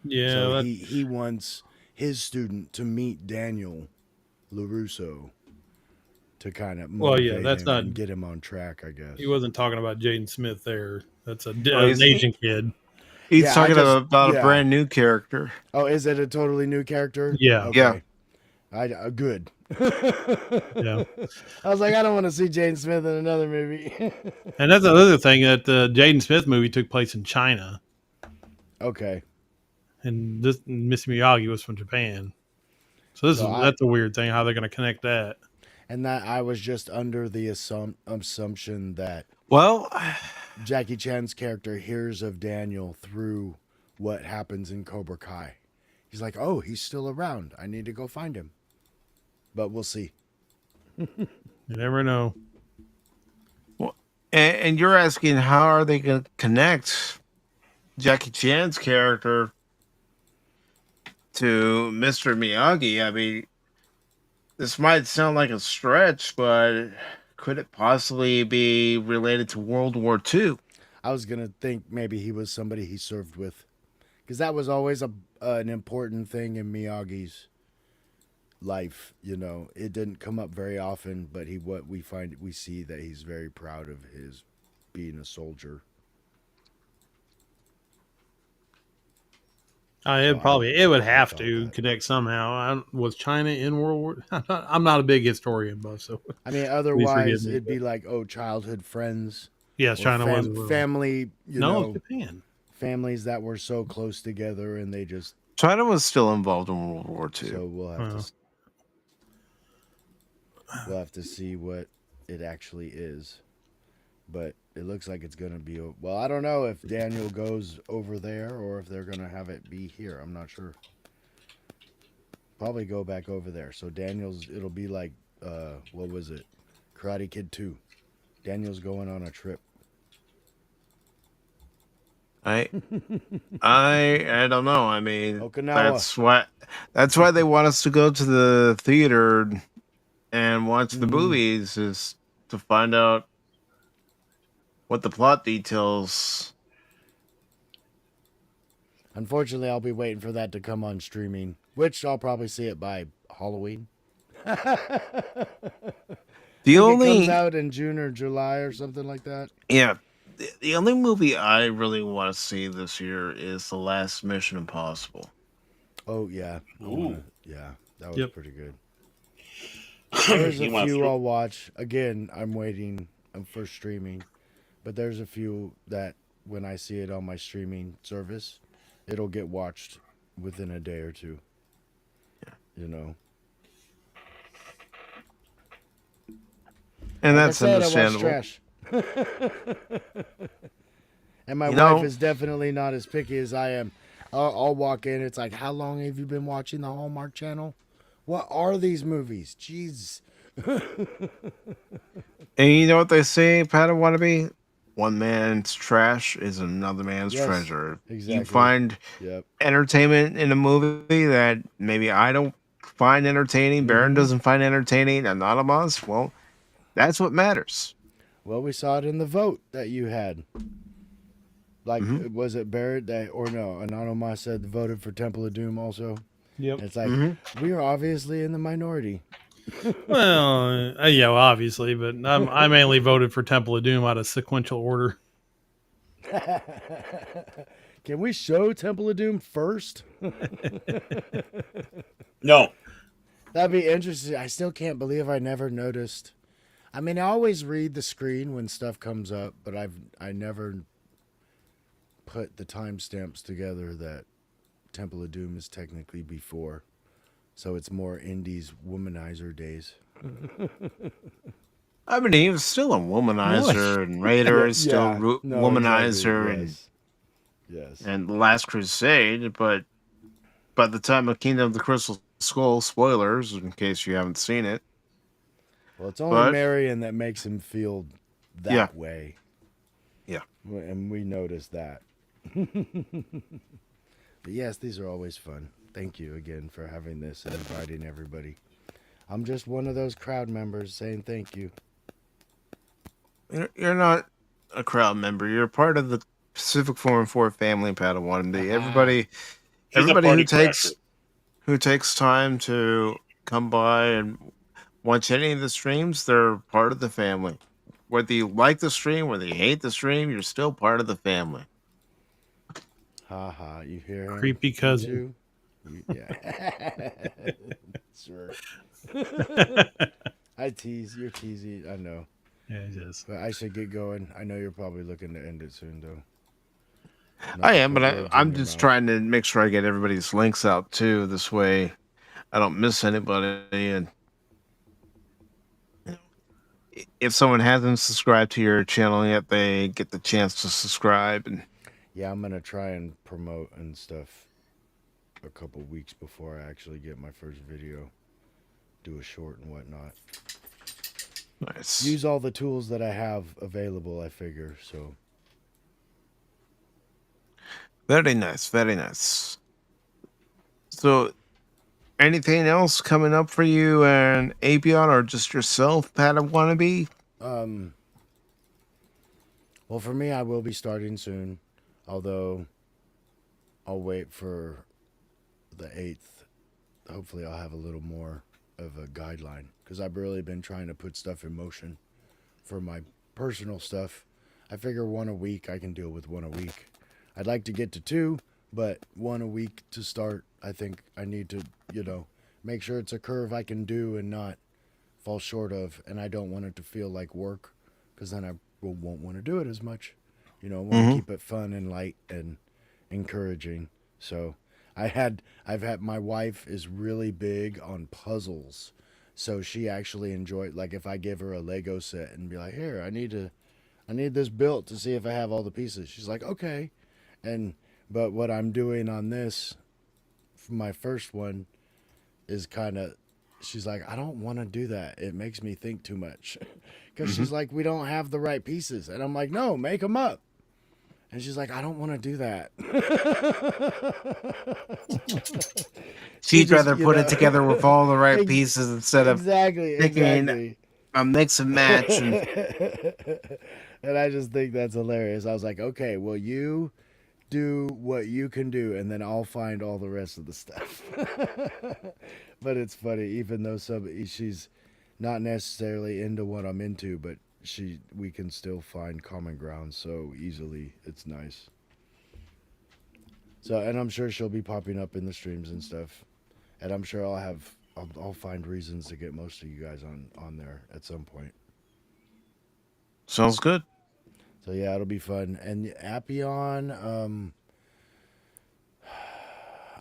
Speaker 3: yeah,
Speaker 5: So he wants his student to meet Daniel LaRusso to kind of motivate him and get him on track, I guess.
Speaker 3: He wasn't talking about Jaden Smith there. That's an
Speaker 1: he's-
Speaker 3: Asian kid.
Speaker 1: He's talking about a brand new character.
Speaker 5: Oh, is it a totally new character?
Speaker 3: Yeah.
Speaker 5: Okay. Good.
Speaker 3: Yeah.
Speaker 5: I was like, I don't want to see Jaden Smith in another movie.
Speaker 3: And that's another thing, that the Jaden Smith movie took place in China,
Speaker 5: Okay.
Speaker 3: and this Miss Miyagi was from Japan. So that's a weird thing, how they're going to connect that.
Speaker 5: And that I was just under the assumption that
Speaker 1: Well,
Speaker 5: Jackie Chan's character hears of Daniel through what happens in Cobra Kai. He's like, oh, he's still around. I need to go find him. But we'll see.
Speaker 3: You never know.
Speaker 1: and you're asking how are they going to connect Jackie Chan's character to Mr. Miyagi? I mean, this might sound like a stretch, but could it possibly be related to World War II?
Speaker 5: I was going to think maybe he was somebody he served with. Because that was always an important thing in Miyagi's life. It didn't come up very often, but we see that he's very proud of his being a soldier.
Speaker 3: It would have to connect somehow. Was China in World War? I'm not a big historian, buff, so
Speaker 5: I mean,
Speaker 3: forgive
Speaker 5: otherwise
Speaker 3: me,
Speaker 5: it'd be
Speaker 3: but-
Speaker 5: like, oh, childhood friends
Speaker 3: yes,
Speaker 5: or
Speaker 3: China was as well.
Speaker 5: family.
Speaker 3: No, it's Japan.
Speaker 5: Families that were so close together, and they just.
Speaker 1: China was still involved in World War II.
Speaker 5: So we'll have
Speaker 3: Well.
Speaker 5: to. We'll have to see what it actually is, but it looks like it's gonna be. Well, I don't know if Daniel goes over there or if they're gonna have it be here. I'm not sure. Probably go back over there. So it'll be like, what was it? Karate Kid 2. Daniel's going on a trip.
Speaker 1: I don't know. I mean,
Speaker 5: Okinawa.
Speaker 1: that's why they want us to go to the theater and watch the
Speaker 5: Mhm.
Speaker 1: movies, is to find out what the plot details.
Speaker 5: Unfortunately, I'll be waiting for that to come on streaming, which I'll probably see it by Halloween.
Speaker 1: The
Speaker 5: It
Speaker 1: only
Speaker 5: comes out in June or July or something like that.
Speaker 1: yeah, the only movie I really want to see this year is the last Mission Impossible.
Speaker 5: Oh yeah,
Speaker 2: Ooh.
Speaker 5: yeah, that was
Speaker 3: Yep.
Speaker 5: pretty good. There's a
Speaker 2: You want
Speaker 5: few
Speaker 2: to-
Speaker 5: I'll watch. Again, I'm waiting for streaming, but there's a few that when I see it on my streaming service, it'll get watched within a day or two.
Speaker 1: Yeah.
Speaker 5: You know.
Speaker 1: And
Speaker 5: Like
Speaker 1: that's
Speaker 5: I said,
Speaker 1: understandable.
Speaker 5: I watch trash. And my
Speaker 1: You
Speaker 5: wife
Speaker 1: know-
Speaker 5: is definitely not as picky as I am. I'll walk in. It's like, how long have you been watching the Hallmark Channel? What are these movies? Jeez.
Speaker 1: And you know what they say, Padawannabe? One man's trash is another man's
Speaker 5: Yes,
Speaker 1: treasure.
Speaker 5: exactly.
Speaker 1: You find
Speaker 5: Yep.
Speaker 1: entertainment in a movie that maybe I don't find entertaining, Baron
Speaker 5: Mhm.
Speaker 1: doesn't find entertaining, Anonymous, well, that's what matters.
Speaker 5: Well, we saw it in the vote that you had. Like,
Speaker 1: Mhm.
Speaker 5: was it Barrett that, or no? Anonymous said voted for Temple of Doom also.
Speaker 3: Yep.
Speaker 5: It's like
Speaker 1: Mhm.
Speaker 5: we are obviously in the minority.
Speaker 3: Well, yeah, obviously, but I mainly voted for Temple of Doom out of sequential order.
Speaker 5: Can we show Temple of Doom first?
Speaker 2: No.
Speaker 5: That'd be interesting. I still can't believe I never noticed. I mean, I always read the screen when stuff comes up, but I never put the timestamps together that Temple of Doom is technically before. So it's more Indies womanizer days.
Speaker 1: I mean, he was still a womanizer, and Raider is still
Speaker 5: No,
Speaker 1: womanizer,
Speaker 5: exactly. Yes.
Speaker 1: and The Last Crusade, but by the time of Kingdom of the Crystal Skull, spoilers, in case you haven't seen it.
Speaker 5: Well, it's only
Speaker 1: But-
Speaker 5: Marion that makes him feel that
Speaker 1: Yeah.
Speaker 5: way.
Speaker 1: Yeah.
Speaker 5: And we noticed that. But yes, these are always fun. Thank you again for having this and inviting everybody. I'm just one of those crowd members saying thank you.
Speaker 1: You're not a crowd member. You're part of the Pacific414 family, Padawan. Everybody
Speaker 2: He's a
Speaker 1: Everybody
Speaker 2: party
Speaker 1: who takes time to come by and watch any of the streams, they're part of the family. Whether you like the stream, whether you hate the stream, you're still part of the family.
Speaker 5: Ha ha, you hear him?
Speaker 3: Creepy
Speaker 5: You
Speaker 3: cousin.
Speaker 5: too? Yeah. Sure. I tease. You're teasing. I know.
Speaker 3: Yeah, it is.
Speaker 5: But I should get going. I know you're probably looking to end it soon, though. Not
Speaker 1: I
Speaker 5: to
Speaker 1: am,
Speaker 5: put
Speaker 1: but
Speaker 5: words in
Speaker 1: I'm
Speaker 5: your
Speaker 1: just
Speaker 5: mouth.
Speaker 1: trying to make sure I get everybody's links out too. This way, I don't miss anybody. And if someone hasn't subscribed to your channel yet, they get the chance to subscribe. And
Speaker 5: Yeah, I'm gonna try and promote and stuff a couple weeks before I actually get my first video. Do a short and whatnot.
Speaker 1: nice.
Speaker 5: Use all the tools that I have available, I figure. So
Speaker 1: Very nice, very nice. So, anything else coming up for you and Apion, or just yourself, Padawannabe?
Speaker 5: well, for me, I will be starting soon. Although I'll wait for the 8th. Hopefully, I'll have a little more of a guideline because I've really been trying to put stuff in motion for my personal stuff. I figure one a week, I can deal with one a week. I'd like to get to 2, but one a week to start. I think I need to, make sure it's a curve I can do and not fall short of. And I don't want it to feel like work because then I won't want to do it as much. I want to
Speaker 1: Mm-hmm.
Speaker 5: keep it fun and light and encouraging. So I've had my wife is really big on puzzles. So she actually enjoyed, like, if I give her a Lego set and be like, here, I need this built to see if I have all the pieces. She's like, okay. And but what I'm doing on this, for my first one, is kind of, she's like, I don't want to do that. It makes me think too much. Because
Speaker 1: Mm-hmm.
Speaker 5: she's like, we don't have the right pieces. And I'm like, no, make them up. And she's like, I don't want to do that. She
Speaker 1: She'd
Speaker 5: just,
Speaker 1: rather put it together with all the right pieces instead of
Speaker 5: exactly,
Speaker 1: picking
Speaker 5: exactly.
Speaker 1: a mix and match. And
Speaker 5: And I just think that's hilarious. I was like, okay, well, you do what you can do, and then I'll find all the rest of the stuff. But it's funny, even though she's not necessarily into what I'm into, but we can still find common ground so easily. It's nice. So, and I'm sure she'll be popping up in the streams and stuff, and I'm sure I'll find reasons to get most of you guys on there at some point.
Speaker 1: sounds good.
Speaker 5: So yeah, it'll be fun. And Appion,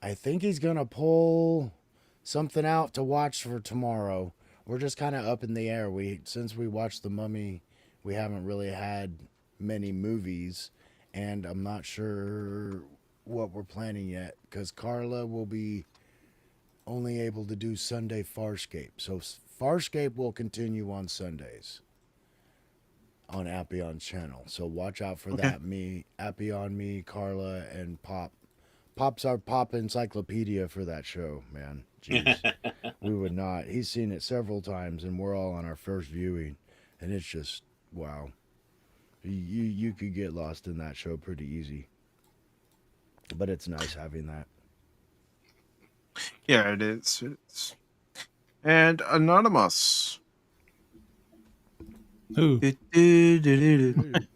Speaker 5: I think he's gonna pull something out to watch for tomorrow. We're just kind of up in the air. Since we watched The Mummy, we haven't really had many movies, and I'm not sure what we're planning yet because Carla will be only able to do Sunday Farscape. So Farscape will continue on Sundays on Appion's channel. So watch out for
Speaker 1: Okay.
Speaker 5: that. Me, Carla, and Pop. Pop's our pop encyclopedia for that show, man. Jeez. We would not. He's seen it several times, and we're all on our first viewing, and it's just wow. You could get lost in that show pretty easy, but it's nice having that.
Speaker 1: Yeah, it is. It's... And Anonymous.
Speaker 3: Who?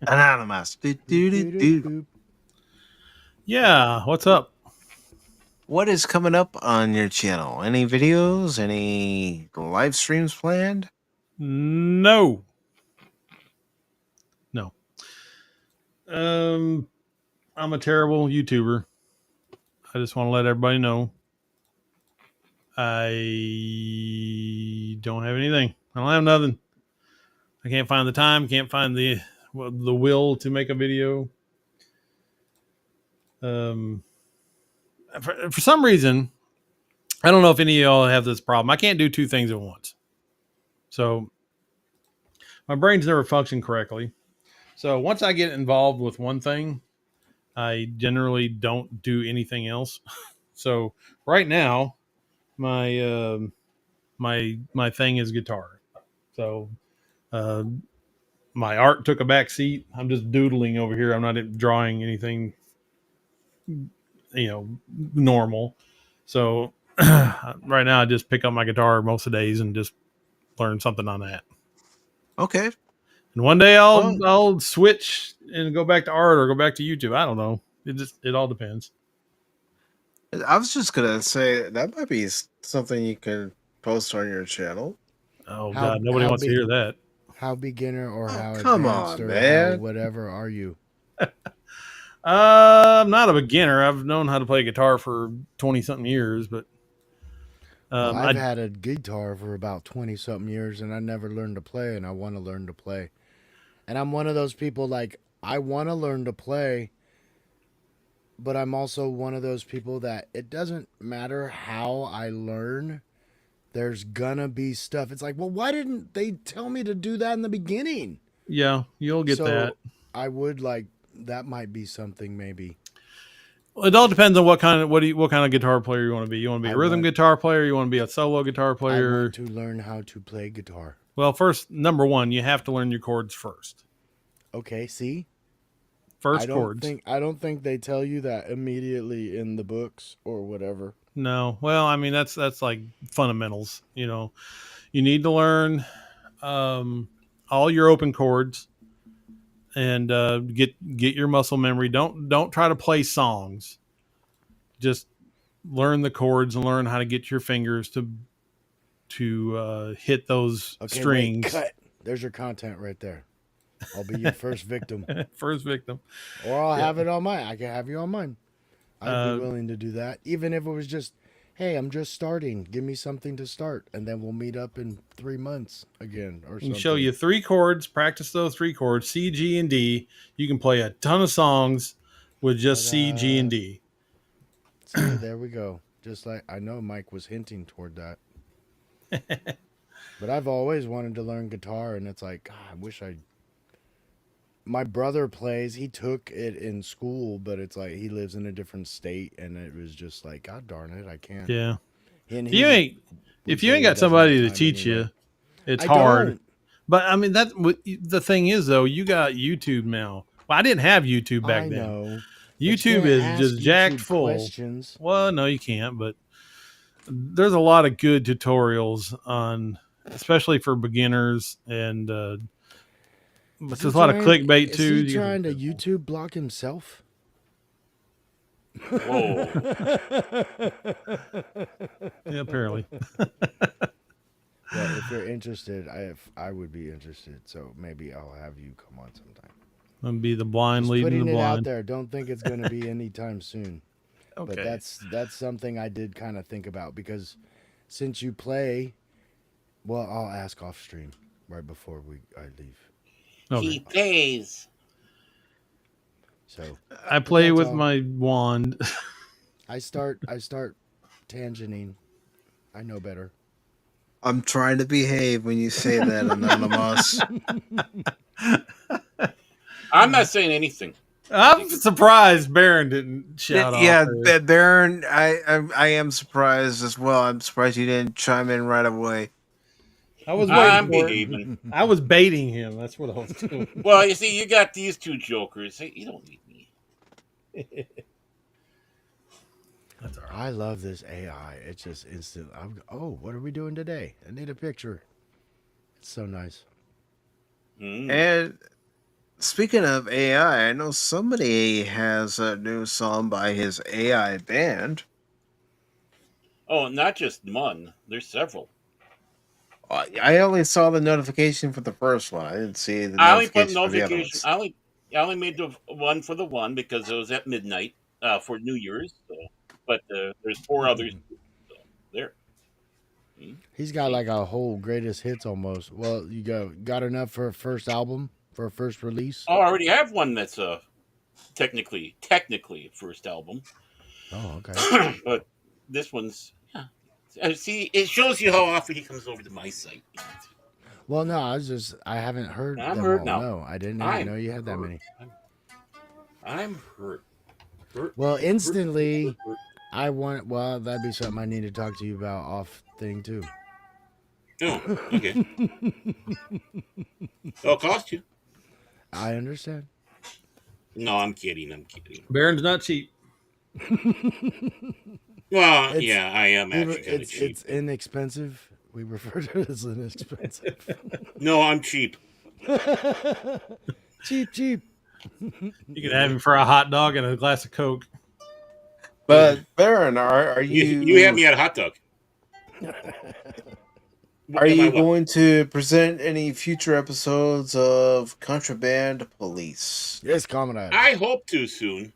Speaker 1: Anonymous.
Speaker 3: Yeah, what's up?
Speaker 1: What is coming up on your channel? Any videos? Any live streams planned?
Speaker 3: No. I'm a terrible YouTuber. I just want to let everybody know. I don't have anything. I don't have nothing. I can't find the time. Can't find the will to make a video. For some reason, I don't know if any of y'all have this problem. I can't do two things at once. So my brain's never functioned correctly. So once I get involved with one thing, I generally don't do anything else. So right now, my my thing is guitar. So uh, my art took a back seat. I'm just doodling over here. I'm not drawing anything, normal. So right now, I just pick up my guitar most of the days and just learn something on that.
Speaker 1: Okay.
Speaker 3: And one day
Speaker 1: Well,
Speaker 3: I'll switch and go back to art or go back to YouTube. I don't know. It all depends.
Speaker 1: I was just gonna say that might be something you can post on your channel.
Speaker 3: Oh
Speaker 5: How
Speaker 3: God, nobody
Speaker 5: how
Speaker 3: wants to
Speaker 5: big
Speaker 3: hear that.
Speaker 5: how beginner or
Speaker 1: Oh,
Speaker 5: how
Speaker 1: come
Speaker 5: advanced
Speaker 1: on,
Speaker 5: or how
Speaker 1: man.
Speaker 5: whatever are you?
Speaker 3: I'm not a beginner. I've known how to play guitar for 20 something years, but
Speaker 5: Well, I've
Speaker 3: I
Speaker 5: had a guitar for about 20 something years and I never learned to play and I want to learn to play. And I'm one of those people like I want to learn to play, but I'm also one of those people that it doesn't matter how I learn. There's gonna be stuff. It's like, well, why didn't they tell me to do that in the beginning?
Speaker 3: yeah, you'll get
Speaker 5: So
Speaker 3: that.
Speaker 5: I would like that might be something maybe.
Speaker 3: Well, it all depends on what kind of guitar player you want to be. You want to be a
Speaker 5: I
Speaker 3: rhythm
Speaker 5: want-
Speaker 3: guitar player. You want to be a solo guitar
Speaker 5: I
Speaker 3: player.
Speaker 5: want to learn how to play guitar.
Speaker 3: Well, first, number one, you have to learn your chords first.
Speaker 5: Okay, see?
Speaker 3: First chords.
Speaker 5: I don't think they tell you that immediately in the books or whatever.
Speaker 3: No, well, I mean that's like fundamentals. You need to learn all your open chords and get your muscle memory. Don't try to play songs. just learn the chords and learn how to get your fingers to hit those
Speaker 5: Okay,
Speaker 3: strings.
Speaker 5: wait, cut. There's your content right there. I'll be your first victim.
Speaker 3: First victim.
Speaker 5: Or I'll
Speaker 3: Yeah.
Speaker 5: have it on mine. I can have you on mine. I'd be
Speaker 3: Uh,
Speaker 5: willing to do that. Even if it was just, hey, I'm just starting. Give me something to start. And then we'll meet up in 3 months again or
Speaker 3: I
Speaker 5: something.
Speaker 3: can show you 3 chords, practice those 3 chords, C, G, and D. You can play a ton of songs with just C, G, and D.
Speaker 5: See, there we go. Just like I know Mike was hinting toward that. But I've always wanted to learn guitar, and it's like, God, I wish I. My brother plays. He took it in school, but it's like he lives in a different state, and it was just like, God darn it, I can't.
Speaker 3: Yeah.
Speaker 5: And
Speaker 3: If you ain't got
Speaker 5: doesn't
Speaker 3: somebody
Speaker 5: have
Speaker 3: to
Speaker 5: time
Speaker 3: teach
Speaker 5: anyway.
Speaker 3: you, it's
Speaker 5: I
Speaker 3: hard.
Speaker 5: don't.
Speaker 3: But I mean, the thing is, though, you got YouTube now. Well, I didn't have YouTube back
Speaker 5: I
Speaker 3: then.
Speaker 5: know.
Speaker 3: YouTube
Speaker 5: can't
Speaker 3: is
Speaker 5: ask
Speaker 3: just jacked
Speaker 5: YouTube
Speaker 3: full.
Speaker 5: questions.
Speaker 3: Well, no, you can't. But there's a lot of good tutorials on, especially for beginners, and but there's a lot of clickbait too.
Speaker 5: Is he trying to YouTube block himself?
Speaker 2: Whoa.
Speaker 3: Yeah, apparently.
Speaker 5: Well, if you're interested, I would be interested. So maybe I'll have you come on sometime.
Speaker 3: I'm gonna be the blind
Speaker 5: Just
Speaker 3: leading
Speaker 5: putting
Speaker 3: the
Speaker 5: it out
Speaker 3: blind.
Speaker 5: there. Don't think it's going to be anytime soon.
Speaker 3: Okay.
Speaker 5: But that's something I did kind of think about because since you play, well, I'll ask off stream right before I leave.
Speaker 3: Okay.
Speaker 2: He pays.
Speaker 5: So
Speaker 3: I play
Speaker 5: that's
Speaker 3: with
Speaker 5: all.
Speaker 3: my wand.
Speaker 5: I start tangenting. I know better.
Speaker 1: I'm trying to behave when you say that, Anonymous.
Speaker 2: I'm not saying anything.
Speaker 3: I'm surprised Baron didn't shout off.
Speaker 1: Yeah,
Speaker 3: there.
Speaker 1: Baron, I am surprised as well. I'm surprised you didn't chime in right away.
Speaker 3: I was
Speaker 2: I'm
Speaker 3: waiting for it.
Speaker 2: behaving.
Speaker 3: I was baiting him. That's what I was doing.
Speaker 2: Well, you see, you got these two jokers. Hey, you don't need me.
Speaker 3: That's all right.
Speaker 5: I love this AI. It's just instant. Oh, what are we doing today? I need a picture. It's so nice.
Speaker 1: And speaking of AI, I know somebody has a new song by his AI band.
Speaker 2: Oh, not just one. There's several.
Speaker 1: I only saw the notification for the first one. I didn't see the
Speaker 2: I only put
Speaker 1: notification for the other
Speaker 2: notification.
Speaker 1: ones.
Speaker 2: I only made the one for the one because it was at midnight for New Year's. So, but there's 4 others. So, there.
Speaker 5: He's got like a whole greatest hits almost. Well, you got enough for a first album, for a first release?
Speaker 2: Oh, I already have one that's technically first album.
Speaker 5: Oh, okay.
Speaker 2: But this one's see, it shows you how often he comes over to my site.
Speaker 5: Well, no, I haven't heard
Speaker 2: I'm
Speaker 5: them
Speaker 2: hurt
Speaker 5: all.
Speaker 2: now.
Speaker 5: No, I didn't know you had that many.
Speaker 2: I'm hurt.
Speaker 5: Well, instantly, well, that'd be something I need to talk to you about off thing too.
Speaker 2: Oh, okay. It'll cost you.
Speaker 5: I understand.
Speaker 2: No, I'm kidding.
Speaker 3: Baron's not cheap.
Speaker 2: Well, yeah, I am actually kind of cheap.
Speaker 5: It's inexpensive. We refer to it as inexpensive.
Speaker 2: No, I'm cheap.
Speaker 5: cheap.
Speaker 3: You can have him for a hot dog and a glass of Coke.
Speaker 1: But Baron, are you?
Speaker 2: You have me at a hot dog.
Speaker 1: Are you going to present any future episodes of Contraband Police?
Speaker 5: Yes, comrade.
Speaker 2: I hope to soon.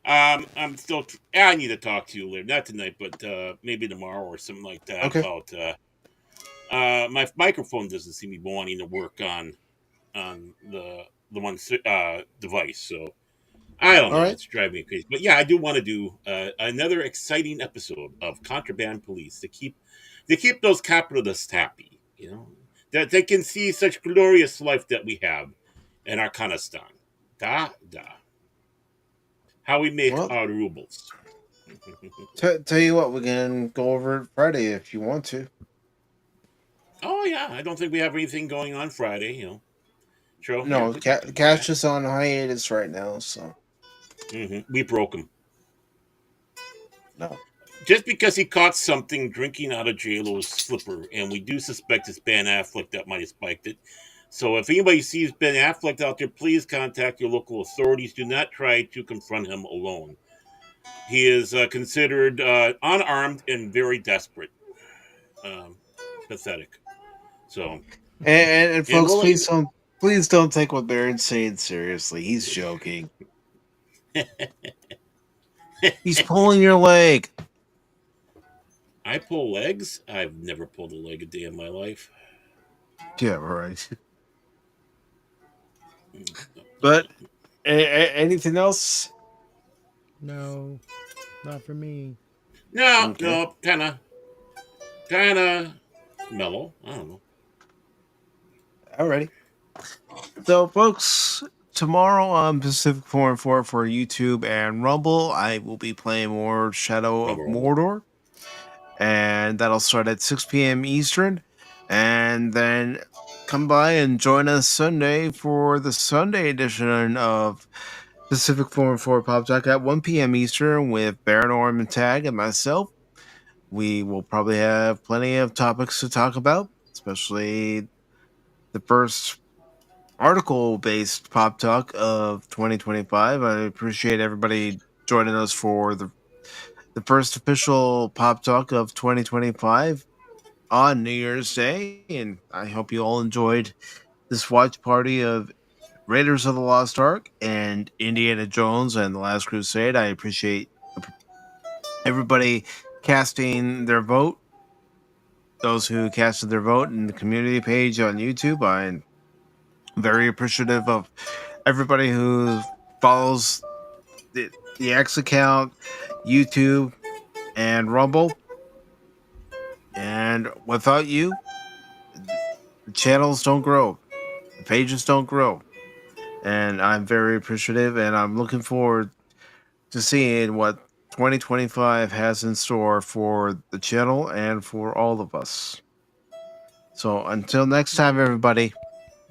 Speaker 2: I'm still. I need to talk to you later, not tonight, but maybe tomorrow or something like that.
Speaker 1: Okay.
Speaker 2: About my microphone doesn't seem to be wanting to work on the one device, so I don't know.
Speaker 1: All right.
Speaker 2: It's driving me crazy. But yeah, I do want to do another exciting episode of Contraband Police to keep those capitalists happy. You know, that they can see such glorious life that we have in our Kasdan. Da. How we make our rubles.
Speaker 1: Tell you what, we can go over it Friday if you want to.
Speaker 2: Oh yeah, I don't think we have anything going on Friday. You know, sure.
Speaker 1: No, Cash is on hiatus right now, so
Speaker 2: we broke him.
Speaker 1: No,
Speaker 2: just because he caught something drinking out of J-Lo's slipper, and we do suspect it's Ben Affleck that might have spiked it. So if anybody sees Ben Affleck out there, please contact your local authorities. Do not try to confront him alone. He is considered unarmed and very desperate. Pathetic. So,
Speaker 1: And
Speaker 2: and
Speaker 1: folks,
Speaker 2: willing.
Speaker 1: please don't take what Baron's saying seriously. He's joking. He's pulling your leg.
Speaker 2: I pull legs. I've never pulled a leg a day in my life.
Speaker 1: Yeah, right. But anything else?
Speaker 5: No, not for me.
Speaker 2: No,
Speaker 1: Okay.
Speaker 2: no, kind of mellow. I don't know.
Speaker 1: Alrighty. So, folks, tomorrow on Pacific414 for YouTube and Rumble, I will be playing more Shadow of
Speaker 2: Rumble.
Speaker 1: Mordor. And that'll start at 6 p.m. Eastern. And then come by and join us Sunday for the Sunday edition of Pacific414 Pop Talk at 1 p.m. Eastern with Baron Orman Tag and myself. We will probably have plenty of topics to talk about, especially the first article-based Pop Talk of 2025. I appreciate everybody joining us for the first official Pop Talk of 2025 on New Year's Day, and I hope you all enjoyed this watch party of Raiders of the Lost Ark and Indiana Jones and the Last Crusade. I appreciate everybody casting their vote. Those who casted their vote in the community page on YouTube. I'm very appreciative of everybody who follows the X account, YouTube, and Rumble. And without you, the channels don't grow, the pages don't grow. And I'm very appreciative, and I'm looking forward to seeing what 2025 has in store for the channel and for all of us. So until next time, everybody,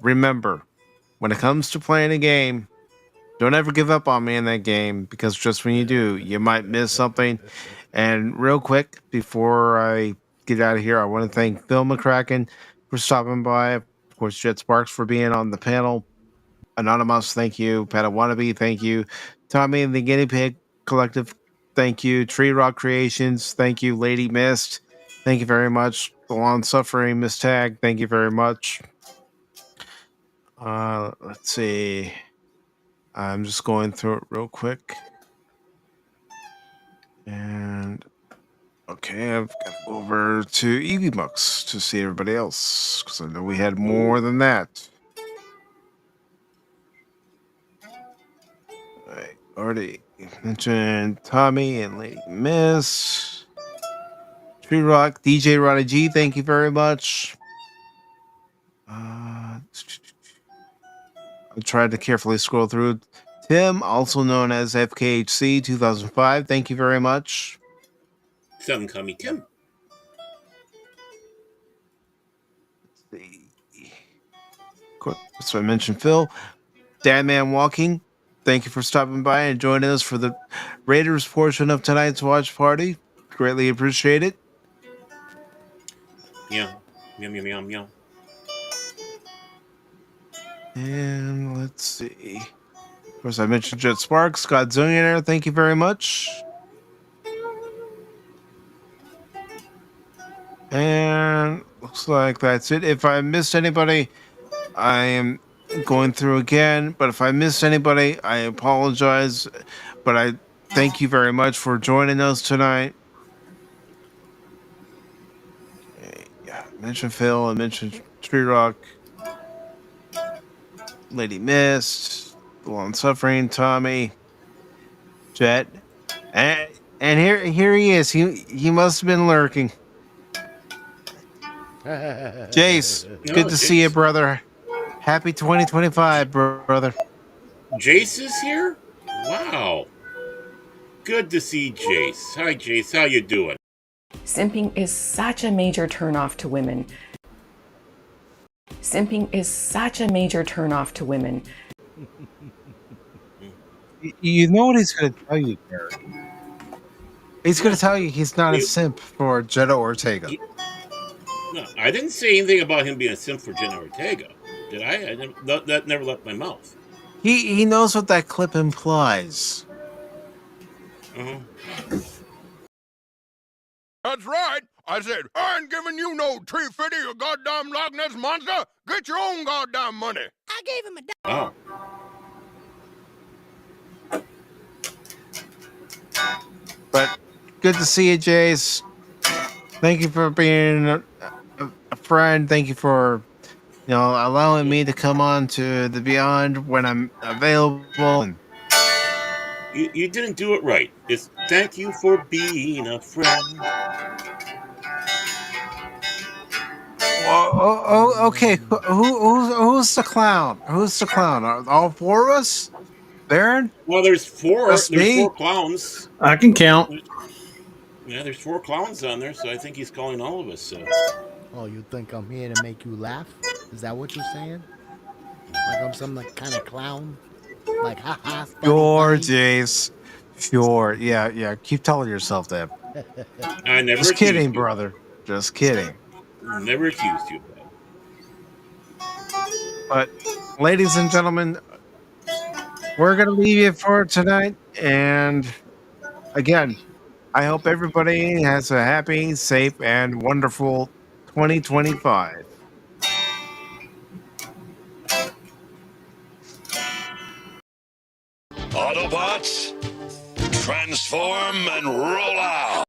Speaker 1: remember, when it comes to playing a game, don't ever give up on me in that game, because just when you do, you might miss something. And real quick, before I get out of here, I want to thank Phil McCracken for stopping by. Of course, Jet Sparks for being on the panel. Anonymous, thank you. Padawannabe, thank you. Tommy and the Guinea Pig Collective, thank you. Tree Rock Creations, thank you. Lady Mist, thank you very much. The Long Suffering Miss Tag, thank you very much. Let's see. I'm just going through it real quick. And okay, I've got to go over to Evie Bucks to see everybody else, because I know we had more than that. I already mentioned Tommy and Lady Miss. Tree Rock, DJ Ronnie G, thank you very much. I tried to carefully scroll through. Tim, also known as FKHC 2005, thank you very much.
Speaker 2: Some call me Tim.
Speaker 1: Let's see. Of course, so I mentioned Phil. Dadman Walking, thank you for stopping by and joining us for the Raiders portion of tonight's watch party. Greatly appreciate it.
Speaker 2: Yeah. Yum, yum, yum, yum.
Speaker 1: And let's see. Of course, I mentioned Jet Sparks, Scott Zillionaire, thank you very much. And looks like that's it. If I missed anybody, I am going through again. But if I missed anybody, I apologize. But I thank you very much for joining us tonight. Yeah, I mentioned Phil, I mentioned Tree Rock, Lady Mist, The Long Suffering, Tommy, Jet, and here he is. He must have been lurking. Jace, good to see you, brother. Happy 2025, brother.
Speaker 2: Jace is here? Wow. Good to see Jace. Hi, Jace. How you doing?
Speaker 6: Simping is such a major turnoff to women. Simping is such a major turnoff to women.
Speaker 1: You know what he's going to tell you, Derek? He's going to tell you he's not a simp for Jenna Ortega.
Speaker 2: No, I didn't say anything about him being a simp for Jenna Ortega. Did I? That never left my mouth.
Speaker 1: He knows what that clip implies.
Speaker 2: Uh-huh.
Speaker 7: That's right. I said, I ain't giving you no tree fitty, you goddamn Loch Ness monster. Get your own goddamn money.
Speaker 8: I gave him a
Speaker 2: Wow.
Speaker 1: But good to see you, Jace. Thank you for being a friend. Thank you for allowing me to come on to the Beyond when I'm available. And
Speaker 2: You didn't do it right. It's thank you for being a friend.
Speaker 1: okay. Who's the clown? Who's the clown? Are all four of us? Baron?
Speaker 2: Well, there's four.
Speaker 1: Just
Speaker 2: There's
Speaker 1: me?
Speaker 2: four clowns.
Speaker 3: I can count.
Speaker 2: Yeah, there's four clowns on there, so I think he's calling all of us. So.
Speaker 8: Oh, you think I'm here to make you laugh? Is that what you're saying? Like I'm some kind of clown? Like, haha, funny,
Speaker 1: Sure,
Speaker 8: funny.
Speaker 1: Jace. Sure. Yeah. Keep telling yourself that.
Speaker 2: I never
Speaker 1: Just kidding,
Speaker 2: accused you.
Speaker 1: brother. Just kidding.
Speaker 2: Never accused you of that.
Speaker 1: But, ladies and gentlemen, we're going to leave you for tonight. And again, I hope everybody has a happy, safe, and wonderful 2025.
Speaker 7: Autobots, transform and roll out.